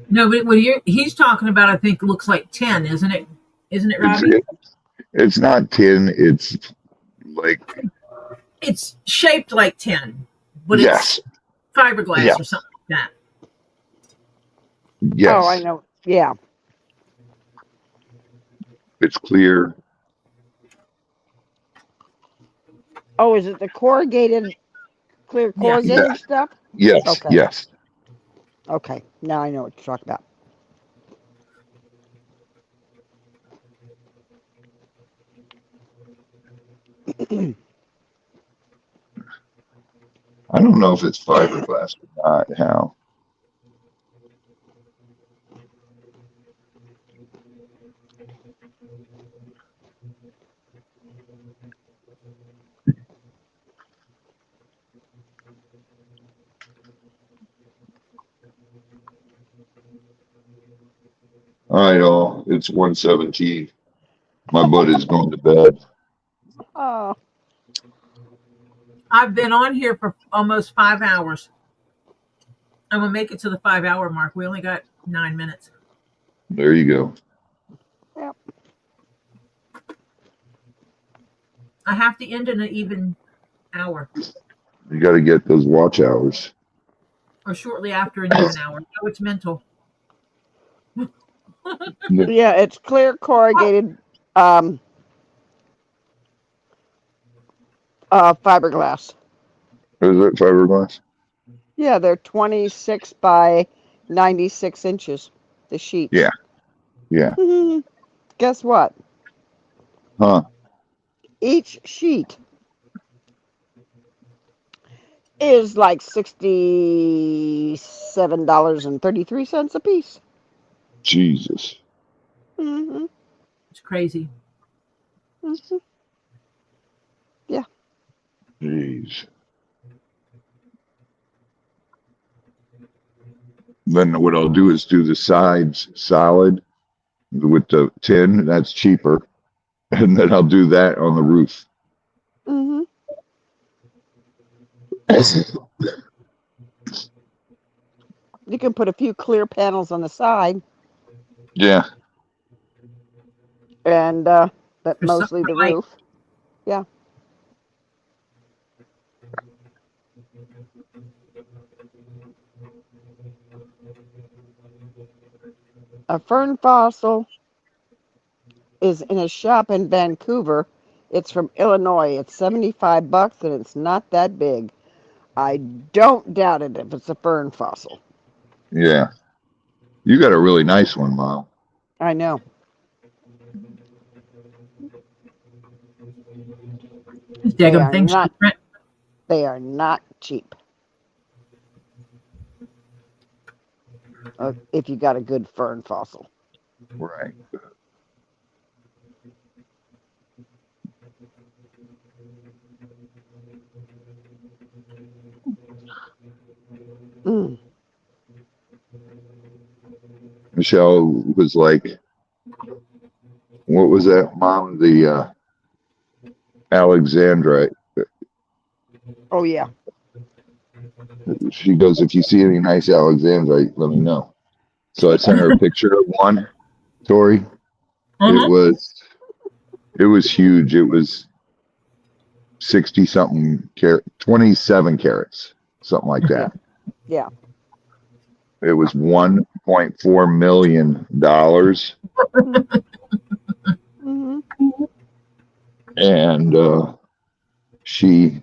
No, but what he's talking about, I think, looks like tin, isn't it? Isn't it, It's Robbie? it's not tin. It's like It's shaped like tin, but it's yes, fiberglass yeah, or something like that. Oh, I yes. know. Yeah. It's clear. Oh, is it the clear Yes. Yeah, corrugated stuff? yes, Okay. yes. Okay. Now I know what you're talking about. I don't know if it's fiberglass or not. How? All right, all. It's 1:17. My butt is going to bed. Oh, I've been on here for almost 5 hours. I'm gonna make it to the 5 hour mark. We only got 9 minutes. There you go. yep. I have to end in an even hour. You got to get those watch hours. Or shortly after an even hour. No, it's mental. Yeah, it's clear corrugated fiberglass. Is it fiberglass? Yeah, they're 26 by 96 inches, the sheets. Yeah. Yeah. Guess what? Huh. Each sheet is like $67.33 a piece. Jesus. Mm-hmm. It's crazy. Mm-hmm. Yeah. Jeez. Then what I'll do is do the sides solid with the tin. That's cheaper. And then I'll do that on the roof. Mm-hmm. You can put a few clear panels on the side, Yeah. and but For mostly summer the light. roof. Yeah. A fern fossil is in a shop in Vancouver. It's from Illinois. It's $75 and it's not that big. I don't doubt it if it's a fern fossil. Yeah. You got a really nice one, Mom. I know. These They daggum are things not. should print. They are not cheap. If you got a good fern fossil. Right. Mm. Michelle was like, what was that, Mom? The Alexandrite. Oh yeah. She goes, if you see any nice Alexandrite, let me know. So I sent her a picture of one, Tori. Uh-huh. It was huge. It was 60 something carat, 27 carats, something like that. Yeah. It was $1.4 million. Mm-hmm. And she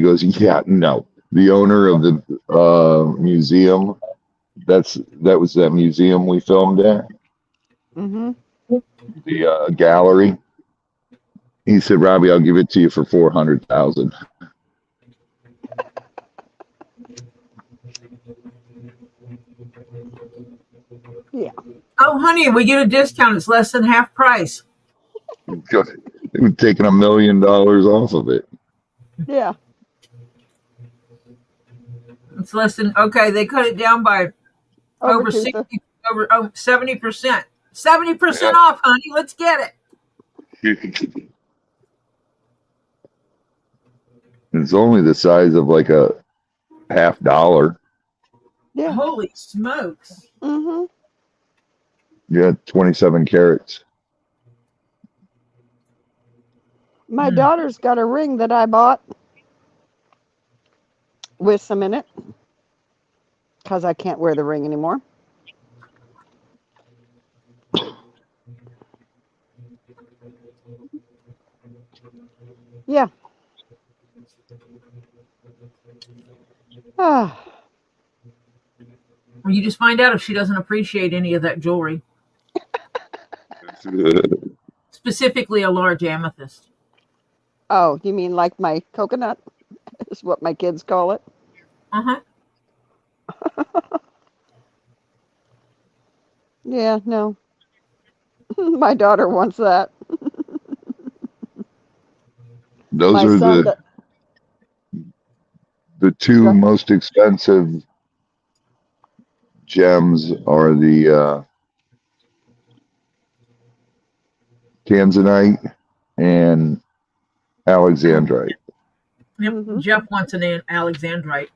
goes, yeah, no. The owner of the museum, that was that museum we filmed at, Mm-hmm. the gallery. He said, Robbie, I'll give it to you for 400,000. Yeah. Oh, honey, we get a discount. It's less than half price. They were taking $1 million off of it. Yeah. It's less than, okay, they cut it down by over Teesa. 60, over 70%. 70% Yeah. off, honey. Let's get it. It's only the size of like a $50. Yeah. Holy smokes. Mm-hmm. Yeah, 27 carats. My daughter's got a ring that I bought with some in it because I can't wear the ring anymore. Yeah. Ah. You just find out if she doesn't appreciate any of that jewelry, specifically a large amethyst. Oh, you mean like my coconut? Is what my kids call it. Uh-huh. Yeah, no. My daughter wants that. Those My are son the two most expensive gems are the Tanzanite and Alexandrite. Yep. Mhm. Jeff wants an Alexandrite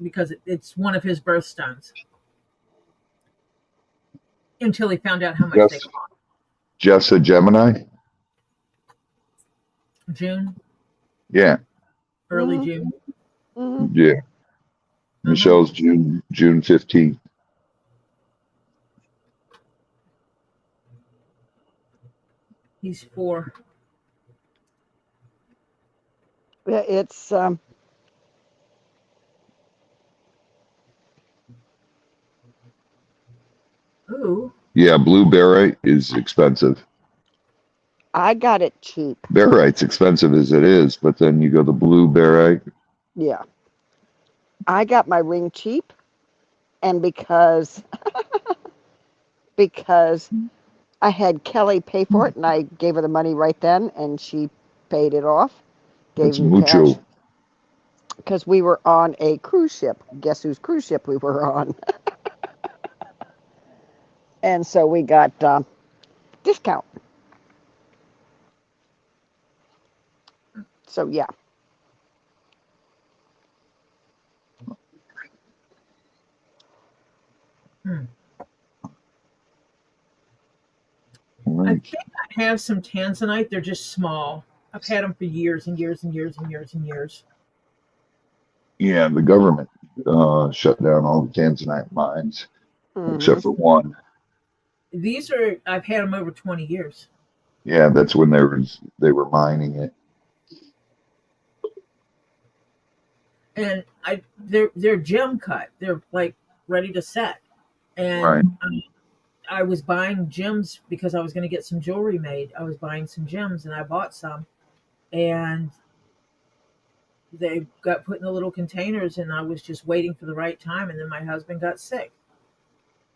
because it's one of his birthstones. Until he found out how much they cost. Jess a Gemini? June. Yeah. early June. Yeah. Michelle's June 15th. He's 4. Yeah, it's Ooh. Yeah, blue barite is expensive. I got it cheap. Barite's expensive as it is, but then you go the blue barite. Yeah. I got my ring cheap, and because I had Kelly pay for it, and I gave her the money right then, and she paid it off. Gave That's me cash mucho. because we were on a cruise ship. Guess whose cruise ship we were on? And so we got discount. So yeah. I think I have some tanzanite. They're just small. I've had them for years and years and years and years and years. Yeah, the government shut down all the tanzanite mines except for one. These are, I've had them over 20 years. Yeah, that's when they were mining it. And they're gem cut. They're like ready to set. And Right. I was buying gems because I was going to get some jewelry made. I was buying some gems and I bought some. And they got put in the little containers and I was just waiting for the right time. And then my husband got sick.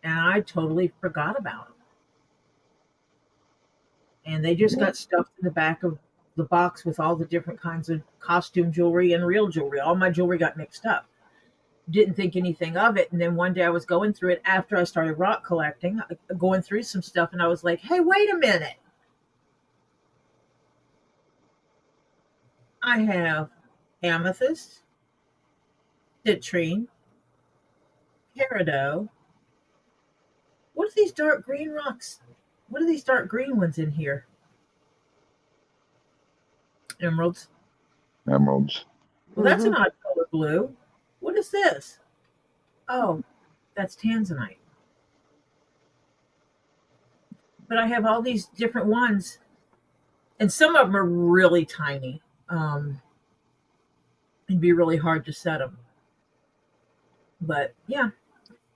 And I totally forgot about them. And they just got stuffed in the back of the box with all the different kinds of costume jewelry and real jewelry. All my jewelry got mixed up. Didn't think anything of it. And then one day I was going through it after I started rock collecting, going through some stuff, and I was like, hey, wait a minute. I have amethyst, citrine, peridot. What are these dark green rocks? What are these dark green ones in here? Emeralds. Emeralds. Well, that's an odd color blue. What is this? Oh, that's tanzanite. But I have all these different ones, and some of them are really tiny. It'd be really hard to set them. But yeah,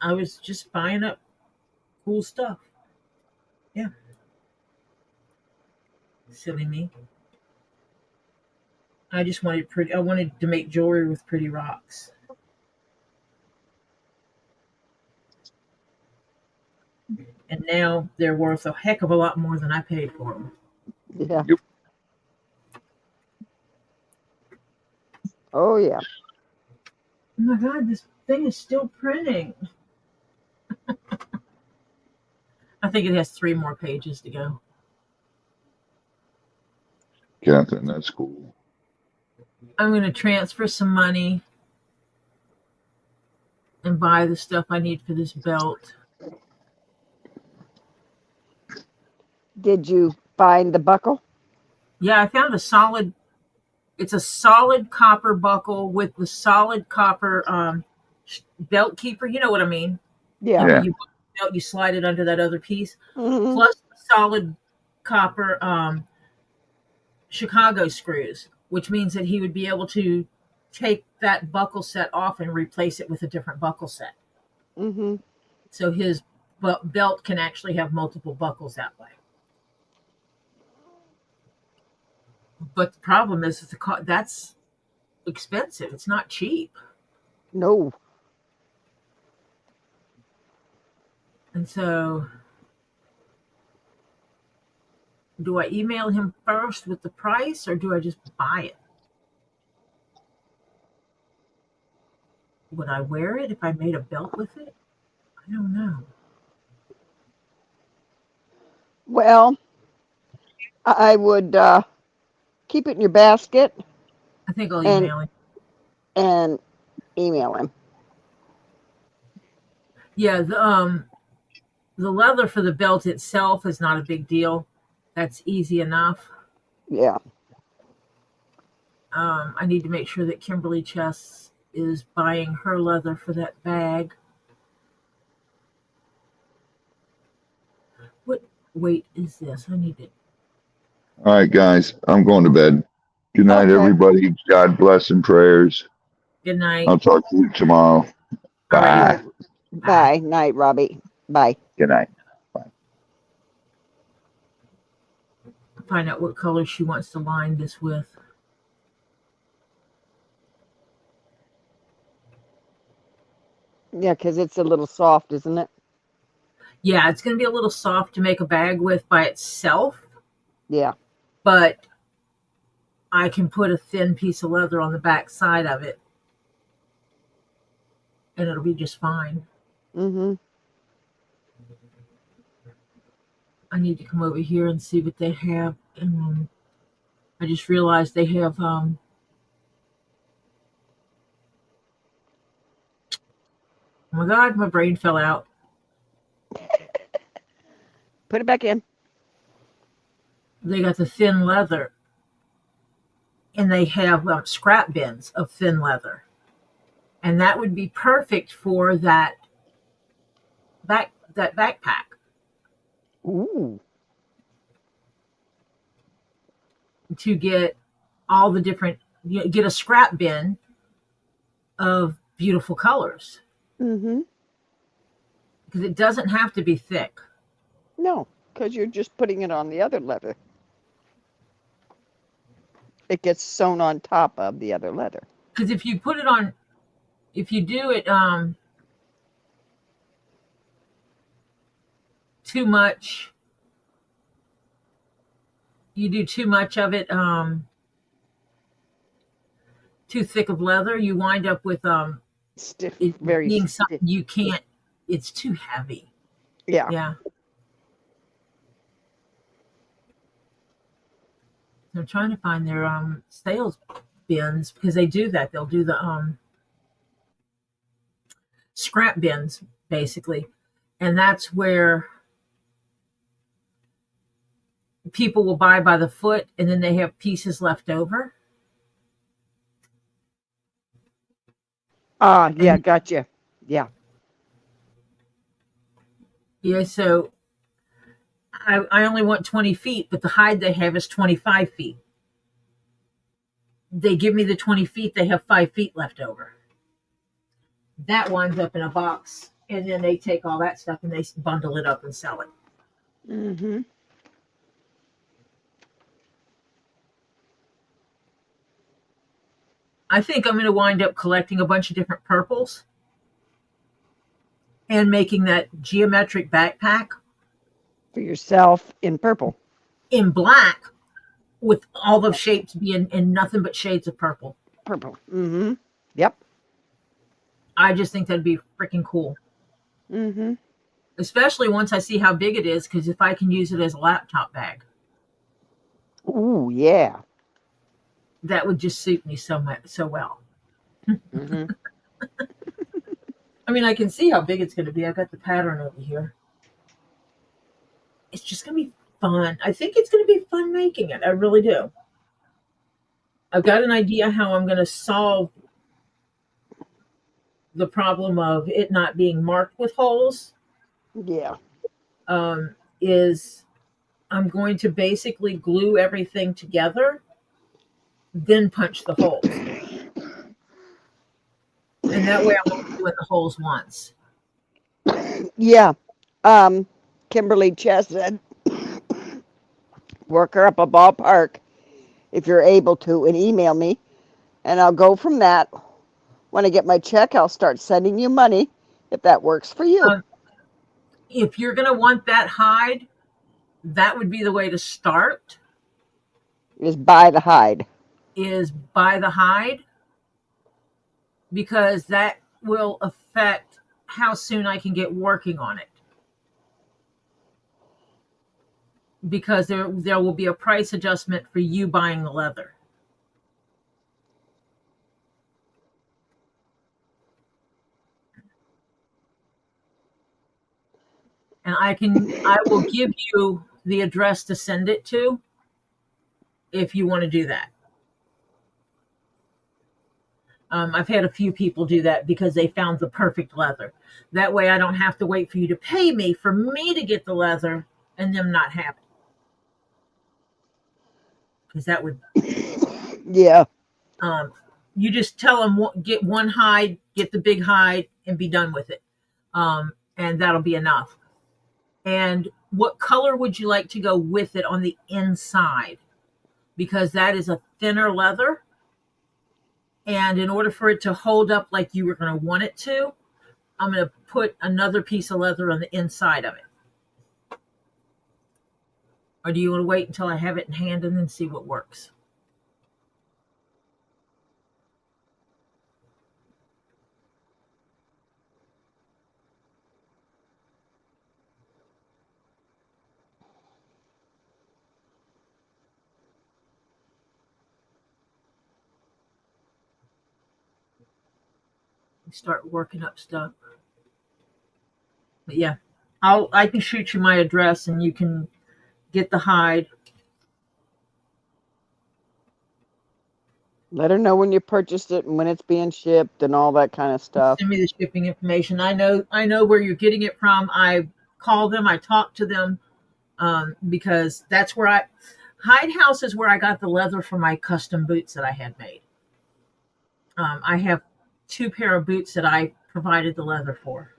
I was just buying up cool stuff. Yeah. Silly me. I just wanted I wanted to make jewelry with pretty rocks. And now they're worth a heck of a lot more than I paid for them. Yeah. Yep. Oh yeah. Oh my God, this thing is still printing. I think it has 3 more pages to go. Catherine, that's cool. I'm going to transfer some money and buy the stuff I need for this belt. Did you find the buckle? Yeah, I found it's a solid copper buckle with the solid copper belt keeper. You know what I mean? Yeah. Yeah. You slide it under that other piece. Mm-hmm. Plus the solid copper Chicago screws, which means that he would be able to take that buckle set off and replace it with a different buckle set. Mm-hmm. So his belt can actually have multiple buckles that way. But the problem is that that's expensive. It's not cheap. No. And so, do I email him first with the price or do I just buy it? Would I wear it if I made a belt with it? I don't know. Well, I would keep it in your basket. I think I'll email him. And email him. Yeah, the leather for the belt itself is not a big deal. That's easy enough. Yeah. I need to make sure that Kimberly Chess is buying her leather for that bag. What weight is this? I need it. All right, guys, I'm going to bed. Good night, Okay. everybody. God bless and prayers. Good night. I'll talk to you tomorrow. All Bye. right. Bye. Night, Robbie. Bye. Good night. Find out what color she wants to line this with. Yeah, because it's a little soft, isn't it? Yeah, it's going to be a little soft to make a bag with by itself, Yeah. but I can put a thin piece of leather on the back side of it, and it'll be just fine. Mm-hmm. I need to come over here and see what they have. And I just realized they have oh my God, my brain fell out. Put it back in. They got the thin leather, and they have scrap bins of thin leather, and that would be perfect for that backpack. Ooh. To get all the different, get a scrap bin of beautiful colors, Mm-hmm. because it doesn't have to be thick. No, because you're just putting it on the other leather. It gets sewn on top of the other leather. Because if you put it on, if you do it too much, you do too much of it, too thick of leather, you wind up with Stiff, it very being stiff. something you can't. It's too heavy. Yeah. Yeah. They're trying to find their sales bins, because they do that. They'll do the scrap bins basically, and that's where people will buy by the foot, and then they have pieces left over. Ah, yeah, And gotcha. Yeah. yeah, so I only want 20 feet, but the hide they have is 25 feet. They give me the 20 feet, they have 5 feet left over. That winds up in a box, and then they take all that stuff and they bundle it up and sell it. Mm-hmm. I think I'm going to wind up collecting a bunch of different purples and making that geometric backpack For yourself in purple. in black, with all the shapes being in nothing but shades of purple. Purple. Mm-hmm. Yep. I just think that'd be freaking cool. Mm-hmm. Especially once I see how big it is, because if I can use it as a laptop bag, Ooh, yeah. that would just suit me so well. Mm-hmm. I mean, I can see how big it's going to be. I've got the pattern over here. It's just going to be fun. I think it's going to be fun making it. I really do. I've got an idea how I'm going to solve the problem of it not being marked with holes. Yeah. Is I'm going to basically glue everything together, then punch the holes. And that way I'm only doing the holes once. Yeah. Kimberly Chess said, work her up a ballpark if you're able to, and email me, and I'll go from that. When I get my check, I'll start sending you money if that works for you. If you're going to want that hide, that would be the way to start. Is buy the hide. Is buy the hide, because that will affect how soon I can get working on it. Because there will be a price adjustment for you buying the leather. And I will give you the address to send it to if you want to do that. I've had a few people do that because they found the perfect leather. That way I don't have to wait for you to pay me for me to get the leather and them not have it. Because that would, Yeah. you just tell them, get one hide, get the big hide, and be done with it. And that'll be enough. And what color would you like to go with it on the inside? Because that is a thinner leather. And in order for it to hold up like you were going to want it to, I'm going to put another piece of leather on the inside of it. Or do you want to wait until I have it in hand and then see what works? Start working up stuff. But yeah, I can shoot you my address and you can get the hide. Let her know when you purchased it and when it's being shipped and all that kind of stuff. Send me the shipping information. I know where you're getting it from. I call them, I talk to them, because that's where Hide House is where I got the leather for my custom boots that I had made. I have 2 pair of boots that I provided the leather for.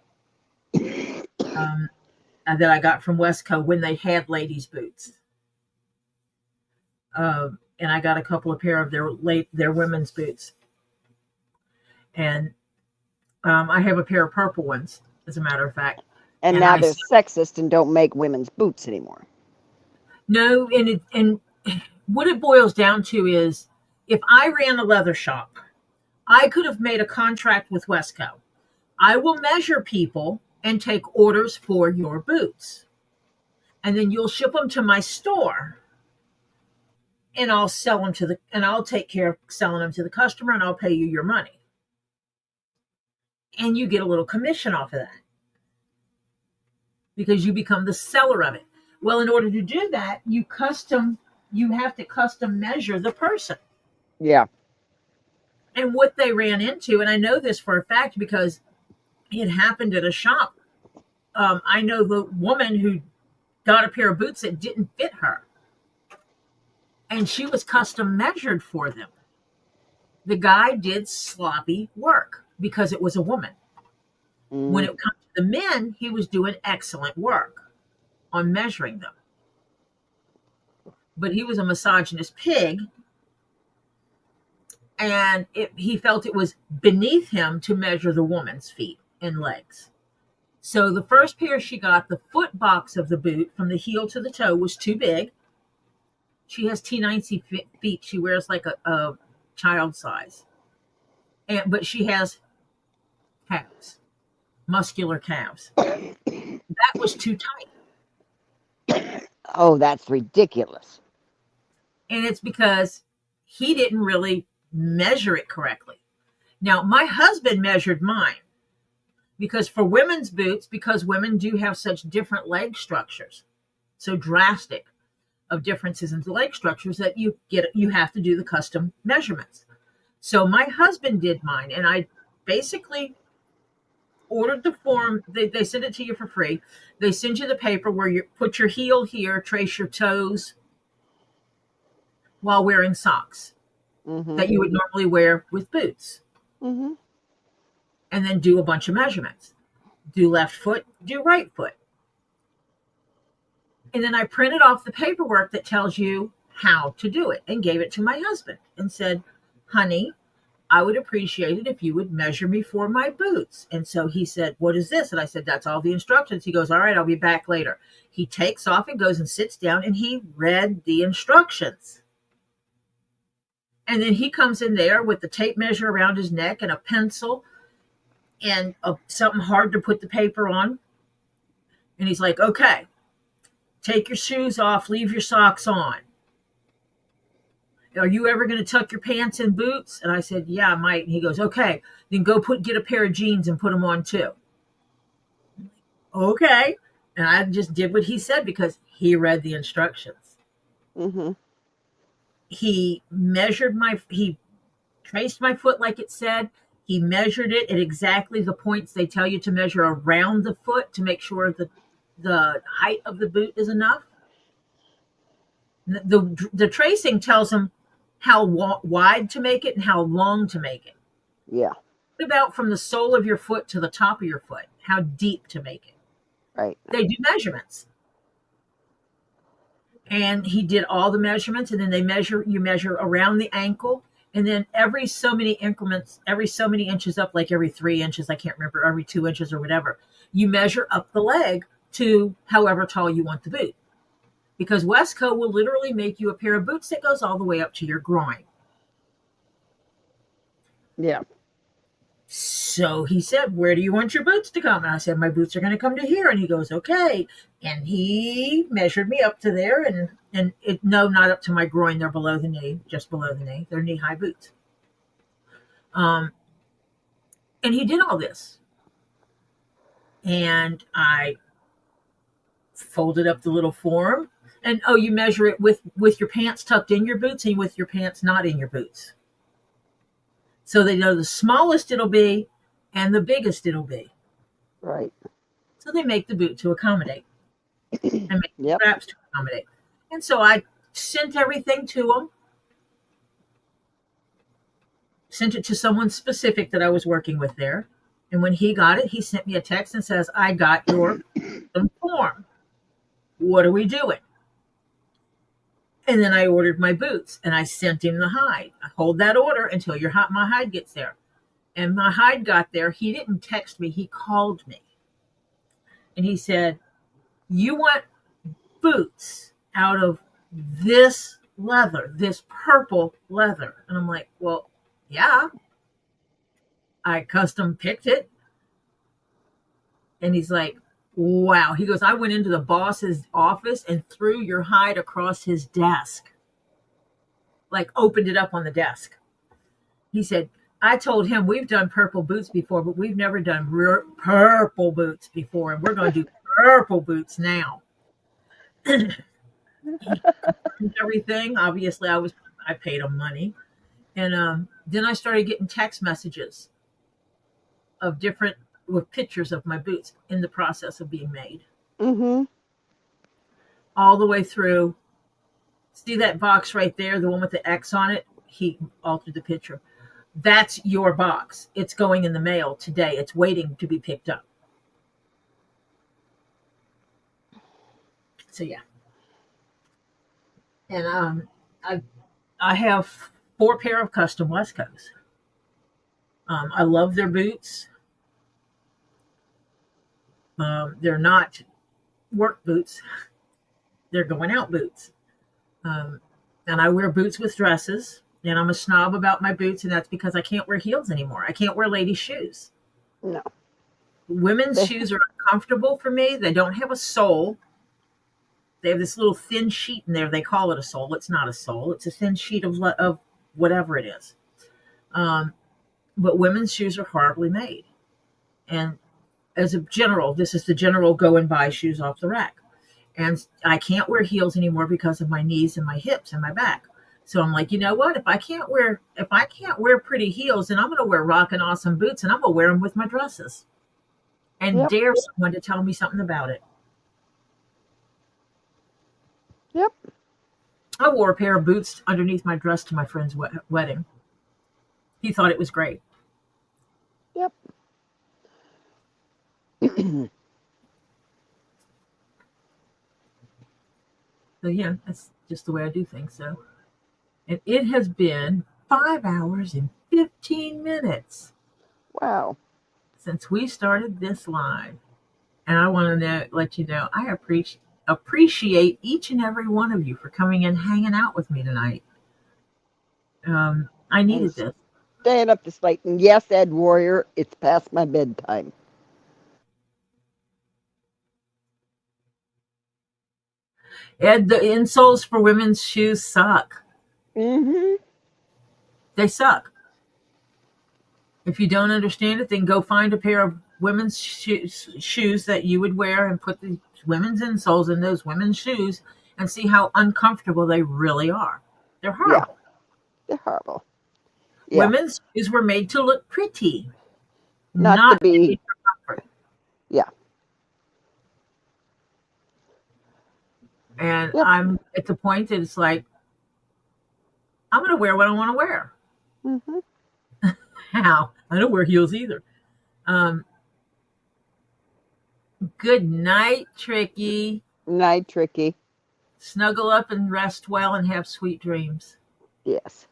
That I got from Westco when they had ladies' boots. And I got a couple of pair of their women's boots. And I have a pair of purple ones, as a matter of fact. And now they're sexist and don't make women's boots anymore. No, and what it boils down to is, if I ran a leather shop, I could have made a contract with Westco. I will measure people and take orders for your boots. And then you'll ship them to my store. And I'll sell them and I'll take care of selling them to the customer, and I'll pay you your money. And you get a little commission off of that, because you become the seller of it. Well, in order to do that, you have to custom measure the person. Yeah. And what they ran into, and I know this for a fact because it happened at a shop. I know the woman who got a pair of boots that didn't fit her. And she was custom measured for them. The guy did sloppy work because it was a woman. When it comes to the men, he was doing excellent work on measuring them. But he was a misogynist pig. And he felt it was beneath him to measure the woman's feet and legs. So the first pair she got, the foot box of the boot from the heel to the toe was too big. She has T9C feet. She wears like a child size. But she has calves, muscular calves. That was too tight. Oh, that's ridiculous. And it's because he didn't really measure it correctly. Now, my husband measured mine, because for women's boots, because women do have such different leg structures, so drastic of differences in the leg structures, that you have to do the custom measurements. So my husband did mine, and I basically ordered the form. They send it to you for free. They send you the paper where you put your heel here, trace your toes while wearing socks that you would normally wear with boots. And then do a bunch of measurements. Do left foot, do right foot. And then I printed off the paperwork that tells you how to do it and gave it to my husband and said, honey, I would appreciate it if you would measure me for my boots. And so he said, what is this? And I said, that's all the instructions. He goes, all right, I'll be back later. He takes off and goes and sits down, and he read the instructions. And then he comes in there with the tape measure around his neck and a pencil and something hard to put the paper on. And he's like, okay, take your shoes off, leave your socks on. Are you ever going to tuck your pants in boots? And I said, yeah, I might. And he goes, okay, then go get a pair of jeans and put them on too. Okay. And I just did what he said because he read the instructions. He measured he traced my foot like it said. He measured it at exactly the points they tell you to measure around the foot to make sure that the height of the boot is enough. The tracing tells him how wide to make it and how long to make it. Yeah. What about from the sole of your foot to the top of your foot? How deep to make it? Right. They do measurements. And he did all the measurements, and then you measure around the ankle, and then every so many increments, every so many inches up, like every 3 inches, I can't remember, every 2 inches or whatever, you measure up the leg to however tall you want the boot. Because Westco will literally make you a pair of boots that goes all the way up to your groin. Yeah. So he said, where do you want your boots to come? And I said, my boots are going to come to here. And he goes, okay. And he measured me up to there. And no, not up to my groin. They're below the knee, just below the knee. They're knee-high boots. And he did all this. And I folded up the little form. And, you measure it with your pants tucked in your boots and with your pants not in your boots. So they know the smallest it'll be and the biggest it'll be. Right. So they make the boot to accommodate. And make the Yep. straps to accommodate. And so I sent everything to him. Sent it to someone specific that I was working with there. And when he got it, he sent me a text and says, I got your form. What are we doing? And then I ordered my boots and I sent him the hide. I hold that order until my hide gets there. And my hide got there. He didn't text me. He called me. And he said, you want boots out of this leather, this purple leather? And I'm like, well, yeah. I custom picked it. And he's like, wow. He goes, I went into the boss's office and threw your hide across his desk. Like opened it up on the desk. He said, I told him we've done purple boots before, but we've never done purple boots before. And we're going to do purple boots now. Everything. Obviously, I paid him money. And then I started getting text messages of with pictures of my boots in the process of being made. Mm-hmm. All the way through. See that box right there, the one with the X on it? He altered the picture. That's your box. It's going in the mail today. It's waiting to be picked up. So yeah. And I have 4 pair of custom Westcos. I love their boots. They're not work boots. They're going out boots. And I wear boots with dresses. And I'm a snob about my boots. And that's because I can't wear heels anymore. I can't wear ladies' shoes. No. Women's shoes are uncomfortable for me. They don't have a sole. They have this little thin sheet in there. They call it a sole. It's not a sole. It's a thin sheet of whatever it is. But women's shoes are horribly made. And as a general, this is the general go and buy shoes off the rack. And I can't wear heels anymore because of my knees and my hips and my back. So I'm like, you know what? If I can't wear pretty heels, then I'm going to wear rockin' awesome boots, and I'm going to wear them with my dresses. And dare someone to tell me something about it. Yep. I wore a pair of boots underneath my dress to my friend's wedding. He thought it was great. Yep. So yeah, that's just the way I do things. So, and it has been 5 hours and 15 minutes Wow. since we started this live, and I want to let you know I appreciate each and every one of you for coming and hanging out with me tonight. I needed this. Staying up this late, and yes, Ed Warrior, it's past my bedtime. Ed, the insoles for women's shoes suck. Mm-hmm. They suck. If you don't understand it, then go find a pair of women's shoes that you would wear and put the women's insoles in those women's shoes and see how uncomfortable they really are. They're horrible. Yeah, they're horrible. Yeah. Women's shoes were made to look pretty, Not to not be. made for comfort. Yeah. And Yep. I'm at the point that it's like, I'm going to wear what I want to wear. Mhm. How? I don't wear heels either. Um, Good night, Tricky. Night, Tricky. Snuggle up and rest well and have sweet dreams. Yes.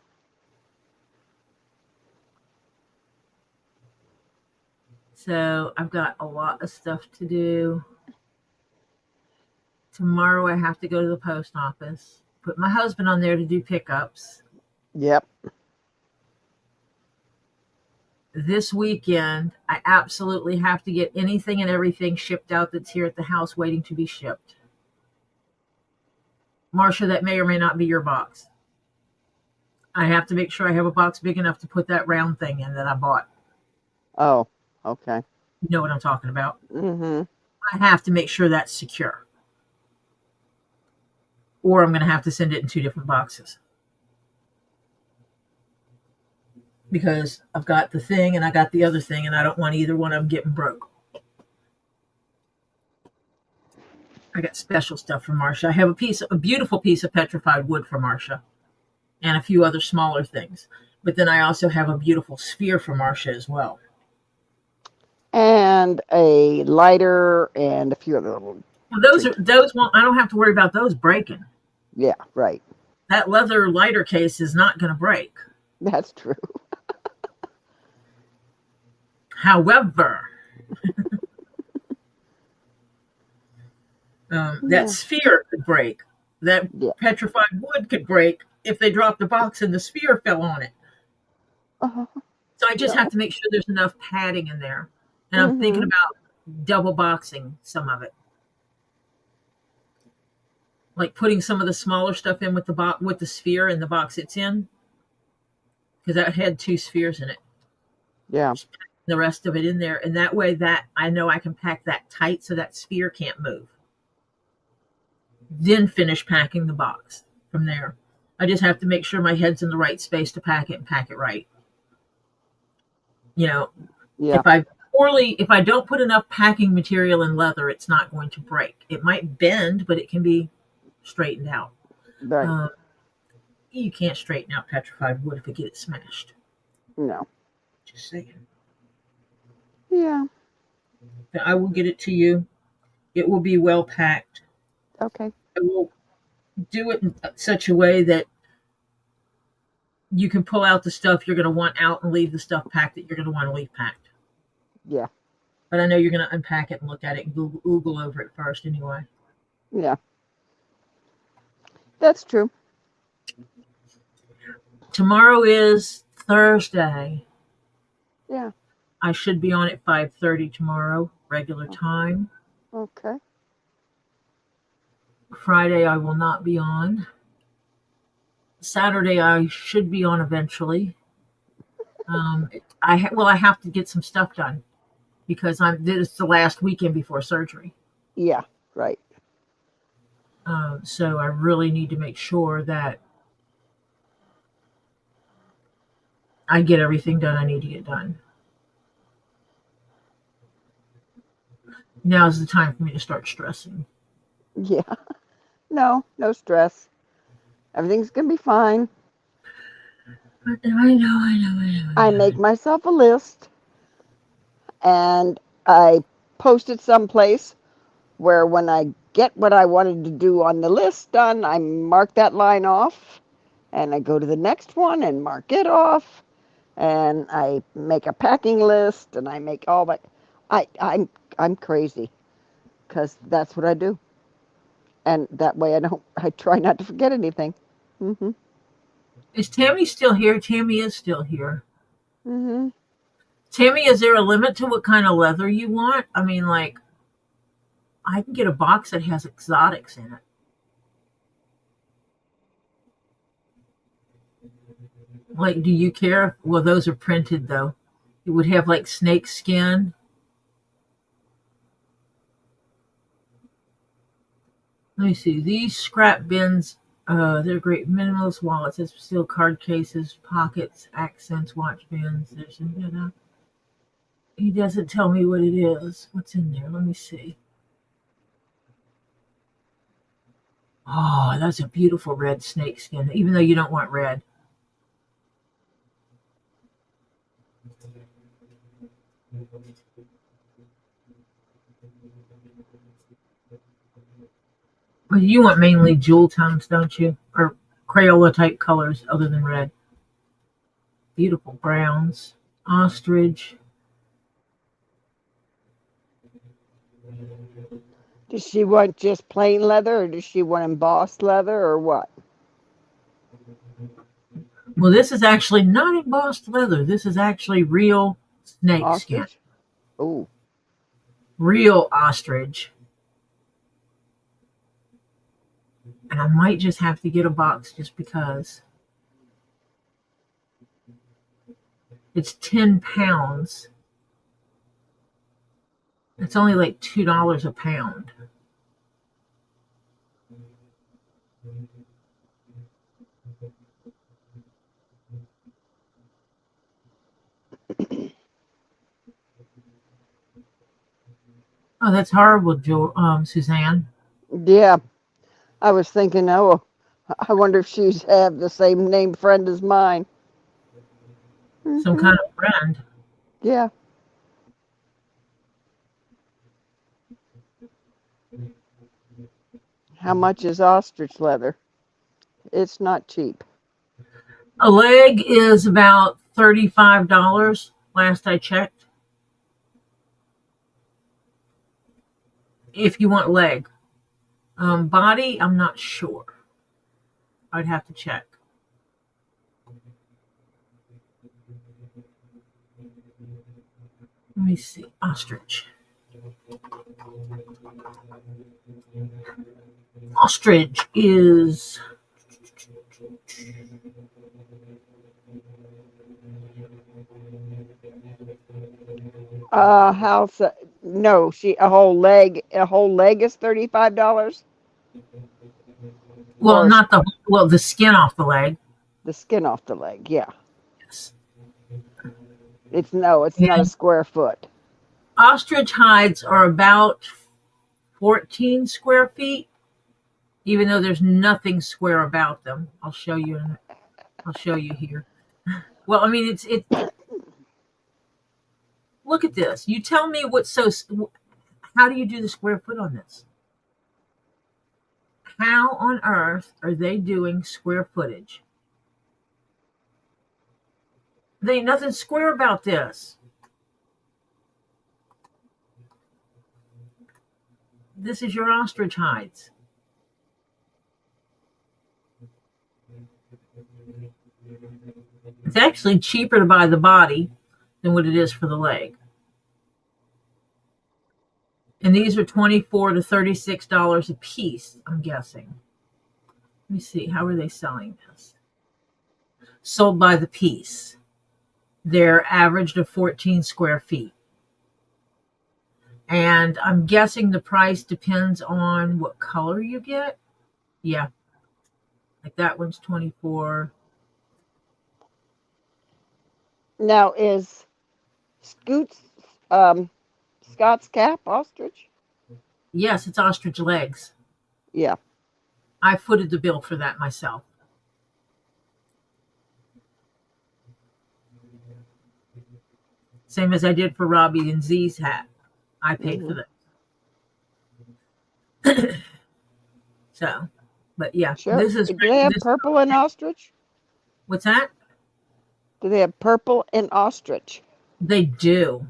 So I've got a lot of stuff to do. Tomorrow I have to go to the post office. Put my husband on there to do pickups. Yep. This weekend, I absolutely have to get anything and everything shipped out that's here at the house waiting to be shipped. Marcia, that may or may not be your box. I have to make sure I have a box big enough to put that round thing in that I bought. Oh, okay. You know what I'm talking about. Mm-hmm. I have to make sure that's secure. Or I'm going to have to send it in 2 different boxes. Because I've got the thing and I got the other thing, and I don't want either one of them getting broke. I got special stuff for Marcia. I have a beautiful piece of petrified wood for Marcia, and a few other smaller things. But then I also have a beautiful sphere for Marcia as well. And a lighter and a few other little. Well, those won't. I don't have to worry about those breaking. Yeah, right. That leather lighter case is not going to break. That's true. However, Yeah. that sphere could break. That Yeah. petrified wood could break if they dropped the box and the sphere fell on it. Uh-huh. So I just Yeah. have to make sure there's enough padding in there. And I'm thinking Mhm. about double boxing some of it. Like putting some of the smaller stuff in with the sphere in the box it's in. Because that had 2 spheres in it. Yeah. The rest of it in there. And that way that I know I can pack that tight so that sphere can't move. Then finish packing the box from there. I just have to make sure my head's in the right space to pack it and pack it right. You know, Yeah. if I don't put enough packing material in leather, it's not going to break. It might bend, but it can be straightened out. Right. You can't straighten out petrified wood if it gets smashed. No. Just saying. Yeah. I will get it to you. It will be well packed. Okay. I will do it in such a way that you can pull out the stuff you're going to want out and leave the stuff packed that you're going to want to leave packed. Yeah. But I know you're going to unpack it and look at it and Google over it first anyway. Yeah. That's true. Tomorrow is Thursday. Yeah. I should be on at 5:30 tomorrow, regular time. Okay. Friday I will not be on. Saturday I should be on eventually. I have to get some stuff done because this is the last weekend before surgery. Yeah. Right. So I really need to make sure that I get everything done I need to get done. Now's the time for me to start stressing. Yeah. No stress. Everything's going to be fine. I know. I make myself a list and I post it someplace where when I get what I wanted to do on the list done, I mark that line off and I go to the next one and mark it off and I make a packing list and I make all that. I'm crazy because that's what I do. And that way I try not to forget anything. Mm-hmm. Is Tammy still here? Tammy is still here. Mm-hmm. Tammy, is there a limit to what kind of leather you want? I mean, like, I can get a box that has exotics in it. Like, do you care? Well, those are printed, though. It would have, like, snake skin. Let me see. These scrap bins They're great minimalist wallets. It's steel card cases, pockets, accents, watch bands. There's he doesn't tell me what it is. What's in there? Let me see. Oh, that's a beautiful red snakeskin, even though you don't want red. But you want mainly jewel tones, don't you? Or Crayola type colors other than red. Beautiful browns. Ostrich. Does she want just plain leather, or does she want embossed leather, or what? Well, this is actually not embossed leather. This is actually real snake skin. Ostrich? Oh, Real ostrich. And I might just have to get a box just because. It's 10 pounds. It's only like $2 a pound. Oh, that's horrible, Suzanne. yeah. I was thinking, oh, I wonder if she's have the same name friend as mine. Some kind of friend. Yeah. How much is ostrich leather? It's not cheap. A leg is about $35 last I checked. If you want leg. Body, I'm not sure. I'd have to check. Let me see. Ostrich. Ostrich is How's no, a whole leg is $35? well, Or not the skin off the leg. the skin off the leg, yeah. Yes. It's not a square foot. Ostrich hides are about 14 square feet, even though there's nothing square about them. I'll show you here. Well, I mean, it's look at this. You tell me how do you do the square foot on this? How on earth are they doing square footage? There ain't nothing square about this. This is your ostrich hides. It's actually cheaper to buy the body than what it is for the leg. And these are $24 to $36 a piece, I'm guessing. Let me see, how are they selling this? Sold by the piece. They're averaged of 14 square feet. And I'm guessing the price depends on what color you get. Yeah. Like that one's 24. Now is Scott's cap ostrich? Yes, it's ostrich legs. Yeah. I footed the bill for that myself. Same as I did for Robbie and Z's hat. I paid for that. So, but yeah, Sure. this is Do they have purple in ostrich? What's that? Do they have purple in ostrich? They do.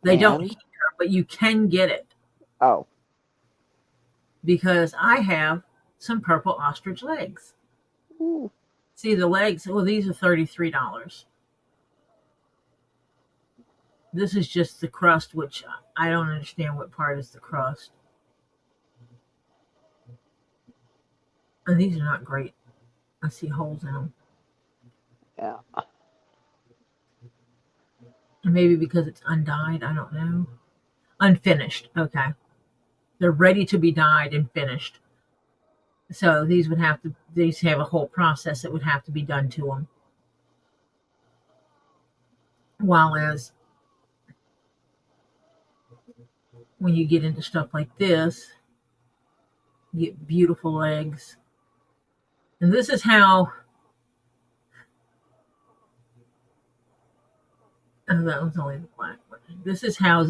They don't here, but you can get it. Oh. Because I have some purple ostrich legs. Ooh. See the legs? Well, these are $33. This is just the crust, which I don't understand what part is the crust. And these are not great. I see holes in them. Yeah. Maybe because it's undyed. I don't know. Unfinished. Okay. They're ready to be dyed and finished. So these have a whole process that would have to be done to them. While as when you get into stuff like this, you get beautiful legs. And this is how, oh, that was only the black one. This is how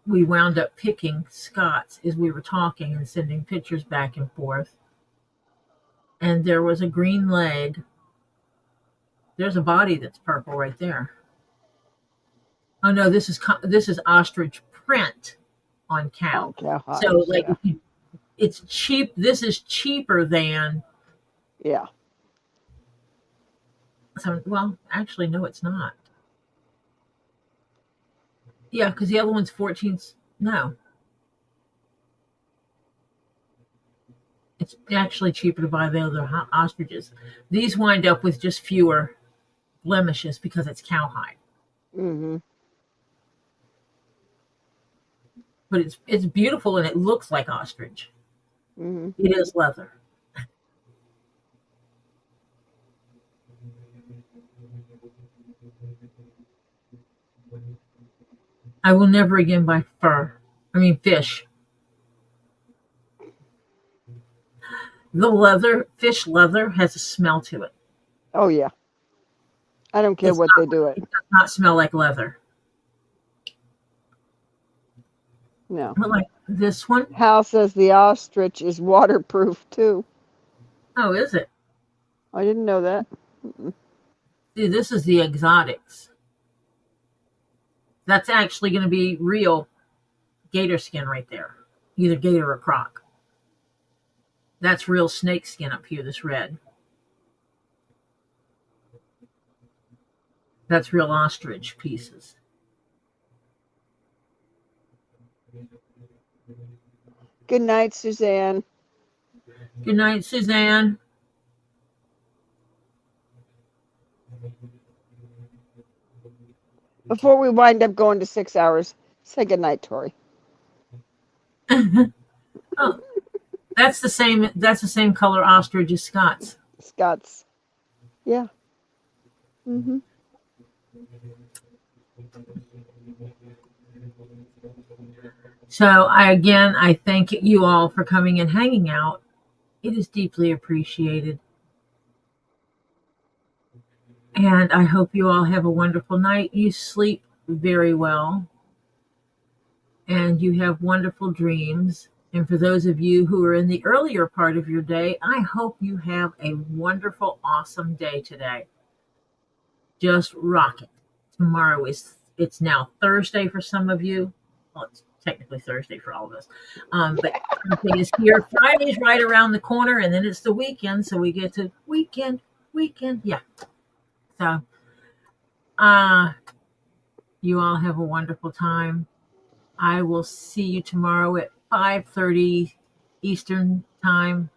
we wound up picking Scots as we were talking and sending pictures back and forth. And there was a green leg. There's a body that's purple right there. Oh no, this is ostrich print on cow. Oh, cowhide, So like yeah. it's cheap. This is cheaper than. Yeah. So, well, actually, no, it's not. Yeah, because the other one's 14. No, it's actually cheaper to buy the other ostriches. These wind up with just fewer blemishes because it's cowhide. Mm-hmm. But it's beautiful and it looks like ostrich. Mm-hmm. It is leather. I will never again buy fish. The fish leather has a smell to it. Oh yeah. I don't care what they do it. It does not smell like leather. No. But like this one. Hal says the ostrich is waterproof too. Oh, is it? I didn't know that. See, this is the exotics. That's actually going to be real gator skin right there. Either gator or croc. That's real snake skin up here, this red. That's real ostrich pieces. Good night, Suzanne. Good night, Suzanne. Before we wind up going to 6 hours, say good night, Tori. Oh, that's the same color ostrich as Scott's. Scott's. Yeah. Mm-hmm. So I thank you all for coming and hanging out. It is deeply appreciated. And I hope you all have a wonderful night. You sleep very well. And you have wonderful dreams. And for those of you who are in the earlier part of your day, I hope you have a wonderful, awesome day today. Just rock it. Tomorrow it's now Thursday for some of you. Well, it's technically Thursday for all of us. But Thursday is here. Friday's right around the corner, and then it's the weekend, so we get to weekend. Yeah. So you all have a wonderful time. I will see you tomorrow at 5:30 Eastern time,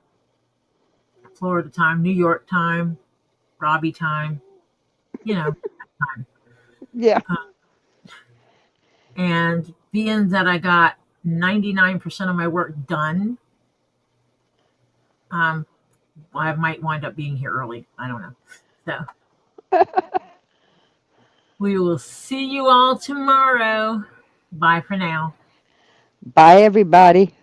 Florida time, New York time, Robbie time, time. Yeah. And being that I got 99% of my work done, I might wind up being here early. I don't know. So we will see you all tomorrow. Bye for now. Bye, everybody.